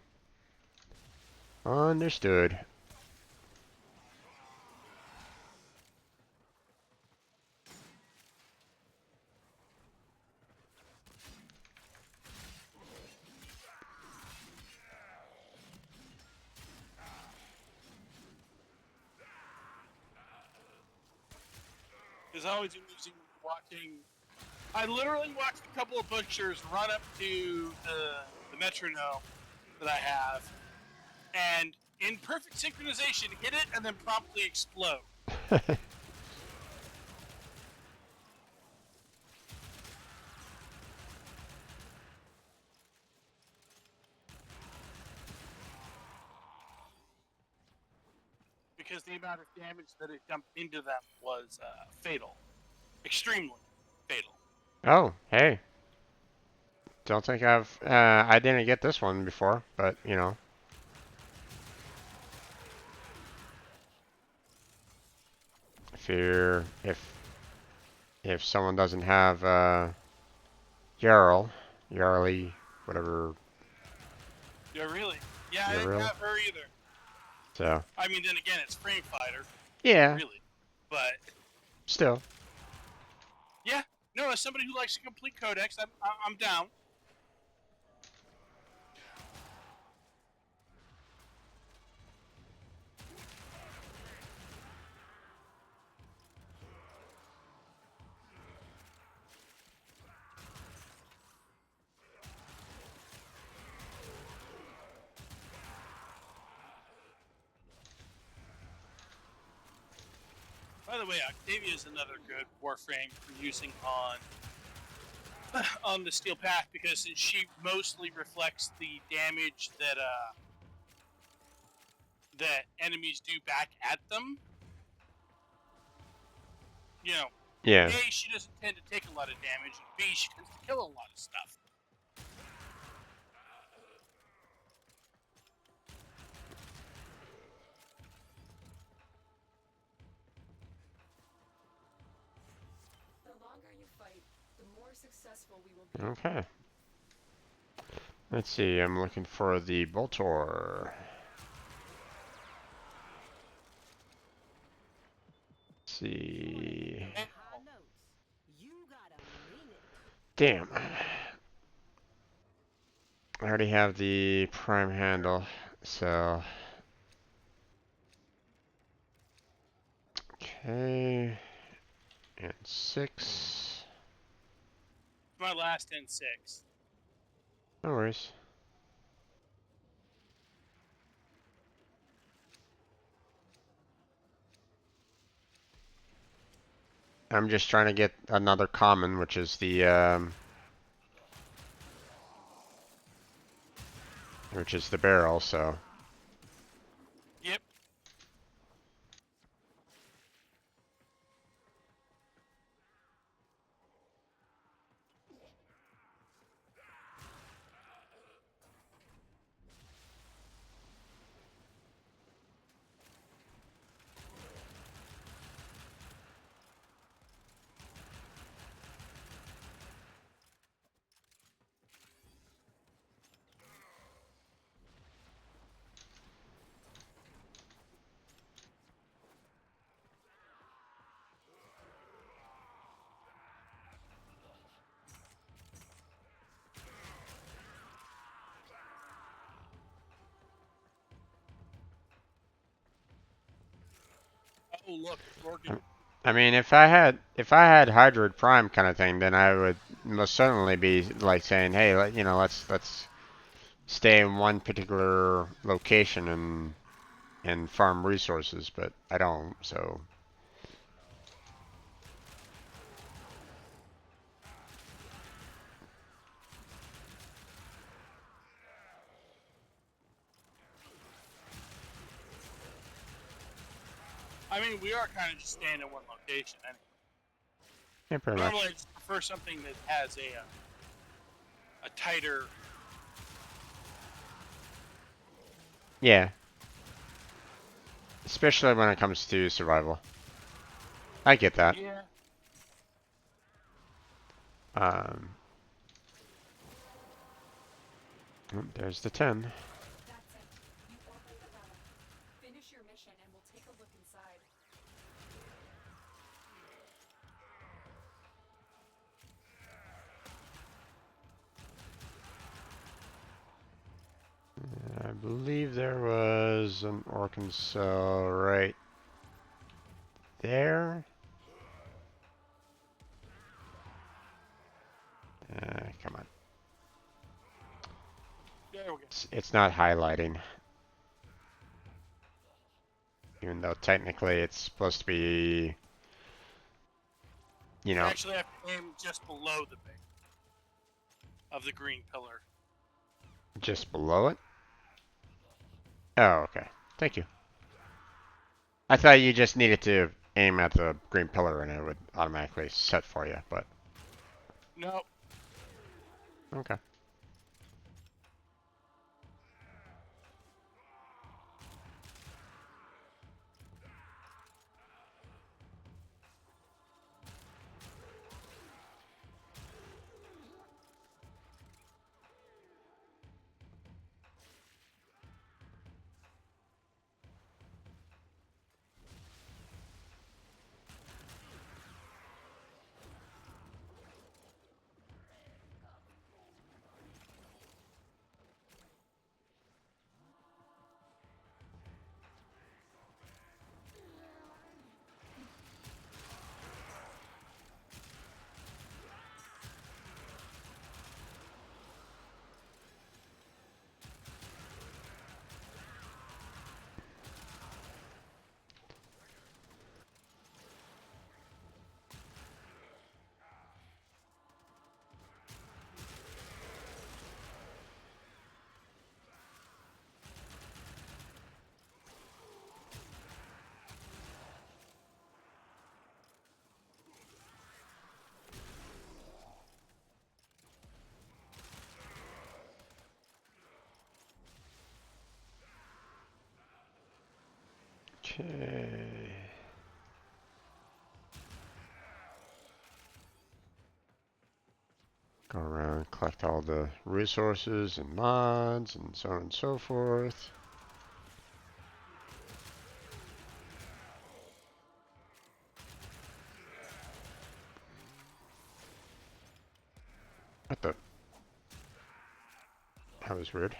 Understood. Because I always using watching. I literally watched a couple of butchers run up to the metronome that I have, and in perfect synchronization, hit it and then promptly explode. Because the amount of damage that it dumped into them was fatal. Extremely fatal. Oh, hey. Don't think I didn't get this one before, but, you know. If someone doesn't have, Yarly, whatever. Yeah, really? Yeah, I didn't Yarl. have her either. So. I mean, then again, it's Frame Fighter. Yeah. Really. But. Still. Yeah. No, as somebody who likes a complete codex, I'm down. By the way, Octavia is another good Warframe for using on the Steel Path, because she mostly reflects the damage that enemies do back at them. You know, Yeah. A, she doesn't tend to take a lot of damage, and B, she tends to kill a lot of stuff. The longer you fight, the more successful we will be. Okay. Let's see, I'm looking for the Boltor. Let's see. Damn. I already have the prime handle, so. Okay. And 6. My last N6. No worries. I'm just trying to get another common, which is the barrel, so. Yep. Oh, look, Gorgon. I mean, if I had Hydroid Prime kind of thing, then I would most certainly be like saying, hey, let's stay in one particular location and farm resources, but I don't, so. I mean, we are kind of just staying in one location anyway. Yeah, pretty Normally, much. I just prefer something that has a tighter Yeah. Especially when it comes to survival. I get that. Yeah. Um, there's the 10. That's it. You opened the relic. Finish your mission and we'll take a look inside. I believe there was an Orcan cell right there. Come on. There we go. It's not highlighting. Even though technically it's supposed to be, you You know, actually have to aim just below the base of the green pillar. just below it. Oh, okay. Thank you. I thought you just needed to aim at the green pillar and it would automatically set for you, but No. okay. Okay. Go around, collect all the resources and mods and so on and so forth. What the? That was weird.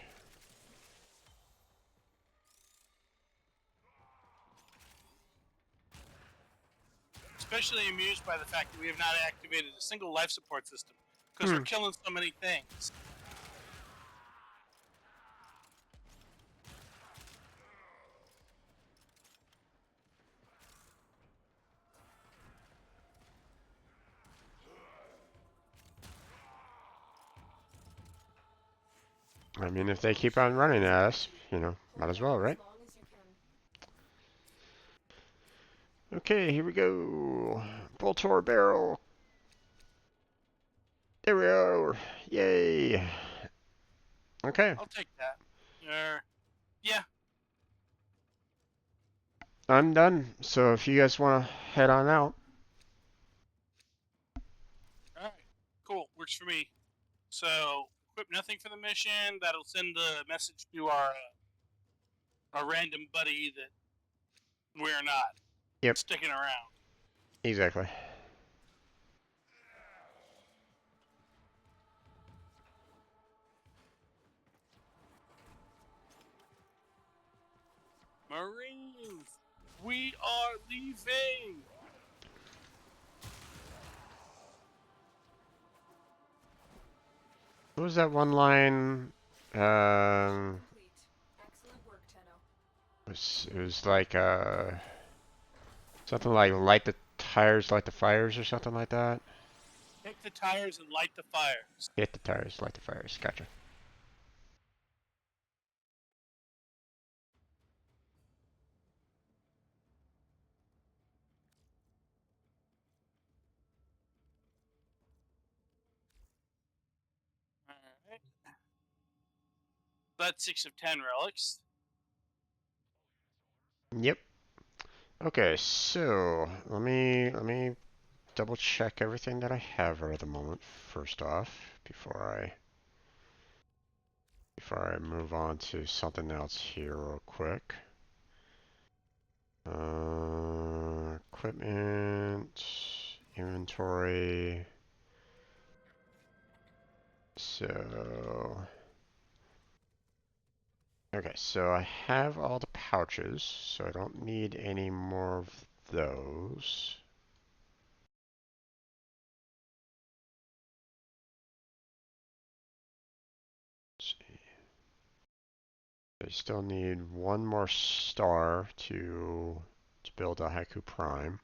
Especially amused by the fact that we have not activated a single life support system because we're killing so many things. I mean, if they keep on running at us, you know, might as well, right? As long as you can. Okay, here we go. Voltor barrel. There we are. Yay. Okay, I'll take that. Yeah. I'm done. So if you guys want to head on out. All right. Cool. Works for me. So, equip nothing for the mission. That'll send the message to our random buddy that we're not Yep, sticking around. exactly. Marines, we are leaving. What was that one line? Complete. Excellent work, Tenno. It was like something like light the tires, light the fires, or something like that. Take the tires and light the fires. Hit the tires, light the fires. Gotcha. All right. That's 6 of 10 relics. Yep. Okay, so let me double check everything that I have right at the moment first off before I move on to something else here real quick. Equipment, inventory. So, okay, so I have all the pouches, so I don't need any more of those. Let's see. I still need one more star to build a Haiku Prime.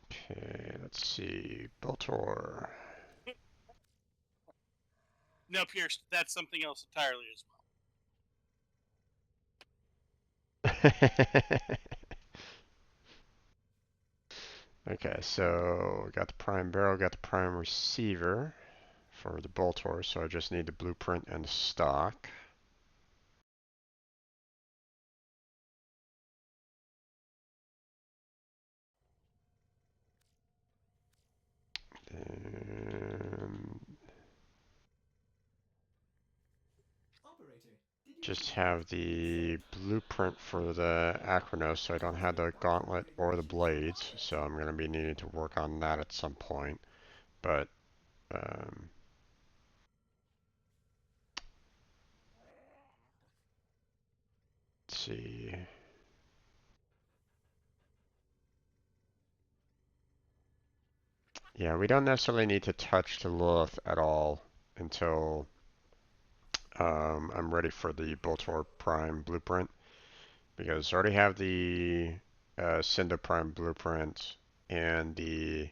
Okay, let's see. Beltor. No, Pierce, that's something else entirely as Okay, so got the prime barrel, got the prime receiver for the Boltor, so I just need the blueprint and the stock. And Operator, did you just see have that? It the said blueprint for the Acronos, so I don't have the gauntlet or the blades, so I'm going to be needing to work on that at some point. But let's see. Yeah, we don't necessarily need to touch the Lilith at all until I'm ready for the Boltor Prime blueprint, because I already have the Cinder Prime blueprint and the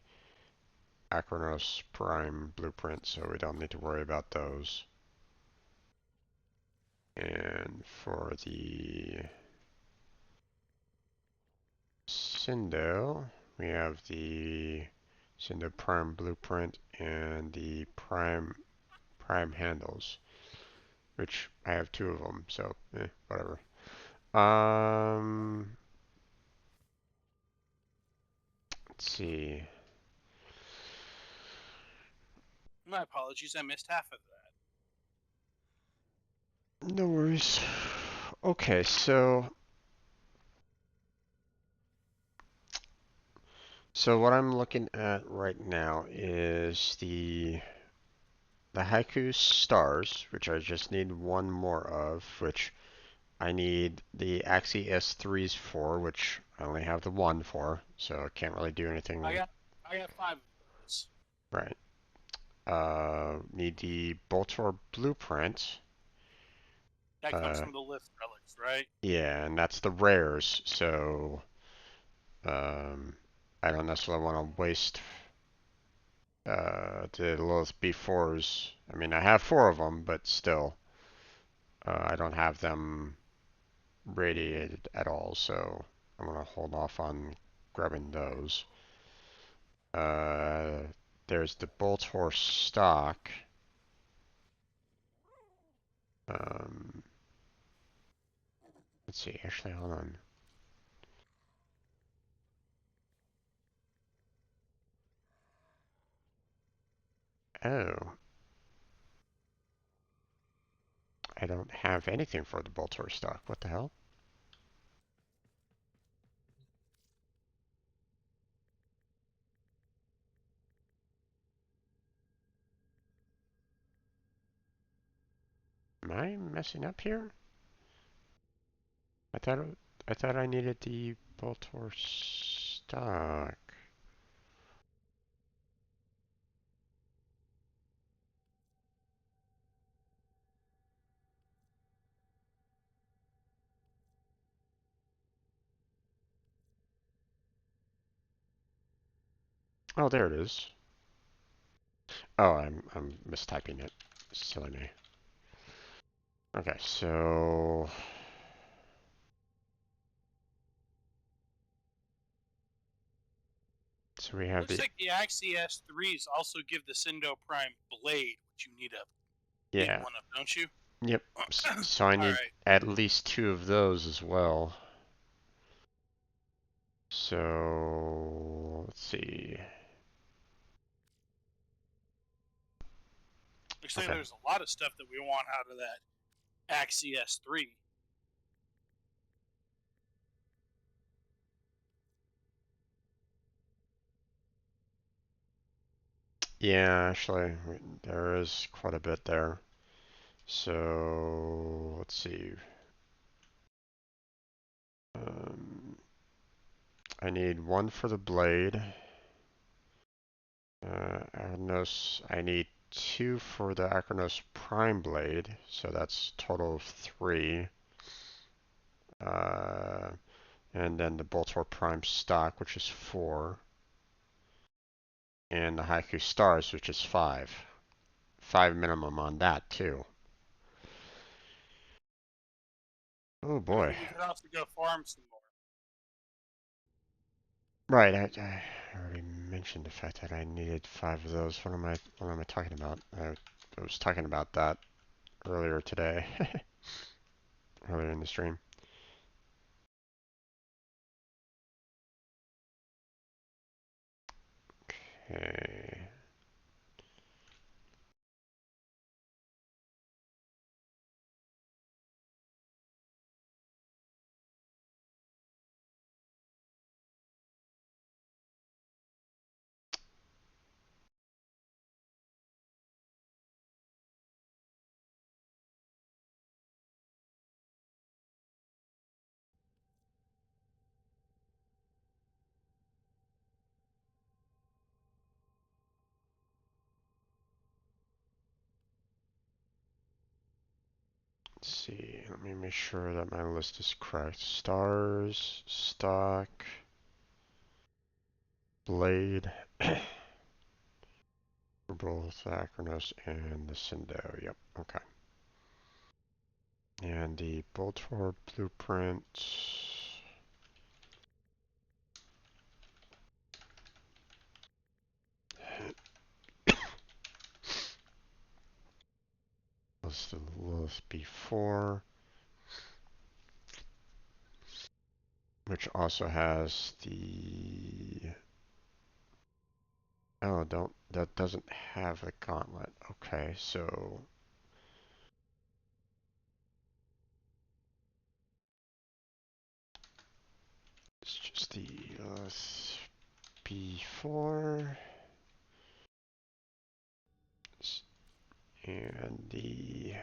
Acronos Prime blueprint, so we don't need to worry about those. And for the Cindo, we have the Cindo Prime blueprint and the Prime handles, which I have two of them, so whatever. Let's see. well. My apologies, I missed half of that. No worries. Okay, so what I'm looking at right now is the Haiku stars, which I just need one more of, which I need the Axie S3s for, which I only have the one for, so I can't really do anything. I got 5 of those. Right. Need the Boltor blueprint. That comes from the list relics, right? Yeah, and that's the rares, so I don't necessarily want to waste the Lilith B4s. I mean, I have 4 of them, but still, I don't have them radiated at all, so I'm going to hold off on grabbing those. There's the Bolt Horse stock. Let's see, actually, hold on. Oh, I don't have anything for the Bolt Horse stock. What the hell? Am I messing up here? I thought I needed the Bolt Horse stock. Oh, there it is. Oh, I'm mistyping it. Silly me. Okay, so we have Looks the like the Axie S3s also give the Cindo Prime blade, which you need a Need Yeah. one of, don't you? Yep. So I need Alright. at least 2 of those as well. So let's see. Looks like Okay. there's a lot of stuff that we want out of that Axie S3. Yeah, actually, there is quite a bit there. So let's see. I need 1 for the blade. Acronos, I need 2 for the Acronos Prime Blade, so that's a total of 3. And then the Boltor Prime Stock, which is 4. And the Haiku Stars, which is 5. 5 minimum on that, too. Oh boy. We could also go farm some more. Right, I already mentioned the fact that I needed 5 of those. What am I talking about? I was talking about that earlier today. Earlier in the stream. Okay. Let's see, let me make sure that my list is correct. Stars, stock, blade, for both Acronos and the Cindo. Yep, okay. And the Boltor blueprint. Was the list before, which also has the that doesn't have a gauntlet. Okay, so it's just the before and the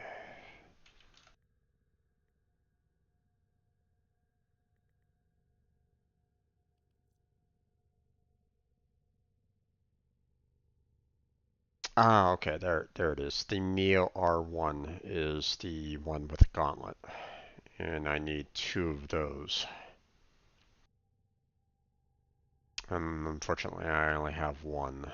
okay, there it is. The Neo R1 is the one with the gauntlet, and I need 2 of those. Unfortunately, I only have 1.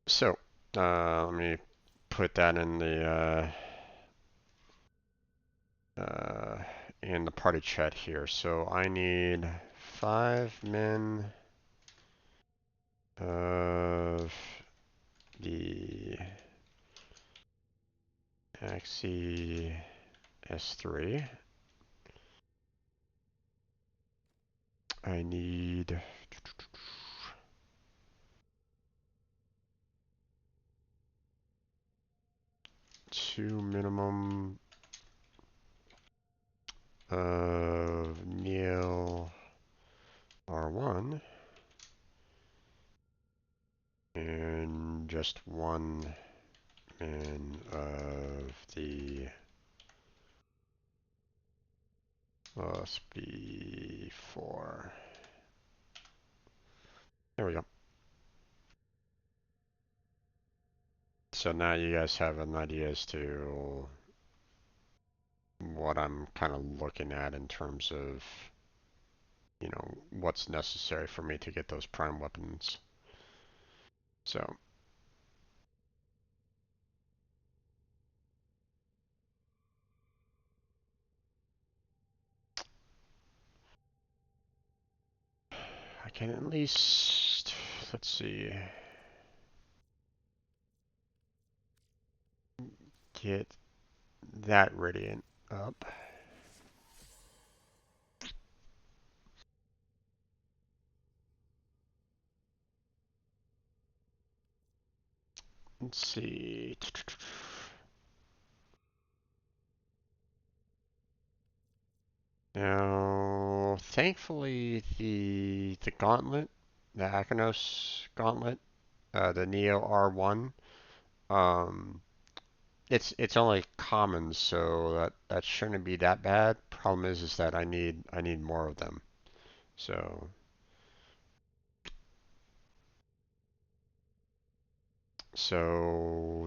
So, let me put that in the party chat here. So I need 5 men of the Axie S3. I need 2 minimum of Neo R1 and just 1 min of the SB4. There we go. So now you guys have an idea as to what I'm kind of looking at in terms of, you know, what's necessary for me to get those prime weapons. So, can at least, let's see, get that radiant up. Let's see. Now, thankfully, the gauntlet, the Akanos gauntlet, the Neo R1, um, it's only common, so that shouldn't be that bad. Problem is that I need more of them. So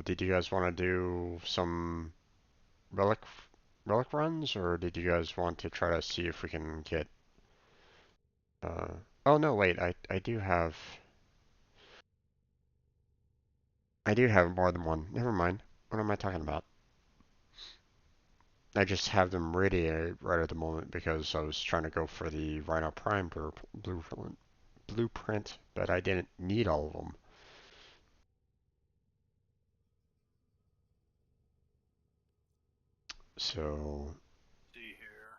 did you guys want to do some relic relic runs, or did you guys want to try to see if we can get? Uh, oh no, wait, I do have more than one. Never mind. What am I talking about? I just have them ready right at the moment because I was trying to go for the Rhino Prime blueprint, but I didn't need all of them. So See here.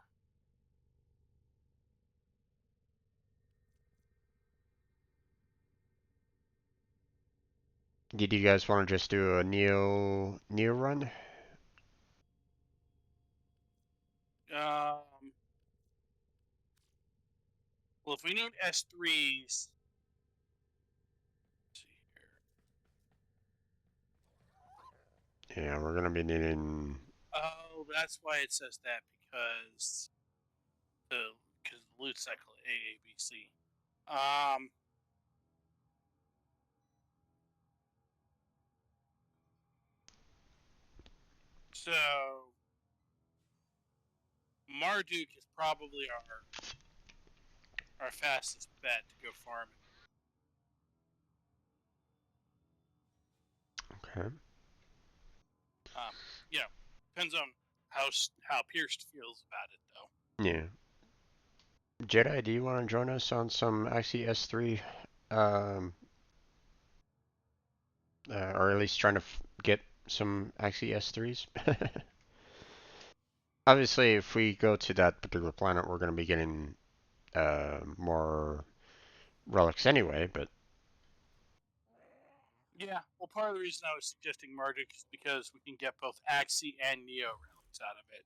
did you guys want to just do a Neo run? Well, if we need S3s, see here. Yeah, we're gonna be needing. Oh, that's why it says that because the loot cycle AABC. So Marduk is probably our fastest bet to go farming. Okay. You know, depends on how Pierced feels about it, though. Yeah. Jedi, do you want to join us on some Axie S3, um, or at least trying to get some Axie S3s? Obviously, if we go to that particular planet, we're going to be getting more relics anyway, but Yeah, well, part of the reason I was suggesting Marduk is because we can get both Axie and Neo relics out of it.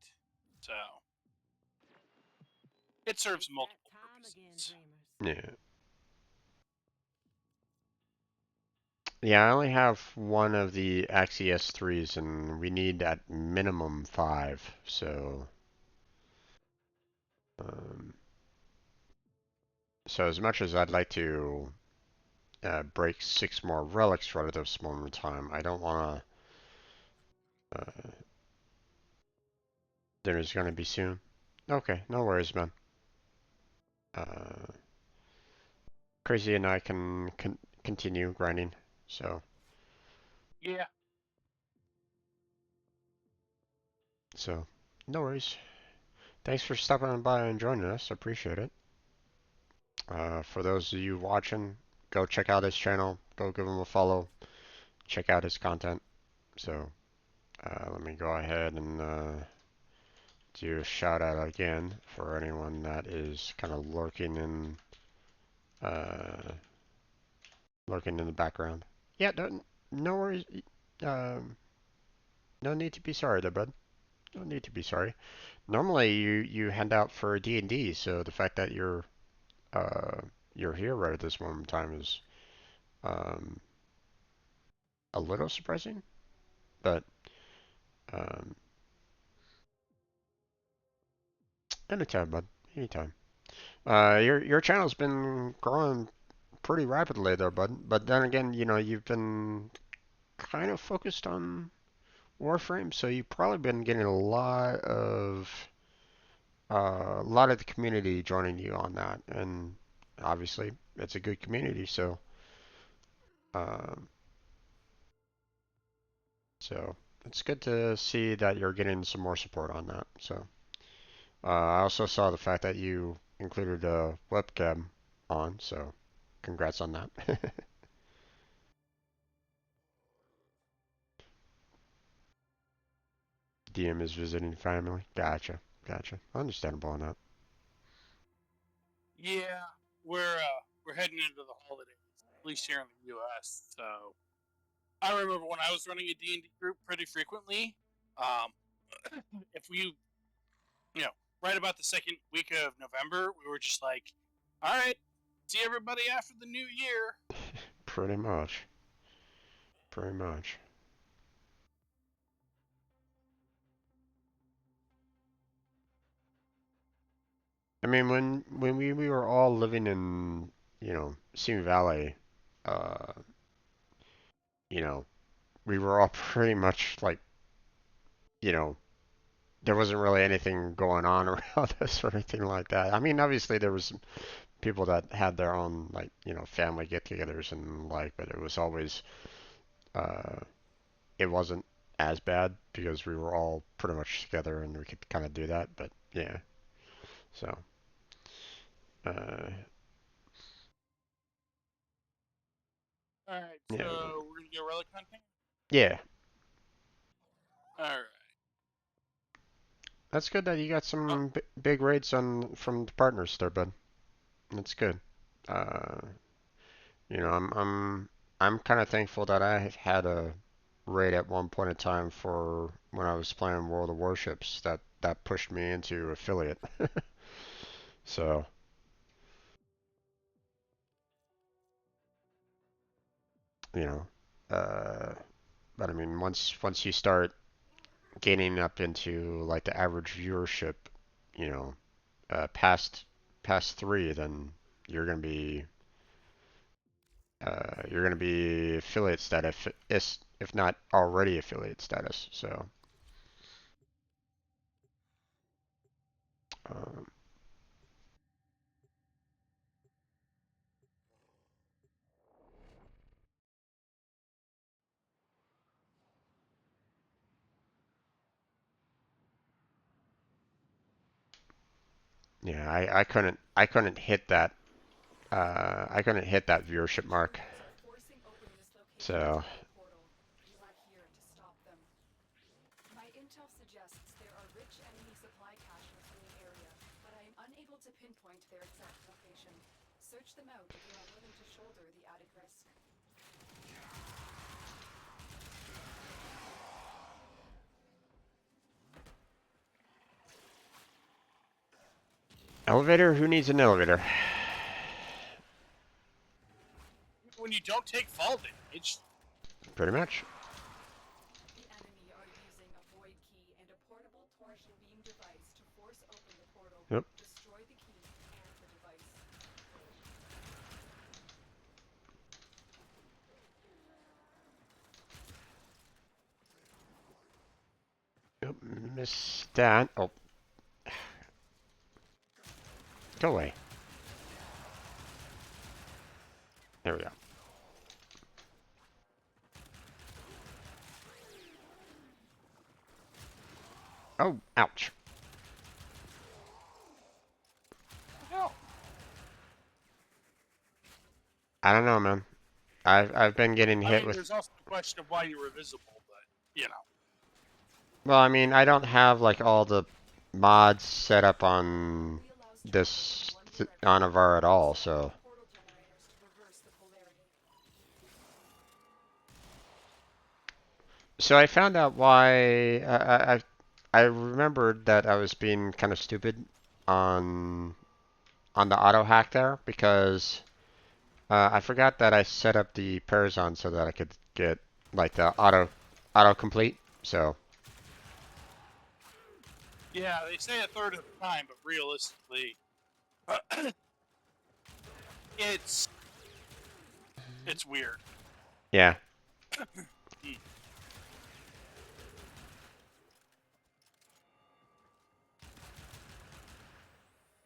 So it serves It's multiple that time again, purposes. dreamers. yeah. Yeah, I only have one of the Axie S3s, and we need at minimum 5, so um, so as much as I'd like to break 6 more relics right at this moment in time, I don't want to. Dinner's gonna be soon. Okay, no worries, man. Uh, Crazy and I can continue grinding, so Yeah. so no worries. Thanks for stopping by and joining us. Appreciate it. For those of you watching, go check out his channel. Go give him a follow. Check out his content. So let me go ahead and do a shout out again for anyone that is kind of uh, lurking in the background. Yeah, no worries. Um, no need to be sorry there, bud. No need to be sorry. Normally you hand out for D&D, so the fact that uh you're here right at this moment in time is um a little surprising, but um anytime, bud. Anytime. Your channel's been growing pretty rapidly there, bud. But then again, you've been kind of focused on Warframe, so you've probably been getting a lot of the community joining you on that, and obviously it's a good community, um, so it's good to see that you're getting some more support on that. So I also saw the fact that you included a webcam on, so congrats on that. DM is visiting family. Gotcha. Gotcha. Understandable on that. Yeah, we're heading into the holidays, at least here in the U.S. So I remember when I was running a D&D group pretty frequently. Um, if we, you know, right about the second week of November, we were just like, all right, see everybody after the new year. Pretty much. Pretty much. I mean, when we were all living in, Simi Valley, uh, you know, we were all pretty much like, you know, there wasn't really anything going on around us or anything like that. I mean, obviously there was some people that had their own like, family get-togethers and like, but it was always, uh, it wasn't as bad because we were all pretty much together and we could kind of do that. But yeah, so, uh, All right, yeah, so we're gonna go relic hunting. yeah. All right. That's good that you got Oh, some big raids on from the partners there, bud. That's good. Uh, I'm kind of thankful that I had a raid at one point in time for when I was playing World of Warships that pushed me into affiliate. So, you know, uh, but I mean, once you start gaining up into like the average viewership, you know, past three, then you're gonna be affiliate status, if not already affiliate status. So, um, yeah, I couldn't hit that viewership The mark. Underlords are forcing open this location So, to the portal. You are here to stop them. My intel suggests there are rich enemy supply caches in the area, but I am unable to pinpoint their exact location. Search them out if you are willing to shoulder the added risk. elevator? Who needs an elevator? when you don't take fall damage. Pretty much. The enemy are using a void key and a portable torsion beam device to force open the portal. Yep. Destroy the key and the device. Yep. Missed that. Oh, go away. There we go. Oh, ouch. No. I don't know, man. I've been getting I hit mean, with. there's also the question of why you were visible, but you know. Well, I mean, I don't have like all the mods set up on Only allows travel in this one direction. Anavar at all, Set so. up portal generators to reverse the polarity. So I found out why I remembered that I was being kind of stupid on the auto hack there because I forgot that I set up the Parazon so that I could get like the auto complete. So Yeah, they say a third of the time, but realistically, it's weird. yeah,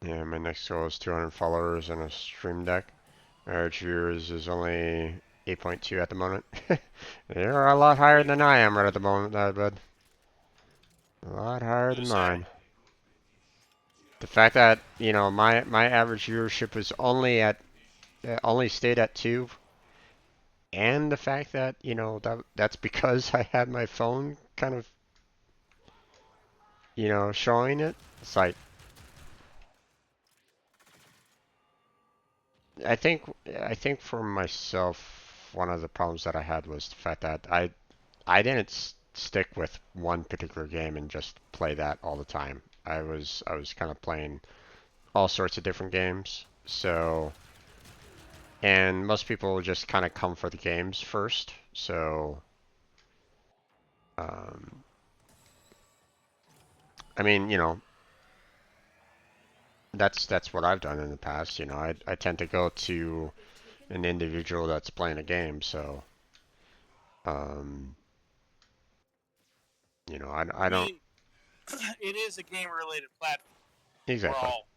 yeah. My next goal is 200 followers and a stream deck. Average viewers is only 8.2 at the moment. You're a lot higher than I am right at the moment, bud. A lot higher than Who's that? mine. The fact that, my average viewership was only at only stayed at 2, and the fact that, you know, that's because I had my phone kind of, you know, showing it. It's like, I think for myself, one of the problems that I had was the fact that I didn't stick with one particular game and just play that all the time. I was kind of playing all sorts of different games. So, and most people just kind of come for the games first. So, um, I mean, you know, that's what I've done in the past. You know, I tend to go to an individual that's playing a game. So, um, you know, I I don't mean, it is a game-related platform. We're exactly. all.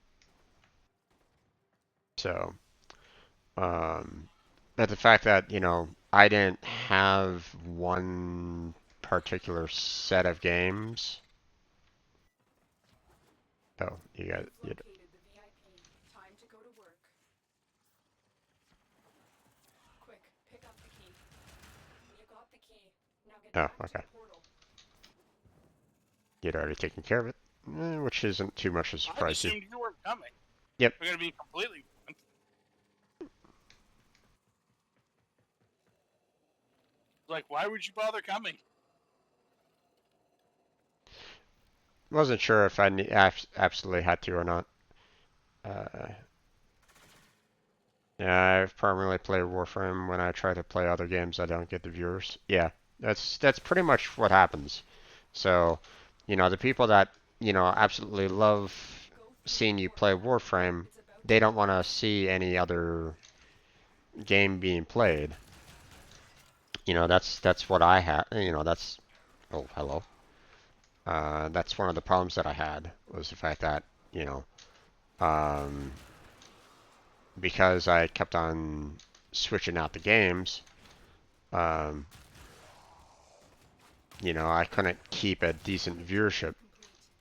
So, but the fact that, you know, I didn't have one particular set of games. Oh, you got You've you. located the VIP. Time to go to work. Quick, pick up the key. You got the key. Now get Oh, back to okay. the portal. You'd already taken care of it, which isn't too much of a I surprise to you. assumed you weren't coming. Yep. We're gonna be completely. Like, why would you bother coming? Wasn't sure if I absolutely had to or not. Uh, yeah, I've primarily played Warframe. When I try to play other games, I don't get the viewers. Yeah, that's pretty much what happens. So, you know, the people that, you know, absolutely love seeing you play Warframe, they don't want to see any other game being played. You know, that's what I had. You know, that's oh hello. That's one of the problems that I had was the fact that, you know, um, because I kept on switching out the games, um, you know, I couldn't keep a decent viewership.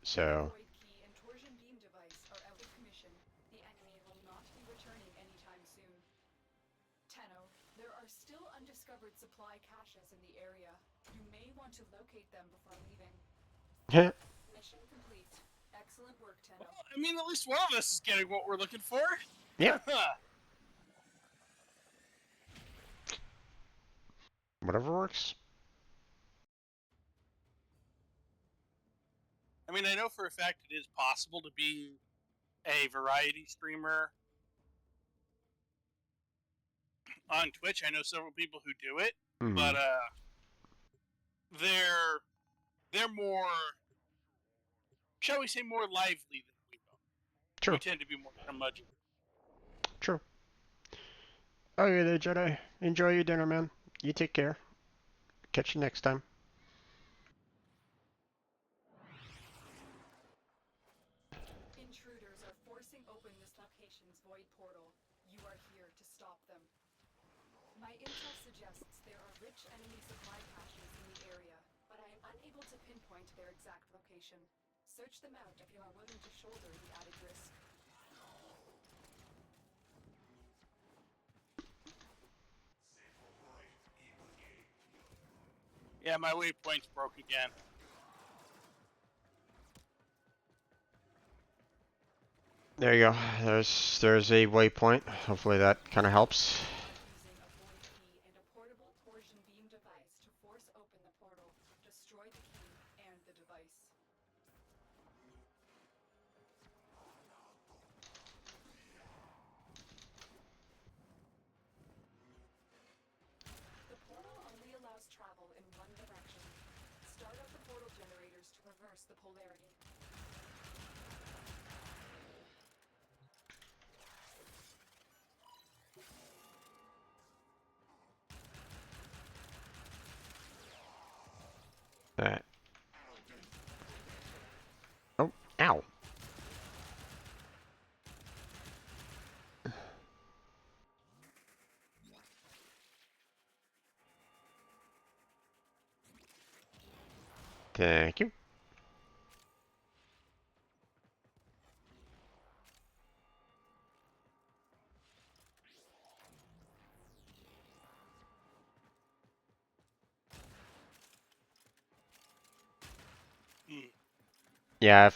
So, Void key and torsion beam device are out of commission. The enemy will not be returning anytime soon. Tenno, there are still undiscovered supply caches in the area. You may want to locate them before leaving. Mission complete. Excellent work, Tenno. Well, I mean, at least one of us is getting what we're looking for. yeah, whatever works. I mean, I know for a fact it is possible to be a variety streamer on Twitch. I know several people who do it, Hmm. but they're more, shall we say, more lively than we are. We True. tend to be more curmudgeon. True. Okay, there, Jedi. Enjoy your dinner, man. You take care. Catch you next time. Intruders are forcing open this location's void portal. You are here to stop them. My intel suggests there are rich enemy supply caches in the area, but I am unable to pinpoint their exact location. Search them out if you are willing to shoulder the added risk. Yeah, my waypoint's broke again. There you go. There's a waypoint. Hopefully that kind of helps. Using a void key and a portable torsion beam device to force open the portal. Destroy the key and the device. The portal only allows travel in one direction. Start up the portal generators to reverse the polarity. Alright. Oh, ow. Thank you. Yeah,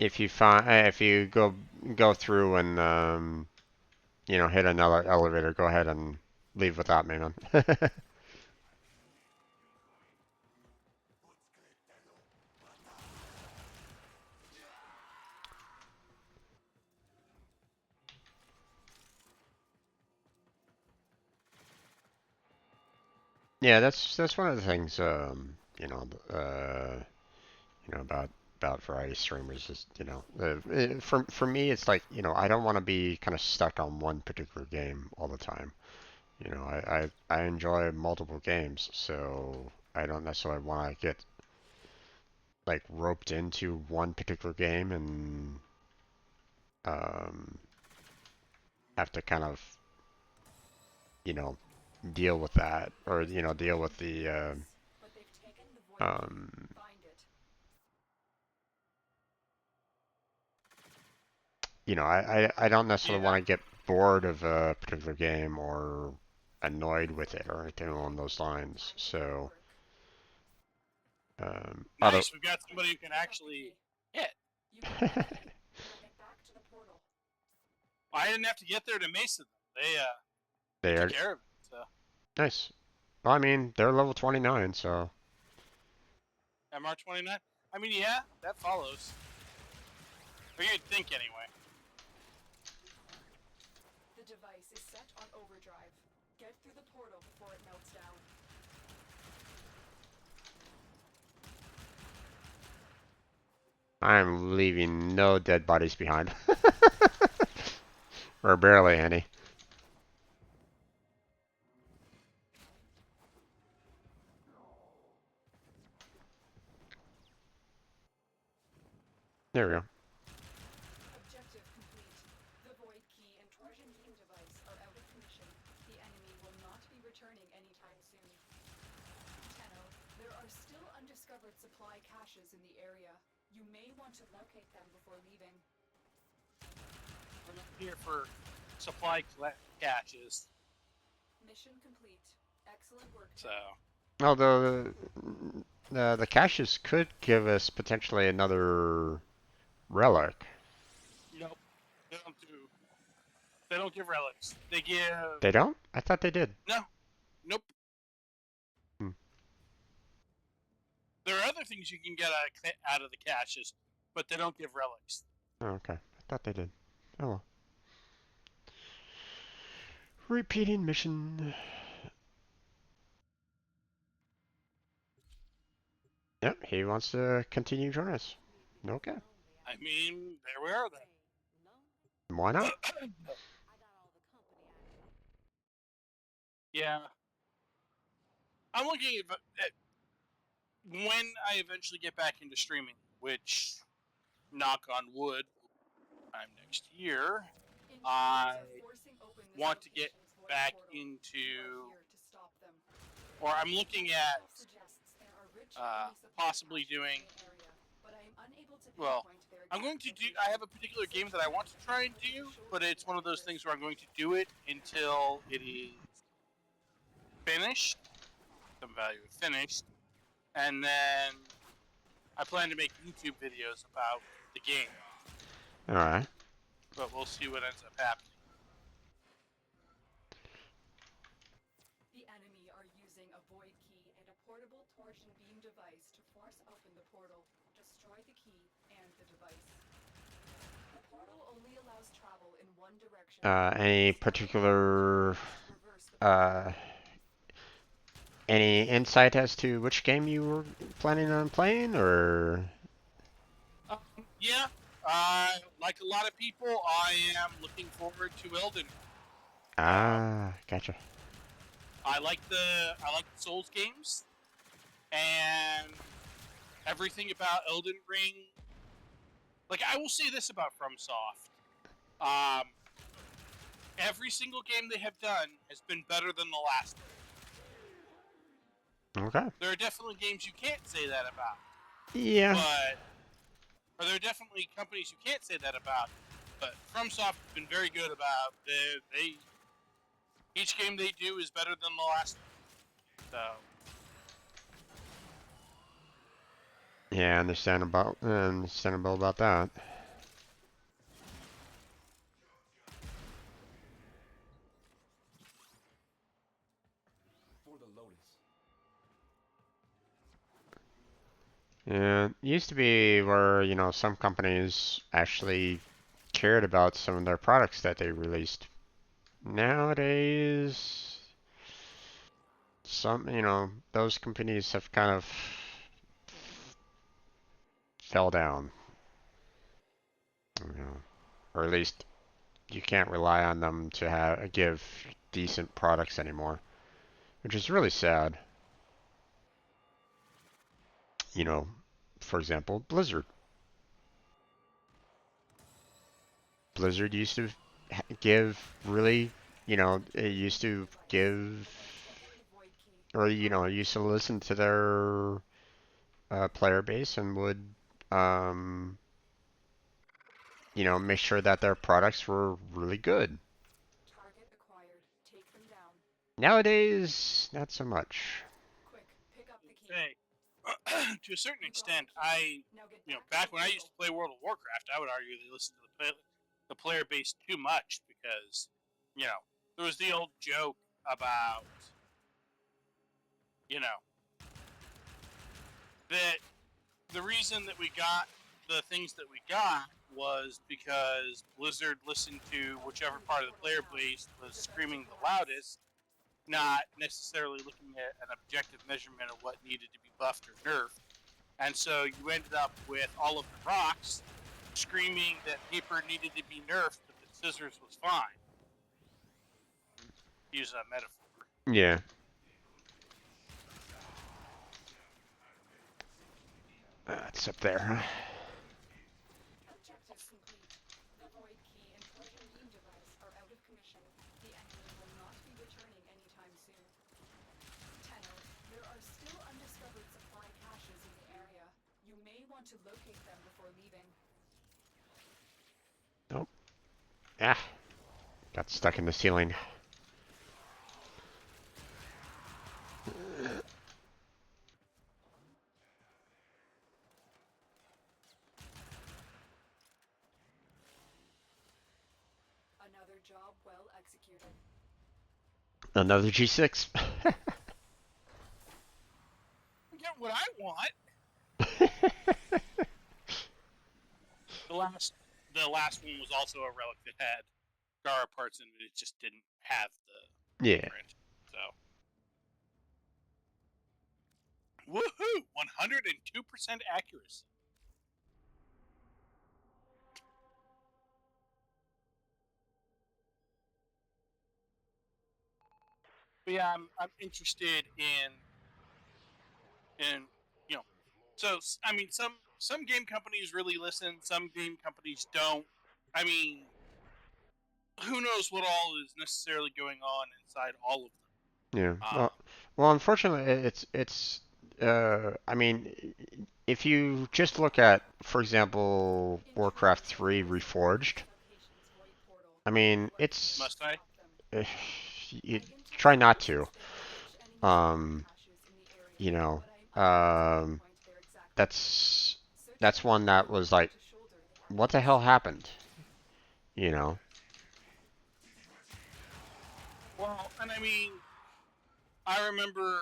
if you find if you go through and you know, hit another elevator, go ahead and leave without me, man. Yeah, that's one of the things about variety streamers is, for me it's like, I don't want to be kind of stuck on one particular game all the time. I enjoy multiple games, so I don't necessarily want to get like roped into one particular game and um, have to kind of, you know, deal with that, or deal with the um, I don't necessarily Yeah. want to get bored of a particular game or annoyed with it or anything along those lines. So, other. Nice. We've got somebody who can actually hit. I didn't have to get there to mace them. They They took are care of it. So nice. Well, I mean, they're level 29, so. MR29. I mean, yeah, that follows. Or you'd think anyway. The device is set on overdrive. Get through the portal before it melts down. I'm leaving no dead bodies behind. Or barely any. There we go. Objective complete. The void key and torsion beam device are out of commission. The enemy will not be returning anytime soon. Tenno, there are still undiscovered supply caches in the area. You may want to locate them before leaving. We're not here for supply caches. Mission complete. Excellent work. So. Although the caches could give us potentially another relic. Nope. They don't do. They don't give relics. They give. They don't? I thought they did. No. Nope. Hmm. There are other things you can get out of the caches, but they don't give relics. Oh, okay. I thought they did. Oh well. Repeating mission. Yep, he wants to continue joining us. Okay. I mean, there we are then. Why not? Yeah. I'm looking at when I eventually get back into streaming, which, knock on wood, time next year, I want to get back into, or I'm looking at possibly doing, well, I'm going to do, I have a particular game that I want to try and do, but it's one of those things where I'm going to do it until it is finished, some value of finished, and then I plan to make YouTube videos about the game. Alright. But we'll see what ends up happening. The enemy are using a void key and a portable torsion beam device to force open the portal, destroy the key and the device. The portal only allows travel in one direction. Any particular any insight as to which game you were planning on playing, or? Yeah, like a lot of people, I am looking forward to Elden. Gotcha. I like the Souls games, and everything about Elden Ring. Like, I will say this about FromSoft. Every single game they have done has been better than the last one. Okay. There are definitely games you can't say that about. Yeah. Or there are definitely companies you can't say that about. But FromSoft has been very good about each game they do is better than the last one. So Yeah, understandable about that. For the Lotus. Yeah, it used to be where, some companies actually cared about some of their products that they released. Nowadays, those companies have kind of fell down, you know, or at least you can't rely on them to give decent products anymore, which is really sad. You know, for example, Blizzard. Blizzard used to give really, it used to give, or used to listen to their player base and would, um, make sure that their products were really good. Target acquired. Take them down. Nowadays, not so much. Quick, pick up the key. Hey, to a certain extent, back when I used to play World of Warcraft, I would argue they listened to the player base too much because, there was the old joke about, that the reason that we got the things that we got was because Blizzard listened to whichever part of the player base was screaming the loudest, not necessarily looking at an objective measurement of what needed to be buffed or nerfed. And so you ended up with all of the rocks screaming that paper needed to be nerfed, but that scissors was fine. Use a metaphor. Yeah. It's up there. Objective complete. The void key and Trojan beam device are out of commission. The enemy will not be returning anytime soon. Tenno, there are still undiscovered supply caches in the area. You may want to locate them before leaving. Nope. Ah. Got stuck in the ceiling. Another job well executed. Another G6. Get what I want. The last one was also a relic that had Gara parts in it. It just didn't have the Yeah. print. So, woohoo! 102% accuracy. But yeah, I'm interested in so I mean some game companies really listen, some game companies don't. I mean, who knows what all is necessarily going on inside all of them. Yeah. Well, unfortunately, it's. I mean, if you just look at, for example, Warcraft 3 Reforged, I mean, it's. Must I? You try not to. Um, you know, um, that's one that was like, what the hell happened? You know. Well, and I mean, I remember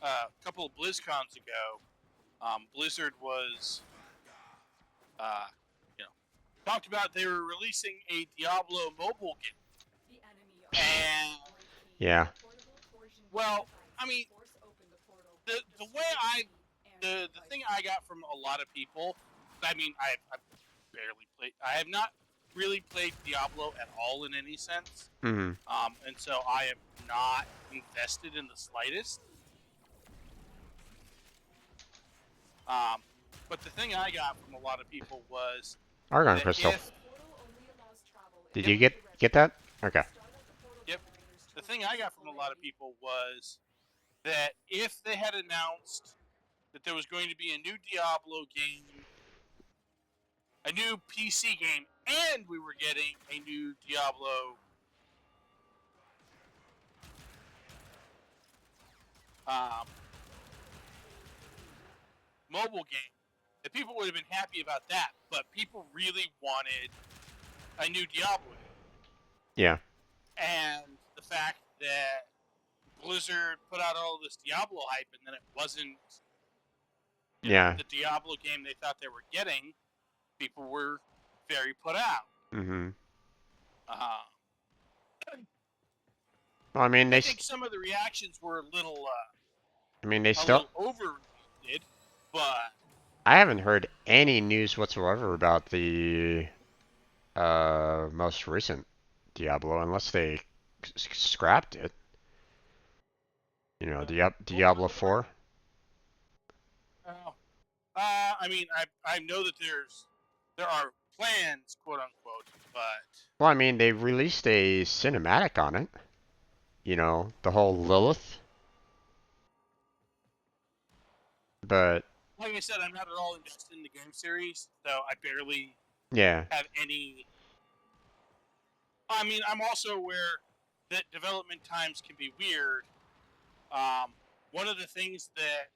a couple of BlizzCons ago, Blizzard was, talked about they were releasing a Diablo mobile game, and Yeah. well, I mean, the way the thing I got from a lot of people, I mean, I've barely played, I have not really played Diablo at all in any sense, Mm-hmm. and so I am not invested in the slightest. But the thing I got from a lot of people was Argon that crystal. Did Yep. you get that? Okay. Yep. The thing I got from a lot of people was that if they had announced that there was going to be a new Diablo game, a new PC game, and we were getting a new Diablo mobile game, that people would have been happy about that. But people really wanted a new Diablo. Yeah. And the fact that Blizzard put out all this Diablo hype and then it wasn't, Yeah. the Diablo game they thought they were getting, people were very put out. Mm-hmm. Uh, Well, I mean, I think some of the reactions were a little they still. overreacted, but I haven't heard any news whatsoever about the most recent Diablo, unless they scrapped it. You know, Diablo 4. I mean, I know that there are plans, quote unquote, but Well, I mean, they released a cinematic on it. You know, the whole Lilith. But like I said, I'm not at all invested in the game series, so I barely yeah, have any. I mean, I'm also aware that development times can be weird. One of the things that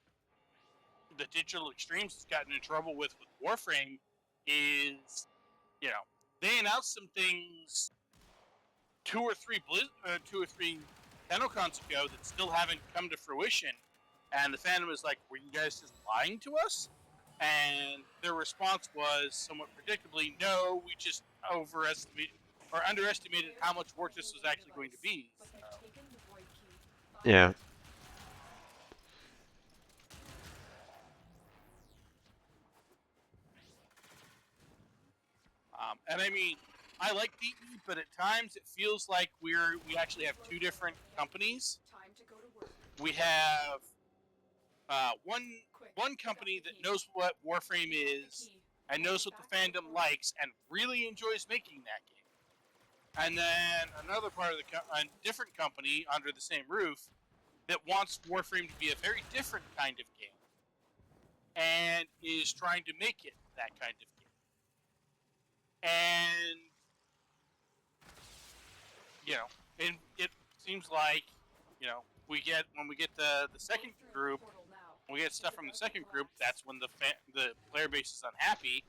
the Digital Extremes has gotten in trouble with Warframe is, they announced some things two or three TennoCons ago that still haven't come to fruition, and the fandom is like, "Were you guys just lying to us?" And their response was somewhat predictably, "No, we just overestimated or underestimated how much work this was actually going to be." yeah. And I mean, I like DE, but at times it feels like we actually have two different companies. We have one company that knows what Warframe is and knows what the fandom likes and really enjoys making that game, and then another part of a different company under the same roof that wants Warframe to be a very different kind of game and is trying to make it that kind of game. And and it seems like when we get the second group, when we get stuff from the second group, that's when the player base is unhappy.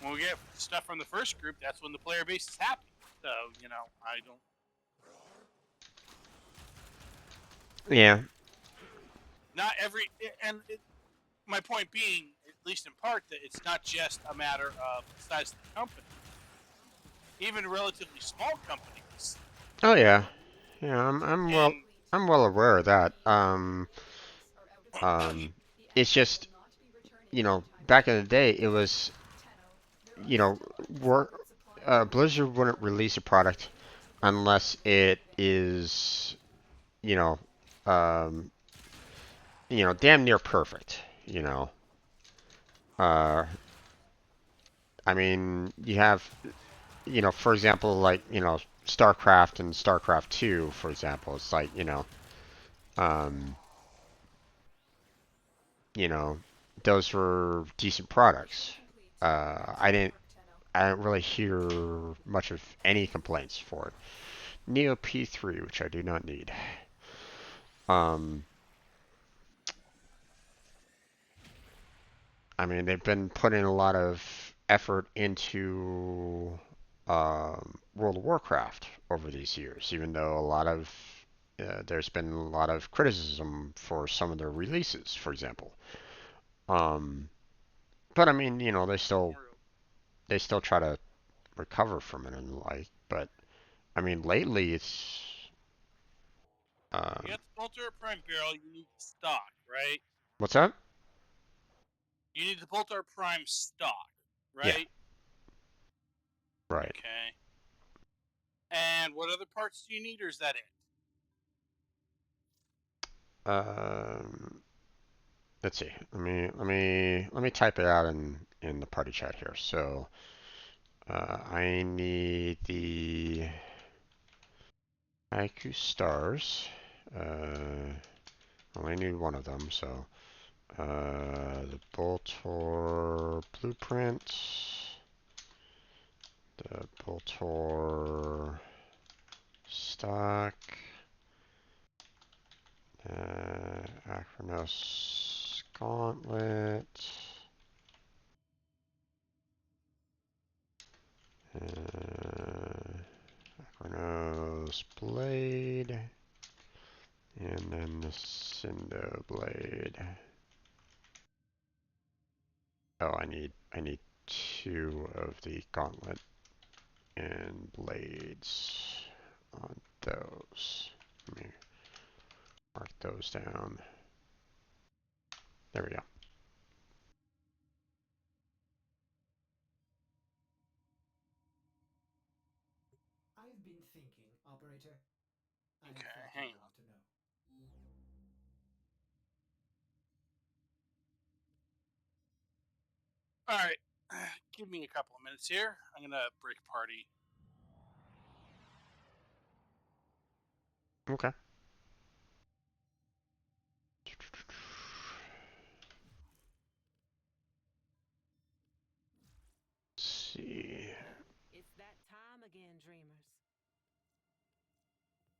When we get stuff from the first group, that's when the player base is happy. So I don't. Yeah. Not every and my point being, at least in part, that it's not just a matter of the size of the company. Even relatively small companies. Oh yeah. Yeah, I'm well aware of that. It's just, back in the day, it was, you know, Blizzard wouldn't release a product unless it is, you know, um, damn near perfect. Uh, I mean, you have, for example, like, StarCraft and StarCraft 2, for example. It's like, um, you know, those were decent products. I didn't really hear much of any complaints for it. Neo P3, which I do not need. I mean, they've been putting a lot of effort into World of Warcraft over these years, even though there's been a lot of criticism for some of their releases, for example. But I mean, they still try to recover from it and like. But I mean, lately it's You got the Bolter Prime barrel, you need stock, right? what's that? You need the Bolter Prime stock, Yeah. right? Right. Okay. And what other parts do you need, or is that it? Let's see. Let me type it out in the party chat here. So, I need the IQ stars. Only need one of them. So, the Boltor blueprint, the Boltor stock, Acronos Gauntlet. Chronos Blade. And then the Cindo Blade. Oh, I need 2 of the Gauntlet and blades on those. Let me mark those down. There we go. I've been thinking, Operator. I Okay, think hang you on. want to know. All right, give me a couple of minutes here. I'm gonna break party. Okay. Let's see. It's that time again, dreamers.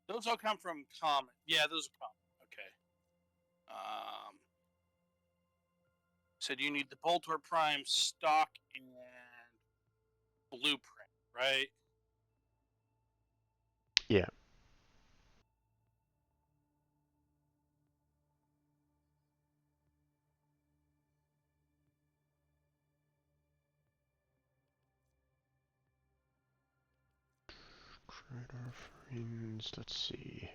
Those all come from common. Yeah, those are common. Okay. Said you need the Boltor Prime stock and blueprint, right? Yeah. Trade offerings. Let's see.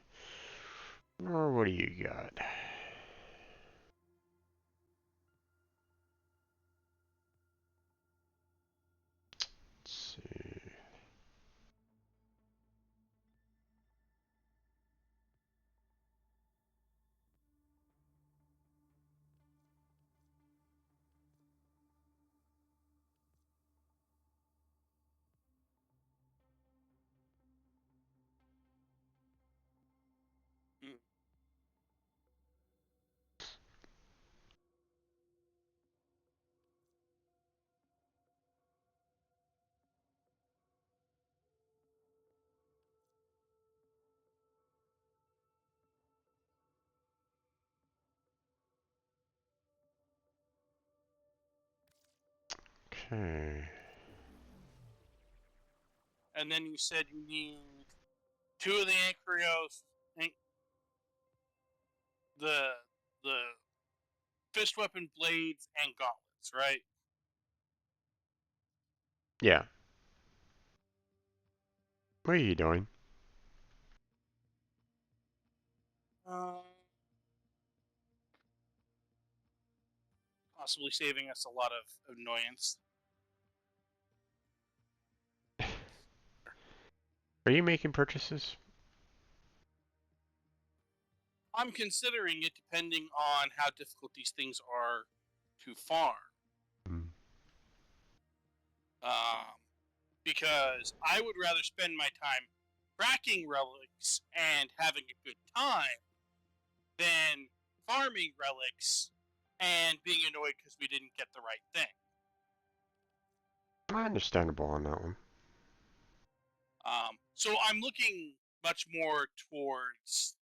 What do you got? Let's see. Mm. Okay. And then you said you need 2 of the Ancrios, the the fist weapon blades and gauntlets, right? Yeah. What are you doing? Possibly saving us a lot of annoyance. Are you making purchases? I'm considering it depending on how difficult these things are to farm. Mm. Because I would rather spend my time tracking relics and having a good time than farming relics and being annoyed because we didn't get the right thing. Understandable on that one. So I'm looking much more towards.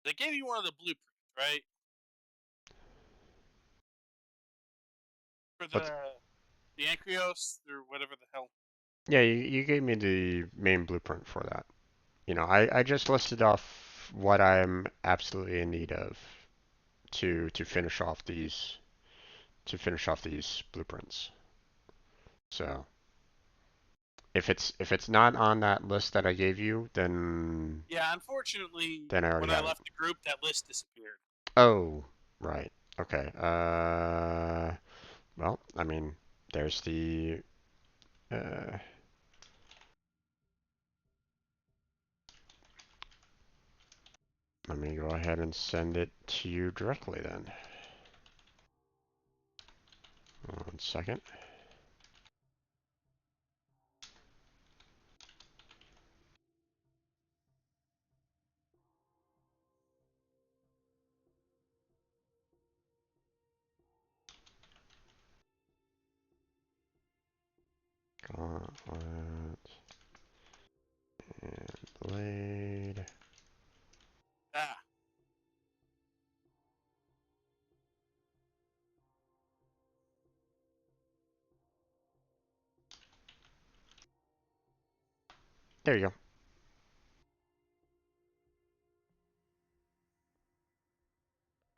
They gave you one of the blueprints, right? For the Ancrios or whatever the hell. Yeah, you gave me the main blueprint for that. You know, I just listed off what I'm absolutely in need of to finish off these blueprints. So if it's not on that list that I gave you, then Yeah, unfortunately, I already when I have it. left the group, that list disappeared. Oh, right. Okay. Well, I mean, there's the let me go ahead and send it to you directly then. 1 second. Gauntlet and blade. Ah, There you go.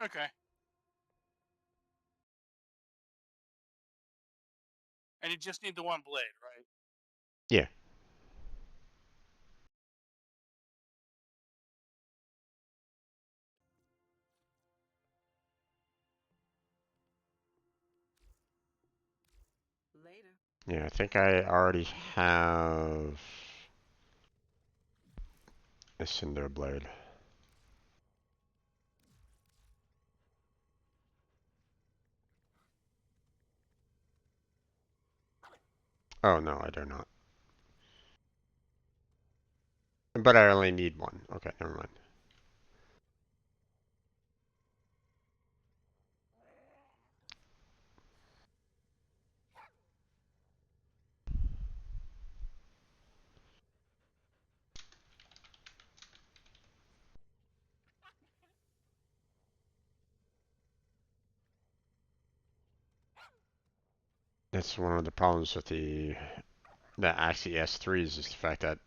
Okay. And you just need the one blade, right? Yeah. Later. Yeah, I think I already have a cinder blade. Oh no, I do not. But I only need one. Okay, never mind. That's one of the problems with the Axie S3s is the fact that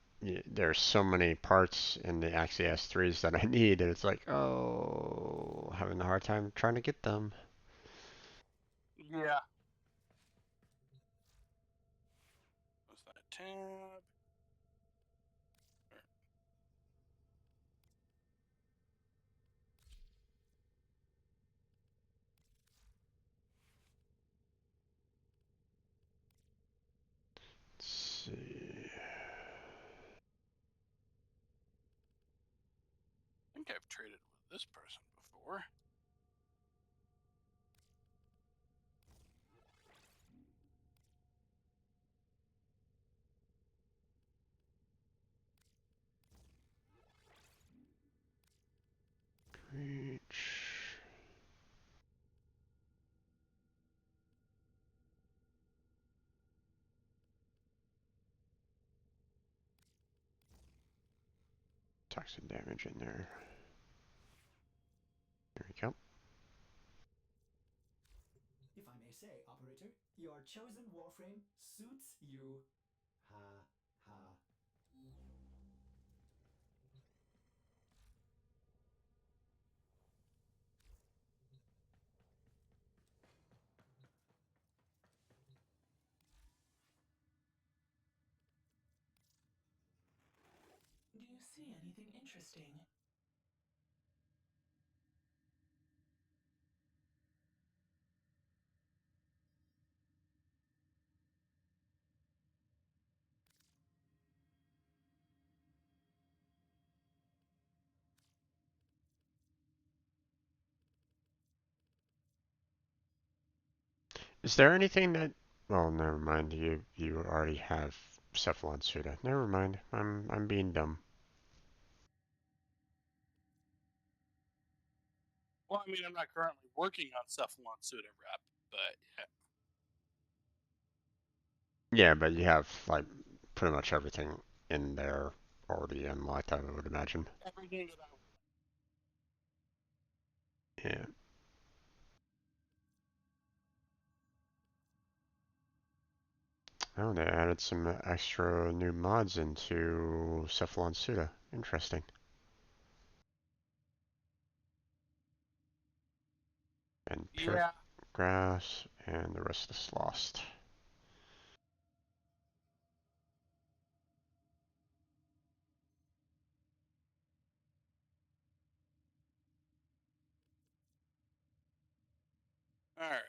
there's so many parts in the Axie S3s that I need, and it's like, oh, having a hard time trying to get them. Yeah. Was that tab? Let's see. I think I've traded with this person before. Reach. Toxin damage in there. There we go. If I may say, operator, your chosen Warframe suits you. Ha ha. Do you see anything interesting? Is there anything that? Oh, never mind. You already have Cephalon Suda. Never mind. I'm being dumb. Well, I mean, I'm not currently working on Cephalon Suda Rep, but yeah. Yeah, but you have like pretty much everything in there already unlocked, I would imagine. Everything that Yeah. Oh, they added some extra new mods into Cephalon Suda. Interesting. And pure Yeah. grass, and the rest is lost. All right.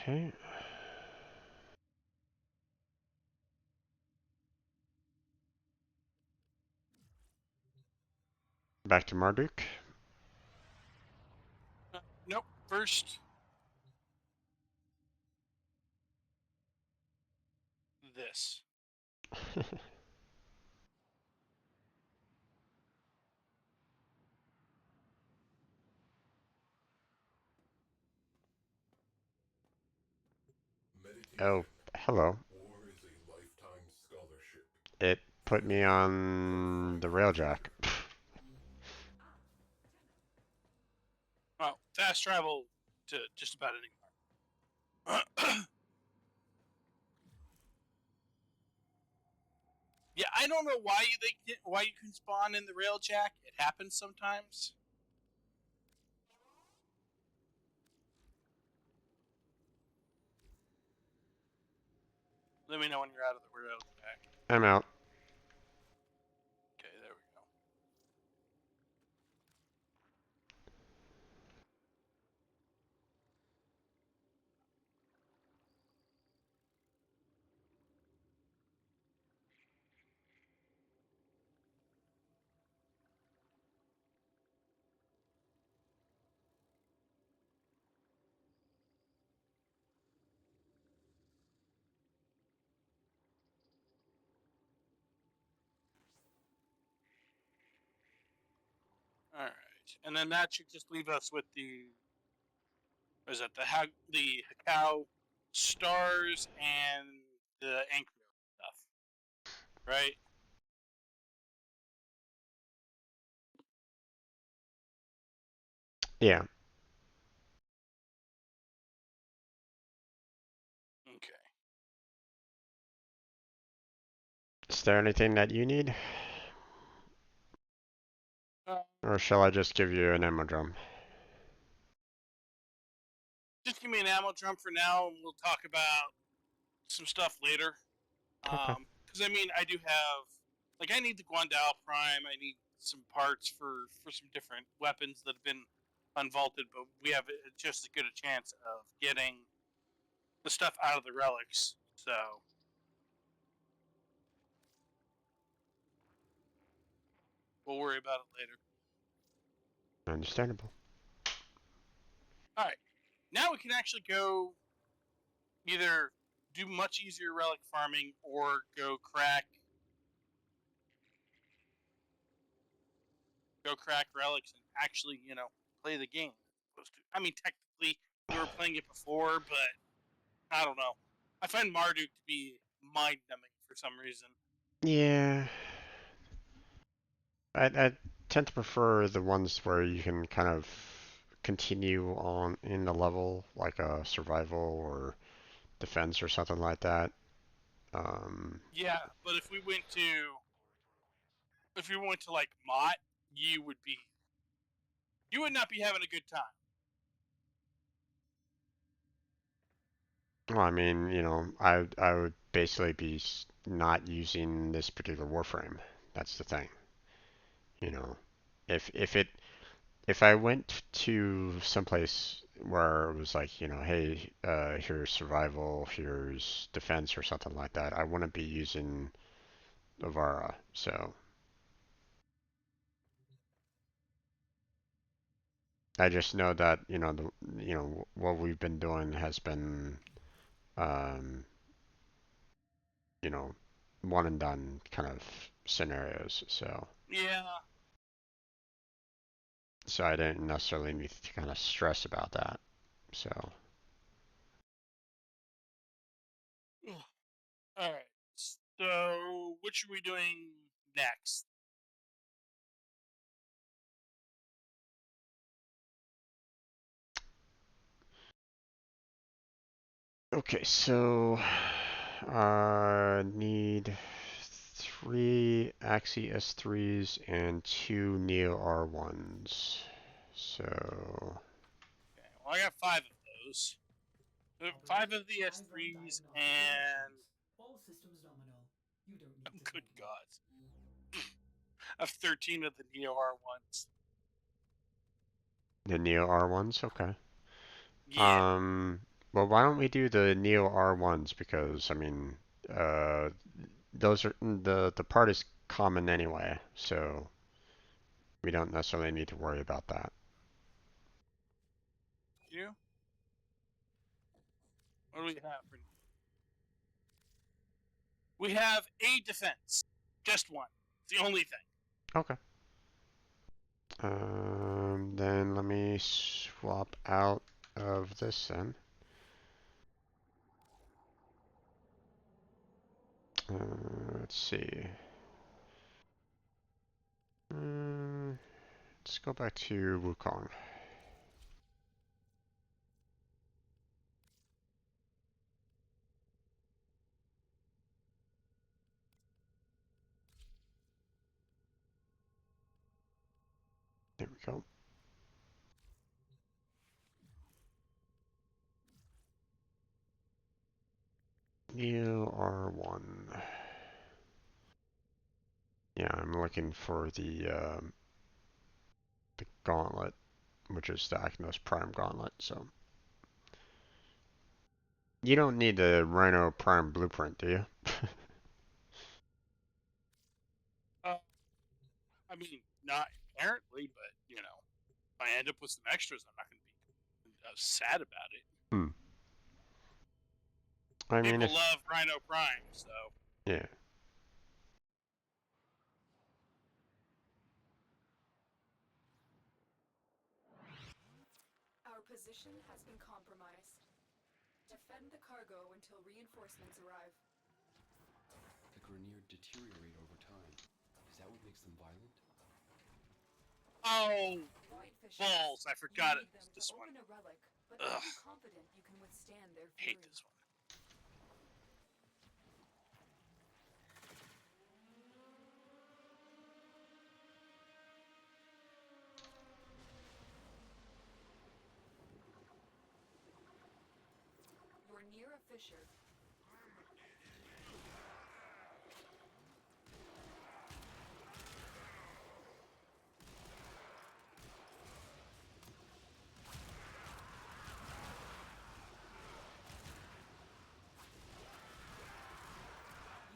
Okay. Back to Marduk. Nope. First, this. Oh, hello. War is a lifetime scholarship. It put me on the railjack. Oh, fast travel to just about anywhere. Yeah, I don't know why why you can spawn in the railjack. It happens sometimes. Let me know when you're out of the railjack. I'm out. Okay, there we go. All right, and then that should just leave us with the what is it the Hakao stars and the anchor stuff, right? Yeah. Okay. Is there anything that you need? Or shall I just give you an ammo drum? Just give me an ammo drum for now, and we'll talk about some stuff later. Okay. Because I mean, I do have like I need the Guandao Prime. I need some parts for some different weapons that have been unvaulted, but we have just as good a chance of getting the stuff out of the relics. So we'll worry about it later. Understandable. All right, now we can actually go either do much easier relic farming or go crack relics and actually, play the game. I mean, technically, we were playing it before, but I don't know. I find Marduk to be mind numbing for some reason. Yeah. I tend to prefer the ones where you can kind of continue on in the level, like a survival or defense or something like that. Yeah, but if we went to like Mott, you would not be having a good time. Well, I mean, I would basically be not using this particular Warframe. That's the thing. You know, if if I went to someplace where it was like, hey, here's survival, here's defense or something like that, I wouldn't be using Avara. So I just know that, what we've been doing has been, um, you know, one and done kind of scenarios. Yeah. So I didn't necessarily need to kind of stress about that. So All right. So, what should we doing next? okay, so I need 3 Axie S3s and 2 Neo R1s. So Okay, well, I got 5 of those. 5 of the S3s and All systems nominal. You don't need oh, to good thank me. God, of 13 of the Neo R1s. the Neo R1s, okay. Yeah. Well, why don't we do the Neo R1s? Because I mean, uh, those are the part is common anyway, so we don't necessarily need to worry about that. You? What do we have for? We have a defense. Just one. It's the only thing. Okay. Then let me swap out of this then. Let's see. go back to Wukong. There we go. You are one. Yeah, I'm looking for the gauntlet, which is the Agnos Prime gauntlet, so. You don't need the Rhino Prime blueprint, do you? I mean, not apparently, but you know, if I end up with some extras, I'm not going to be sad about it. Hmm. I mean, People love Rhino Prime, so. Yeah. Our position has been compromised. Defend the cargo until reinforcements arrive. The Grenier deteriorate over time. Is that what makes them violent? Oh, balls! I forgot it. This one. Open a relic, but are you confident you can withstand their fury? Hate this one. You're near a fissure.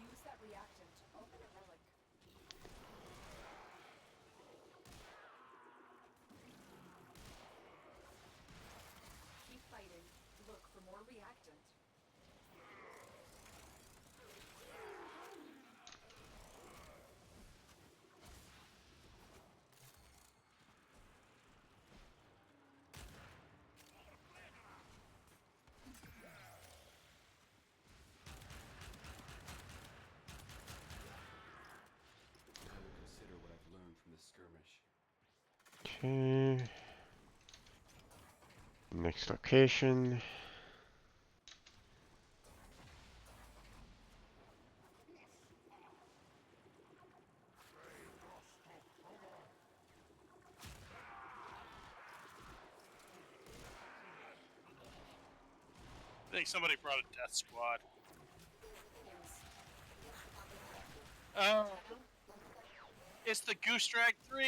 Use that reactant to open a relic. Keep fighting. Look for more reactant. I will consider what I've learned from the skirmish. Okay. Next location. I think somebody brought a death squad. Oh. It's the Goose Drag 3!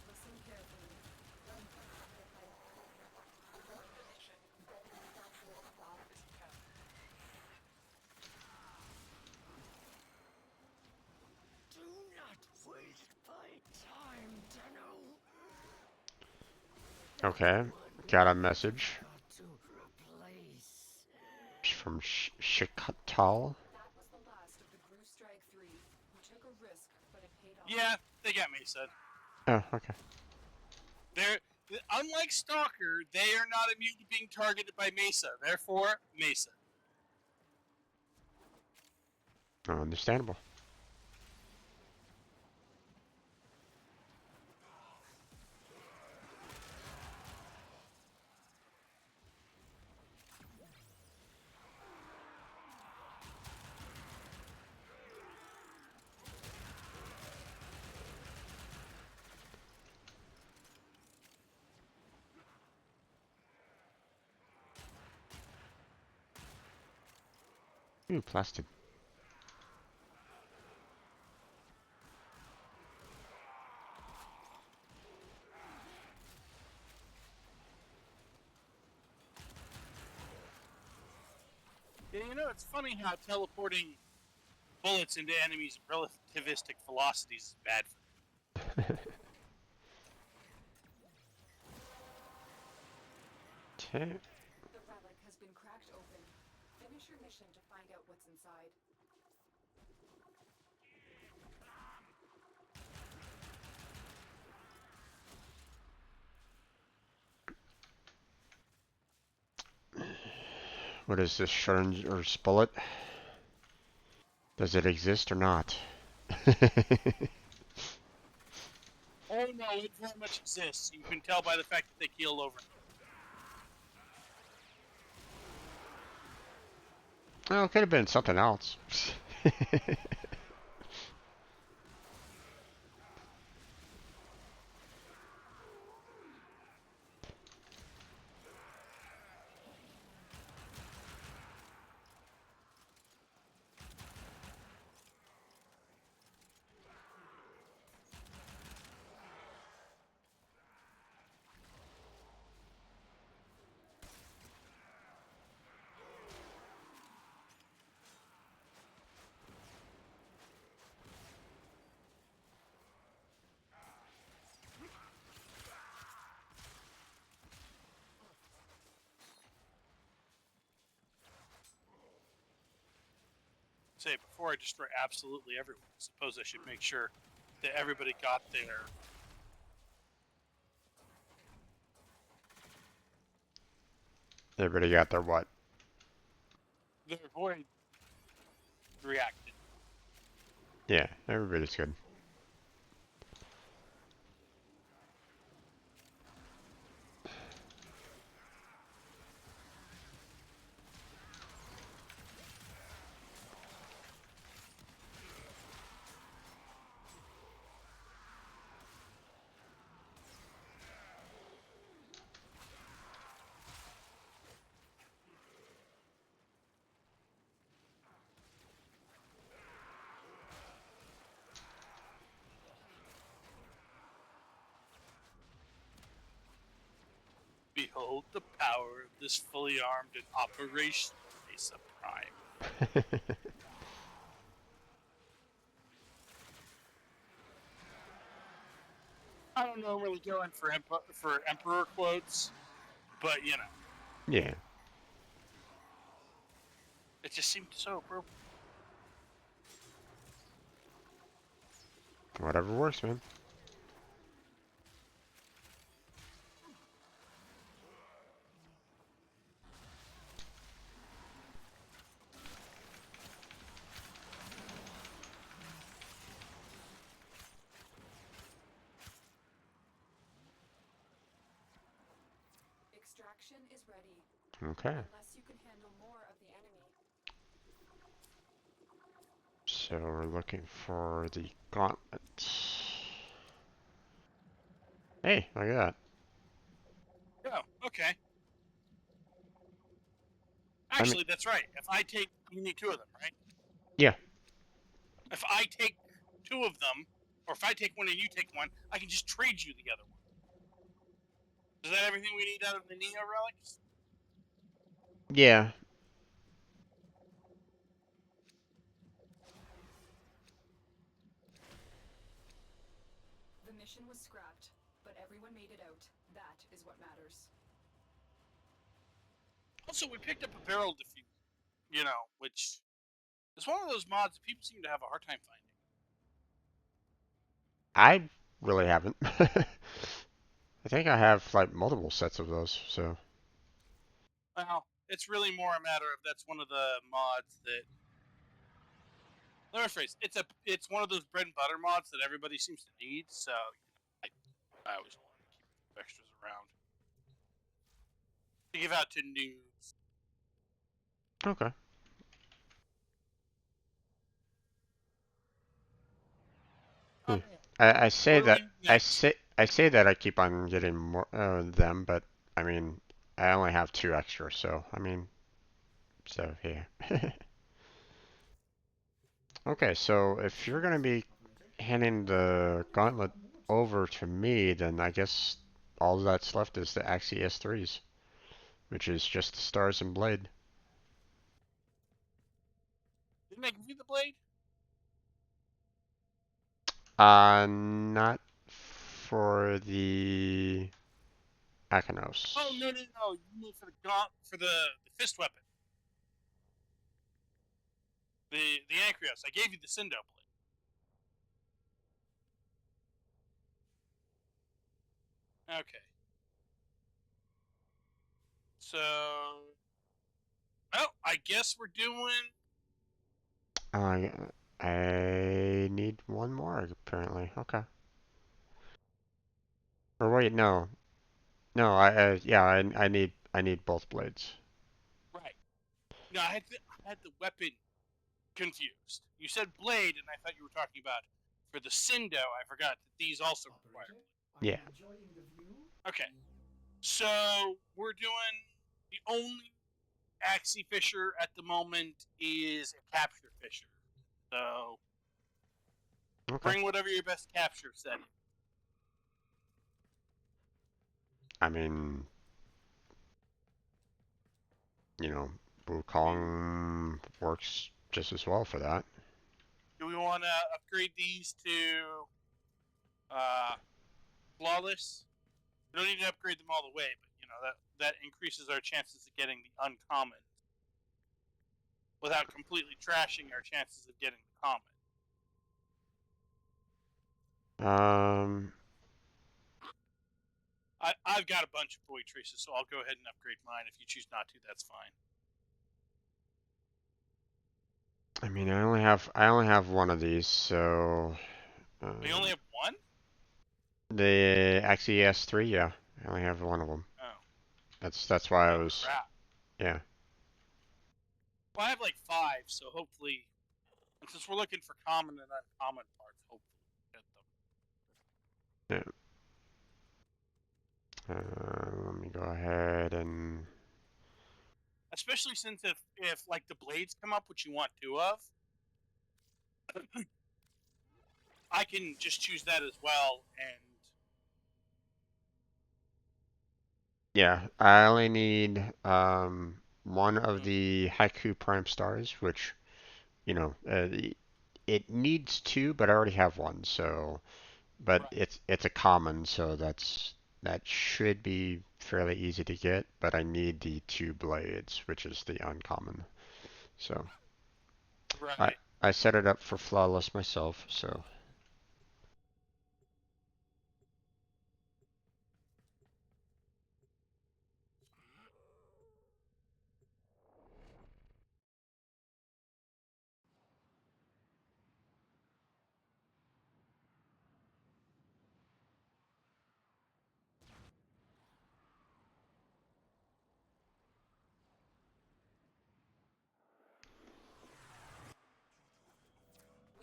Listen carefully. Do not waste my time, Tenno. Okay. Got a message To replace. from Shikatal. That was the last of the Goose Drag 3. We took a risk, but it paid off. Yeah, they got Mesa. Oh, okay. They're unlike Stalker, they are not immune to being targeted by Mesa. Therefore, Mesa. Understandable. Ooh, plastic. Yeah, you know, it's funny how teleporting bullets into enemies at relativistic velocities is bad for them. Okay. The relic has been cracked open. Finish your mission to find out what's inside. What is this, Schrödinger's bullet? Does it exist or not? Oh no, it very much exists. You can tell by the fact that they keel over. Well, it could have been something else. Say, before I destroy absolutely everyone, I suppose I should make sure that everybody got their... Everybody got their what? their void reacted. Yeah, everybody's good. Behold the power of this fully armed and operational Mesa Prime. I don't normally go in for Emperor quotes, but you know. Yeah. It just seemed so appropriate. Whatever works, man. Extraction is ready. Okay. Unless you can handle more of the enemy. So we're looking for the gauntlet. Hey, look at that. Oh, okay. Actually, that's right. If I take... You need two of them, right? Yeah. If I take two of them, or if I take one and you take one, I can just trade you the other one. Is that everything we need out of the Neo relics? Yeah. The mission was scrapped, but everyone made it out. That is what matters. Also, we picked up a barrel diffuser, you know, which is one of those mods that people seem to have a hard time finding. I really haven't. I think I have like multiple sets of those, so. Well, it's really more a matter of that's one of the mods that... Let me rephrase. It's one of those bread and butter mods that everybody seems to need, so I always want to keep extras around. To give out to noobs. Okay. I say that I say that I keep on getting more them, but I mean I only have 2 extra, so I mean, so yeah. Okay, so if you're gonna be handing the gauntlet over to me, then I guess all that's left is the Axie S3s, which is just the stars and blade. Didn't I give you the blade? Not for the Akanos. Oh no! You mean for the fist weapon, the Ancrios. I gave you the Sindo blade. Okay. So Well, I guess we're doing. I need one more apparently. Okay. Or wait, no, no. Yeah, I need both blades. Right. No, I had the weapon confused. You said blade, and I thought you were talking about for the Sindo. I forgot that these also require. Operator, are Yeah. you enjoying the view? Okay. So we're doing the only Axie Fisher at the moment is a capture fisher. So Okay. bring whatever your best capture setting. I mean, you know, Wukong works just as well for that. Do we want to upgrade these to flawless? We don't need to upgrade them all the way, but you know that increases our chances of getting the uncommon without completely trashing our chances of getting the common. I've got a bunch of void traces, so I'll go ahead and upgrade mine. If you choose not to, that's fine. I mean, I only have one of these, so. We only have one? The Axie S3, yeah, I only have one of them. Oh. That's why I Oh, was. crap. Yeah. Well, I have like 5, so hopefully, and since we're looking for common and uncommon parts, hopefully we'll get them. Yeah. Let me go ahead and. Especially since if like the blades come up, which you want 2 of, I can just choose that as well, and Yeah, I only need one of the Haiku Prime Stars, which, you know, it needs 2, but I already have one, so. But right. it's a common, so that should be fairly easy to get. But I need the 2 blades, which is the uncommon. So Right. I set it up for flawless myself. So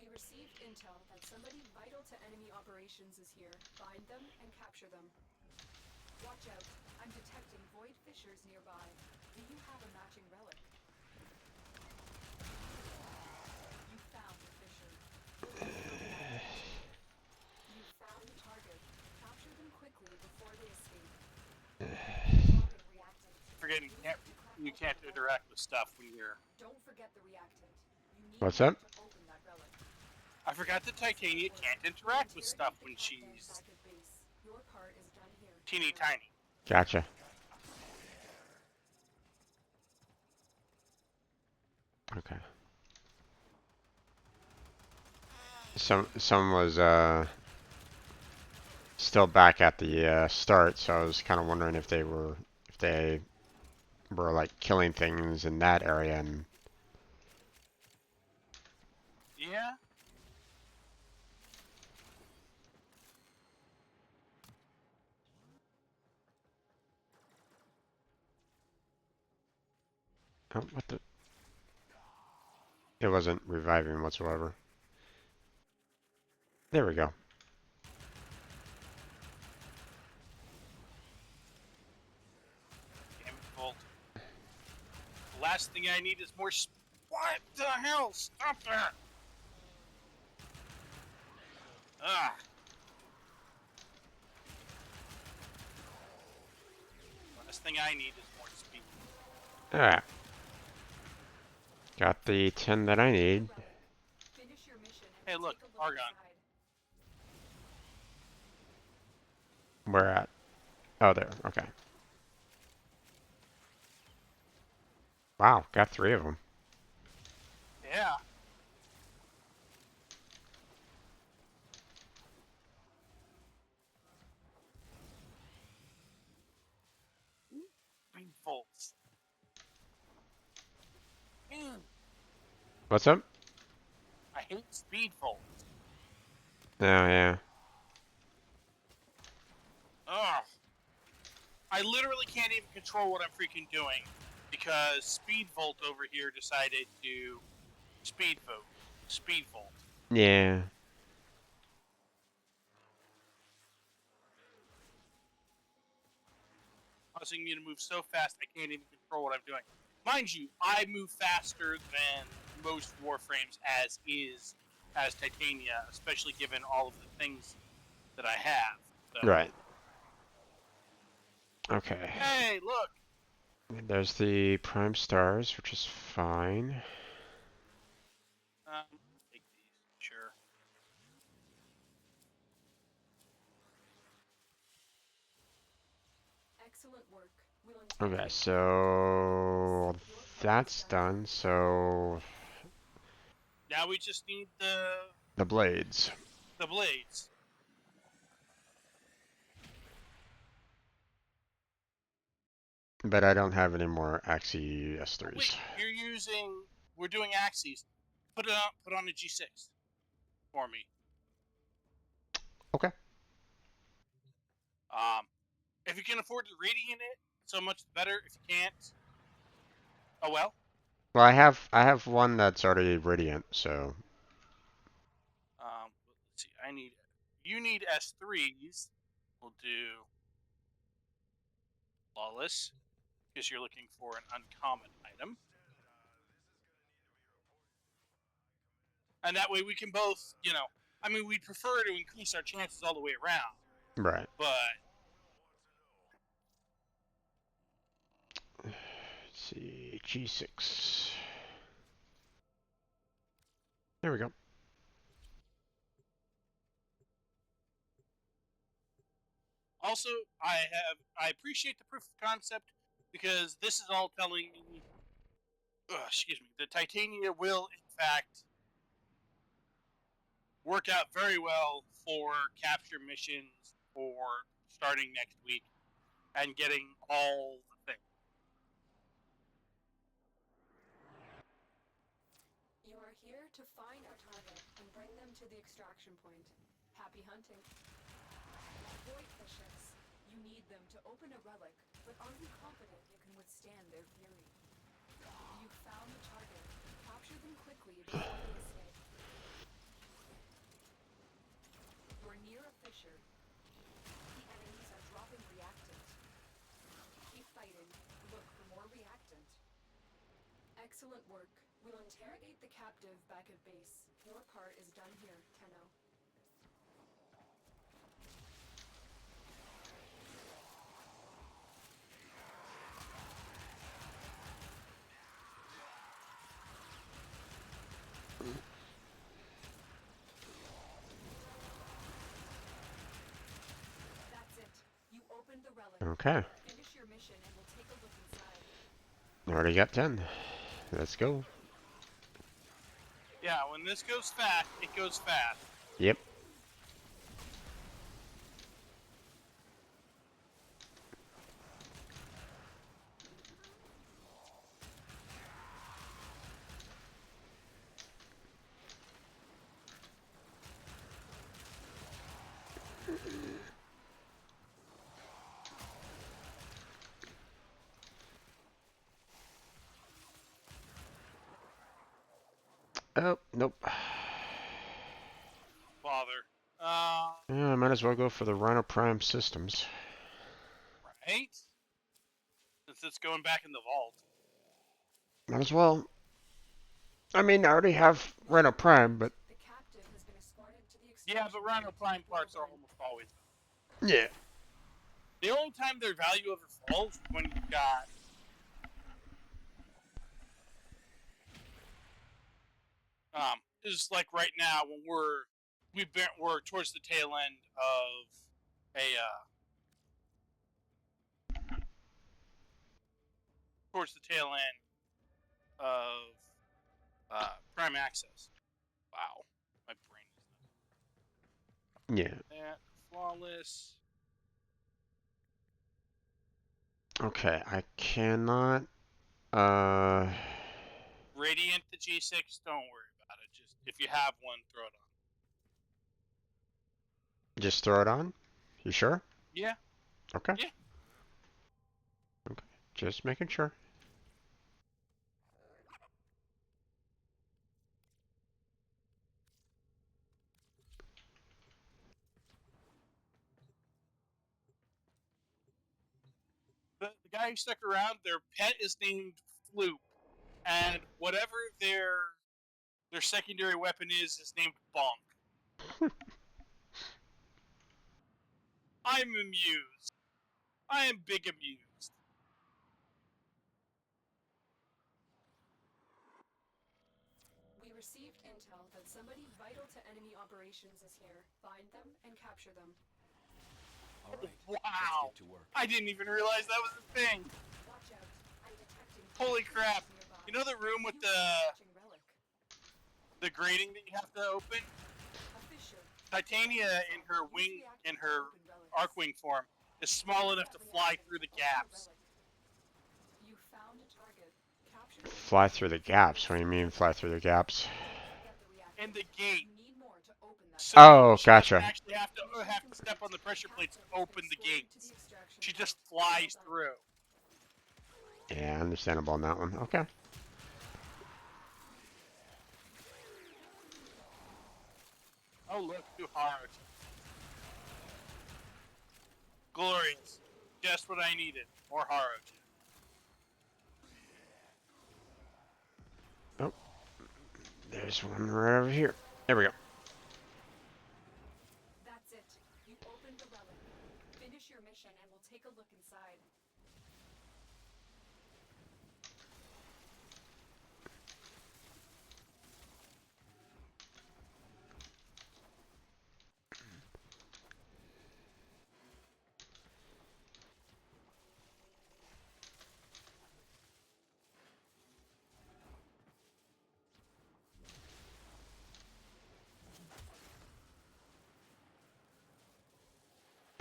We received intel that somebody vital to enemy operations is here. Find them and capture them. Watch out. I'm detecting void fissures nearby. Do you have a matching relic? You found the fissure. You found the target. Capture them quickly before they escape. Dropping reactant. Forgetting you can't interact with stuff when you're. Don't forget the reactant. You need what's up? to open that relic. I forgot that Titania can't interact with stuff when she's Your part is done here. teeny tiny. Gotcha. Okay. Some was still back at the start, so I was kind of wondering if they were like killing things in that area and. Yeah. Oh, what the? It wasn't reviving whatsoever. There we go. Damn it, Bolt. The last thing I need is more. What the hell? Stop that! Ah. Last thing I need is more speed. Alright. Got the 10 that I need. Hey, look, Argon. Where at? Oh, there. Okay. Wow, got 3 of them. Yeah. Green bolts. What's up? I hate speed vaults. Oh, yeah. Ugh. I literally can't even control what I'm freaking doing because Speed Volt over here decided to speed vault. Yeah. Causing me to move so fast I can't even control what I'm doing. Mind you, I move faster than most Warframes as Titania, especially given all of the things that I have. So. Right. Okay. Hey, look! And there's the prime stars, which is fine. Take these, sure. Excellent work. We'll Okay, interrogate so that's done. So Now we just need the blades. the blades. But I don't have any more Axie Oh, S3s. wait, we're doing axes. Put on a G6 for me. Okay. If you can afford to radiant it, so much the better. If you can't, oh well. Well, I have one that's already radiant, so Let's see. You need S3s. We'll do flawless because you're looking for an uncommon item, and that way we can both, I mean, we'd prefer to increase our chances all the way around, right. but Let's see, G6. There we go. also I appreciate the proof of concept because this is all telling me, excuse me, the Titania will in fact work out very well for capture missions for starting next week and getting all the things. You are here to find our target and bring them to the extraction point. Happy hunting. Void fishes. You need them to open a relic, but are you confident you can withstand their fury? You've found the target. Capture them quickly before they escape. You're near a fissure. The enemies are dropping reactant. Keep fighting. Look for more reactant. Excellent work. We'll interrogate the captive back at base. Your part is done here, Tenno. That's it. You opened the relic. Okay. Finish your mission and we'll take a look inside. Already got 10. Let's go. Yeah, when this goes fast, it goes fast. Yep. Oh, nope. Bother. Yeah, I might as well go for the Rhino Prime systems. Right? Since it's going back in the vault. Might as well. I mean, I already have Rhino Prime, but The captive has been escorted to the Yeah, but Rhino Prime parts are almost always. yeah. The only time their value ever falls is when you've got is like right now when we're towards the tail end of a towards the tail end of Prime Access. Wow, my brain is Yeah. that flawless. Okay, I cannot. Radiant the G6, don't worry about it. Just if you have one, throw it on. Just throw it on? You sure? Yeah. Okay. Yeah. Okay. Just making sure. The guy who stuck around, their pet is named Floop, and whatever their secondary weapon is named Bonk. I'm amused. I am big amused. We received intel that somebody vital to enemy operations is here. Find them and capture them. All right. Wow. Let's get to work. I didn't even realize that was a thing. Watch out. I'm detecting Holy crap. nearby. You know the room with Relic. the grating that you have to open? A fissure. Titania in her Arcwing form is small enough to fly through the gaps. You found a target. Capture Fly through the gaps. What do you mean fly through the gaps? And the gate. So Oh, she gotcha. doesn't actually have to step on the pressure plates to open the gates. She just flies through. Yeah, understandable on that one. Okay. Oh look, new Haro. Glorious. Just what I needed. More Haro. Oh. There's one right over here. There we go. That's it. You opened the relic. Finish your mission and we'll take a look inside.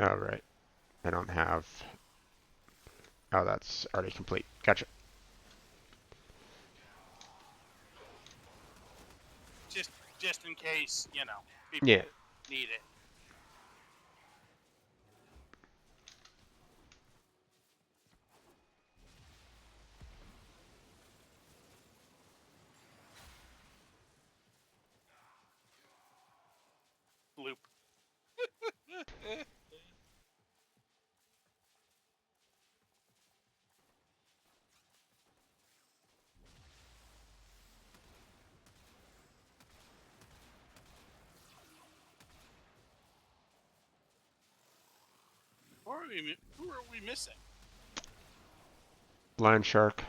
Oh, right. I don't have... Oh, that's already complete. Gotcha. Just in case, you know, people Yeah. need it. Loop. Who are we missing? Land shark.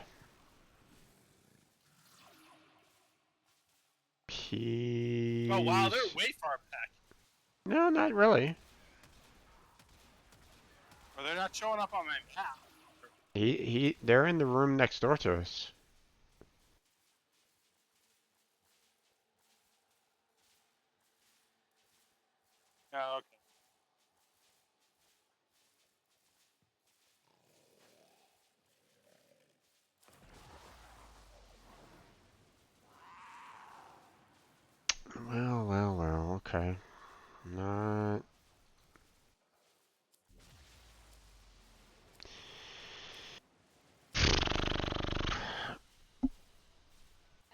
He's... Oh wow, they're way far back. No, not really. Or they're not showing up on my map. They're in the room next door to us. Oh, okay. Well, okay. Not...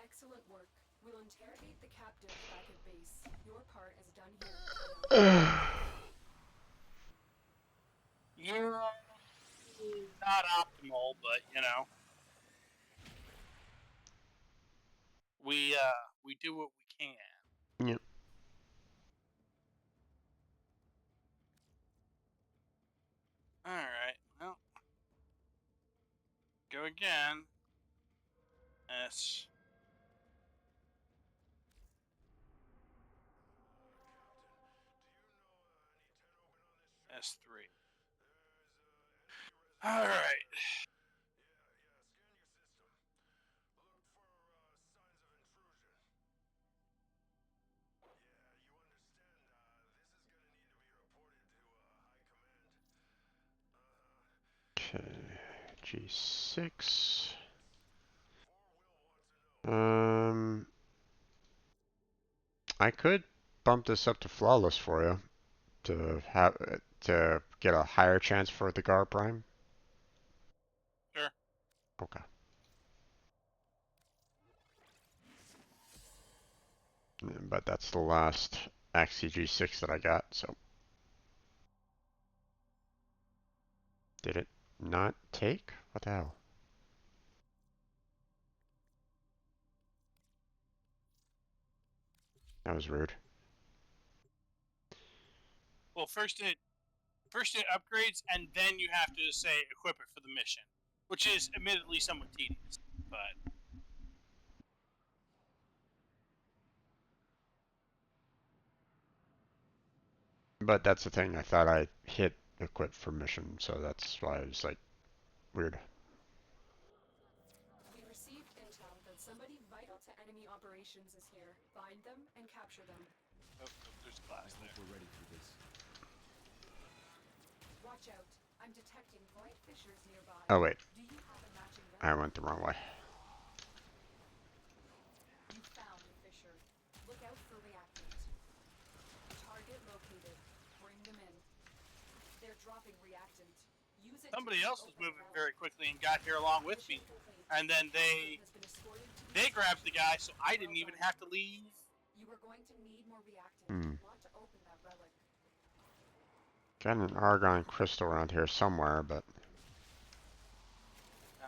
Excellent work. We'll interrogate the captive back at base. Your part is done here. Yeah, not optimal, but you know, we do what we can. Yep. All right, well, go again. S. S3. All right. Okay. G6. I could bump this up to flawless for you to get a higher chance for the Gar Prime. Sure. Okay. But that's the last XCG6 that I got, so. Did it not take? What the hell? That was rude. Well, first it upgrades, and then you have to say equip it for the mission, which is admittedly somewhat tedious, but. But that's the thing, I thought I hit equip for mission, so that's why I was like, weird. We received intel that somebody vital to enemy operations is here. Find them and capture them. Oh, there's glass there. We're ready for this. Watch out. I'm detecting bright fissures nearby. Oh wait, Do you have a matching I relic? went the wrong way. You found a fissure. Look out for reactant. Target located. Bring them in. They're dropping reactant. Use it. Somebody else was moving very quickly and got here along with me, and then they grabbed the guy, so I didn't even have to leave. You are going to need more reactant. Want to open that relic. Got an argon crystal around here somewhere, but.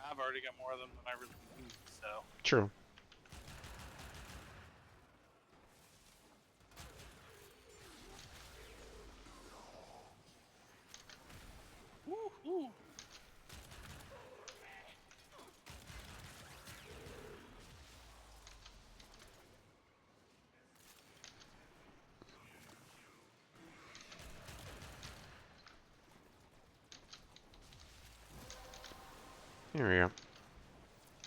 I've already got more of them than I really need, so. True. Woo-hoo. Here we go.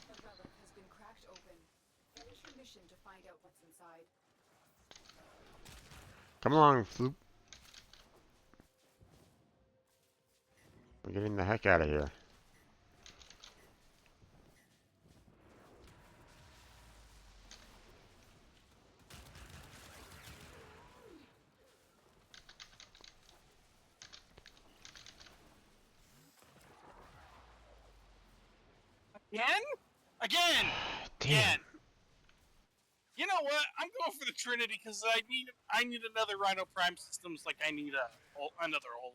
The relic has been cracked open. Finish your mission to find out what's inside. Come along, Floop. We're getting the heck out of here. Again? Damn. Again. You know what? I'm going for the Trinity because I need another Rhino Prime systems like I need another hole.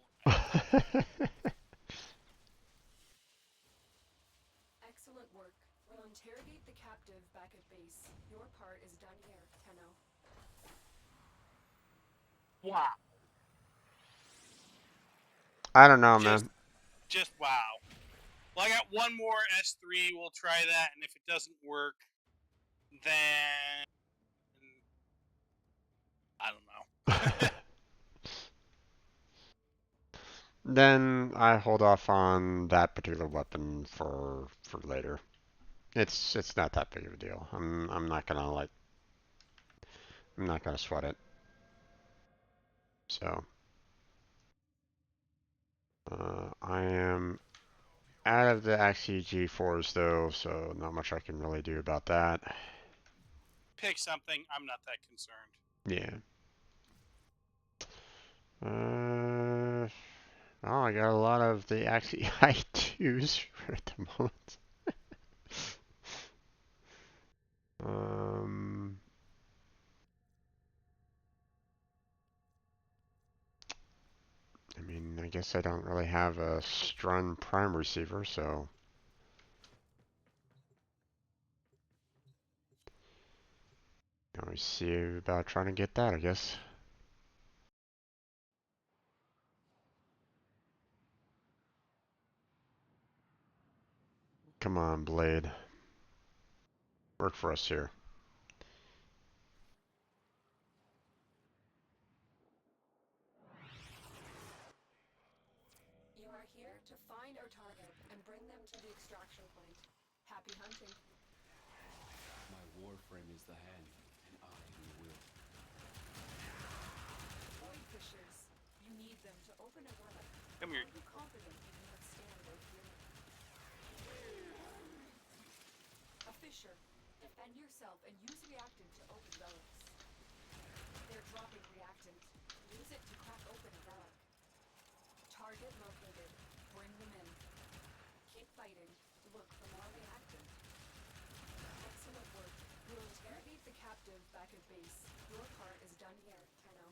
Excellent work. We'll interrogate the captive back at base. Your part is done here, Tenno. Wow. I don't know, man. Just wow. Well, I got one more S3. We'll try that, and if it doesn't work, then I don't know. Then I hold off on that particular weapon for later. It's not that big of a deal. I'm not gonna sweat it. So I am out of the XCG4s though, so not much I can really do about that. Pick something. I'm not that concerned. Yeah. Well, I got a lot of the XCI2s at the moment. I mean, I guess I don't really have a Strun Prime receiver, so. Always see about trying to get that, I guess. Come on, Blade. Work for us here. You are here to find our target and bring them to the extraction point. Happy hunting. My Warframe is the hand, and I am the will. Void fissures. You need them to open a relic. Come here. Are you confident you can withstand their fury? A fissure. Defend yourself. yourself and use reactant to open relics. They're dropping reactant. Use it to crack open a relic. Target located. Bring them in. Keep fighting. Look for more reactant. Excellent work. We'll interrogate the captive back at base. Your part is done here, Tenno.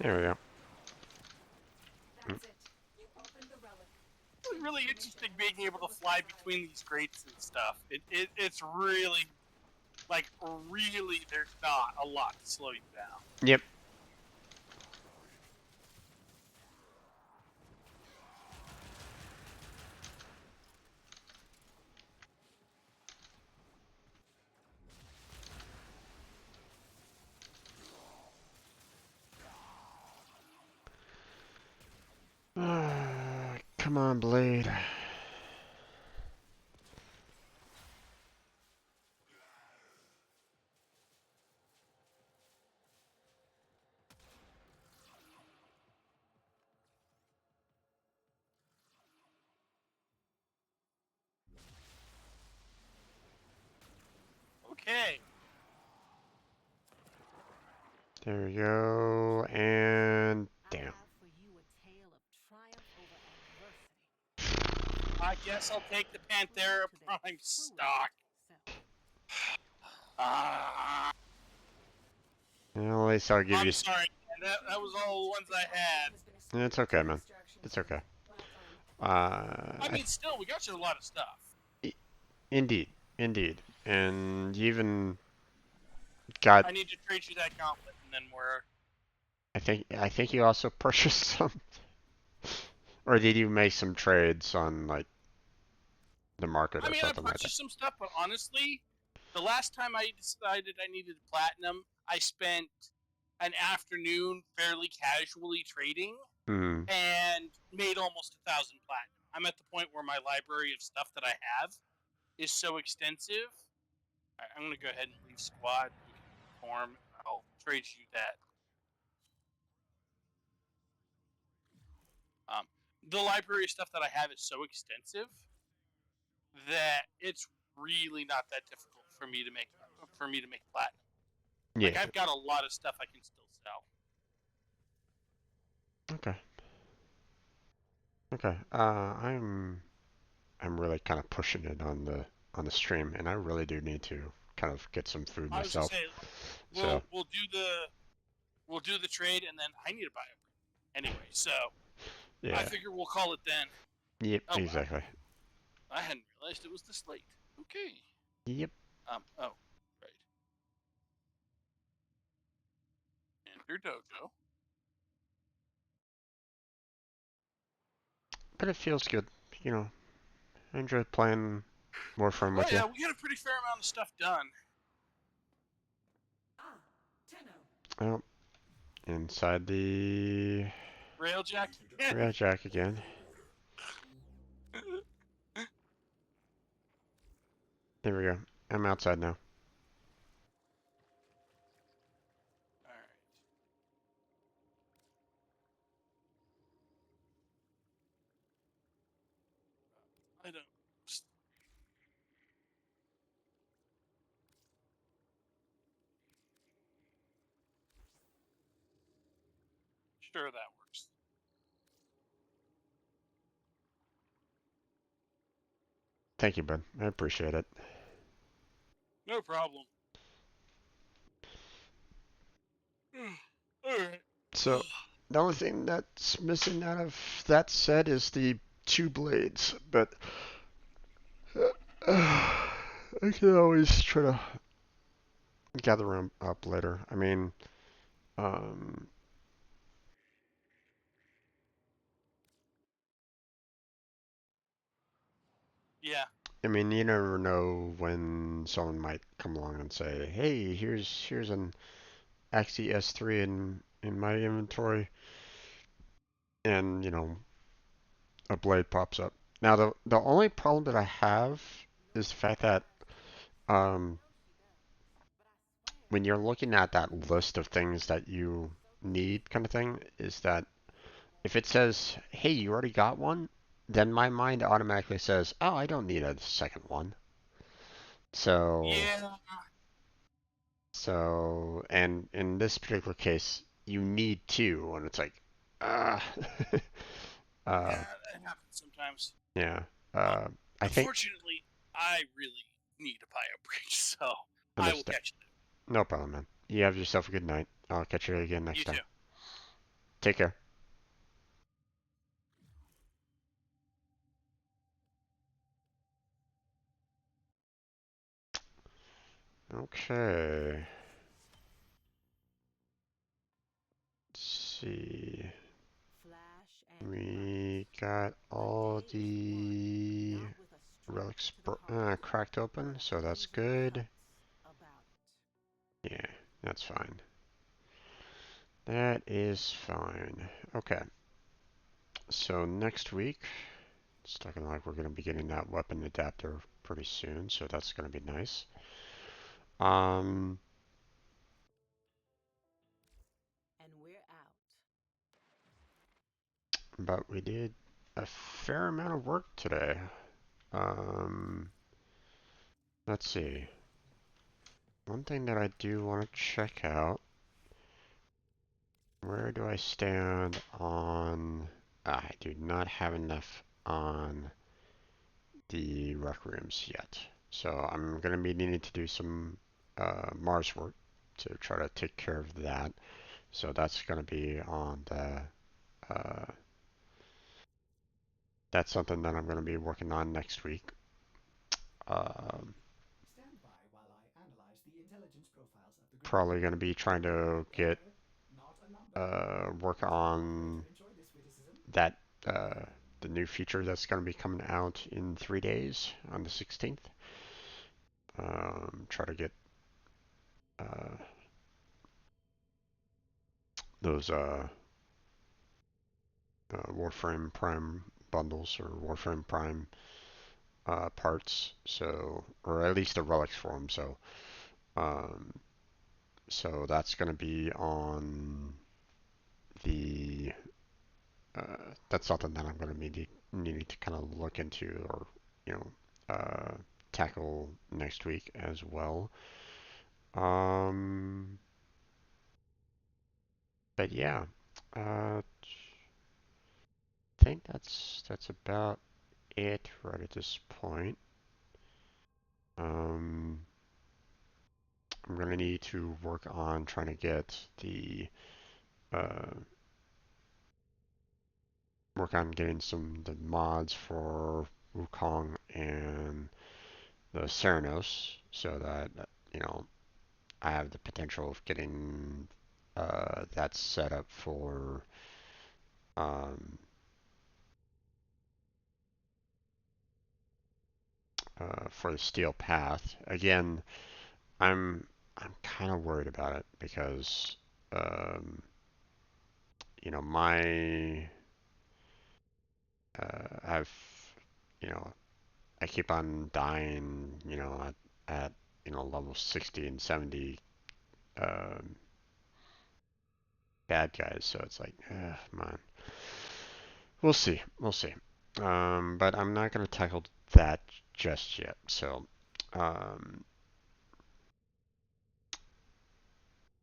There we go. That's it. You opened the relic. It's really interesting being able to fly between these grates and stuff. It's really, like, really, there's not a lot to slow you down. Yep. Come on, Blade. Okay. There we go, and damn. I guess I'll take the Panthera Prime stock. Well, at least I'll give you. I'm sorry, man. That was all the ones I had. It's okay, man. It's okay. I mean, still, we got you a lot of stuff. Indeed, indeed, and you even got. I need to trade you that gauntlet, and then we're. I think you also purchased some, or did you make some trades on like the market I or mean, I something like that? purchased some stuff, but honestly, the last time I decided I needed platinum, I spent an afternoon fairly casually trading and made almost 1,000 platinum. I'm at the point where my library of stuff that I have is so extensive. I'm going to go ahead and leave squad. We can form. I'll trade you that. The library of stuff that I have is so extensive that it's really not that difficult for me to make platinum. Yeah. Like, I've got a lot of stuff I can still sell. Okay. Okay. I'm really kind of pushing it on the stream, and I really do need to kind of get some food myself. I was gonna say, we'll do the trade, and then I need to buy it anyway. So yeah. I figure we'll call it then. Yep. Oh, exactly. Wow. I hadn't realized it was this late. Okay. Yep. Oh, right. Enter dojo. But it feels good, you know. I enjoy playing Warframe with you. Yeah, we got a pretty fair amount of stuff done. Oh, inside the Railjack. Railjack again. There we go. I'm outside now. I don't. Sure, that works. Thank you, bud. I appreciate it. No problem. Alright. So, the only thing that's missing out of that set is the 2 blades, but I can always try to gather them up later. I mean, Yeah. I mean, you never know when someone might come along and say, "Hey, here's an Axie S3 in my inventory," and a blade pops up. Now, the only problem that I have is the fact that um, when you're looking at that list of things that you need, kind of thing, is that if it says, "Hey, you already got one," then my mind automatically says, "Oh, I don't need a second one." So, Yeah. and in this particular case, you need two, and it's like, ah, uh, Yeah, that happens sometimes. yeah. Uh, Uh, I think Unfortunately, I really need to buy a bridge, so I will understood. catch you No problem, man. You have yourself a good night. I'll catch you again there. next You time. too. Take care. Okay. Let's see. Flash and We got all the relics cracked open, so that's good. about Yeah, that's fine. That is fine. Okay. So next week, it's looking like we're going to be getting that weapon adapter pretty soon, so that's going to be nice. and we're out. But we did a fair amount of work today. Um, let's see. One thing that I do want to check out, where do I stand on... I do not have enough on the rec rooms yet. So I'm going to be needing to do some Mars work to try to take care of that. So that's going to be on the... that's something that I'm going to be working on next week. Um, Stand by while I analyze the intelligence profiles of the Probably Grineer. going to be trying to get Not a number. work Operator, on enjoy this witticism. that the new feature that's going to be coming out in 3 days on the 16th. Try to get those Warframe Prime bundles or Warframe Prime parts, so or at least the relics for them. Um, so that's going to be on the that's something that I'm going to be needing to kind of look into or you know tackle next week as well. Um, but yeah, I think that's about it right at this point. Um, I'm gonna need to work on trying to get the uh, work on getting the mods for Wukong and the Ceranos so that I have the potential of getting that set up um, for the Steel Path. Again, I'm kind of worried about it because um, my I've you know I keep on dying at level 60 and 70 um, bad guys, so it's like man, we'll see. But I'm not gonna tackle that just yet. So um,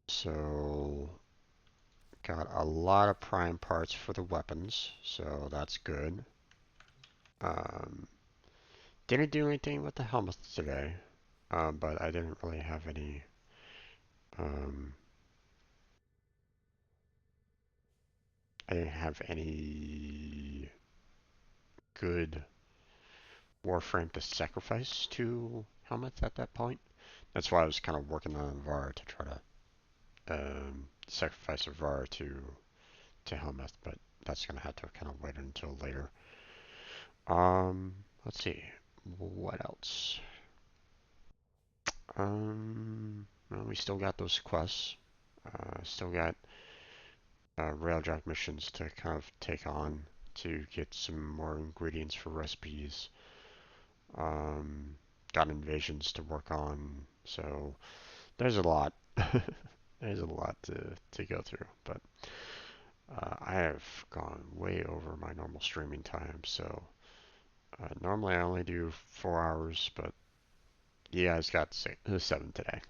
so got a lot of prime parts for the weapons, so that's good. Um, didn't do anything with the helmets today, but I didn't really have any. Um, I didn't have any good Warframe to sacrifice to helmets at that point. That's why I was kind of working on Var to try to sacrifice a Var to helmet, but that's gonna have to kind of wait until later. Let's see. what else? Well, we still got those quests. Still got railjack missions to kind of take on to get some more ingredients for recipes. Got invasions to work on. So there's a lot. There's a lot to go through, but I have gone way over my normal streaming time. So normally I only do 4 hours, but you guys got 7 today.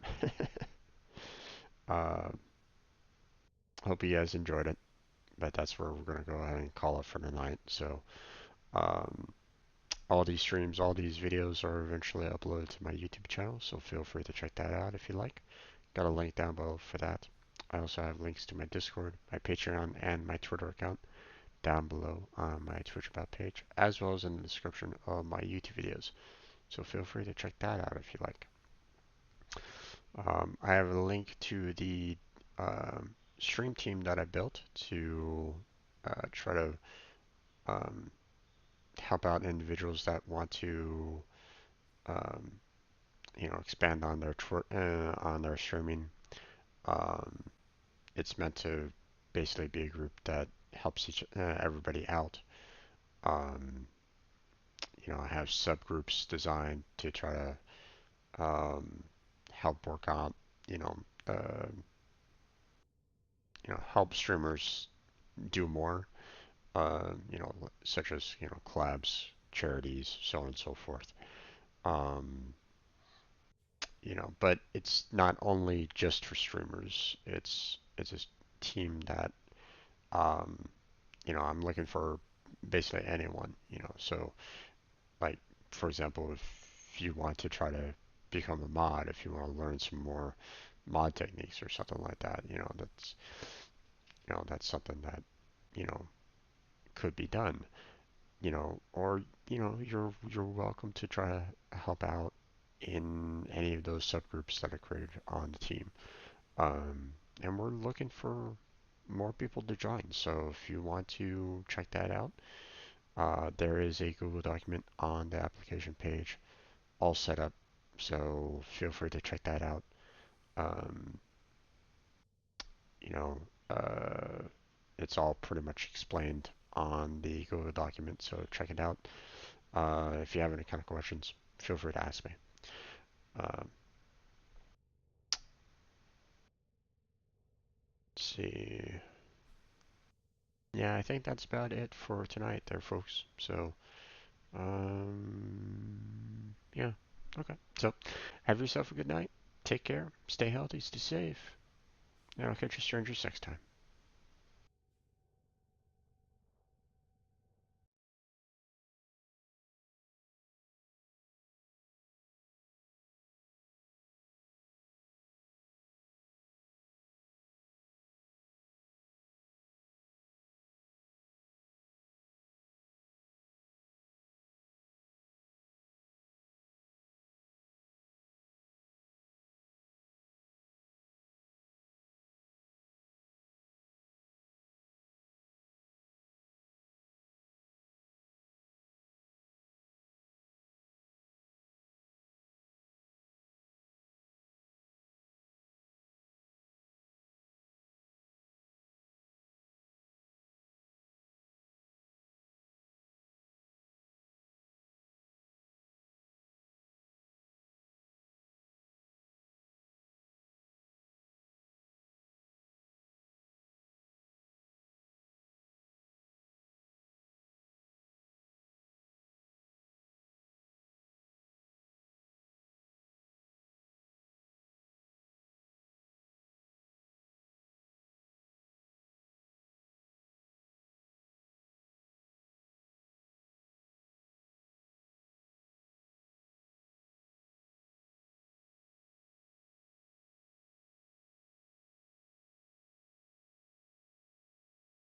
uh, Hope you guys enjoyed it, but that's where we're going to go ahead and call it for tonight. So um, all these streams, all these videos are eventually uploaded to my YouTube channel, so feel free to check that out if you like. Got a link down below for that. I also have links to my Discord, my Patreon, and my Twitter account down below on my Twitch about page, as well as in the description of my YouTube videos. So feel free to check that out if you like. I have a link to the stream team that I built to try to um, help out individuals that want to, um, expand on their on their streaming. Um, it's meant to basically be a group that helps everybody out. Um, I have subgroups designed to try to help work out, you know, uh, help streamers do more. Such as collabs, charities, so on and so forth. Um, but it's not only just for streamers. It's a team that um, I'm looking for basically anyone. So like for example, if you want to try to become a mod, if you want to learn some more mod techniques or something like that, that's something that you know could be done. Or you're welcome to try to help out in any of those subgroups that are created on the team. And we're looking for more people to join. So if you want to check that out, there is a Google document on the application page all set up. So feel free to check that out. Um, you know, uh, it's all pretty much explained on the Google document. So check it out. If you have any kind of questions, feel free to ask me. Um, let's see. Yeah, I think that's about it for tonight there, folks. So, yeah. Okay. So, have yourself a good night. Take care. Stay healthy. Stay safe. And I'll catch you strangers next time.